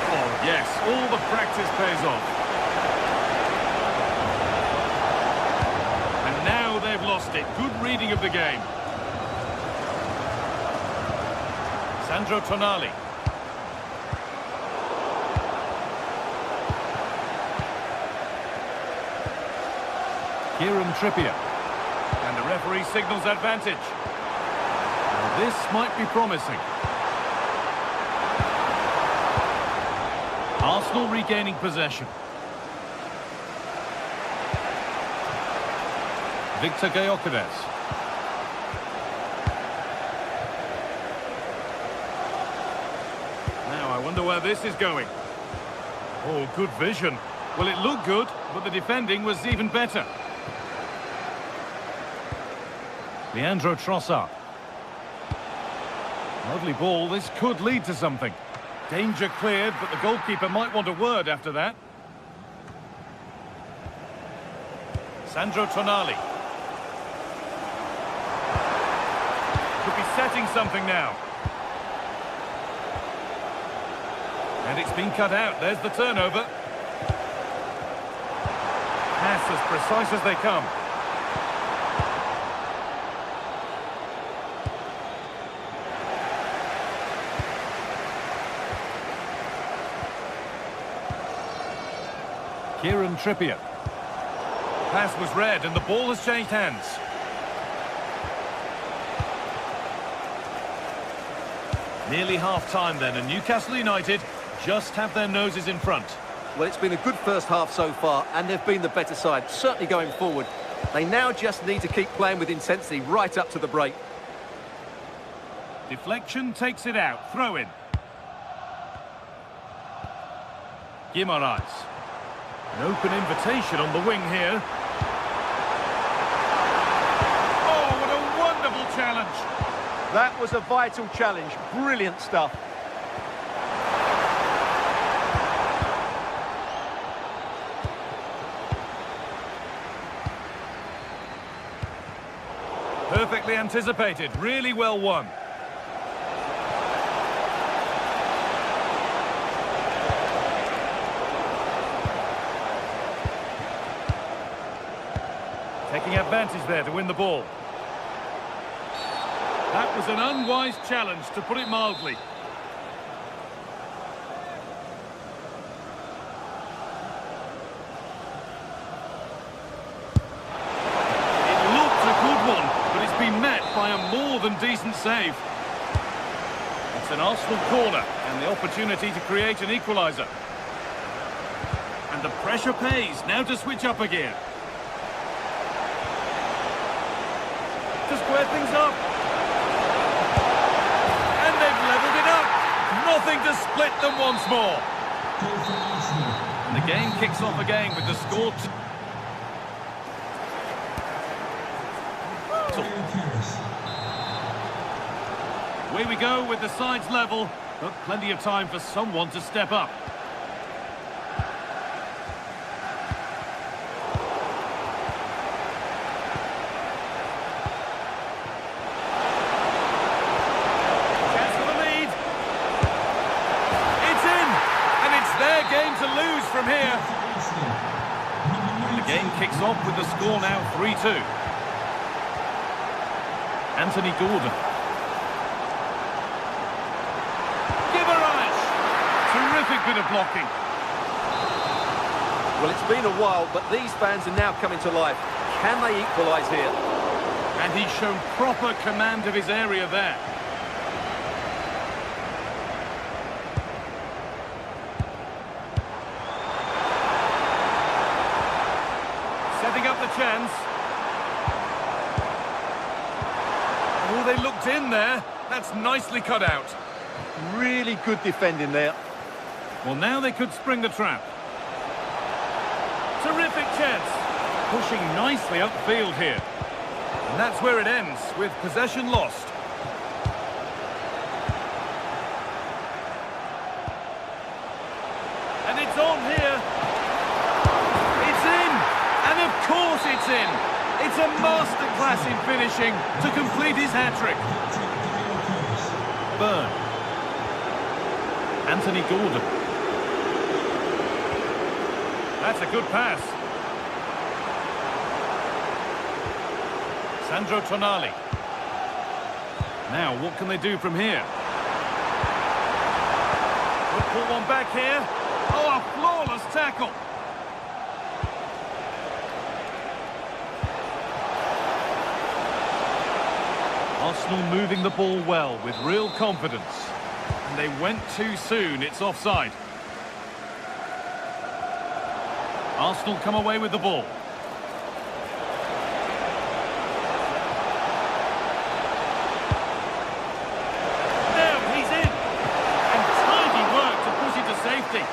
S4: Oh yes, all the practice pays off. And now they've lost it. Good reading of the game. Sandro Tonali. Kieran Trippier. And the referee signals advantage. Well, this might be promising. Arsenal regaining possession. Victor Gyökeres. Now I wonder where this is going. Oh, good vision. Well, it looked good, but the defending was even better. Leandro Trossard. Lovely ball. This could lead to something. Danger cleared, but the goalkeeper might want a word after that. Sandro Tonali. Could be setting something now. And it's been cut out. There's the turnover. Pass as precise as they come. Trippier. Pass was read and the ball has changed hands. Nearly half-time then, and Newcastle United just have their noses in front.
S2: Well, it's been a good first half so far, and they've been the better side, certainly going forward. They now just need to keep playing with intensity right up to the break.
S4: Deflection takes it out. Throw in. Guimaraes. An open invitation on the wing here. Oh, what a wonderful challenge.
S2: That was a vital challenge. Brilliant stuff.
S4: Perfectly anticipated. Really well won. Taking advantage there to win the ball. That was an unwise challenge, to put it mildly. It looked a good one, but it's been met by a more than decent save. It's an Arsenal corner, and the opportunity to create an equaliser. And the pressure pays, now to switch up a gear. To square things up. And they've levelled it up. Nothing to split them once more. And the game kicks off again with the score. Away we go with the sides level, but plenty of time for someone to step up. To lose from here. The game kicks off with the score now 3-2. Anthony Gordon. Guimaraes. Terrific bit of blocking.
S2: Well, it's been a while, but these fans are now coming to life. Can they equalise here?
S4: And he's shown proper command of his area there. Chance. Oh, they looked in there. That's nicely cut out.
S2: Really good defending there.
S4: Well, now they could spring the trap. Terrific chance. Pushing nicely upfield here. And that's where it ends, with possession lost. And it's on here. Of course it's in. It's a masterclass in finishing to complete his hat-trick. Burn. Anthony Gordon. That's a good pass. Sandro Tonali. Now, what can they do from here? Could pull one back here. Oh, a flawless tackle. Arsenal moving the ball well with real confidence. And they went too soon, it's offside. Arsenal come away with the ball. Now he's in. And tidy work to push it to safety.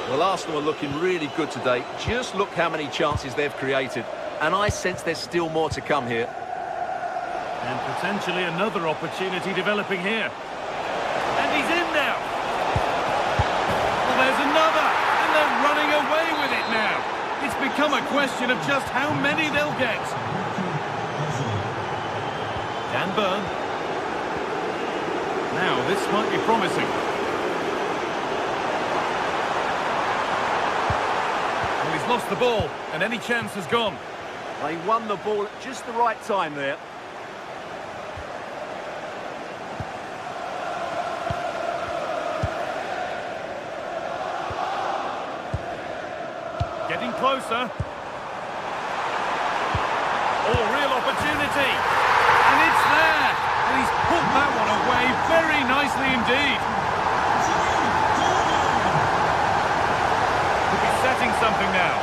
S2: Well, Arsenal are looking really good today. Just look how many chances they've created. And I sense there's still more to come here.
S4: And potentially another opportunity developing here. And he's in now. Well, there's another. And they're running away with it now. It's become a question of just how many they'll get. Dan Burn. Now, this might be promising. He's lost the ball, and any chance has gone.
S2: They won the ball at just the right time there.
S4: closer. Oh, real opportunity. And it's there. And he's put that one away very nicely indeed. Could be setting something now.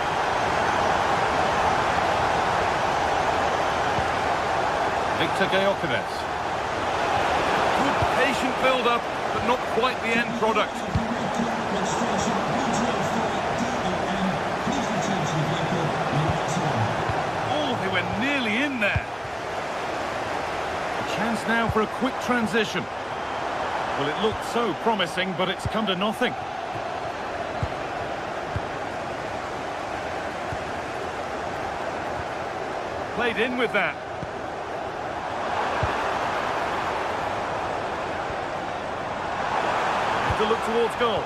S4: Victor Gyökeres. Good patient build-up, but not quite the end product. Oh, they were nearly in there. A chance now for a quick transition. Well, it looked so promising, but it's come to nothing. Played in with that. To look towards goal.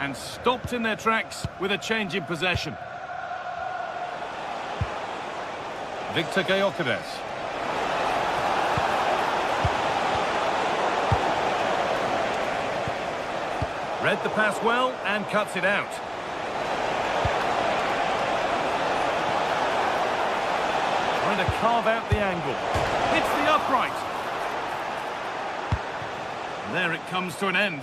S4: And stopped in their tracks with a change in possession. Victor Gyökeres. Read the pass well and cuts it out. Trying to carve out the angle. Hits the upright. And there it comes to an end.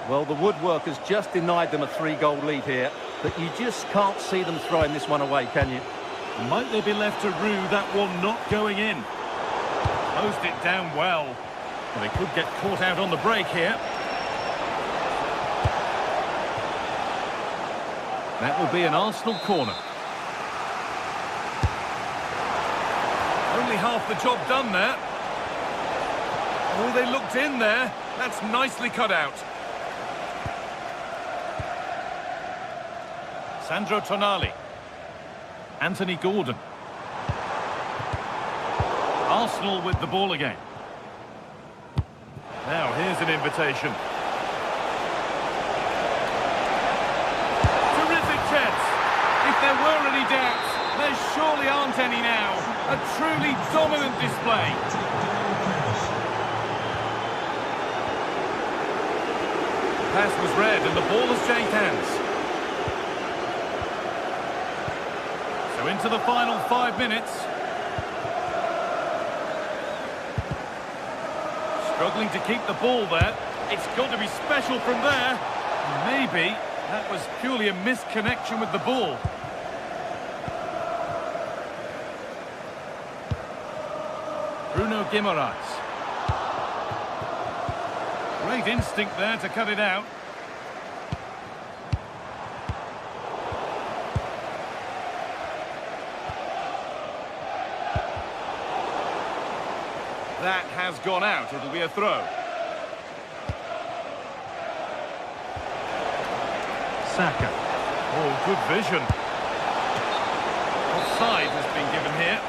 S2: Well, the woodwork has just denied them a 3-goal lead here, but you just can't see them throwing this one away, can you?
S4: Might they be left to rue that one not going in? Closed it down well. Well, they could get caught out on the break here. That will be an Arsenal corner. Only half the job done there. Oh, they looked in there. That's nicely cut out. Sandro Tonali. Anthony Gordon. Arsenal with the ball again. Now, here's an invitation. Terrific chance. If there were any doubts, there surely aren't any now. A truly dominant display. The pass was read and the ball has changed hands. So into the final 5 minutes. Struggling to keep the ball there. It's got to be special from there. Maybe that was purely a misconnection with the ball. Bruno Guimaraes. Great instinct there to cut it out. That has gone out. It'll be a throw. Saka. Oh, good vision. Offside has been given here.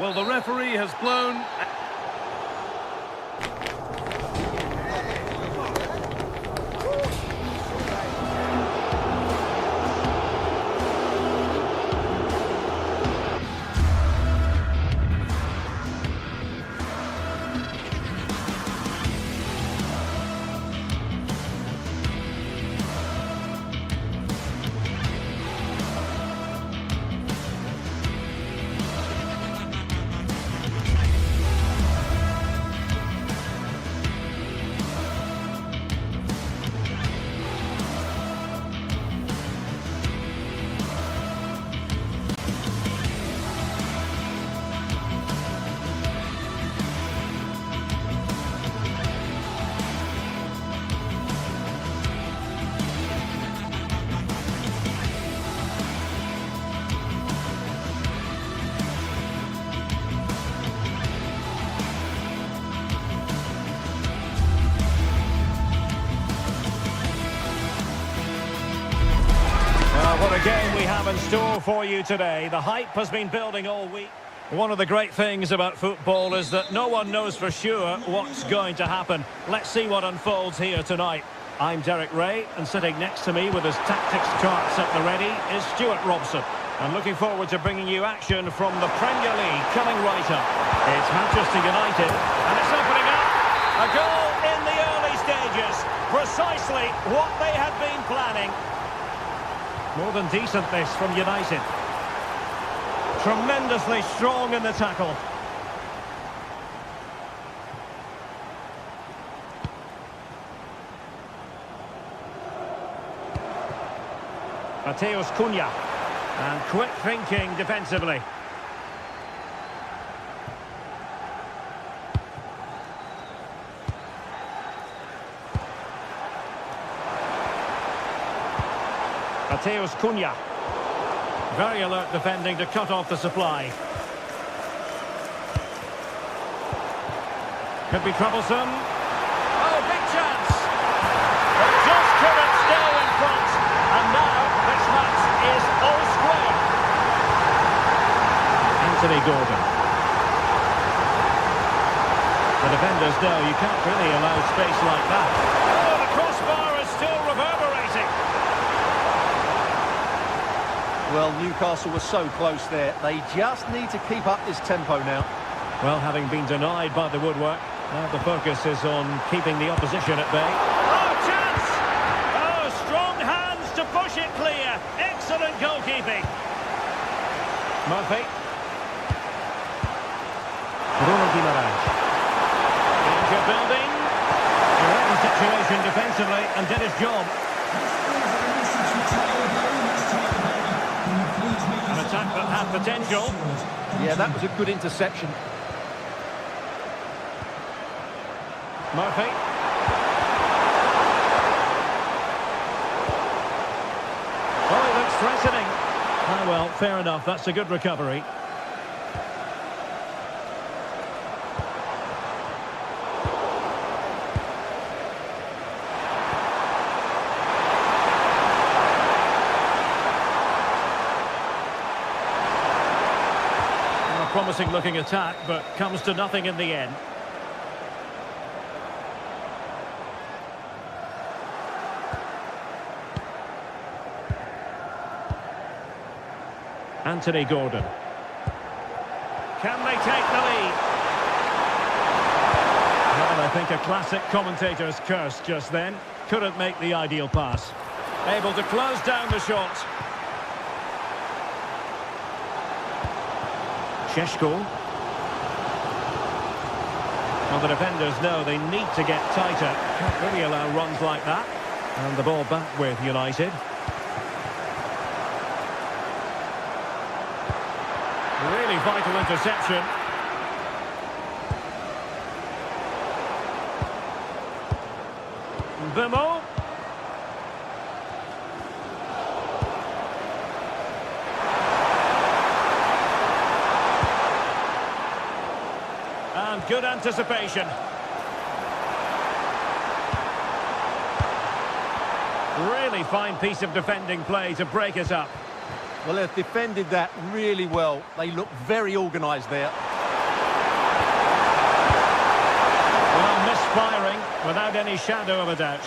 S4: Well, the referee has blown.
S1: What a game we have in store for you today. The hype has been building all week. One of the great things about football is that no one knows for sure what's going to happen. Let's see what unfolds here tonight. I'm Derek Ray, and sitting next to me with his tactics charts at the ready is Stuart Robson. And looking forward to bringing you action from the Premier League coming right up. It's Manchester United, and it's opening up. A goal in the early stages. Precisely what they had been planning. More than decent this from United. Tremendously strong in the tackle. Mateus Cunha. And quick thinking defensively. Mateus Cunha. Very alert defending to cut off the supply. Could be troublesome. Oh, big chance! They just couldn't stay in front. And now this match is all square. Anthony Gordon. The defenders know you can't really allow space like that. Oh, the crossbar is still reverberating.
S2: Well, Newcastle was so close there. They just need to keep up this tempo now.
S1: Well, having been denied by the woodwork, now the focus is on keeping the opposition at bay. Oh, chance! Oh, strong hands to push it clear. Excellent goalkeeping. Murphy. Bruno Guimaraes. Danger building. He read the situation defensively and did his job. An attack that had potential.
S2: Yeah, that was a good interception.
S1: Murphy. Oh, he looks threatening. Oh, well, fair enough. That's a good recovery. A promising looking attack, but comes to nothing in the end. Anthony Gordon. Can they take the lead? Well, I think a classic commentator's curse just then. Couldn't make the ideal pass. Able to close down the shot. Šeško. Well, the defenders know they need to get tighter. Can't really allow runs like that. And the ball back with United. Really vital interception. Bimo. And good anticipation. Really fine piece of defending play to break it up.
S2: Well, they've defended that really well. They look very organised there.
S1: Well, misfiring without any shadow of a doubt.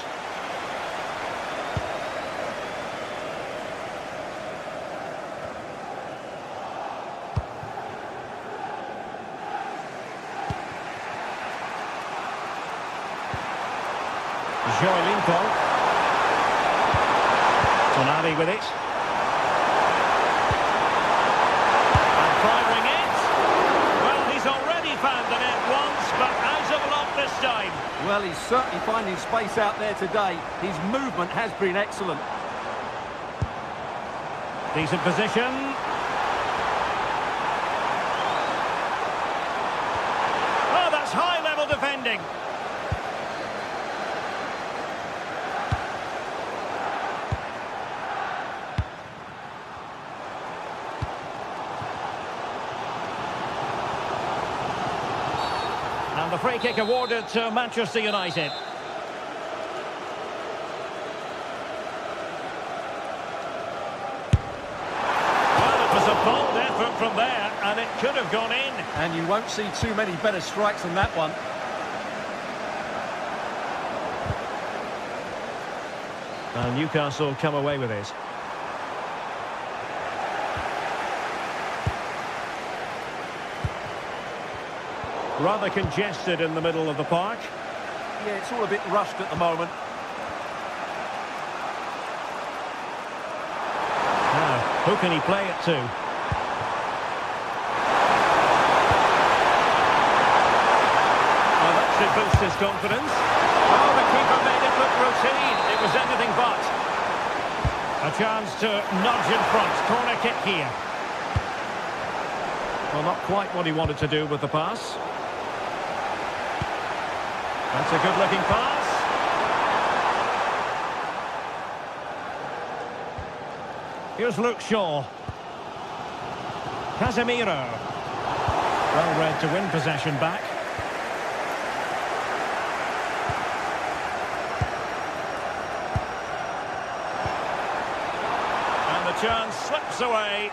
S1: Joelinton. Tonali with it. Firing it. Well, he's already found the net once, but out of luck this time.
S2: Well, he's certainly finding space out there today. His movement has been excellent.
S1: Decent position. Oh, that's high-level defending. And the free kick awarded to Manchester United. Well, it was a bold effort from there, and it could have gone in.
S2: And you won't see too many better strikes than that one.
S1: And Newcastle come away with it. Rather congested in the middle of the park.
S2: Yeah, it's all a bit rushed at the moment.
S1: Now, who can he play it to? Well, that should boost his confidence. Oh, the keeper made it look routine. It was anything but. A chance to nudge in front. Corner kick here. Well, not quite what he wanted to do with the pass. That's a good-looking pass. Here's Luke Shaw. Casemiro. Well read to win possession back. And the chance slips away.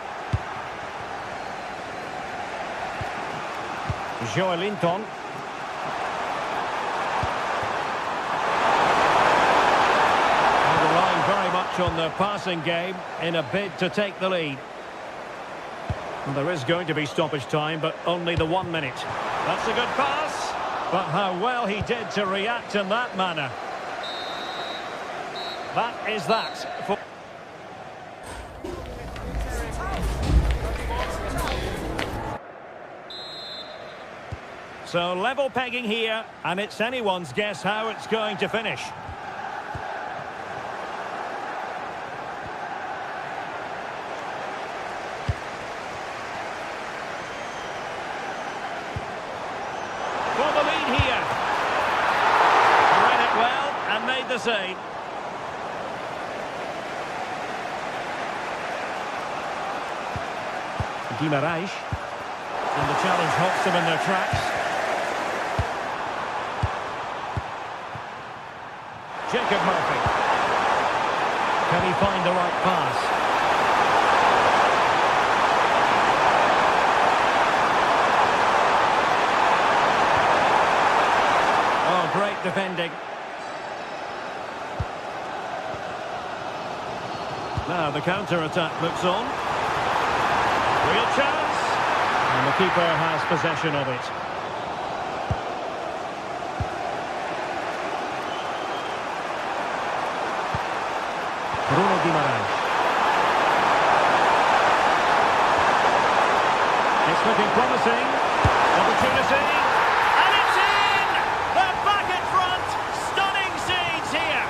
S1: Joelinton. Very much on the passing game in a bid to take the lead. And there is going to be stoppage time, but only the 1 minute. That's a good pass, but how well he did to react in that manner. That is that. So level pegging here, and it's anyone's guess how it's going to finish. The save. Guimaraes, and the challenge halts them in their tracks. Jacob Murphy. Can he find the right pass? Oh, great defending. Now the counter-attack looks on. Real chance. And the keeper has possession of it. Bruno Guimaraes. It's looking promising. Opportunity. And it's in! They're back in front. Stunning scenes here.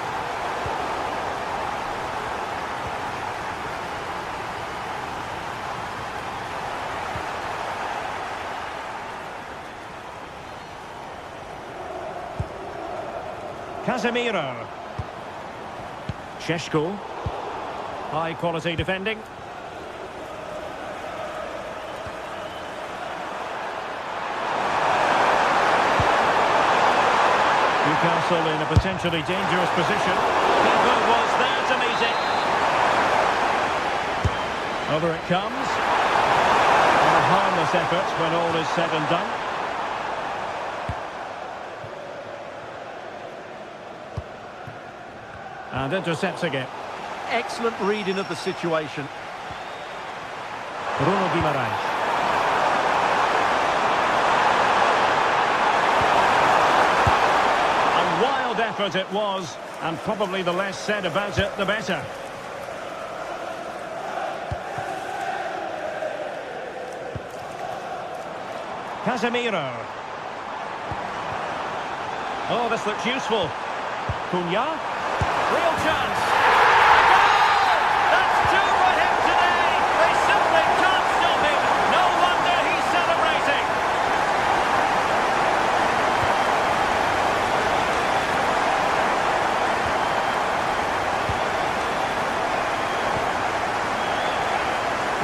S1: Casemiro. Šeško. High quality defending. Newcastle in a potentially dangerous position. Keeper was there to meet it. Over it comes. A harmless effort when all is said and done. And intercepts again.
S2: Excellent reading of the situation.
S1: Bruno Guimaraes. A wild effort it was, and probably the less said about it, the better. Casemiro. Oh, this looks useful. Cunha. Real chance. A goal! That's two for him today. They simply can't stop him. No wonder he's celebrating.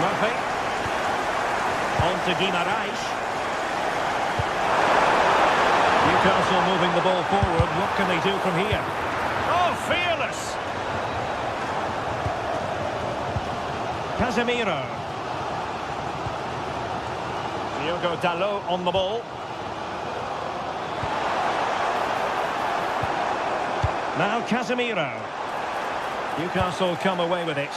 S1: Murphy. On to Guimaraes. Newcastle moving the ball forward. What can they do from here? Oh, fearless! Casemiro. Diogo Dalot on the ball. Now Casemiro. Newcastle come away with it.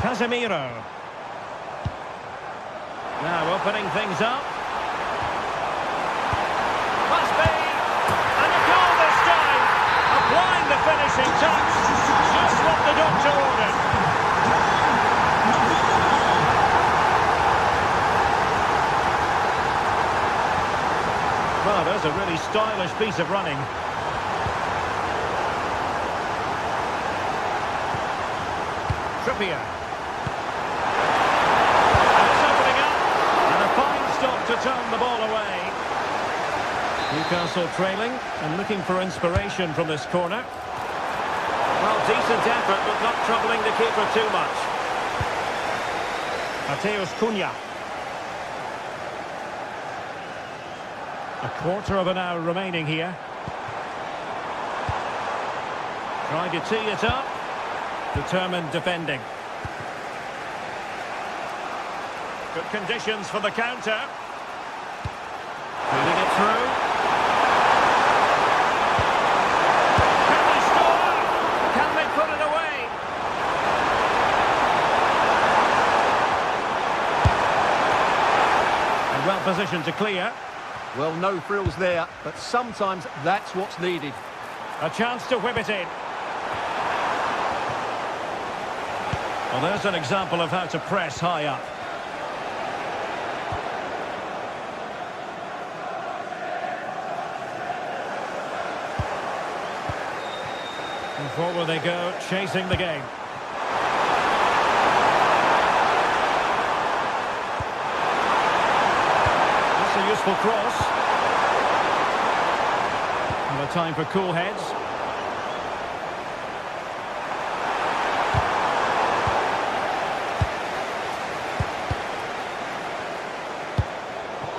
S1: Casemiro. Now opening things up. Must be! And a goal this time! Applying the finishing touch. Just what the doctor ordered. Well, there's a really stylish piece of running. Trippier. To turn the ball away. Newcastle trailing and looking for inspiration from this corner. Well, decent effort, but not troubling the keeper too much. Mateus Cunha. A quarter of an hour remaining here. Trying to tee it up. Determined defending. Good conditions for the counter. Feeding it through. Can they score? Can they put it away? And well positioned to clear.
S2: Well, no frills there, but sometimes that's what's needed.
S1: A chance to whip it in. Well, there's an example of how to press high up. And forward they go, chasing the game. That's a useful cross. And a time for cool heads.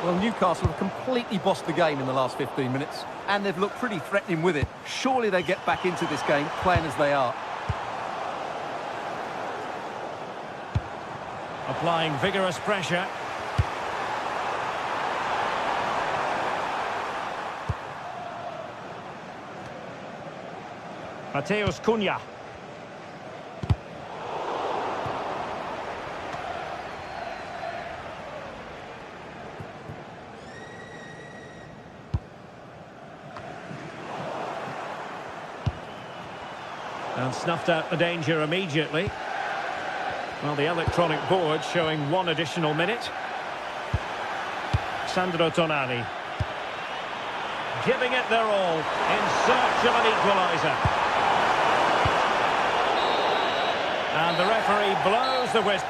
S2: Well, Newcastle have completely bossed the game in the last 15 minutes, and they've looked pretty threatening with it. Surely they get back into this game, playing as they are.
S1: Applying vigorous pressure. Mateus Cunha. And snuffed out the danger immediately. Well, the electronic board showing one additional minute. Sandro Tonali. Giving it their all in search of an equaliser. And the referee blows the whistle.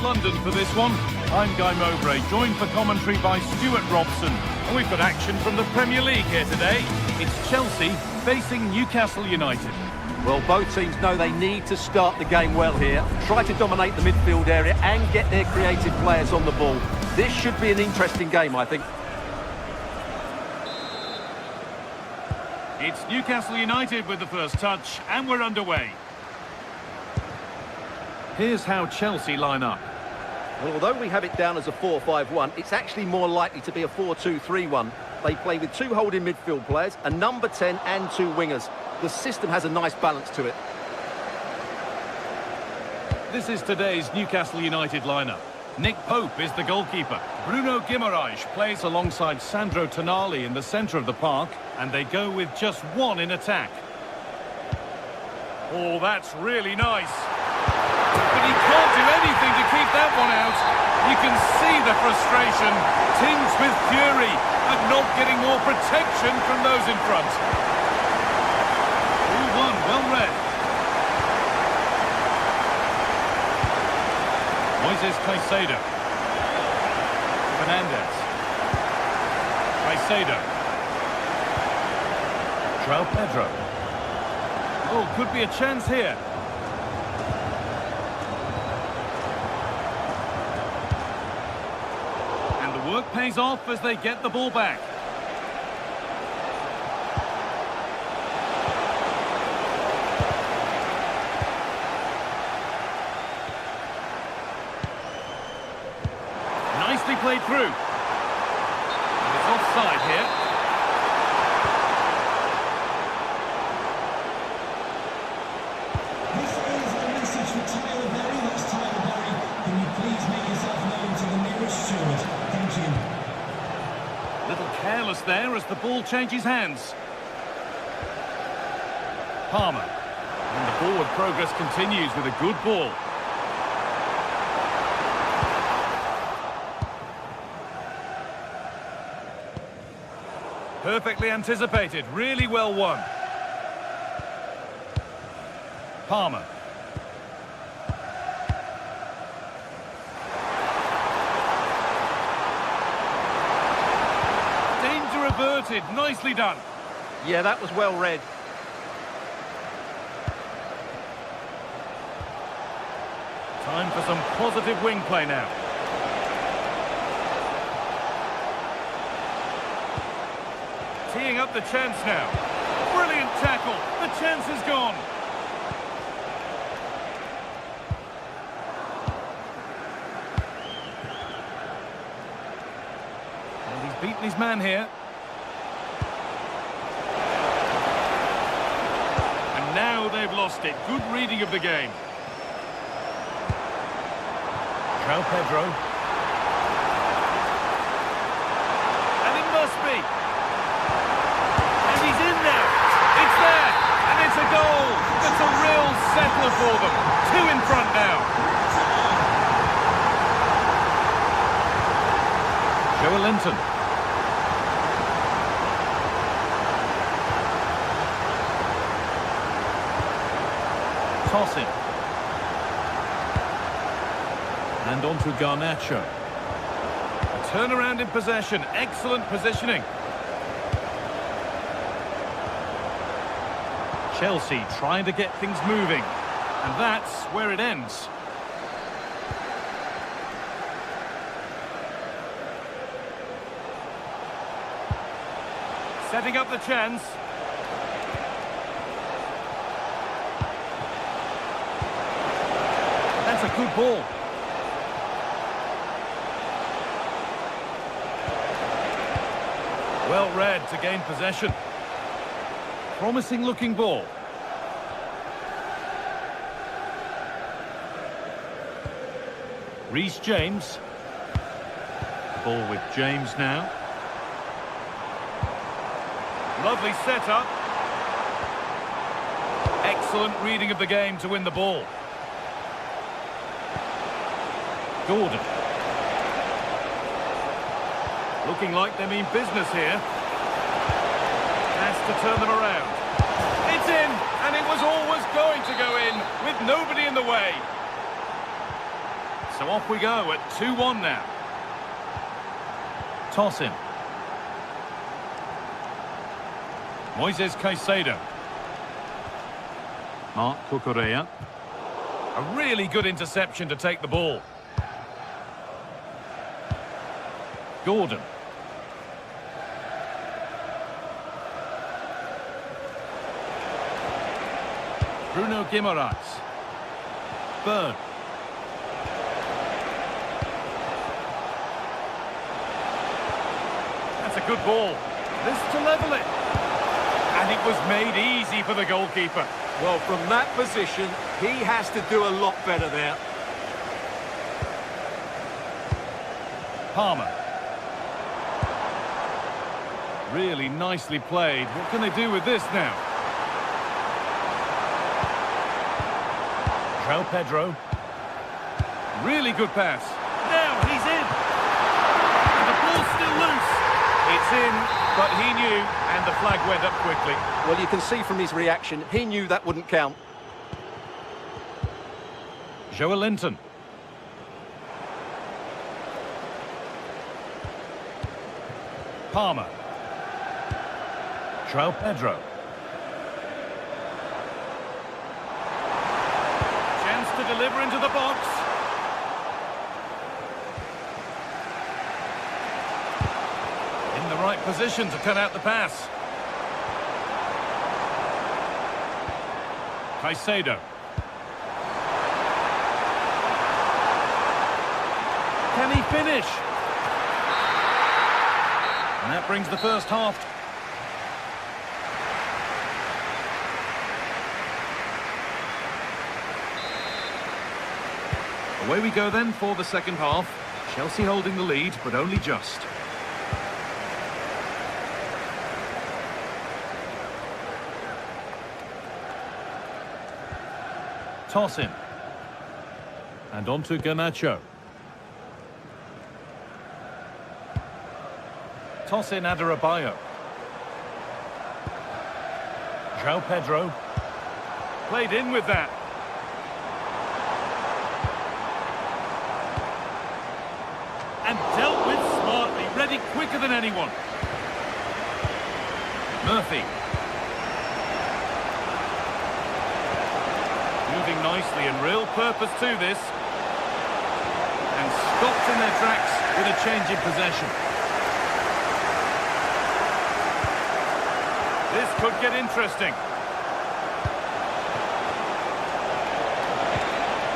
S4: London for this one. I'm Guy Mowbray, joined for commentary by Stuart Robson. And we've got action from the Premier League here today. It's Chelsea facing Newcastle United.
S2: Well, both teams know they need to start the game well here. Try to dominate the midfield area and get their creative players on the ball. This should be an interesting game, I think.
S4: It's Newcastle United with the first touch, and we're underway. Here's how Chelsea line up.
S2: Well, although we have it down as a 4-5-1, it's actually more likely to be a 4-2-3-1. They play with two holding midfield players, a number 10 and two wingers. The system has a nice balance to it.
S4: This is today's Newcastle United lineup. Nick Pope is the goalkeeper. Bruno Guimaraes plays alongside Sandro Tonali in the centre of the park, and they go with just one in attack. Oh, that's really nice. But he can't do anything to keep that one out. You can see the frustration, tinged with fury, at not getting more protection from those in front. 2-1, well read. Moises Caicedo. Fernandez. Caicedo. João Pedro. Oh, could be a chance here. And the work pays off as they get the ball back. Nicely played through. And it's offside here.
S5: This is a message for Tyler Berry. That's Tyler Berry. Can you please make yourself known to the nearest steward? Thank you.
S4: Little careless there as the ball changes hands. Palmer. And the forward progress continues with a good ball. Perfectly anticipated, really well won. Palmer. Danger averted, nicely done.
S2: Yeah, that was well read.
S4: Time for some positive wing play now. Teeing up the chance now. Brilliant tackle. The chance is gone. And he's beaten his man here. And now they've lost it. Good reading of the game. João Pedro. And it must be. He's in there. It's there. And it's a goal. That's a real settler for them. Two in front now. Joe Linton. Tossing. And on to Garnacho. A turnaround in possession. Excellent positioning. Chelsea trying to get things moving. And that's where it ends. Setting up the chance. That's a good ball. Well read to gain possession. Promising looking ball. Reece James. Ball with James now. Lovely setup. Excellent reading of the game to win the ball. Gordon. Looking like they mean business here. Has to turn them around. It's in, and it was always going to go in, with nobody in the way. So off we go at 2-1 now. Toss in. Moises Caicedo. Marc Cucurella. A really good interception to take the ball. Gordon. Bruno Guimaraes. Bird. That's a good ball. This to level it. And it was made easy for the goalkeeper.
S2: Well, from that position, he has to do a lot better there.
S4: Palmer. Really nicely played. What can they do with this now? João Pedro. Really good pass. Now he's in. And the ball's still loose. It's in, but he knew, and the flag went up quickly.
S2: Well, you can see from his reaction, he knew that wouldn't count.
S4: Joelinton. Palmer. João Pedro. Chance to deliver into the box. In the right position to cut out the pass. Caicedo. Can he finish? And that brings the first half. Away we go then for the second half. Chelsea holding the lead, but only just. Toss in. And on to Garnacho. Toss in Adarabioyo. João Pedro. Played in with that. And dealt with smartly, ready quicker than anyone. Murphy. Moving nicely and real purpose to this. And stopped in their tracks with a change in possession. This could get interesting.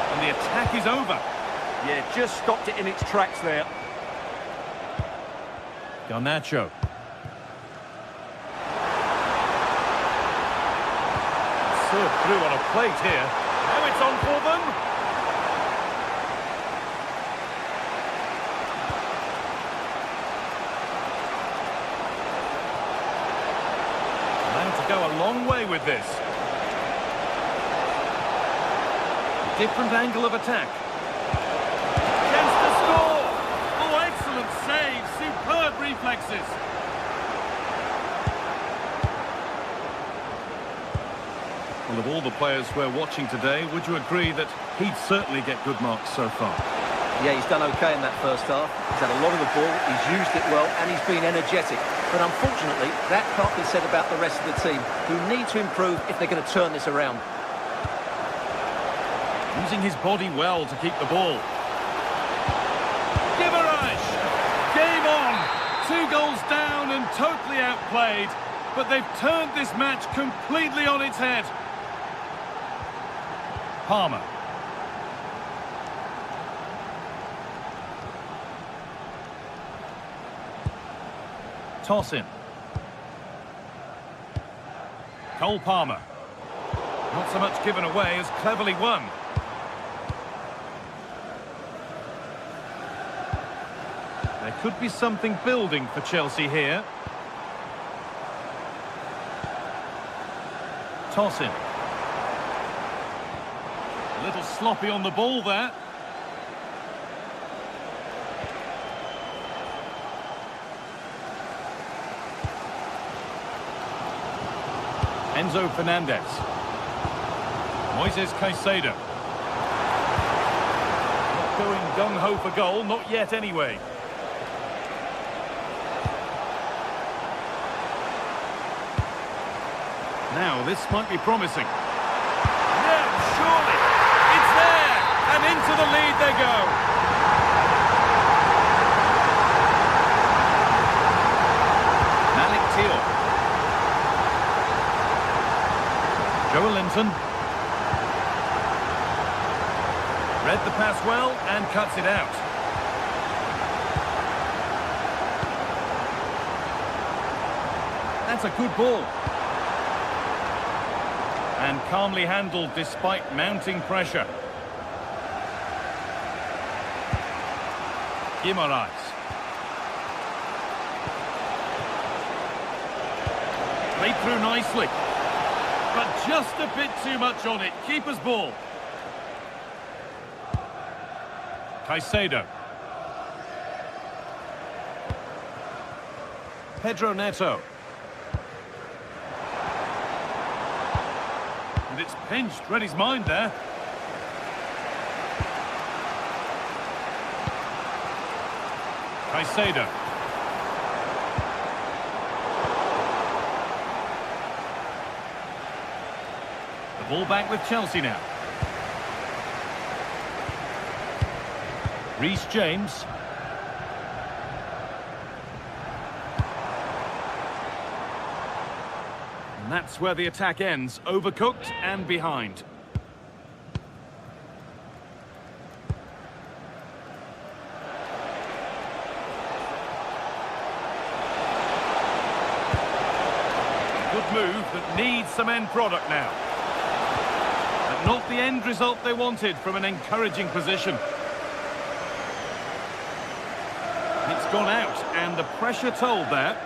S4: And the attack is over.
S2: Yeah, just stopped it in its tracks there.
S4: Garnacho. Served through on a plate here. Now it's on for them. Allowed to go a long way with this. Different angle of attack. Chance to score! Oh, excellent save! Superb reflexes! Well, of all the players we're watching today, would you agree that he'd certainly get good marks so far?
S2: Yeah, he's done okay in that first half. He's had a lot of the ball, he's used it well, and he's been energetic. But unfortunately, that can't be said about the rest of the team, who need to improve if they're going to turn this around.
S4: Using his body well to keep the ball. Guimaraes! Game on! 2 goals down and totally outplayed. But they've turned this match completely on its head. Palmer. Toss in. Cole Palmer. Not so much given away as cleverly won. There could be something building for Chelsea here. Toss in. A little sloppy on the ball there. Enzo Fernandez. Moises Caicedo. Not going gung-ho for goal, not yet anyway. Now, this might be promising. Yeah, surely. It's there! And into the lead they go. Malik Teal. Joelinton. Read the pass well and cuts it out. That's a good ball. And calmly handled despite mounting pressure. Guimaraes. Played through nicely. But just a bit too much on it. Keeper's ball. Caicedo. Pedro Neto. And it's pinched. Read his mind there. Caicedo. The ball back with Chelsea now. Reece James. And that's where the attack ends. Overcooked and behind. Good move that needs some end product now. But not the end result they wanted from an encouraging position. It's gone out, and the pressure told there.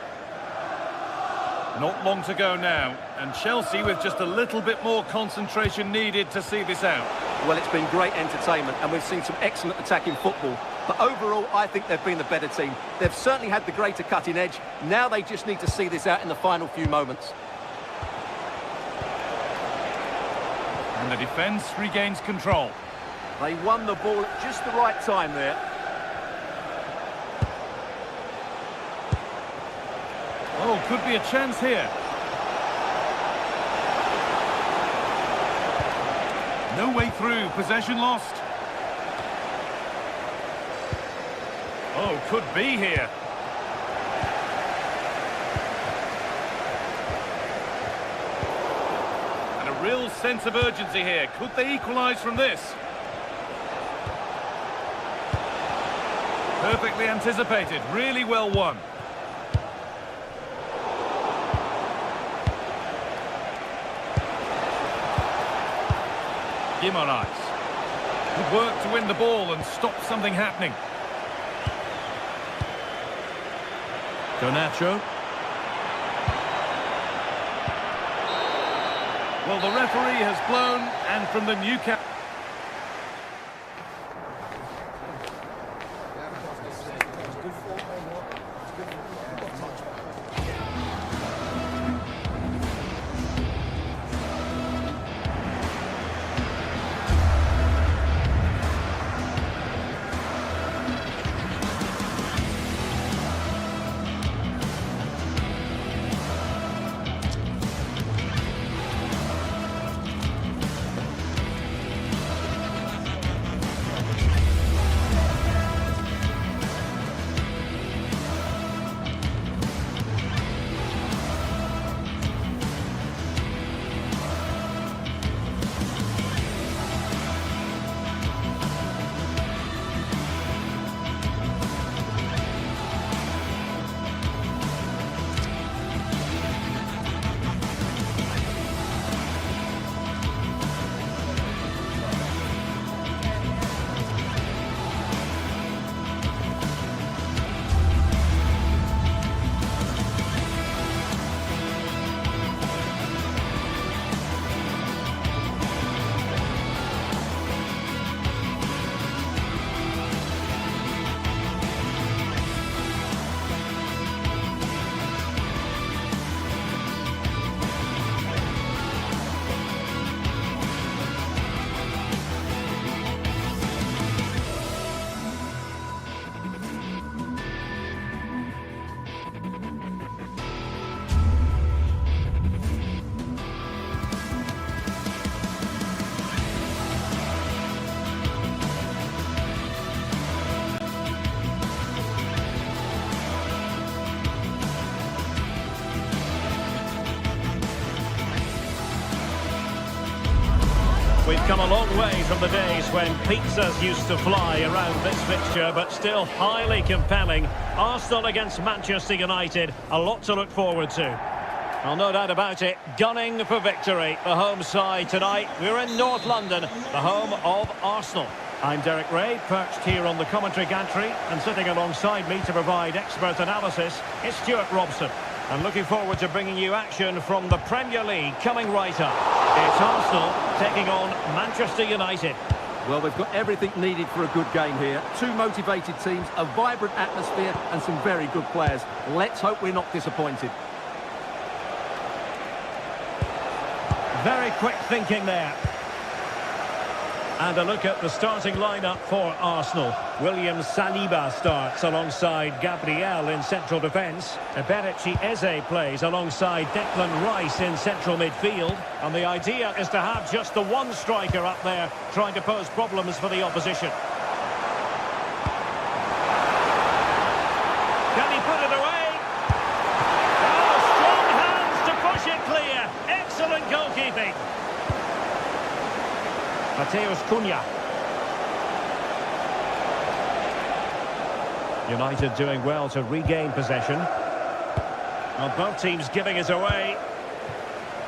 S4: Not long to go now, and Chelsea with just a little bit more concentration needed to see this out.
S2: Well, it's been great entertainment, and we've seen some excellent attacking football. But overall, I think they've been the better team. They've certainly had the greater cutting edge. Now they just need to see this out in the final few moments.
S4: And the defence regains control.
S2: They won the ball at just the right time there.
S4: Oh, could be a chance here. No way through, possession lost. Oh, could be here. And a real sense of urgency here. Could they equalise from this? Perfectly anticipated, really well won. Guimaraes. Good work to win the ball and stop something happening.
S1: Garnacho.
S4: Well, the referee has blown, and from the Newcastle...
S1: come a long way from the days when pizzas used to fly around this fixture, but still highly compelling. Arsenal against Manchester United, a lot to look forward to. Well, no doubt about it, gunning for victory. The home side tonight. We're in North London, the home of Arsenal. I'm Derek Ray, perched here on the commentary gantry, and sitting alongside me to provide expert analysis is Stuart Robson. I'm looking forward to bringing you action from the Premier League coming right up. It's Arsenal taking on Manchester United.
S2: Well, they've got everything needed for a good game here. Two motivated teams, a vibrant atmosphere and some very good players. Let's hope we're not disappointed.
S1: Very quick thinking there. And a look at the starting lineup for Arsenal. William Saliba starts alongside Gabriel in central defence. Eberechi Eze plays alongside Declan Rice in central midfield. And the idea is to have just the one striker up there trying to pose problems for the opposition. Can he put it away? Oh, strong hands to push it clear. Excellent goalkeeping. Mateus Cunha. United doing well to regain possession. Well, both teams giving it away.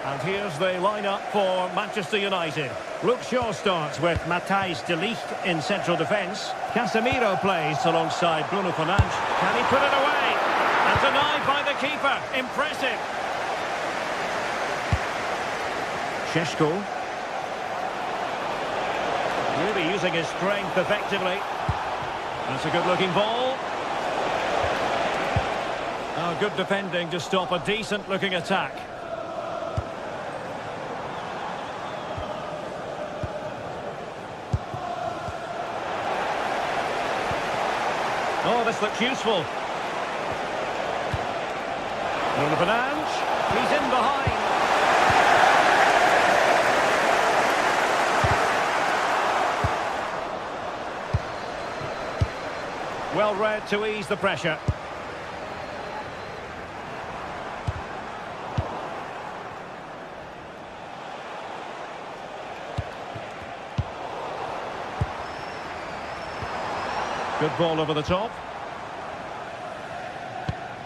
S1: And here's the lineup for Manchester United. Luke Shaw starts with Matthijs de Ligt in central defence. Casemiro plays alongside Bruno Fernandes. Can he put it away? And denied by the keeper. Impressive. Šeško. Really using his strength effectively. That's a good-looking ball. Oh, good defending to stop a decent-looking attack. Oh, this looks useful. Bruno Fernandes. He's in behind. Well read to ease the pressure. Good ball over the top.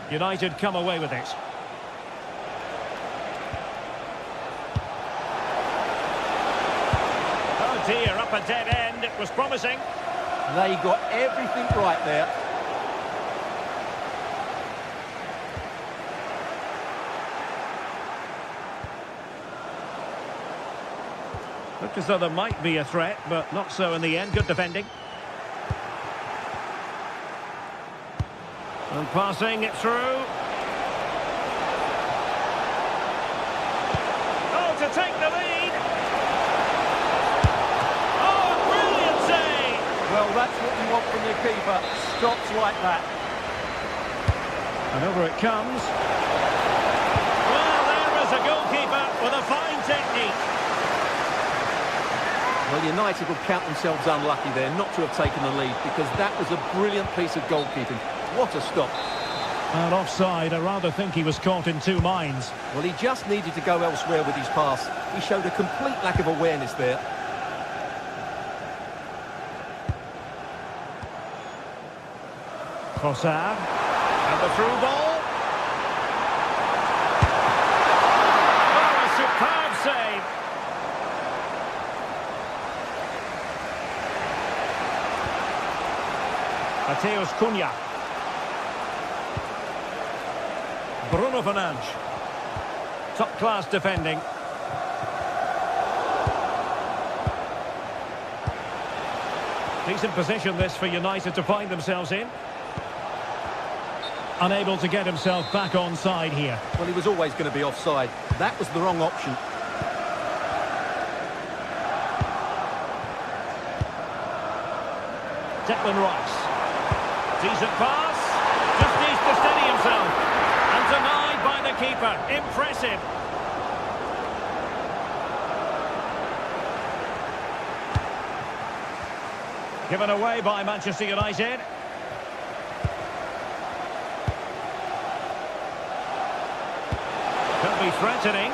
S1: United come away with it. Oh dear, up a dead end. It was promising.
S2: They got everything right there.
S1: Looked as though there might be a threat, but not so in the end. Good defending. And passing it through. Oh, to take the lead. Oh, brilliant save.
S2: Well, that's what you want from your keeper. Stops like that.
S1: And over it comes. Well, there is a goalkeeper with a fine technique.
S2: Well, United will count themselves unlucky there not to have taken the lead, because that was a brilliant piece of goalkeeping. What a stop.
S1: And offside, I rather think he was caught in two minds.
S2: Well, he just needed to go elsewhere with his pass. He showed a complete lack of awareness there.
S1: Trossard. And the through ball. Oh, a superb save. Mateus Cunha. Bruno Fernandes. Top-class defending. Decent position this for United to find themselves in. Unable to get himself back onside here.
S2: Well, he was always going to be offside. That was the wrong option.
S1: Declan Rice. Decent pass. Just needs to steady himself. And denied by the keeper. Impressive. Given away by Manchester United. Could be threatening.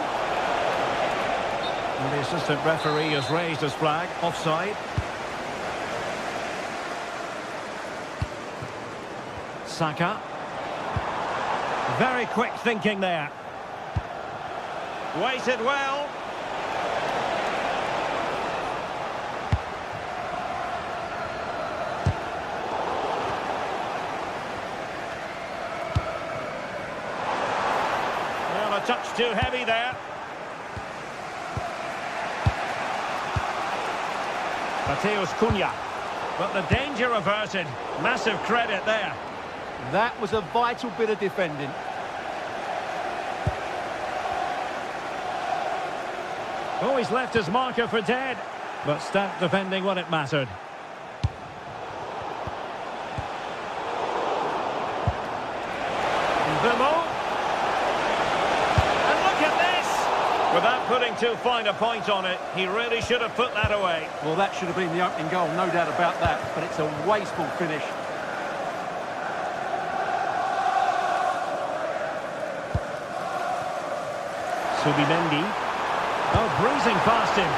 S1: And the assistant referee has raised his flag, offside. Saka. Very quick thinking there. Waited well. Well, a touch too heavy there. Mateus Cunha. But the danger averted. Massive credit there.
S2: That was a vital bit of defending.
S1: Oh, he's left his marker for dead. But stout defending when it mattered. Vimo. And look at this! Without putting too fine a point on it, he really should have put that away.
S2: Well, that should have been the opening goal, no doubt about that. But it's a wasteful finish.
S1: Subimendi. Oh, breezing past him.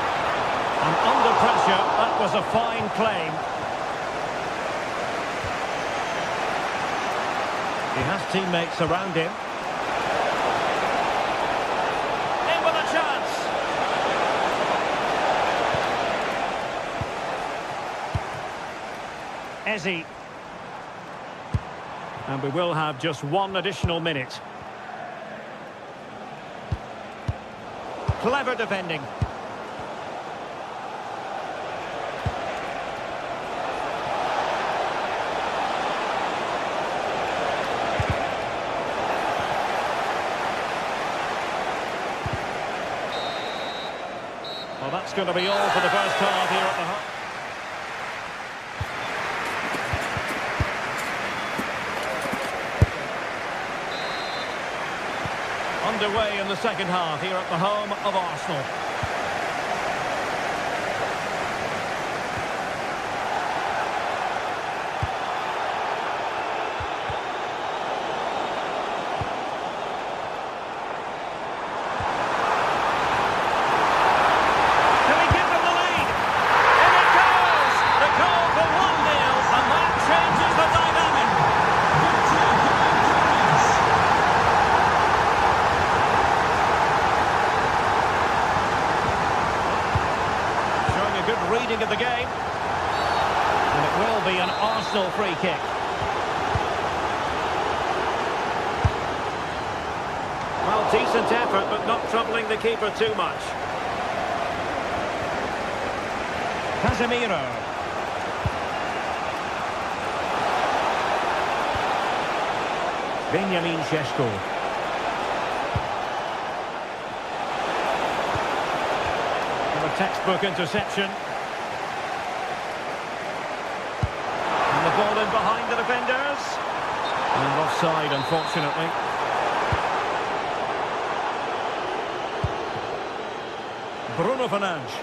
S1: And under pressure, that was a fine claim. He has teammates around him. In with a chance. Eze. And we will have just one additional minute. Clever defending. Well, that's going to be all for the first half here at the home. Underway in the second half here at the home of Arsenal. Can he give them the lead? In it goes! The goal for 1-0, and that changes the dynamic. Good reading of the game, and it will be an Arsenal free kick. Well, decent effort, but not troubling the keeper too much. Casemiro. Benjamin Sesko. Textbook interception. And the ball in behind the defenders. And offside, unfortunately. Bruno Fernandes.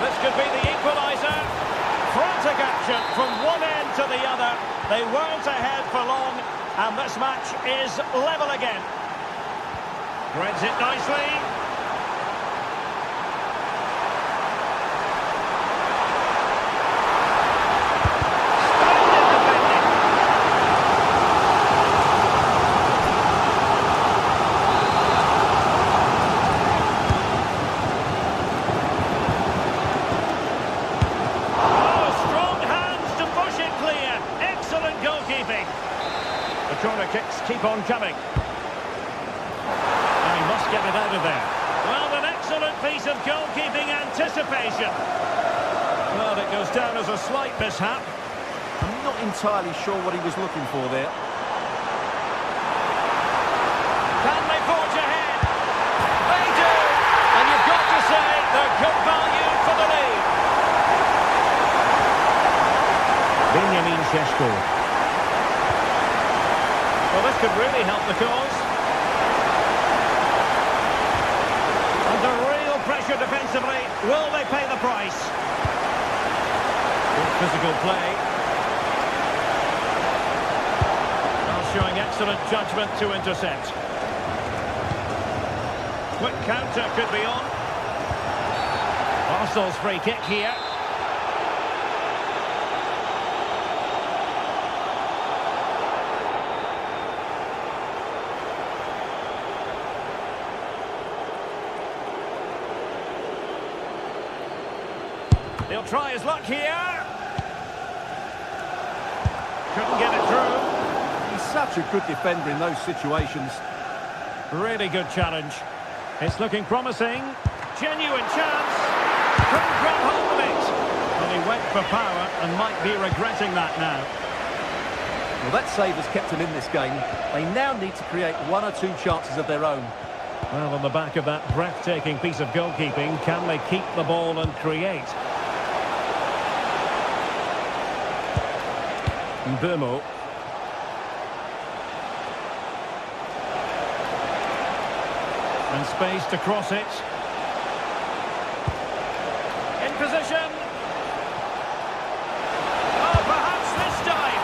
S1: This could be the equaliser. Frantic action from one end to the other. They weren't ahead for long, and this match is level again. Threads it nicely. Splendid defending. Oh, strong hands to push it clear. Excellent goalkeeping. The corner kicks keep on coming. Must get it out of there. Well, an excellent piece of goalkeeping anticipation. Well, it goes down as a slight mishap.
S2: I'm not entirely sure what he was looking for there.
S1: Can they forge ahead? They do! And you've got to say they're good value for the lead. Benjamin Sesko. Well, this could really help the cause. Pressure defensively, will they pay the price? Good physical play. Well, showing excellent judgment to intercept. quick counter could be on. Arsenal's free kick here. He'll try his luck here. Couldn't get it through.
S2: He's such a good defender in those situations.
S1: Really good challenge. It's looking promising. Genuine chance. Couldn't grab hold of it. Well, he went for power and might be regretting that now.
S2: Well, that save has kept them in this game. They now need to create one or two chances of their own.
S1: Well, on the back of that breathtaking piece of goalkeeping, can they keep the ball and create? Burmo. And space to cross it. In position. Oh, perhaps this time.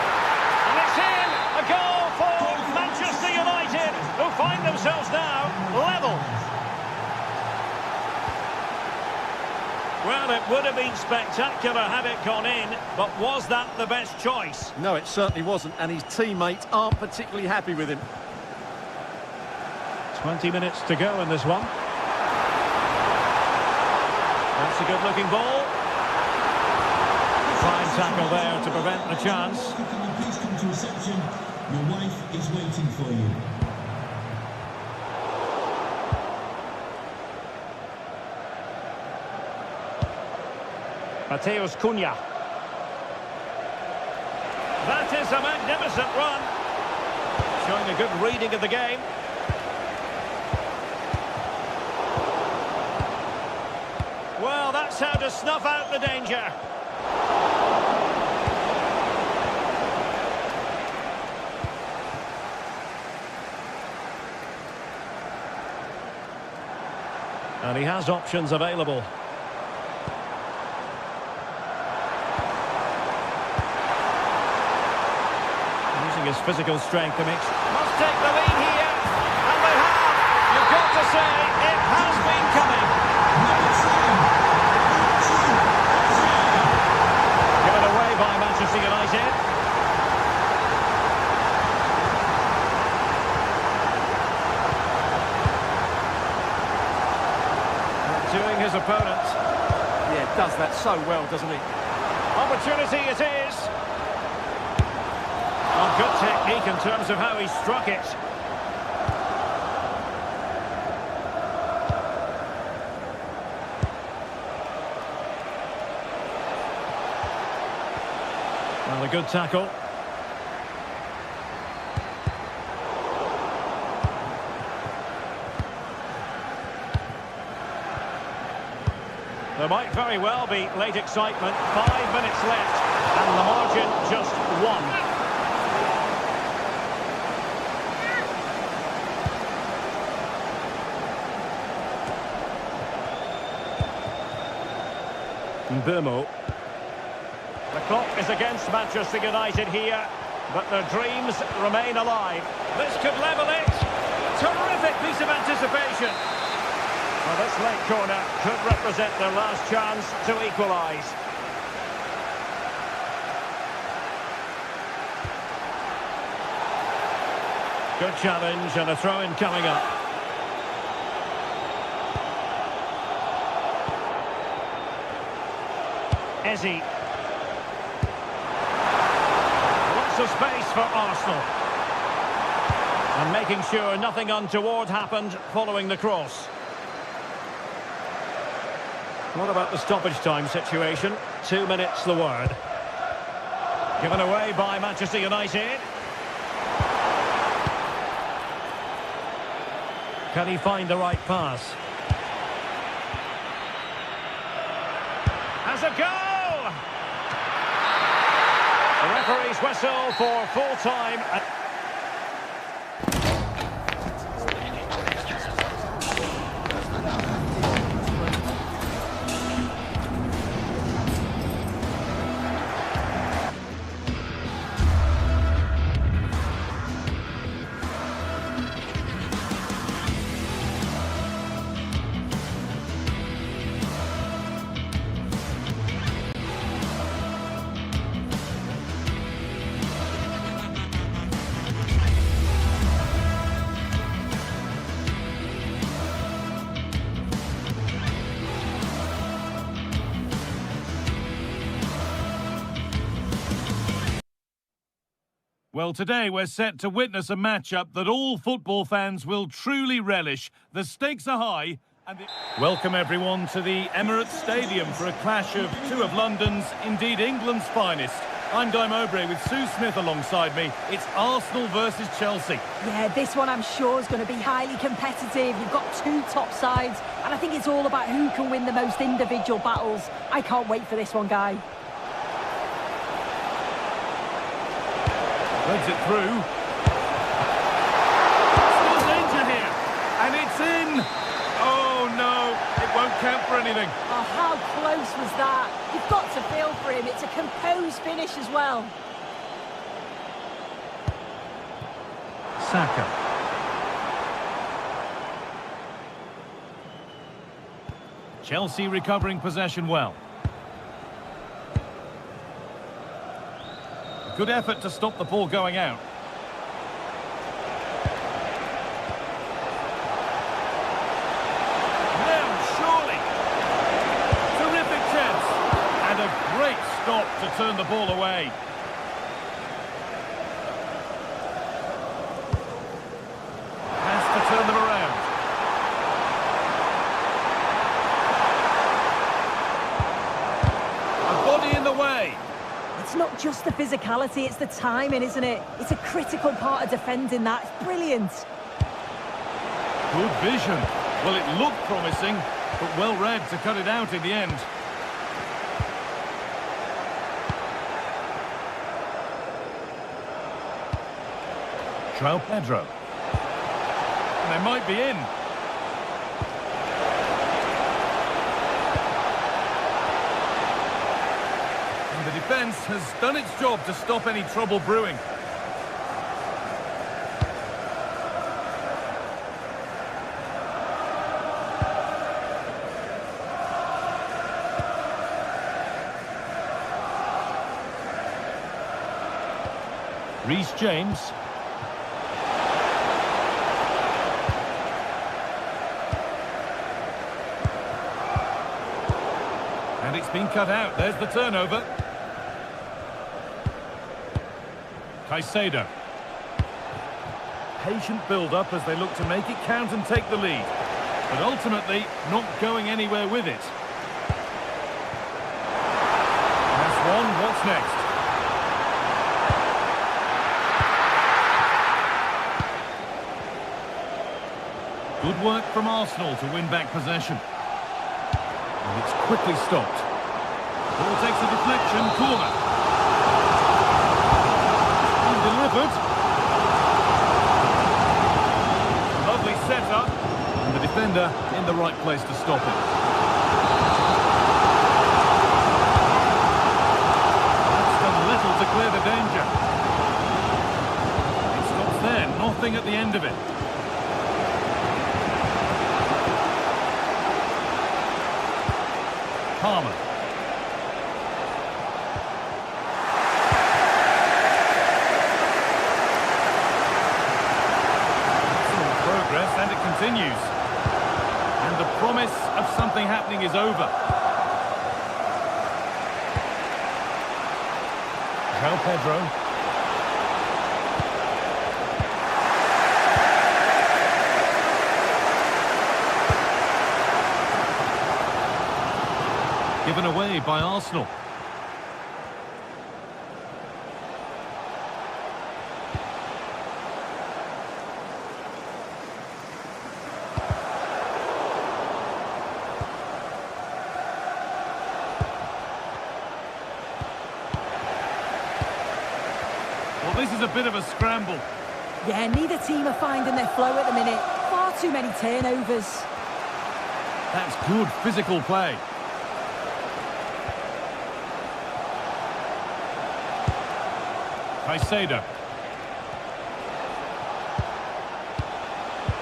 S1: And it's in. A goal for Manchester United, who find themselves now level. Well, it would have been spectacular had it gone in, but was that the best choice?
S2: No, it certainly wasn't, and his teammates aren't particularly happy with him.
S1: 20 minutes to go in this one. That's a good-looking ball. Fine tackle there to prevent the chance.
S5: Can you please come to reception? Your wife is waiting for you.
S1: Mateus Cunha. That is a magnificent run. Showing a good reading of the game. Well, that's how to snuff out the danger. And he has options available. His physical strength to mix. Must take the lead here. And they have. You've got to say, it has been coming. Given away by Manchester United. Doing his opponent.
S2: Yeah, does that so well, doesn't he?
S1: Opportunity it is. Well, good technique in terms of how he struck it. Well, a good tackle. There might very well be late excitement. 5 minutes left, and the margin just 1. Burmo. The clock is against Manchester United here, but their dreams remain alive. This could level it. Terrific piece of anticipation. Well, this late corner could represent their last chance to equalise. Good challenge and a throw-in coming up. Ezzy. Lots of space for Arsenal. And making sure nothing untoward happened following the cross. What about the stoppage time situation? 2 minutes the word. Given away by Manchester United. Can he find the right pass? Has a go! The referee's whistle for full time.
S4: Well, today we're set to witness a matchup that all football fans will truly relish. The stakes are high. Welcome everyone to the Emirates Stadium for a clash of two of London's, indeed England's finest. I'm Guy Mowbray with Sue Smith alongside me. It's Arsenal versus Chelsea.
S3: Yeah, this one I'm sure is going to be highly competitive. You've got two top sides, and I think it's all about who can win the most individual battles. I can't wait for this one, Guy.
S4: Threads it through. Still danger here. And it's in. Oh, no. It won't count for anything.
S3: Oh, how close was that? You've got to feel for him. It's a composed finish as well.
S1: Saka.
S4: Chelsea recovering possession well. Good effort to stop the ball going out. Now, surely. Terrific chance. And a great stop to turn the ball away. Has to turn them around. A body in the way.
S3: It's not just the physicality, it's the timing, isn't it? It's a critical part of defending that. It's brilliant.
S4: Good vision. Well, it looked promising, but well read to cut it out in the end. João Pedro. And they might be in. And the defence has done its job to stop any trouble brewing. Reece James. And it's been cut out. There's the turnover. Caicedo. Patient build-up as they look to make it count and take the lead. But ultimately, not going anywhere with it. That's one. What's next? Good work from Arsenal to win back possession. And it's quickly stopped. Ball takes a deflection, corner. And delivered. Lovely setup. And the defender in the right place to stop it. That's done little to clear the danger. It stops there, nothing at the end of it. Palmer. Excellent progress, and it continues. And the promise of something happening is over. João Pedro. Given away by Arsenal. Well, this is a bit of a scramble.
S3: Yeah, neither team are finding their flow at the minute. Far too many turnovers.
S4: That's good physical play. Caicedo.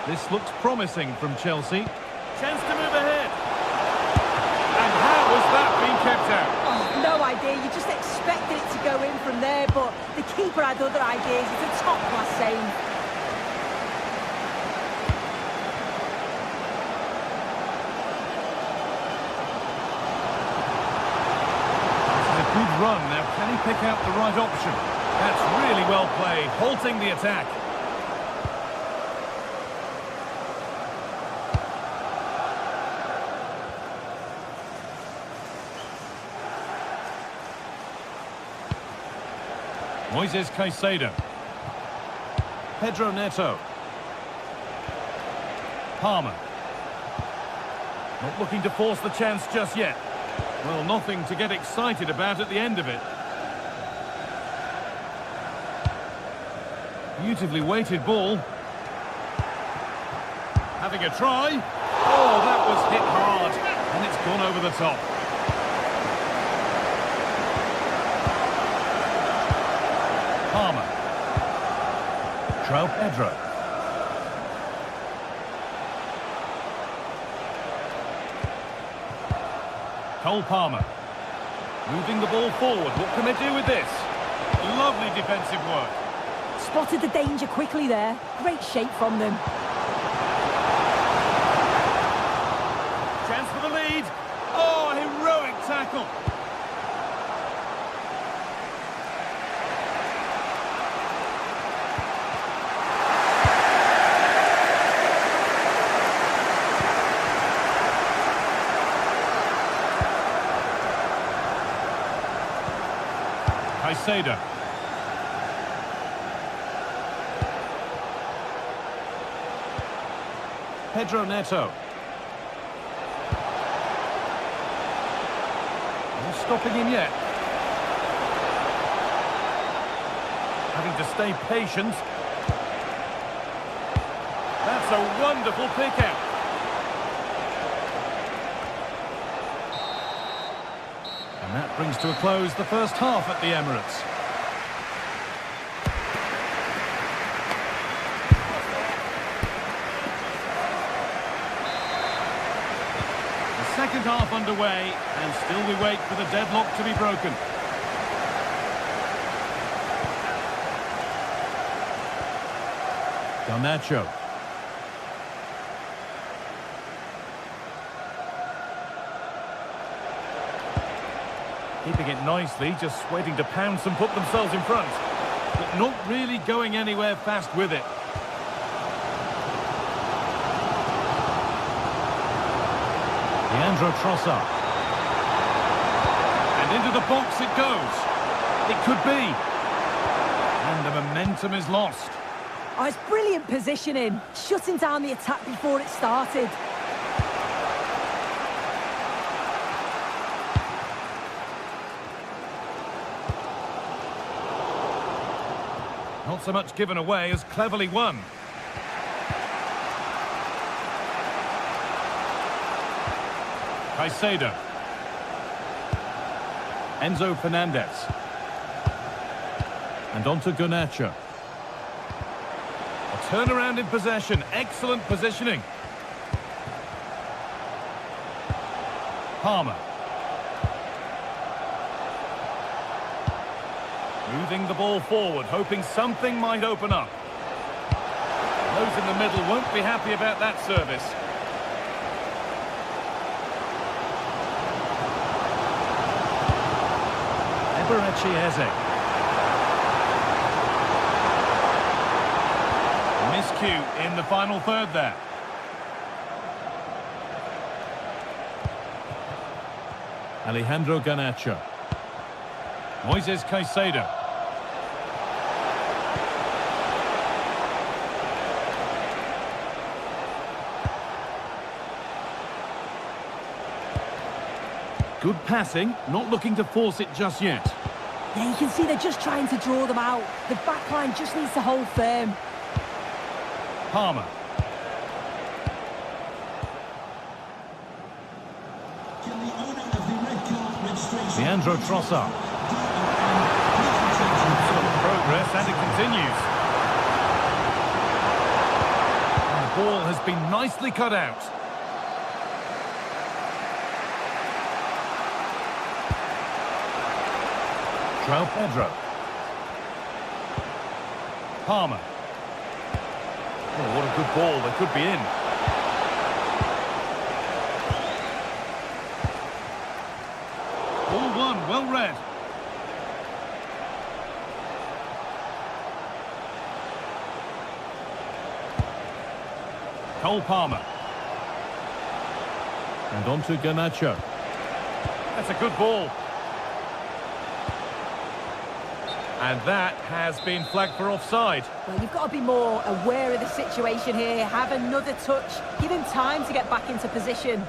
S4: This looks promising from Chelsea. Chance to move ahead. And how has that been kept out?
S3: Oh, no idea. You just expected it to go in from there, but the keeper had other ideas. It's a top-class save.
S4: This is a good run. Now, can he pick out the right option? That's really well played, halting the attack. Moises Caicedo. Pedro Neto. Palmer. Not looking to force the chance just yet. Well, nothing to get excited about at the end of it. Beautifully weighted ball. Having a try. Oh, that was hit hard. And it's gone over the top. Palmer. João Pedro. Cole Palmer. Moving the ball forward. What can they do with this? Lovely defensive work.
S3: Spotted the danger quickly there. Great shape from them.
S4: Chance for the lead. Oh, heroic tackle. Caicedo. Pedro Neto. No stopping him yet. Having to stay patient. That's a wonderful pick out. And that brings to a close the first half at the Emirates. The second half underway, and still we wait for the deadlock to be broken. Garnacho. Keeping it nicely, just waiting to pounce and put themselves in front. But not really going anywhere fast with it. Leandro Trossard. And into the box it goes. It could be. And the momentum is lost.
S3: Oh, it's brilliant positioning. Shutting down the attack before it started.
S4: Not so much given away as cleverly won. Caicedo. Enzo Fernandez. And on to Garnacho. A turnaround in possession. Excellent positioning. Palmer. Moving the ball forward, hoping something might open up. Those in the middle won't be happy about that service. Miscue in the final third there. Alejandro Garnacho. Moises Caicedo. Good passing, not looking to force it just yet.
S3: Yeah, you can see they're just trying to draw them out. The back line just needs to hold firm.
S4: Palmer. Leandro Trossard. Progress, and it continues. And the ball has been nicely cut out. João Pedro. Palmer. Oh, what a good ball. They could be in. Ball one, well read. Cole Palmer. And on to Garnacho. That's a good ball. And that has been flagged for offside.
S3: Well, you've got to be more aware of the situation here. Have another touch. Give him time to get back into position.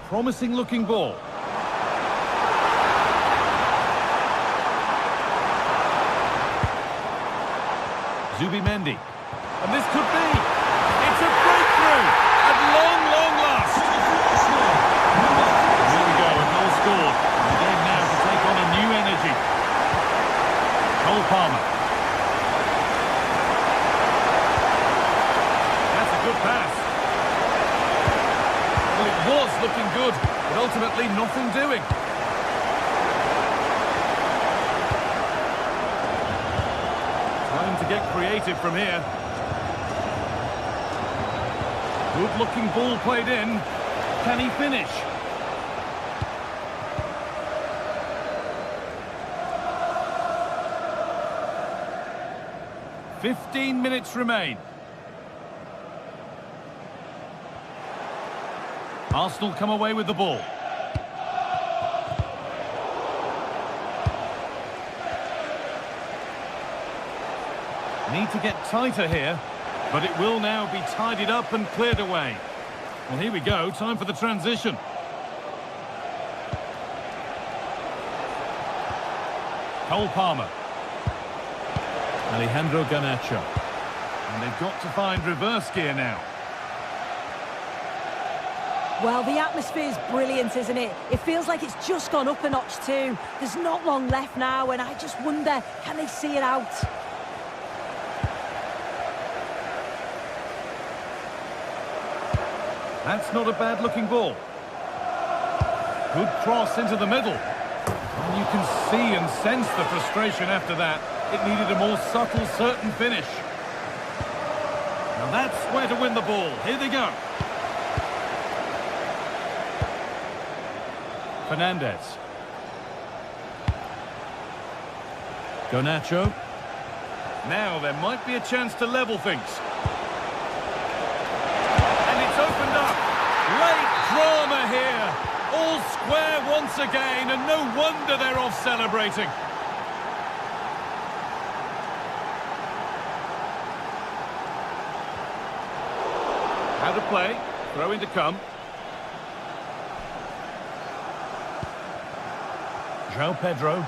S4: Promising looking ball. Zubimendi. And this could be. It's a breakthrough at long, long last. Here we go, a goal scored. The game now to take on a new energy. Cole Palmer. That's a good pass. Well, it was looking good, but ultimately nothing doing. Time to get creative from here. Good looking ball played in. Can he finish? "15 minutes remain. Arsenal come away with the ball. Need to get tighter here, but it will now be tidied up and cleared away. Well, here we go, time for the transition. Cole Palmer. Alejandro Garnacho. And they've got to find reverse gear now.
S3: Well, the atmosphere's brilliant, isn't it? It feels like it's just gone up a notch too. There's not long left now, and I just wonder, can they see it out?
S4: That's not a bad-looking ball. Good cross into the middle. And you can see and sense the frustration after that. It needed a more subtle, certain finish. Now that's where to win the ball. Here they go. Fernandez. Garnacho. Now there might be a chance to level things. Opened up. Late drama here. All square once again, and no wonder they're off celebrating. How to play. Throw in to come. João Pedro.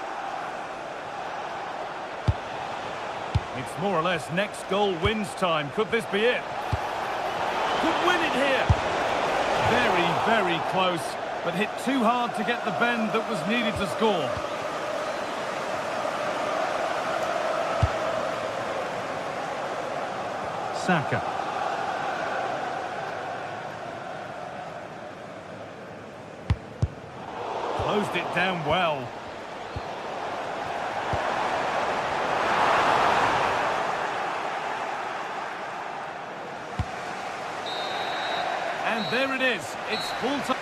S4: It's more or less next goal wins time. Could this be it? Could win it here. Very, very close, but hit too hard to get the bend that was needed to score. Saka. Closed it down well. And there it is. It's full time.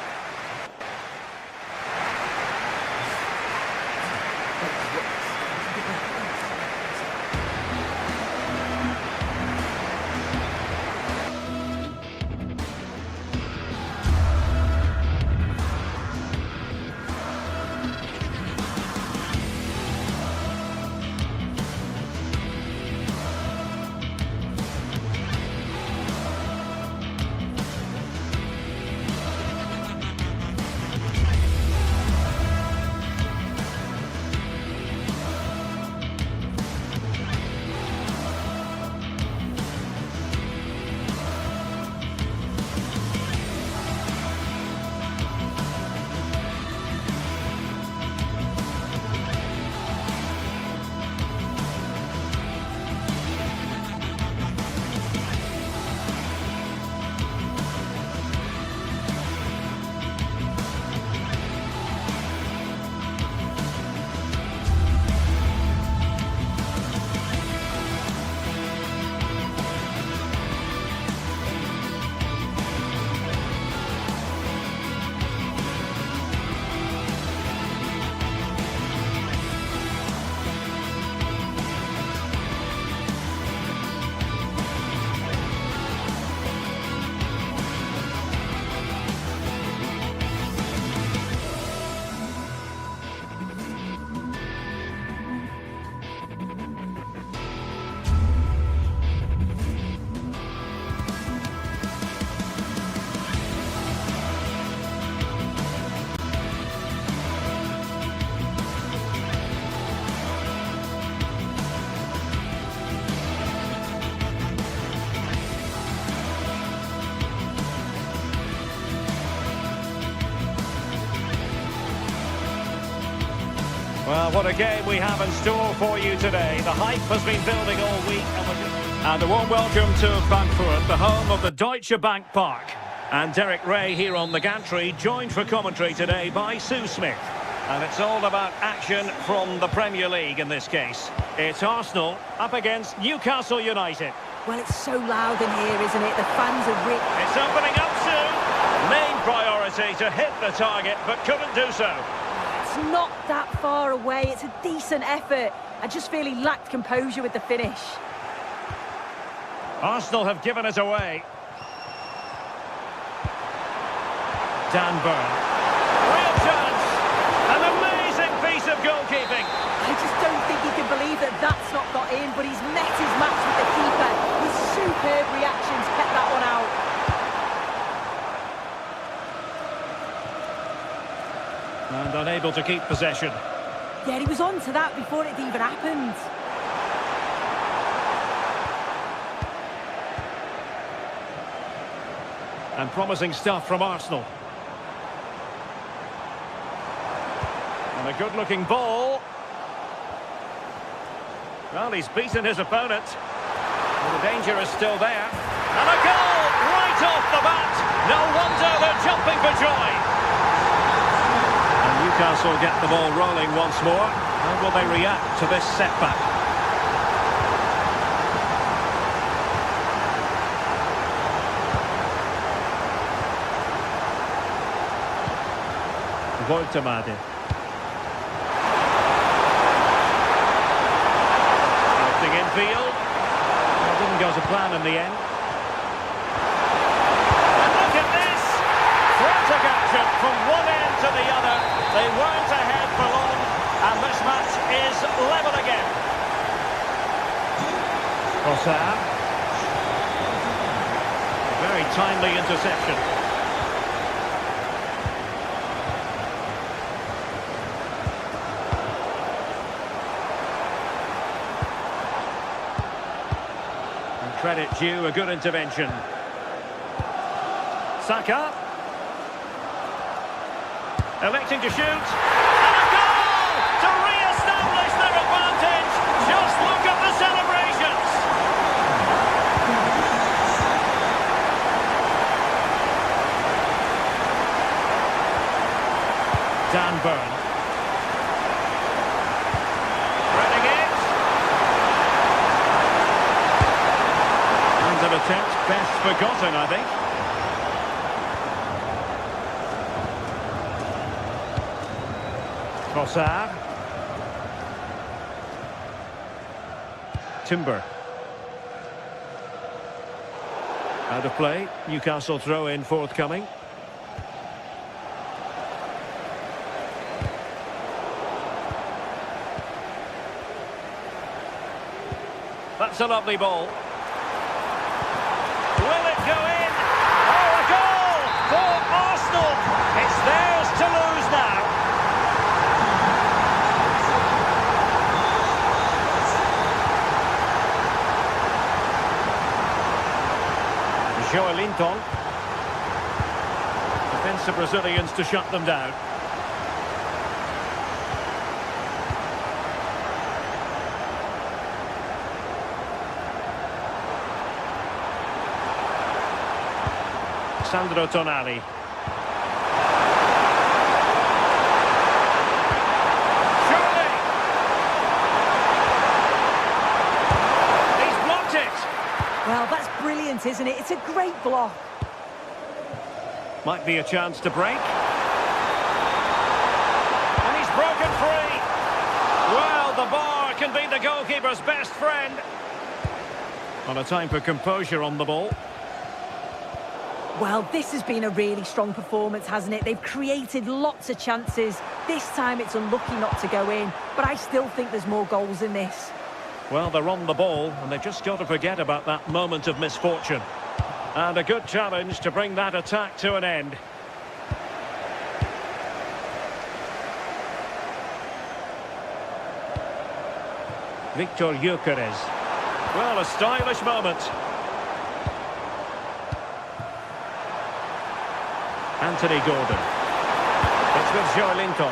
S1: Well, what a game we have in store for you today. The hype has been building all week. And a warm welcome to Frankfurt, the home of the Deutsche Bank Park. And Derek Ray here on the gantry, joined for commentary today by Sue Smith. And it's all about action from the Premier League in this case. It's Arsenal up against Newcastle United.
S3: Well, it's so loud in here, isn't it? The fans are rich.
S1: It's opening up soon. Main priority to hit the target, but couldn't do so.
S3: It's not that far away. It's a decent effort. I just feel he lacked composure with the finish.
S1: Arsenal have given it away. Dan Burn. Real chance. An amazing piece of goalkeeping.
S3: I just don't think he can believe that that's not got in, but he's met his match with the keeper. His superb reactions kept that one out.
S1: And unable to keep possession.
S3: Yeah, he was on to that before it even happened.
S1: And promising stuff from Arsenal. And a good-looking ball. Well, he's beaten his opponent. And the danger is still there. And a goal right off the bat. No wonder they're jumping for joy. And Newcastle get the ball rolling once more. How will they react to this setback? Voltemade. Lifting infield. It didn't go to plan in the end. And look at this! Frantic action from one end to the other. They weren't ahead for long, and this match is level again. Trossard. A very timely interception. Credit due, a good intervention. Saka. Electing to shoot. And a goal to re-establish their advantage. Just look at the celebrations. Dan Burn. Threading it. An attempt best forgotten, I think. Trossard. Timber. Out of play. Newcastle throw in forthcoming. That's a lovely ball. Will it go in? Oh, a goal for Arsenal. It's theirs to lose now. Joelinton. Defensive Brazilians to shut them down. Sandro Tonali. Surely! He's blocked it!
S3: Well, that's brilliant, isn't it? It's a great block.
S1: Might be a chance to break. And he's broken free! Well, the bar can be the goalkeeper's best friend. On a time for composure on the ball.
S3: Well, this has been a really strong performance, hasn't it? They've created lots of chances. This time it's unlucky not to go in, but I still think there's more goals in this.
S1: Well, they're on the ball, and they've just got to forget about that moment of misfortune. And a good challenge to bring that attack to an end. Victor Gyökeres. Well, a stylish moment. Anthony Gordon. It's with Joelinton.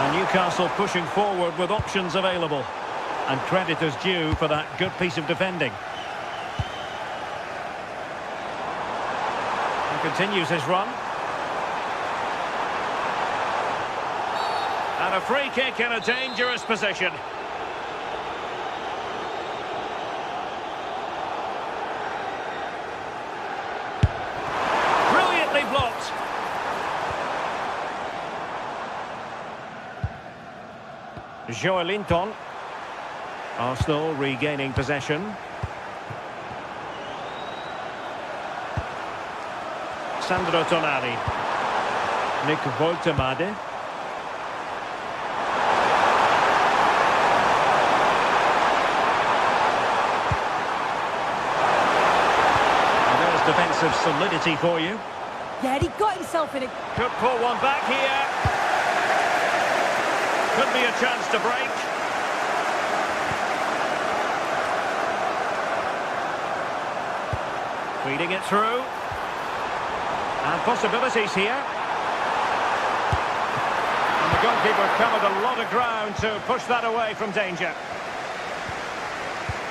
S1: And Newcastle pushing forward with options available. And credit is due for that good piece of defending. He continues his run. And a free kick in a dangerous position. Brilliantly blocked. Joelinton. Arsenal regaining possession. Sandro Tonali. Nick Woltemade. And there's defensive solidity for you.
S3: Yeah, he got himself in a...
S1: Could pull one back here. Could be a chance to break. Feeding it through. And possibilities here. And the goalkeeper covered a lot of ground to push that away from danger.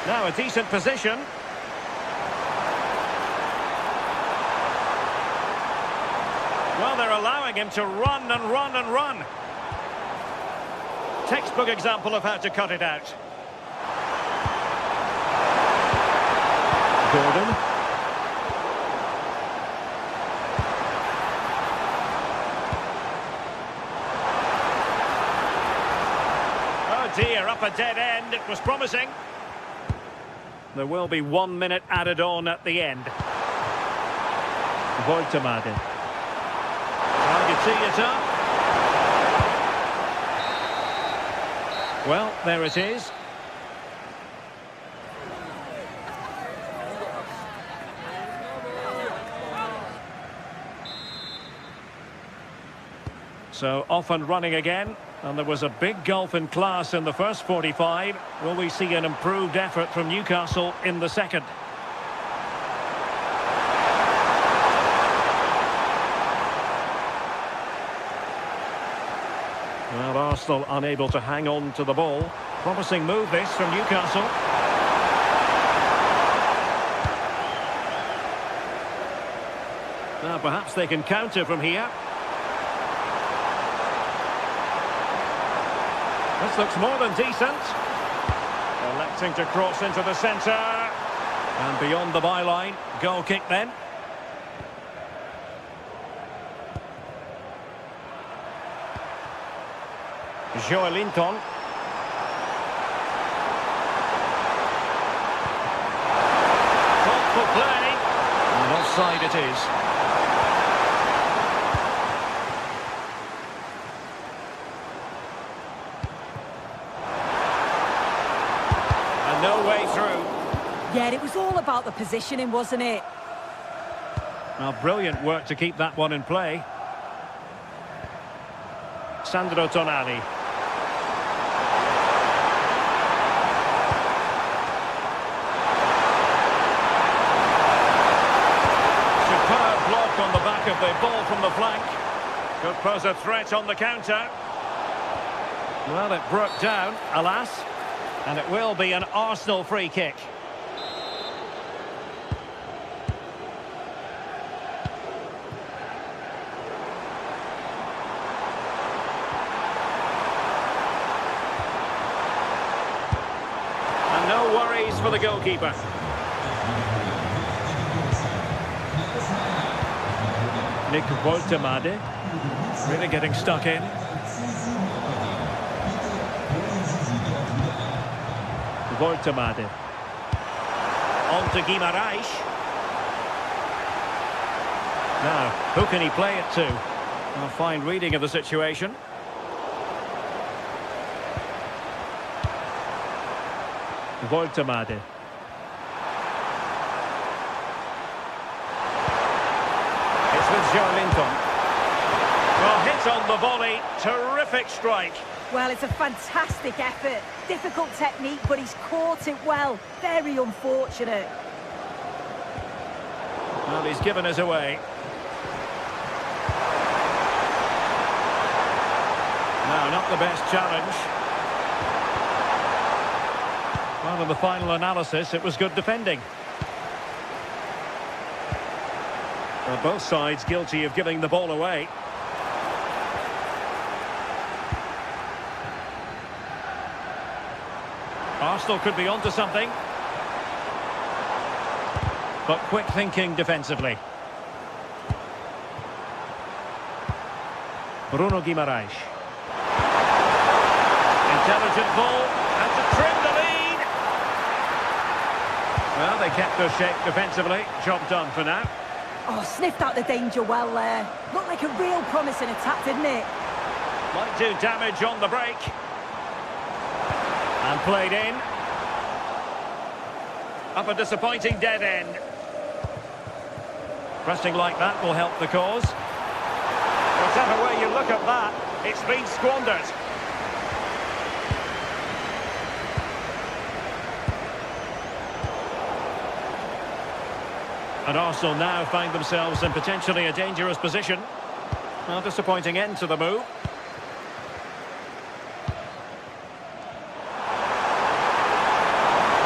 S1: Now a decent position. Well, they're allowing him to run and run and run. Textbook example of how to cut it out. Gordon. Oh dear, up a dead end. It was promising. There will be 1 minute added on at the end. Woltemade. Trying to tee it up. Well, there it is. So off and running again. And there was a big gulf in class in the first 45. Will we see an improved effort from Newcastle in the second? Well, Arsenal unable to hang on to the ball. Promising move this from Newcastle. Now perhaps they can counter from here. This looks more than decent. Electing to cross into the centre. And beyond the byline. Goal kick then. Joelinton. Thoughtful play. And offside it is. And no way through.
S3: Yeah, it was all about the positioning, wasn't it?
S1: Well, brilliant work to keep that one in play. Sandro Tonali. On the back of the ball from the flank. Could pose a threat on the counter. Well, it broke down, alas. And it will be an Arsenal free kick. And no worries for the goalkeeper. Nick Woltemade, really getting stuck in. Woltemade. On to Guimaraes. Now, who can he play it to? A fine reading of the situation. Woltemade. With Joelinton. Well, hit on the volley. Terrific strike.
S3: Well, it's a fantastic effort. Difficult technique, but he's caught it well. Very unfortunate.
S1: Well, he's given us away. Now, not the best challenge. Well, in the final analysis, it was good defending. Well, both sides guilty of giving the ball away. Arsenal could be onto something. But quick thinking defensively. Bruno Guimaraes. Intelligent ball, and to trim the lead. Well, they kept their shape defensively. Job done for now.
S3: Oh, sniffed out the danger well there. Looked like a real promising attack, didn't it?
S1: Might do damage on the break. And played in. Up a disappointing dead end. Pressing like that will help the cause. Whatever way you look at that, it's been squandered. And Arsenal now find themselves in potentially a dangerous position. Well, disappointing end to the move.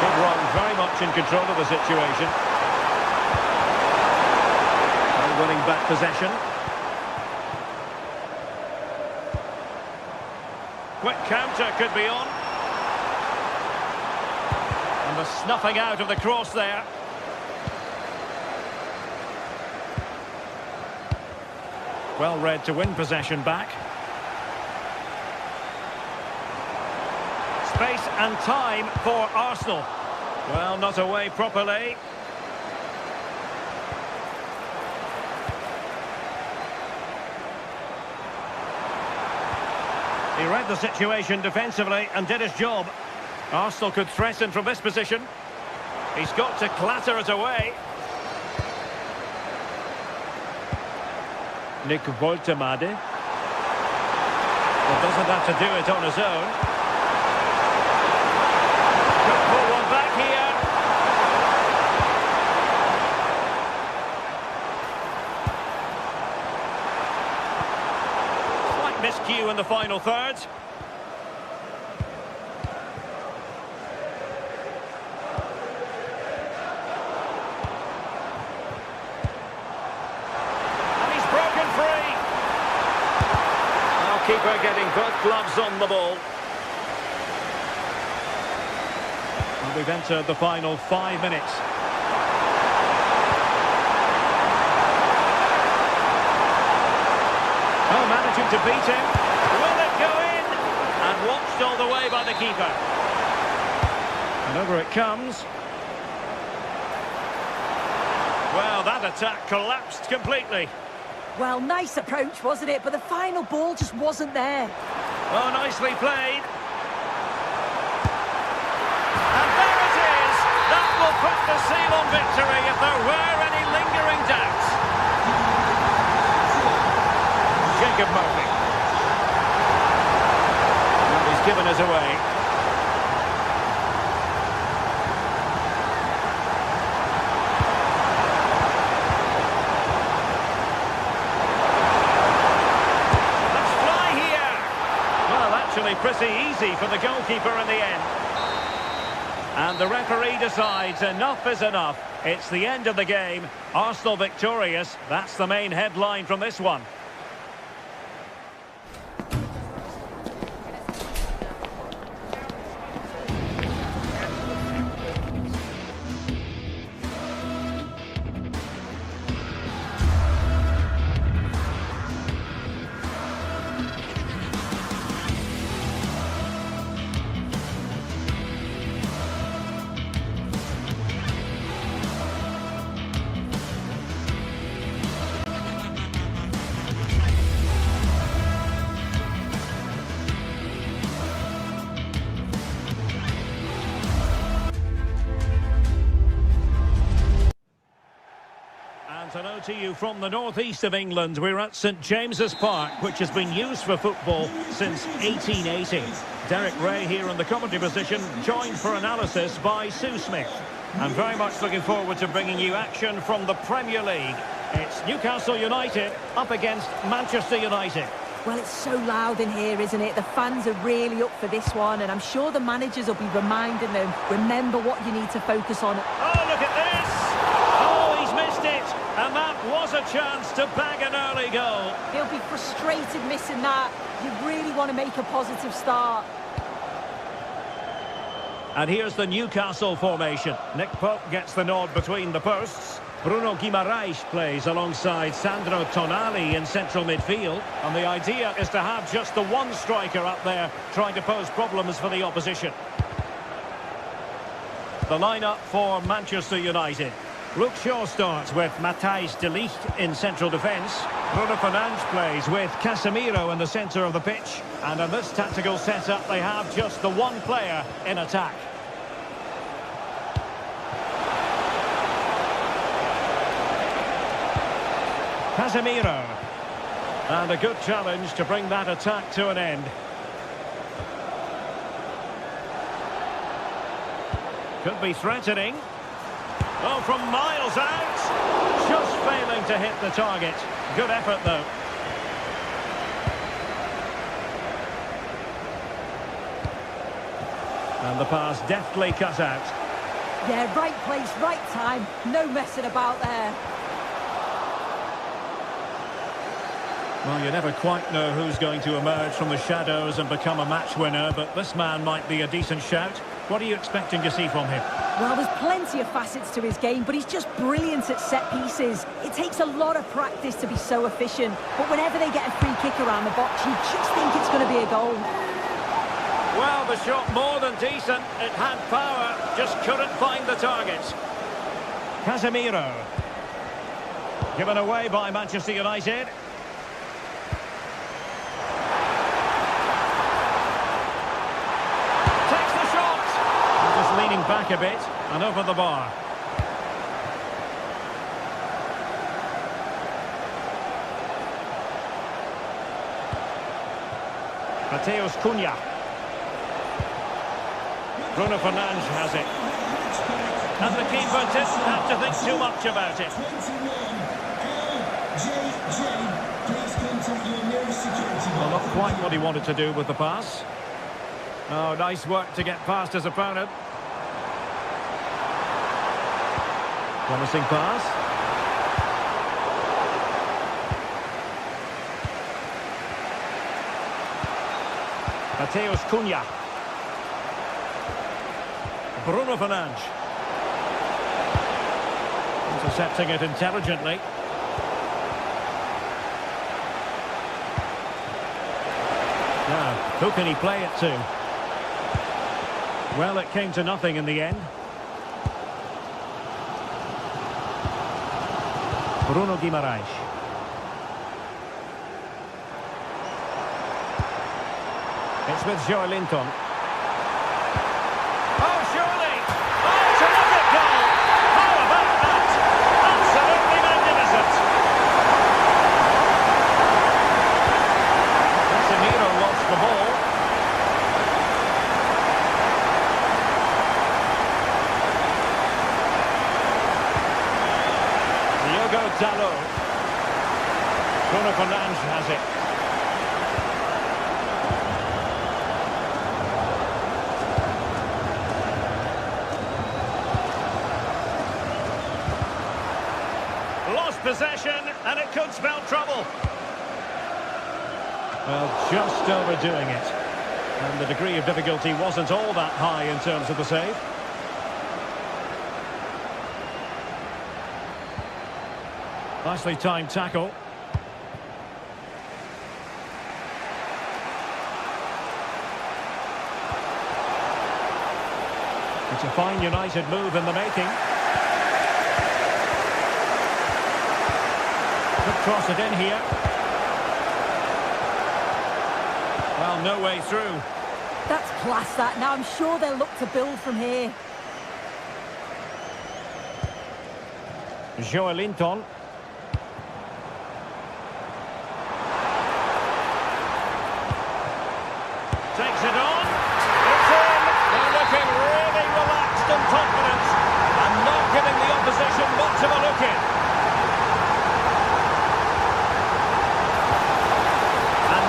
S1: Good run, very much in control of the situation. And winning back possession. Quick counter could be on. And the snuffing out of the cross there. Well read to win possession back. Space and time for Arsenal. Well, not away properly. He read the situation defensively and did his job. Arsenal could threaten from this position. He's got to clatter it away. Nick Woltemade. Well, doesn't have to do it on his own. Could pull one back here. Slight miscue in the final third. Keeper getting both gloves on the ball. And we've entered the final 5 minutes. Oh, managing to beat him. Will it go in? And watched all the way by the keeper. And over it comes. Well, that attack collapsed completely.
S3: Well, nice approach, wasn't it? But the final ball just wasn't there.
S1: Oh, nicely played. And there it is. That will put the seal on victory if there were any lingering doubts. Jacob Murphy. Well, he's given us away. Pretty easy for the goalkeeper in the end. And the referee decides enough is enough. It's the end of the game. Arsenal victorious. That's the main headline from this one. Hello to you from the northeast of England. We're at St James's Park, which has been used for football since 1880. Derek Ray here in the commentary position, joined for analysis by Sue Smith. I'm very much looking forward to bringing you action from the Premier League. It's Newcastle United up against Manchester United.
S3: Well, it's so loud in here, isn't it? The fans are really up for this one, and I'm sure the managers will be reminding them, remember what you need to focus on.
S1: Oh, look at this! Oh, he's missed it! And that was a chance to bag an early goal.
S3: He'll be frustrated missing that. You really want to make a positive start.
S1: And here's the Newcastle formation. Nick Pope gets the nod between the posts. Bruno Guimaraes plays alongside Sandro Tonali in central midfield. And the idea is to have just the one striker up there trying to pose problems for the opposition. The lineup for Manchester United. Luke Shaw starts with Matthijs de Ligt in central defence. Bruno Fernandes plays with Casemiro in the centre of the pitch. And in this tactical setup, they have just the one player in attack. Casemiro. And a good challenge to bring that attack to an end. Could be threatening. Oh, from miles out. Just failing to hit the target. Good effort, though. And the pass deftly cut out.
S3: Yeah, right place, right time. No messing about there.
S1: Well, you never quite know who's going to emerge from the shadows and become a match winner, but this man might be a decent shout. What are you expecting to see from him?
S3: Well, there's plenty of facets to his game, but he's just brilliant at set pieces. It takes a lot of practice to be so efficient, but whenever they get a free kick around the box, you just think it's going to be a goal.
S1: Well, the shot more than decent. It had power, just couldn't find the target. Casemiro. Given away by Manchester United. Takes the shot. Just leaning back a bit and over the bar. Matheus Cunha. Bruno Fernandes has it. And the keeper didn't have to think too much about it.
S5: 21. Please contact your nearest security.
S1: Well, not quite what he wanted to do with the pass. Oh, nice work to get past his opponent. Promising pass. Matheus Cunha. Bruno Fernandes. Intercepting it intelligently. Now, who can he play it to? Well, it came to nothing in the end. Bruno Guimaraes. It's with Joelinton. Oh, surely! Oh, terrific goal! How about that? Absolutely magnificent! Casemiro lost the ball. Diogo Dalot. Bruno Fernandes has it. Lost possession, and it could spell trouble. Well, just overdoing it. And the degree of difficulty wasn't all that high in terms of the save. Nicely timed tackle. It's a fine United move in the making. Could cross it in here. Well, no way through.
S3: That's class, that. Now I'm sure they'll look to build from here.
S1: Joelinton. Takes it on. It's in. They're looking really relaxed and confident, and not giving the opposition much of a look in. And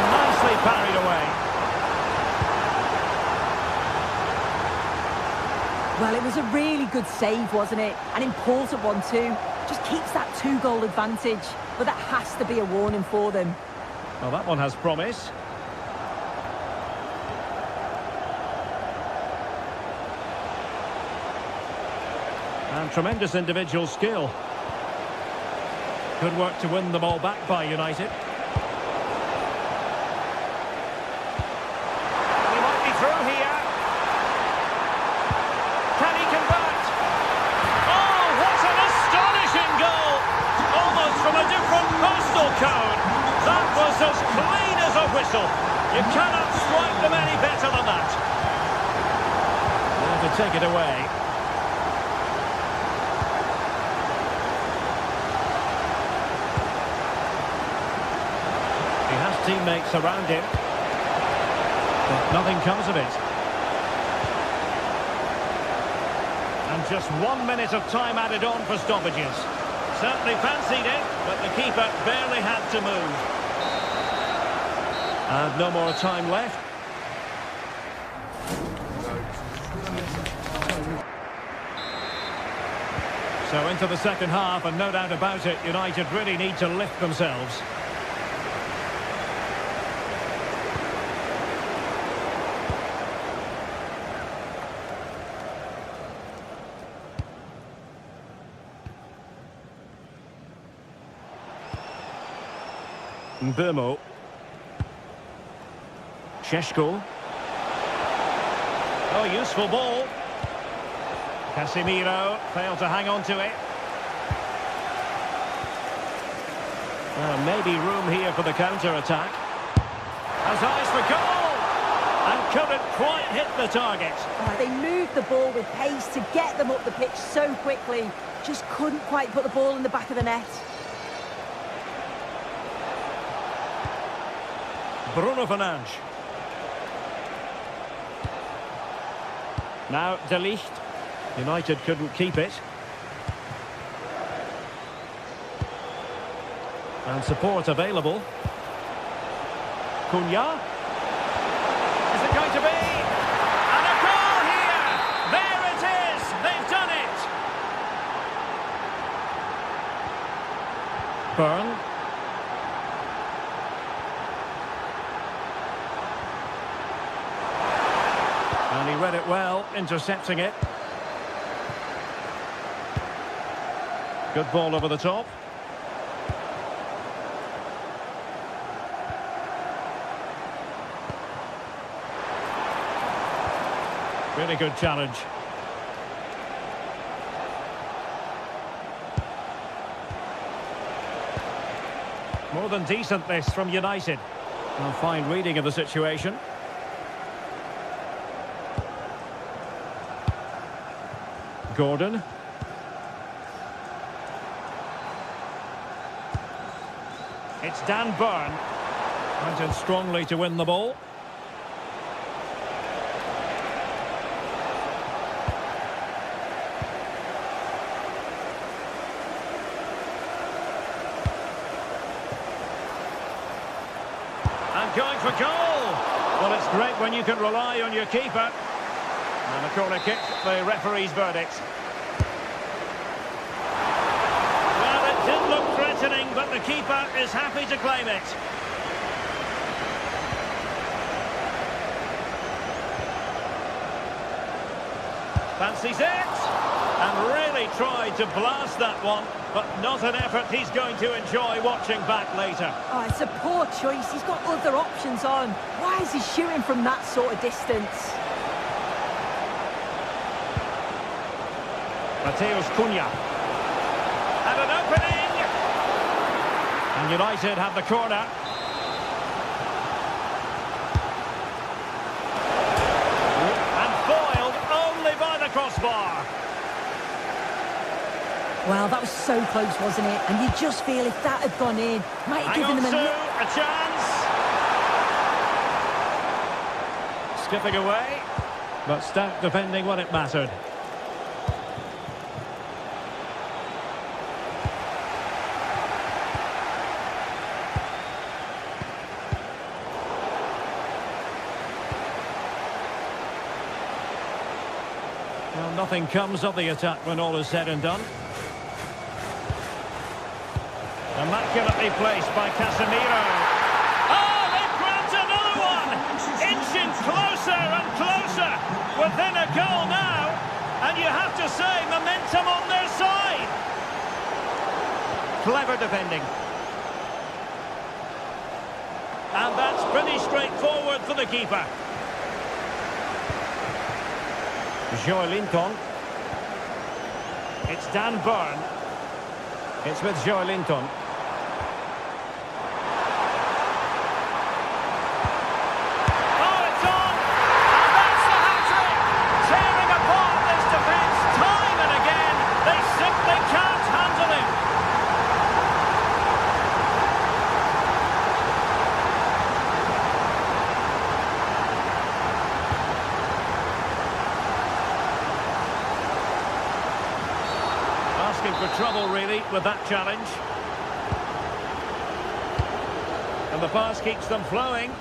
S3: Well, it was a really good save, wasn't it? An important one too. Just keeps that 2-goal advantage. But that has to be a warning for them.
S1: Well, that one has promise. And tremendous individual skill. Good work to win the ball back by United. He might be through here. Can he convert? Oh, what an astonishing goal! Almost from a different postal code. That was as clean as a whistle. You cannot strike them any better than that. There to take it away. He has teammates around him, but nothing comes of it. And just 1 minute of time added on for stoppages. Certainly fancied it, but the keeper barely had to move. And no more time left. So into the second half, and no doubt about it, United really need to lift themselves. Burmo. Šeško. Oh, useful ball. Casemiro failed to hang on to it. Maybe room here for the counter-attack. Has eyes for goal! And couldn't quite hit the target.
S3: They moved the ball with pace to get them up the pitch so quickly. Just couldn't quite put the ball in the back of the net.
S1: Bruno Fernandes. Now De Ligt. United couldn't keep it. And support available. Cunha. Is it going to be? And a goal here! There it is! They've done it! Burn. And he read it well, intercepting it. Good ball over the top. Really good challenge. More than decent this from United. A fine reading of the situation. Gordon. It's Dan Burn. Went in strongly to win the ball. And going for goal. Well, it's great when you can rely on your keeper. And a corner kick, the referee's verdict. Well, it did look threatening, but the keeper is happy to claim it. Fancies it, and really tried to blast that one, but not an effort he's going to enjoy watching back later.
S3: Oh, it's a poor choice. He's got other options on. Why is he shooting from that sort of distance?
S1: Mateus Cunha. And an opening! And United have the corner. And foiled only by the crossbar.
S3: Well, that was so close, wasn't it? And you just feel if that had gone in, might have given them
S1: a chance. Skipping away, but stout defending when it mattered. Well, nothing comes of the attack when all is said and done. Immaculately placed by Casemiro. Oh, they've grabbed another one! Inching closer and closer. Within a goal now. And you have to say, momentum on their side. Clever defending. And that's pretty straightforward for the keeper. Joelinton. It's Dan Burn. It's with Joelinton. Oh, it's on! And that's the hat-trick! Tearing apart this defence time and again. They simply can't handle him. Asking for trouble, really, with that challenge. And the pass keeps them flowing.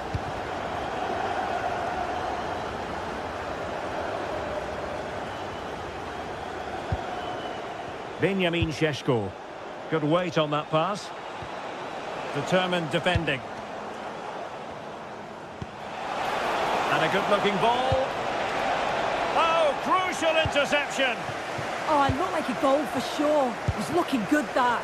S1: Benjamin Šeško. Good weight on that pass. Determined defending. And a good-looking ball. Oh, crucial interception.
S3: Oh, it looked like a goal for sure. It was looking good, that.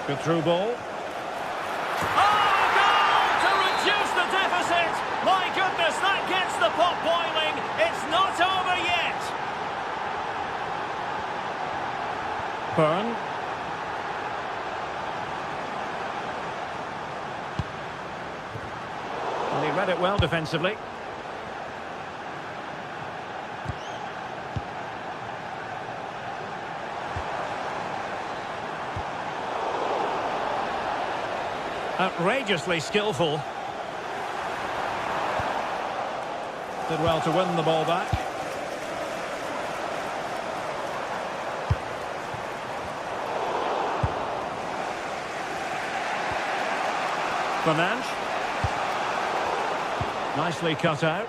S1: Good through ball. Oh, goal to reduce the deficit. My goodness, that gets the pot boiling. It's not over yet. Burn. And he read it well defensively. Outrageously skillful. Did well to win the ball back. Fernandes. Nicely cut out.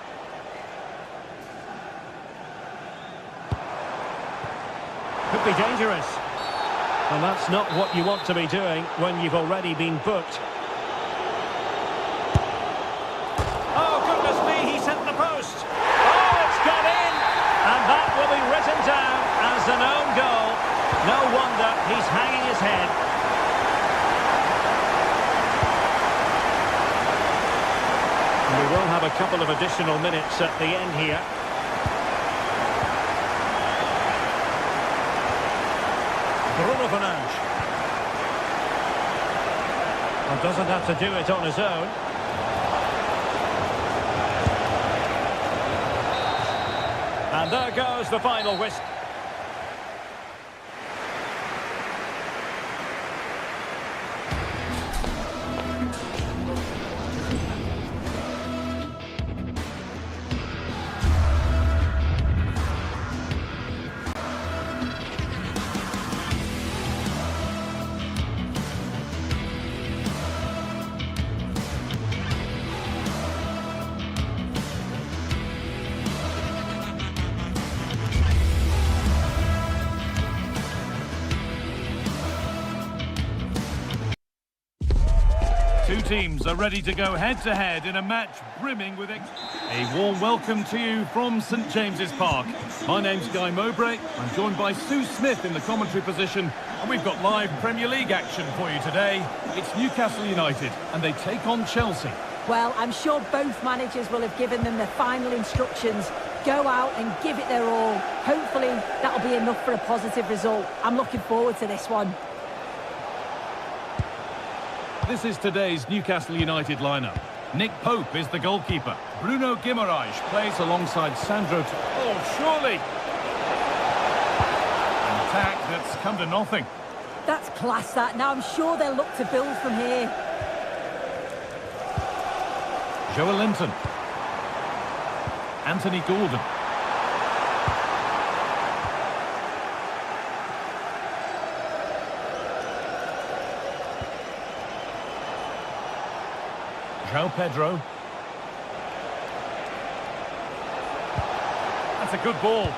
S1: Could be dangerous. And that's not what you want to be doing when you've already been booked. Oh, goodness me, he's hit the post. Oh, it's got in. And that will be written down as an own goal. No wonder he's hanging his head. And we will have a couple of additional minutes at the end here. Bruno Fernandes. Well, doesn't have to do it on his own. And there goes the final whistle.
S4: Two teams are ready to go head-to-head in a match brimming with... A warm welcome to you from St James's Park. My name's Guy Mowbray. I'm joined by Sue Smith in the commentary position, and we've got live Premier League action for you today. It's Newcastle United, and they take on Chelsea.
S3: Well, I'm sure both managers will have given them the final instructions. Go out and give it their all. Hopefully, that'll be enough for a positive result. I'm looking forward to this one.
S4: This is today's Newcastle United lineup. Nick Pope is the goalkeeper. Bruno Guimaraes plays alongside Sandro... Oh, surely! An attack that's come to nothing.
S3: That's class, that. Now I'm sure they'll look to build from here.
S4: Joelinton. Anthony Gordon. João Pedro. That's a good ball.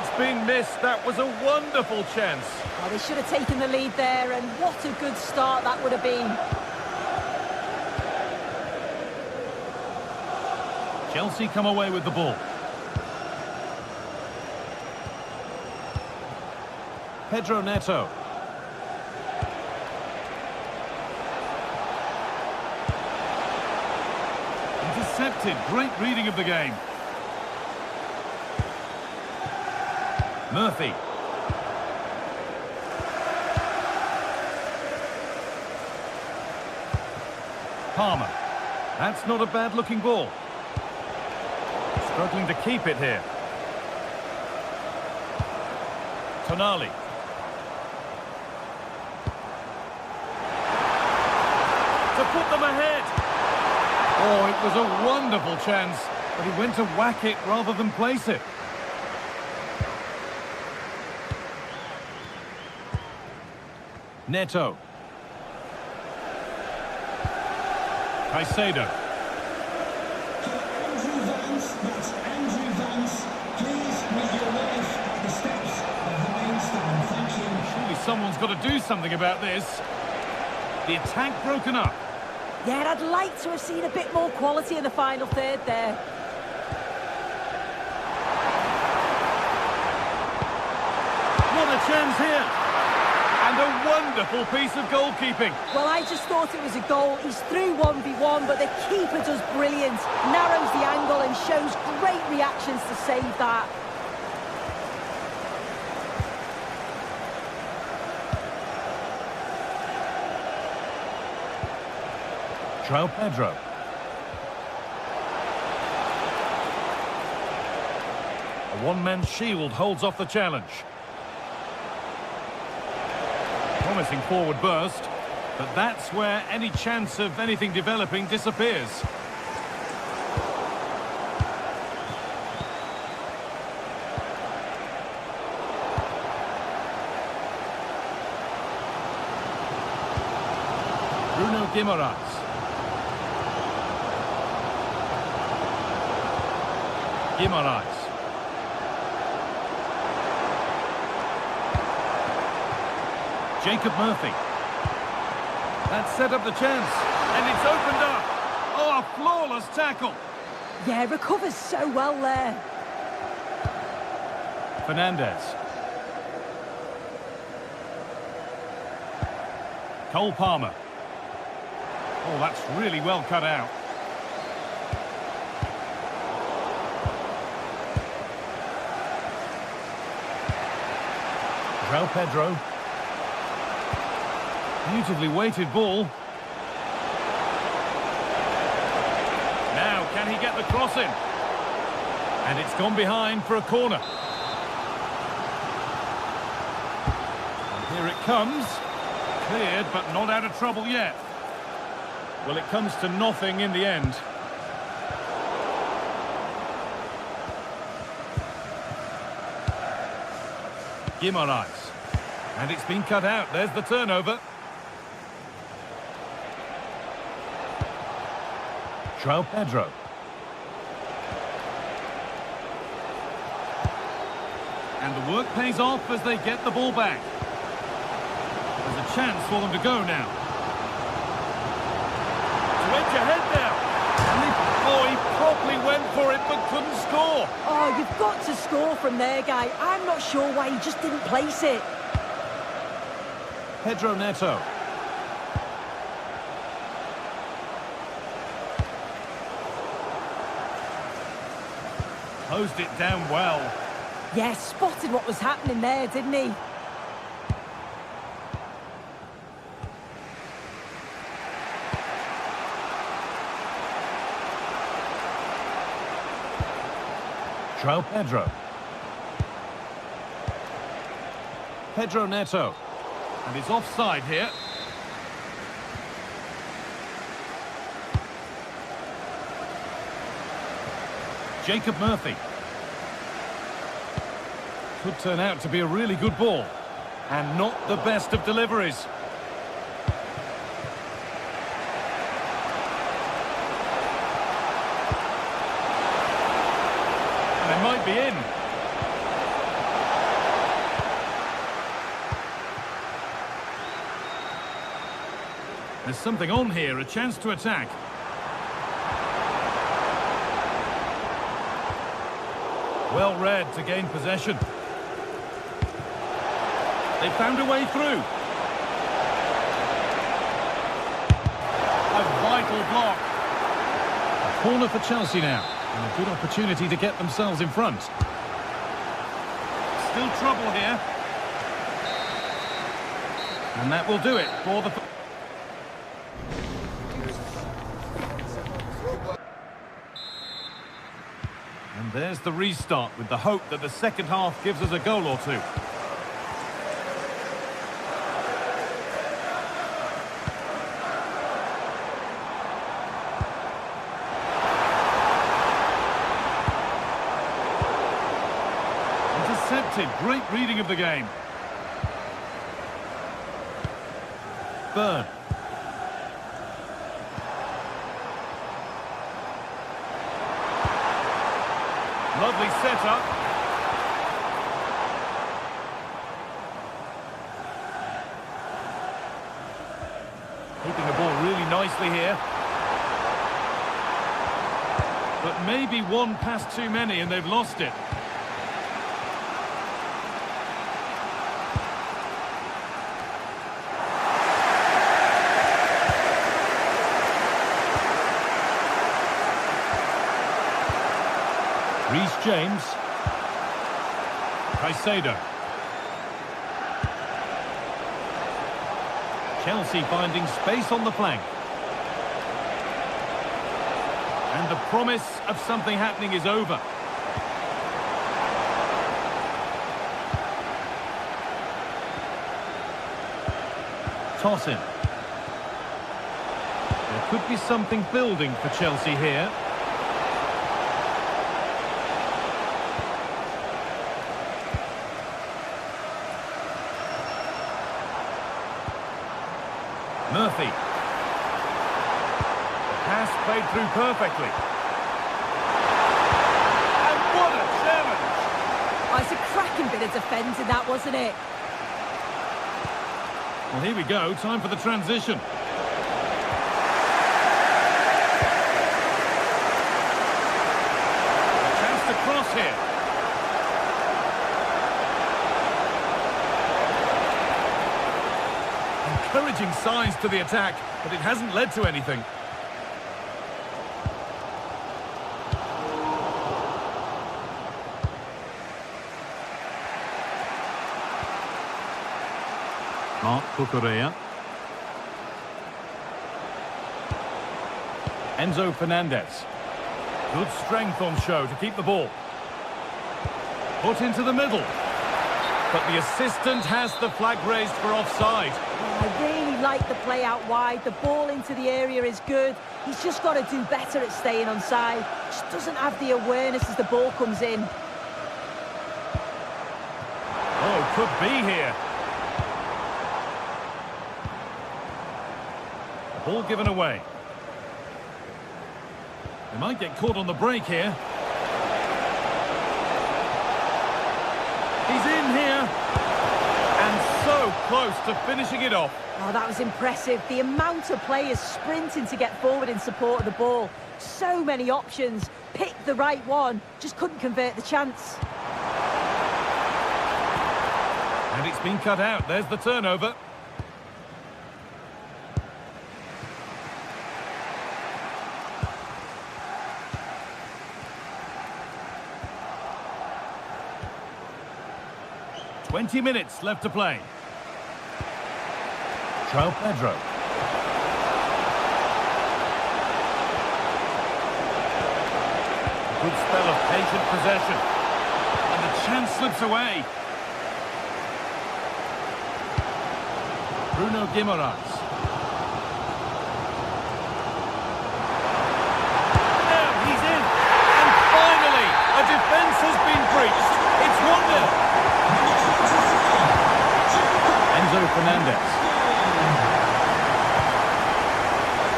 S4: It's been missed. That was a wonderful chance.
S3: Well, they should have taken the lead there, and what a good start that would have been.
S4: Chelsea come away with the ball. Pedro Neto. Intercepted. Great reading of the game. Murphy. Palmer. That's not a bad-looking ball. Struggling to keep it here. Tonali. To put them ahead. Oh, it was a wonderful chance, but he went to whack it rather than place it. Neto. Caicedo.
S5: Andrew Vance, that's Andrew Vance. Please make your way at the steps of the main stand. Thank you.
S4: Surely someone's got to do something about this. The attack broken up.
S3: Yeah, I'd like to have seen a bit more quality in the final third there.
S4: What a chance here. And a wonderful piece of goalkeeping.
S3: Well, I just thought it was a goal. He's through 1v1, but the keeper does brilliant. Narrows the angle and shows great reactions to save that.
S4: João Pedro. A one-man shield holds off the challenge. Promising forward burst, but that's where any chance of anything developing disappears. Bruno Guimaraes. Guimaraes. Jacob Murphy. That set up the chance, and it's opened up. Oh, a flawless tackle.
S3: Yeah, recovers so well there.
S4: Fernandez. Cole Palmer. Oh, that's really well cut out. João Pedro. Beautifully weighted ball. Now, can he get the cross in? And it's gone behind for a corner. And here it comes. Cleared, but not out of trouble yet. Well, it comes to nothing in the end. Guimaraes. And it's been cut out. There's the turnover. João Pedro. And the work pays off as they get the ball back. There's a chance for them to go now. To edge ahead now. And he properly went for it but couldn't score.
S3: Oh, you've got to score from there, guy. I'm not sure why he just didn't place it.
S4: Pedro Neto. Closed it down well.
S3: Yeah, spotted what was happening there, didn't he?
S4: João Pedro. Pedro Neto. And he's offside here. Jacob Murphy. Could turn out to be a really good ball. And not the best of deliveries. And they might be in. There's something on here, a chance to attack. Well read to gain possession. They found a way through. A vital block. A corner for Chelsea now. And a good opportunity to get themselves in front. Still trouble here. And that will do it for the... And there's the restart with the hope that the second half gives us a goal or two. Intercepted, great reading of the game. Burn. Lovely setup. Keeping the ball really nicely here. But maybe one pass too many and they've lost it. Reece James. Caicedo. Chelsea finding space on the flank. And the promise of something happening is over. Toss in. There could be something building for Chelsea here. Murphy. The pass played through perfectly. And what a challenge!
S3: Oh, it's a cracking bit of defending, that, wasn't it?
S4: Well, here we go. Time for the transition. A chance to cross here. Encouraging signs to the attack, but it hasn't led to anything. Marc Cucurella. Enzo Fernandez. Good strength on show to keep the ball. Put into the middle. But the assistant has the flag raised for offside.
S3: I really like the play out wide. The ball into the area is good. He's just got to do better at staying onside. Just doesn't have the awareness as the ball comes in.
S4: Oh, could be here. The ball given away. They might get caught on the break here. He's in here. And so close to finishing it off.
S3: Oh, that was impressive. The amount of players sprinting to get forward in support of the ball. So many options. Picked the right one. Just couldn't convert the chance.
S4: And it's been cut out. There's the turnover. "20 minutes left to play. João Pedro. A good spell of patient possession. And the chance slips away. Bruno Guimaraes. Now he's in. And finally, a defence has been breached. It's 1-0. Enzo Fernandez.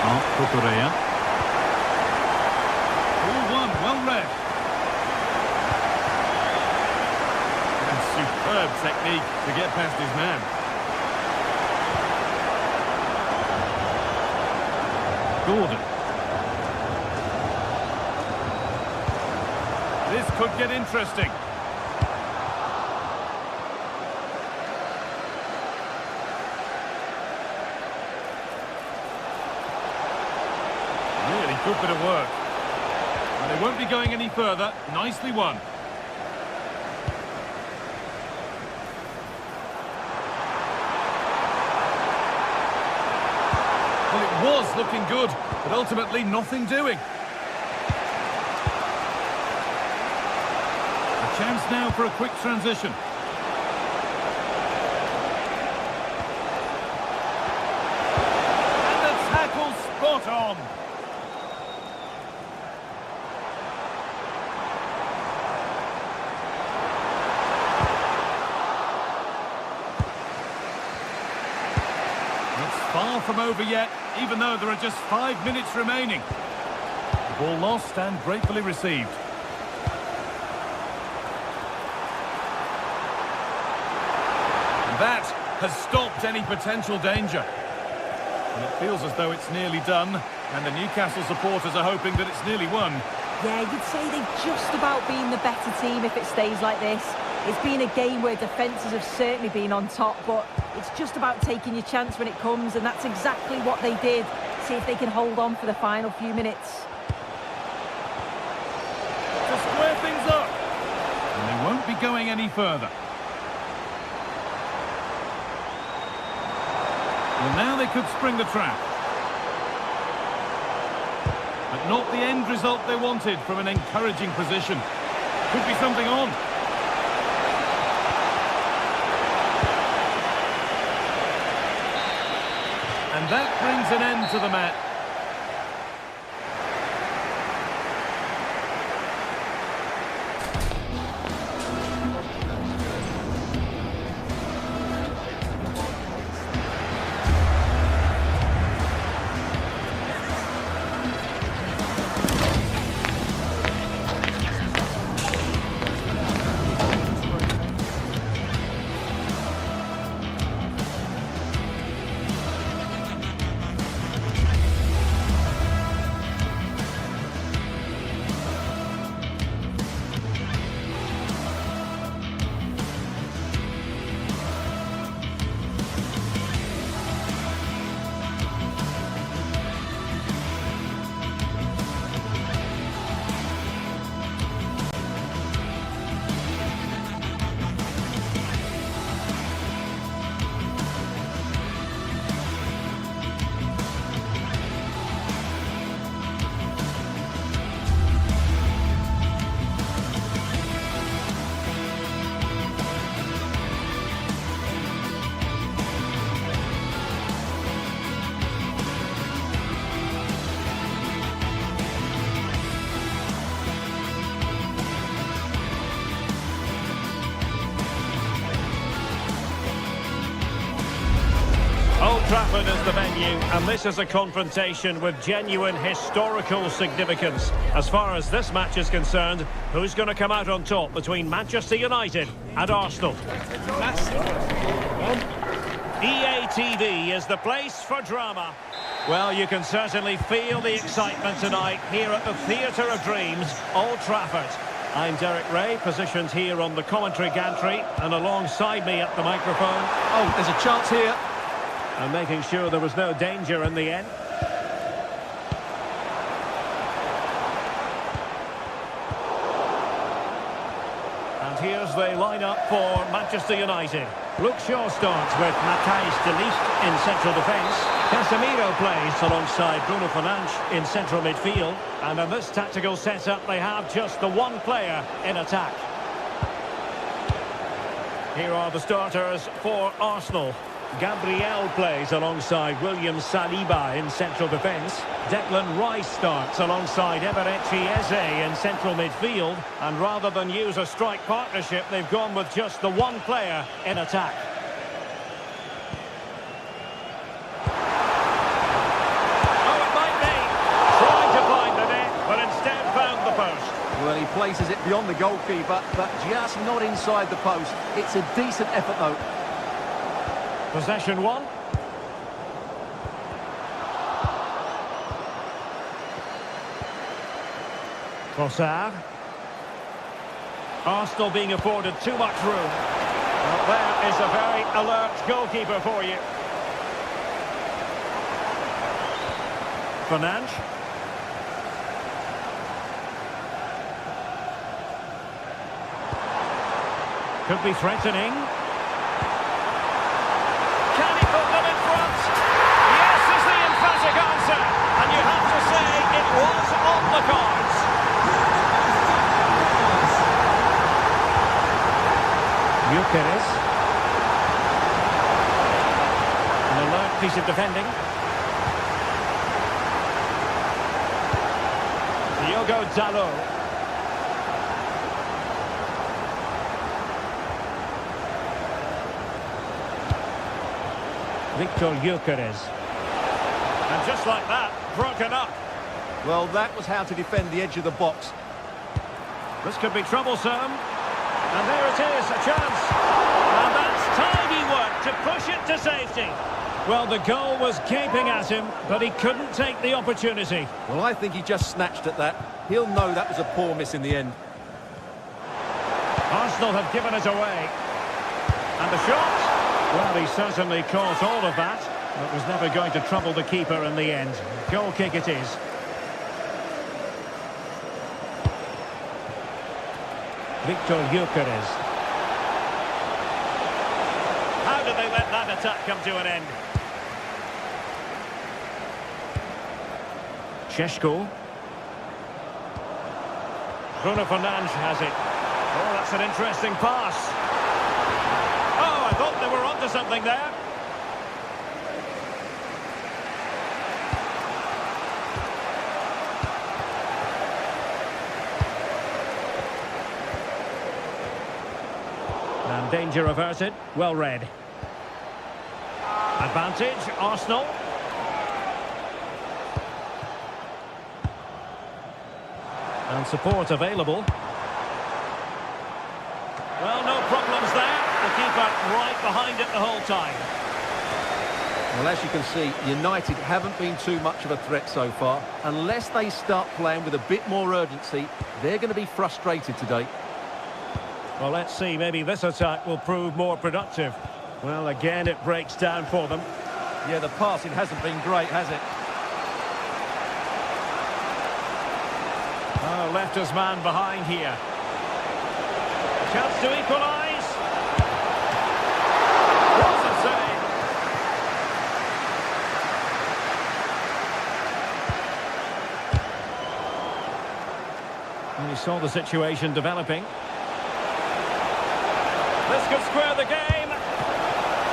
S4: Marc Cucurella. 4-1, well read. And superb technique to get past his man. Gordon. This could get interesting. Really good bit of work. And they won't be going any further. Nicely won. Well, it was looking good, but ultimately nothing doing. A chance now for a quick transition. And the tackle spot on. Far from over yet, even though there are just 5 minutes remaining. The ball lost and gratefully received. And that has stopped any potential danger. And it feels as though it's nearly done, and the Newcastle supporters are hoping that it's nearly won.
S3: Yeah, you'd say they've just about been the better team if it stays like this. It's been a game where defences have certainly been on top, but it's just about taking your chance when it comes, and that's exactly what they did. See if they can hold on for the final few minutes.
S4: To square things up. And they won't be going any further. Well, now they could spring the trap. But not the end result they wanted from an encouraging position. Could be something on. And that brings an end to the match.
S1: Old Trafford is the venue, and this is a confrontation with genuine historical significance. As far as this match is concerned, who's going to come out on top between Manchester United and Arsenal? EA TV is the place for drama. Well, you can certainly feel the excitement tonight here at the Theatre of Dreams, Old Trafford. I'm Derek Ray, positioned here on the commentary gantry, and alongside me at the microphone...
S2: Oh, there's a chance here.
S1: And making sure there was no danger in the end. And here's the lineup for Manchester United. Luke Shaw starts with Matthijs de Ligt in central defence. Casemiro plays alongside Bruno Fernandes in central midfield. And in this tactical setup, they have just the one player in attack. Here are the starters for Arsenal. Gabriel plays alongside William Saliba in central defence. Declan Rice starts alongside Eberechi Eze in central midfield. And rather than use a strike partnership, they've gone with just the one player in attack. Oh, it might be. Trying to find the net, but instead found the post.
S2: Well, he places it beyond the goalkeeper, but just not inside the post. It's a decent effort, though.
S1: Possession one. Trossard. Arsenal being afforded too much room. Well, there is a very alert goalkeeper for you. Fernandes. Could be threatening. Can he put them in front? Yes is the emphatic answer. And you have to say it was on the cards. Gyökeres. An alert piece of defending. Diogo Dalot. Victor Gyökeres. And just like that, broken up.
S2: Well, that was how to defend the edge of the box.
S1: This could be troublesome. And there it is, a chance. And that's tidy work to push it to safety. Well, the goal was gaping at him, but he couldn't take the opportunity.
S2: Well, I think he just snatched at that. He'll know that was a poor miss in the end.
S1: Arsenal have given it away. And the shot? Well, he certainly caught all of that, but was never going to trouble the keeper in the end. Goal kick it is. Victor Gyökeres. How did they let that attack come to an end? Šeško. Bruno Fernandes has it. Oh, that's an interesting pass. Oh, I thought they were onto something there. And danger averted. Well read. Advantage, Arsenal. And support available. Well, no problems there. The keeper right behind it the whole time.
S2: Well, as you can see, United haven't been too much of a threat so far. Unless they start playing with a bit more urgency, they're going to be frustrated today.
S1: Well, let's see. Maybe this attack will prove more productive. Well, again, it breaks down for them.
S2: Yeah, the passing hasn't been great, has it?
S1: Oh, left his man behind here. Chance to equalise. What a save. And he saw the situation developing. This could square the game.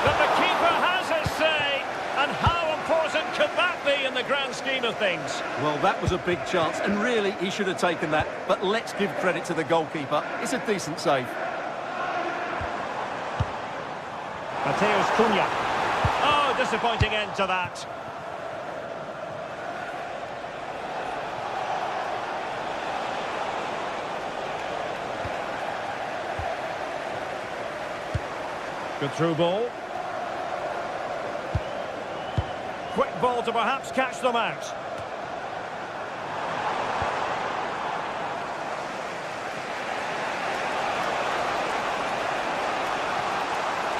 S1: But the keeper has his say. And how important could that be in the grand scheme of things?
S2: Well, that was a big chance, and really, he should have taken that. But let's give credit to the goalkeeper. It's a decent save.
S1: Mateus Cunha. Oh, disappointing end to that. Good through ball. Quick ball to perhaps catch them out.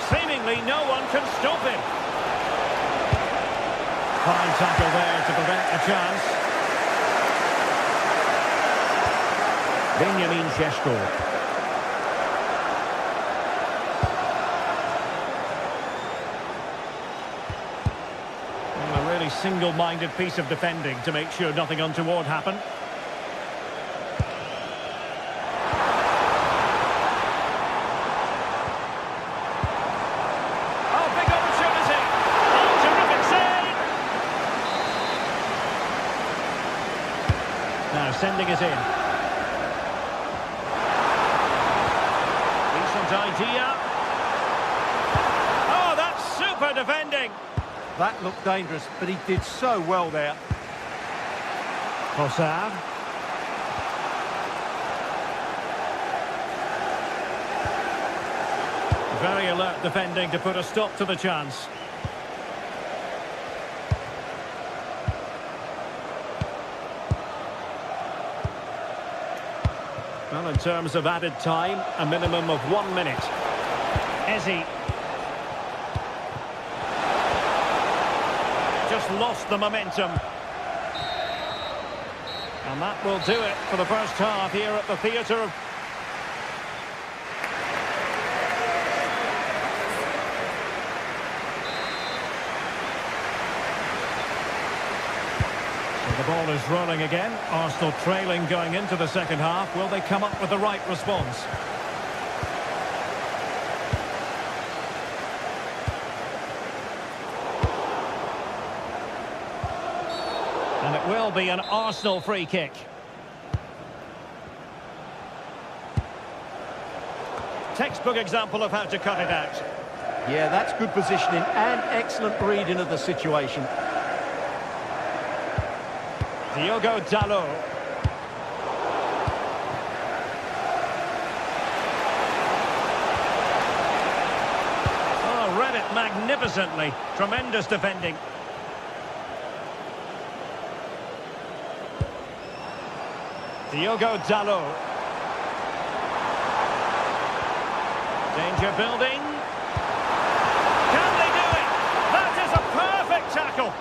S1: Seemingly no one can stop him. Fine tackle there to prevent a chance. Benjamin Šeško. Single-minded piece of defending to make sure nothing untoward happened. Oh, big opportunity! Oh, terrific save! Now sending it in. Decent idea. Oh, that's super defending!
S2: That looked dangerous, but he did so well there.
S1: Trossard. Very alert defending to put a stop to the chance. Well, in terms of added time, a minimum of 1 minute. Ezzy. Just lost the momentum. And that will do it for the first half here at the Theatre of... The ball is rolling again. Arsenal trailing going into the second half. Will they come up with the right response? And it will be an Arsenal free kick. Textbook example of how to cut it out.
S2: Yeah, that's good positioning and excellent reading of the situation.
S1: Diogo Dalot. Oh, read it magnificently. Tremendous defending. Diogo Dalot. Danger building. Can they do it? That is a perfect tackle.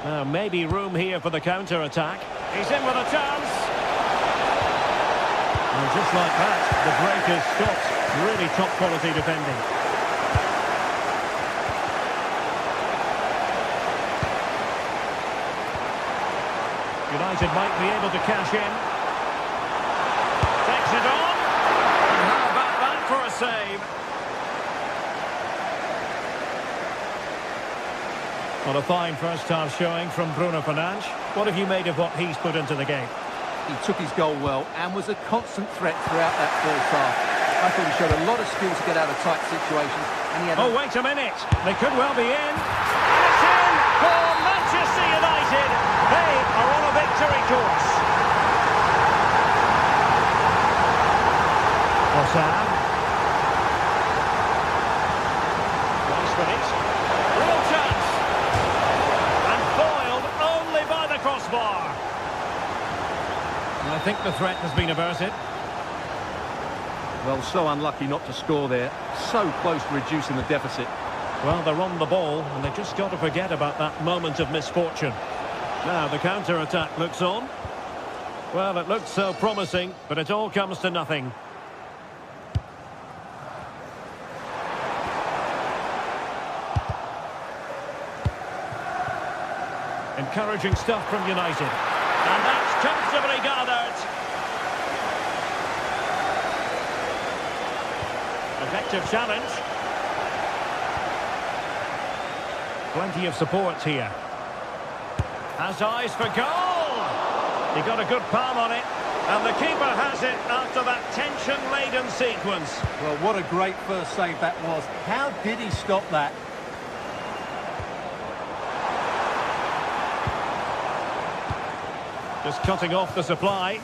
S1: Now, maybe room here for the counter-attack. He's in with a chance. And just like that, the break is stopped. Really top-quality defending. United might be able to cash in. Takes it on. And how about that for a save? Well, a fine first-half showing from Bruno Fernandes. What have you made of what he's put into the game?
S2: He took his goal well and was a constant threat throughout that first half. I thought he showed a lot of skill to get out of tight situations. And he had
S1: wait a minute. They could well be in. And it's in for Manchester United. They are on a victory course. Sam. Nice finish. Real chance. And foiled only by the crossbar. I think the threat has been averted.
S2: Well, so unlucky not to score there. So close to reducing the deficit.
S1: Well, they're on the ball, and they've just got to forget about that moment of misfortune. Now, the counter-attack looks on. Well, it looked so promising, but it all comes to nothing. Encouraging stuff from United. And that's comfortably gathered. Effective challenge. Plenty of support here. Has eyes for goal. He got a good palm on it. And the keeper has it after that tension-laden sequence.
S2: Well, what a great first save that was. How did he stop that?
S1: Just cutting off the supply.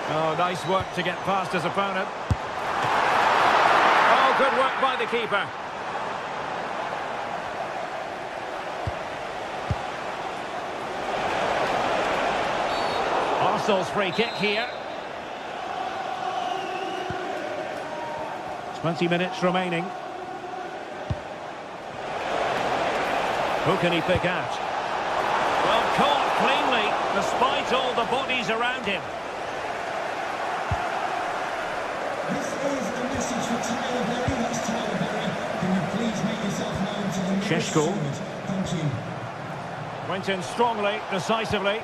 S1: Oh, nice work to get past his opponent. Oh, good work by the keeper. Arsenal's free kick here. 20 minutes remaining. Who can he pick out? Well, caught cleanly, despite all the bodies around him.
S5: This is a message for Tyler Berry. That's Tyler Berry. Can you please make yourself known to the nearest
S1: Sheshko.
S5: steward? Thank you.
S1: Went in strongly, decisively.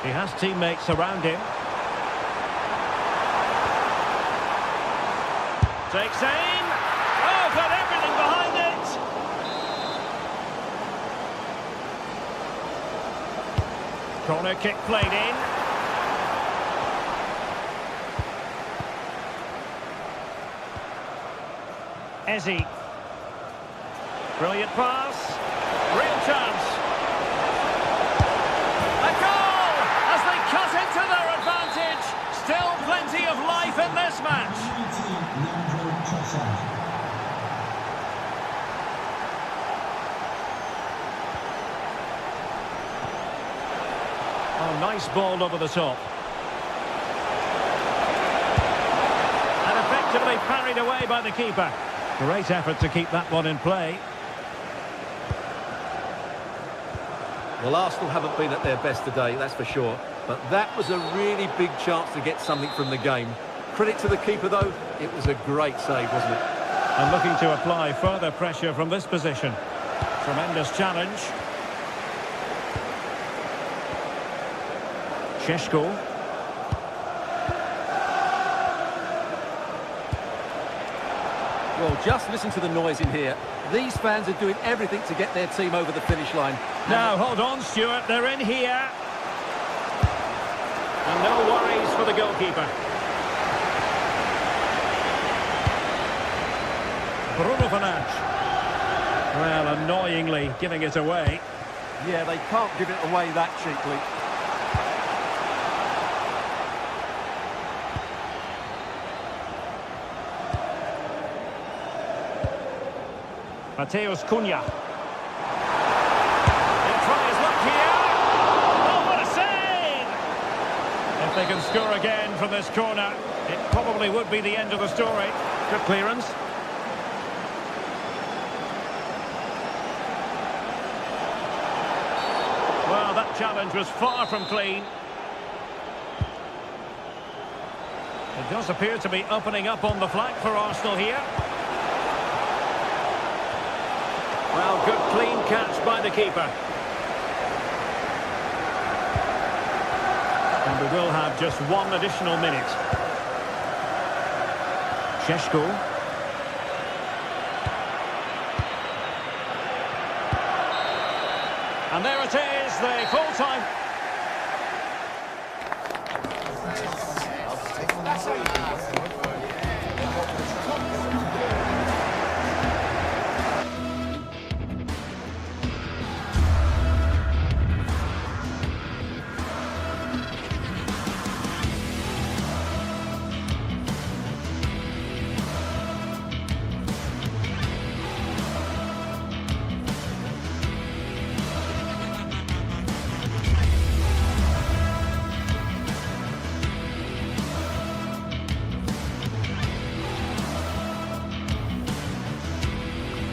S1: He has teammates around him. Takes aim. Oh, got everything behind it. Corner kick played in. Ezzy. Brilliant pass. Real chance. A goal as they cut into their advantage. Still plenty of life Oh, nice ball over the top. And effectively parried away by the keeper. Great effort to keep that one in play.
S2: Well, Arsenal haven't been at their best today, that's for sure. But that was a really big chance to get something from the game. Credit to the keeper, though. It was a great save, wasn't it?
S1: And looking to apply further pressure from this position. Tremendous challenge. Šeško.
S2: Well, just listen to the noise in here. These fans are doing everything to get their team over the finish line.
S1: Now, hold on, Stuart. They're in here. And no worries for the goalkeeper. Bruno Fernandes. Well, annoyingly giving it away.
S2: Yeah, they can't give it away that cheaply.
S1: Mateus Cunha. They try his luck here. Oh, what a save! If they can score again from this corner, it probably would be the end of the story. Good clearance. Well, that challenge was far from clean. It does appear to be opening up on the flank for Arsenal here. Well, good clean catch by the keeper. And we will have just one additional minute. Šeško. And there it is, the full-time.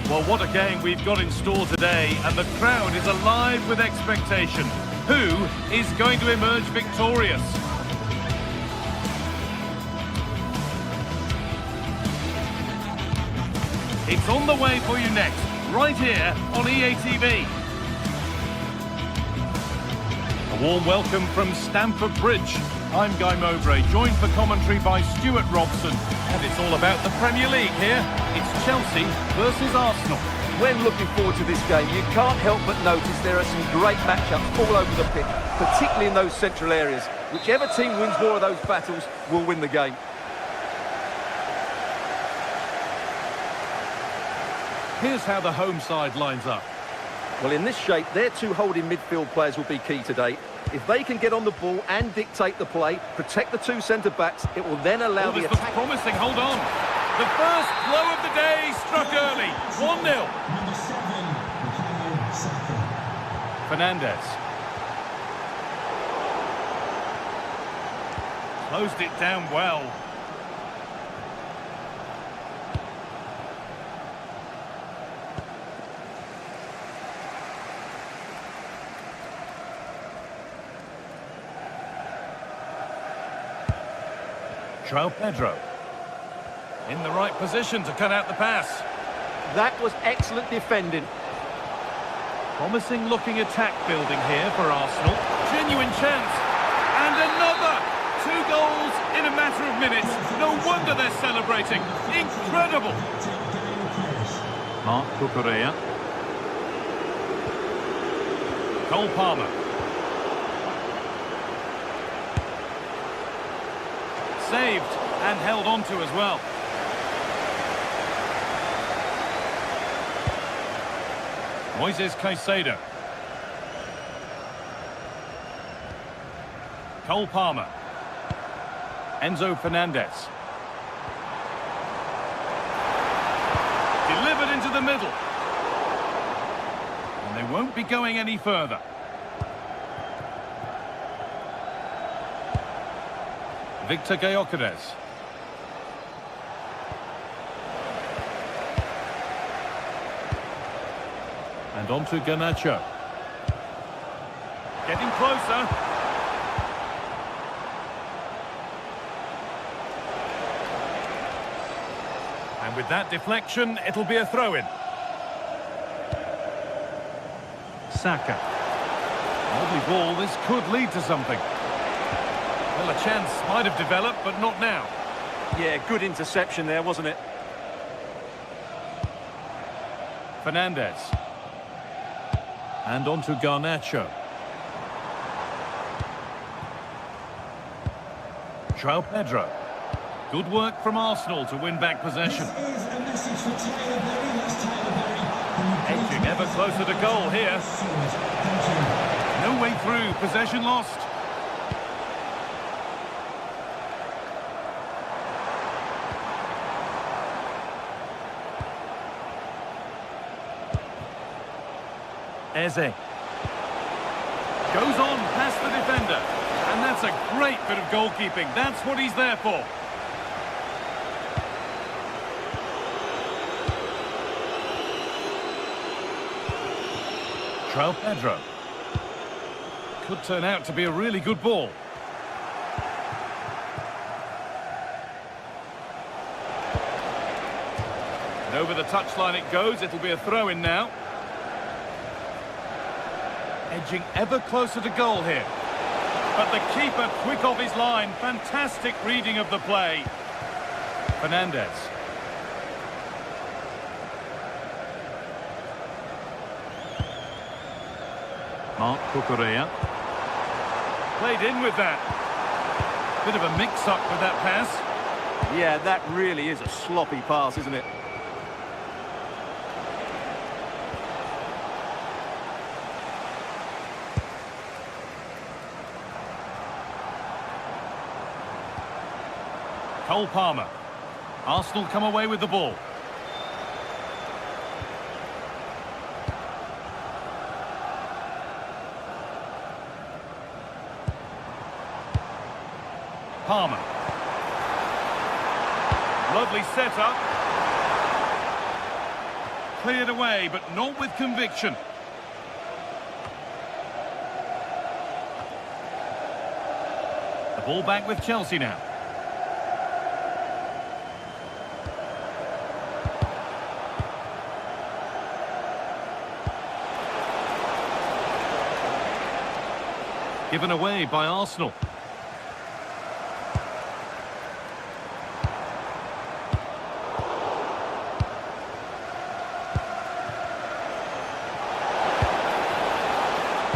S4: Well, what a game we've got in store today, and the crowd is alive with expectation. Who is going to emerge victorious? It's on the way for you next, right here on EA TV. A warm welcome from Stamford Bridge. I'm Guy Mowbray, joined for commentary by Stuart Robson. And it's all about the Premier League here. It's Chelsea versus Arsenal.
S2: When looking forward to this game, you can't help but notice there are some great matchups all over the pitch, particularly in those central areas. Whichever team wins more of those battles will win the game.
S4: Here's how the home side lines up.
S2: Well, in this shape, their two holding midfield players will be key today. If they can get on the ball and dictate the play, protect the two centre-backs, it will then allow the
S4: This
S2: attack...
S4: looks promising, hold on. The first blow of the day struck early, 1-0.
S5: Number 7, Bukayo Saka.
S4: Fernandes. Closed it down well. João Pedro. In the right position to cut out the pass.
S2: That was excellent defending.
S4: Promising looking attack building here for Arsenal. Genuine chance. And another! 2 goals in a matter of minutes. No wonder they're celebrating. Incredible! Marc Cucurella. Cole Palmer. Saved and held on to as well. Moises Caicedo. Cole Palmer. Enzo Fernandez. Delivered into the middle. And they won't be going any further. Victor Gyökeres. And on to Garnacho. Getting closer. And with that deflection, it'll be a throw-in. Saka. Lovely ball, this could lead to something. Well, a chance might have developed, but not now.
S2: Yeah, good interception there, wasn't it?
S4: Fernandez. And on to Garnacho. João Pedro. Good work from Arsenal to win back possession.
S5: This is a message for Tyler Berry. That's Tyler Berry. Can you please
S4: Edging ever closer to goal here.
S5: Stewart, thank you.
S4: No way through, possession lost. Eze. Goes on past the defender. And that's a great bit of goalkeeping. That's what he's there for. João Pedro. Could turn out to be a really good ball. And over the touchline it goes. It'll be a throw-in now. Edging ever closer to goal here. But the keeper quick off his line. Fantastic reading of the play. Fernandez. Marc Cucurella. Played in with that. Bit of a mix-up with that pass.
S2: Yeah, that really is a sloppy pass, isn't it?
S4: Cole Palmer. Arsenal come away with the ball. Palmer. Lovely setup. Cleared away, but not with conviction. The ball back with Chelsea now. Given away by Arsenal.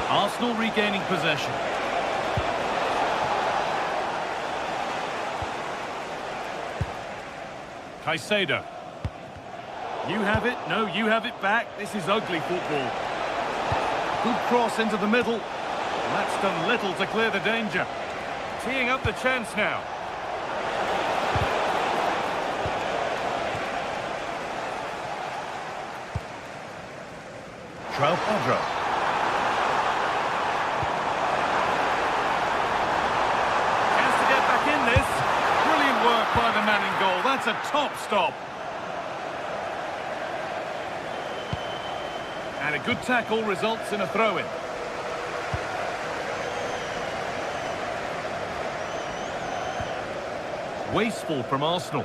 S4: Arsenal regaining possession. Caicedo. You have it, no, you have it back. This is ugly football. Good cross into the middle. That's done little to clear the danger. Teeing up the chance now. João Pedro. Chance to get back in this. Brilliant work by the man in goal. That's a top stop. And a good tackle results in a throw-in. Wasteful from Arsenal.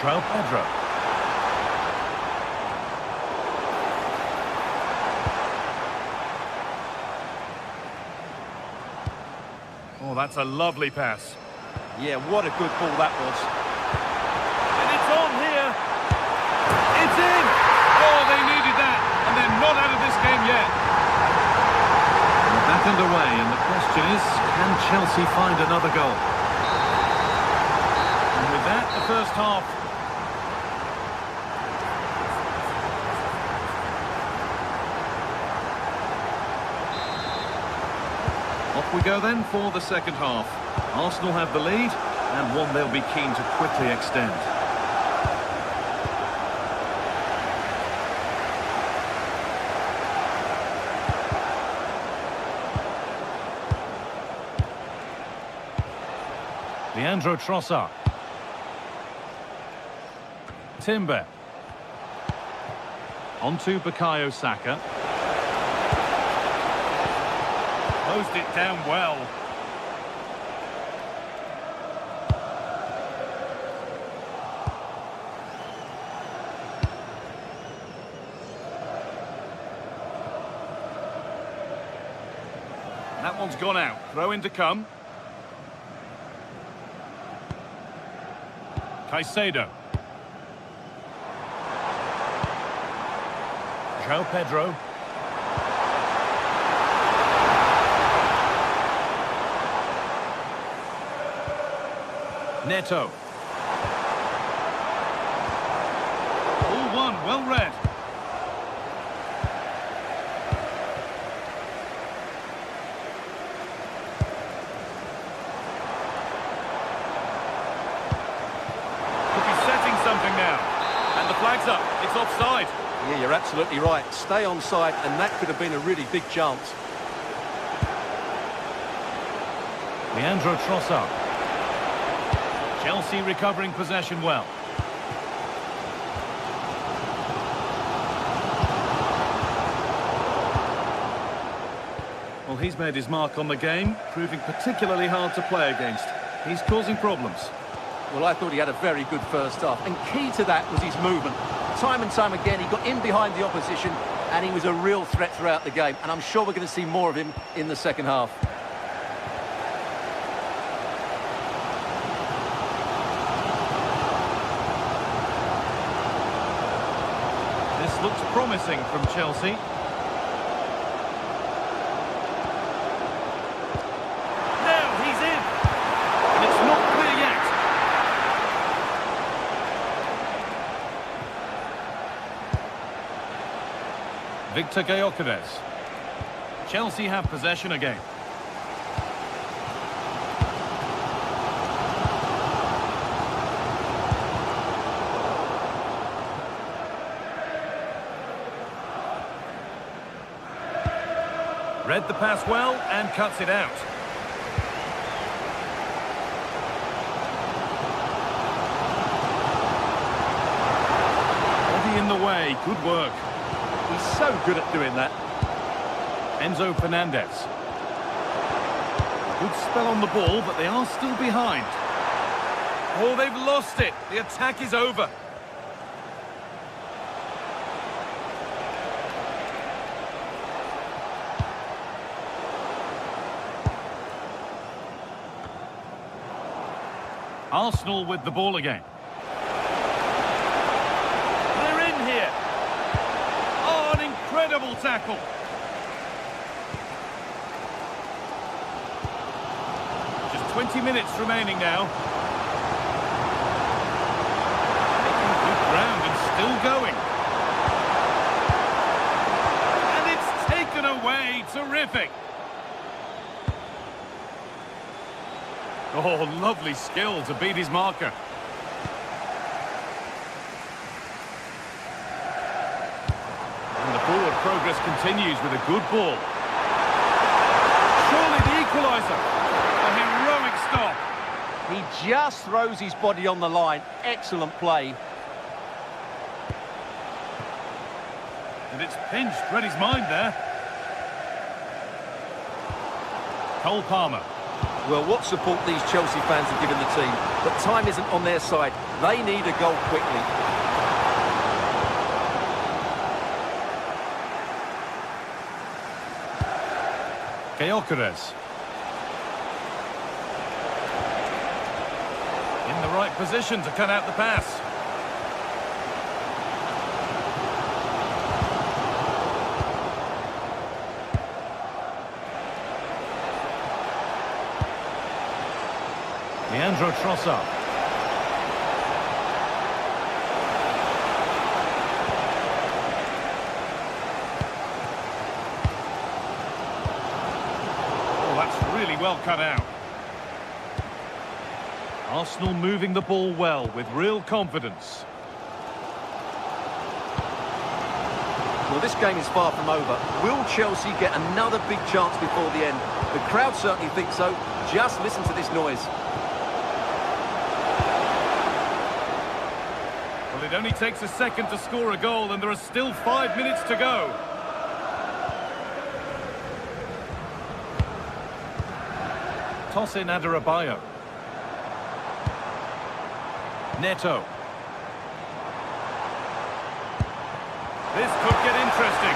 S4: João Pedro. Oh, that's a lovely pass.
S2: Yeah, what a good ball that was.
S4: And it's on here. It's in. Oh, they needed that. And they're not out of this game yet.
S2: We're back underway, and the question is, can Chelsea find another goal?
S4: And with that, the first half. Off we go then for the second half. Arsenal have the lead, and one they'll be keen to quickly extend. Leandro Trossard. Timber. On to Bukayo Saka. Closed it down well. That one's gone out. Throw in to come. Caicedo. João Pedro. Neto. All one, well read. Something now, and the flag's up. It's offside.
S2: Yeah, you're absolutely right. Stay onside, and that could have been a really big chance.
S4: Leandro Trossard. Chelsea recovering possession well. Well, he's made his mark on the game, proving particularly hard to play against. He's causing problems.
S2: Well, I thought he had a very good first half, and key to that was his movement. Time and time again, he got in behind the opposition, and he was a real threat throughout the game, and I'm sure we're going to see more of him in the second half.
S4: This looks promising from Chelsea. Now he's in, and it's not clear yet. Victor Gyökeres. Chelsea have possession again. Read the pass well and cuts it out. Body in the way, good work.
S2: He's so good at doing that.
S4: Enzo Fernandez. Good spell on the ball, but they are still behind. Oh, they've lost it. The attack is over. Arsenal with the ball again. They're in here. Oh, an incredible tackle. Just 20 minutes remaining now. Making good ground and still going. And it's taken away. Terrific. Oh, lovely skill to beat his marker. And the forward progress continues with a good ball. Surely the equaliser. A heroic stop.
S2: He just throws his body on the line. Excellent play.
S4: And it's pinched. Read his mind there. Cole Palmer.
S2: Well, what support these Chelsea fans have given the team, but time isn't on their side. They need a goal quickly.
S4: Gyökeres. In the right position to cut out the pass. Leandro Trossard. Oh, that's really well cut out. Arsenal moving the ball well with real confidence.
S2: Well, this game is far from over. Will Chelsea get another big chance before the end? The crowd certainly think so. Just listen to this noise.
S4: Well, it only takes a second to score a goal, and there are still 5 minutes to go. Toss in Adarabioyo. Neto. This could get interesting.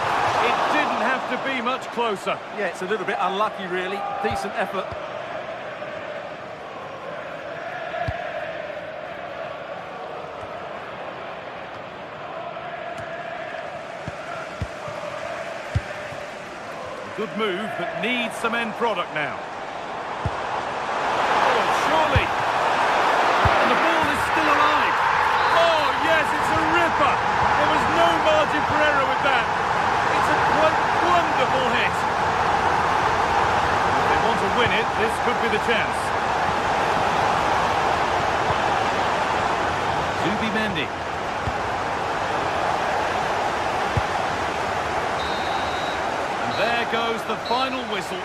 S4: It didn't have to be much closer.
S2: Yeah, it's a little bit unlucky, really. Decent effort.
S4: Good move, but needs some end product now. Oh, surely. And the ball is still alive. Oh, yes, it's a ripper. There was no margin for error with that. It's a quite wonderful hit. If they want to win it, this could be the chance. Zubimendi. There goes the final whistle.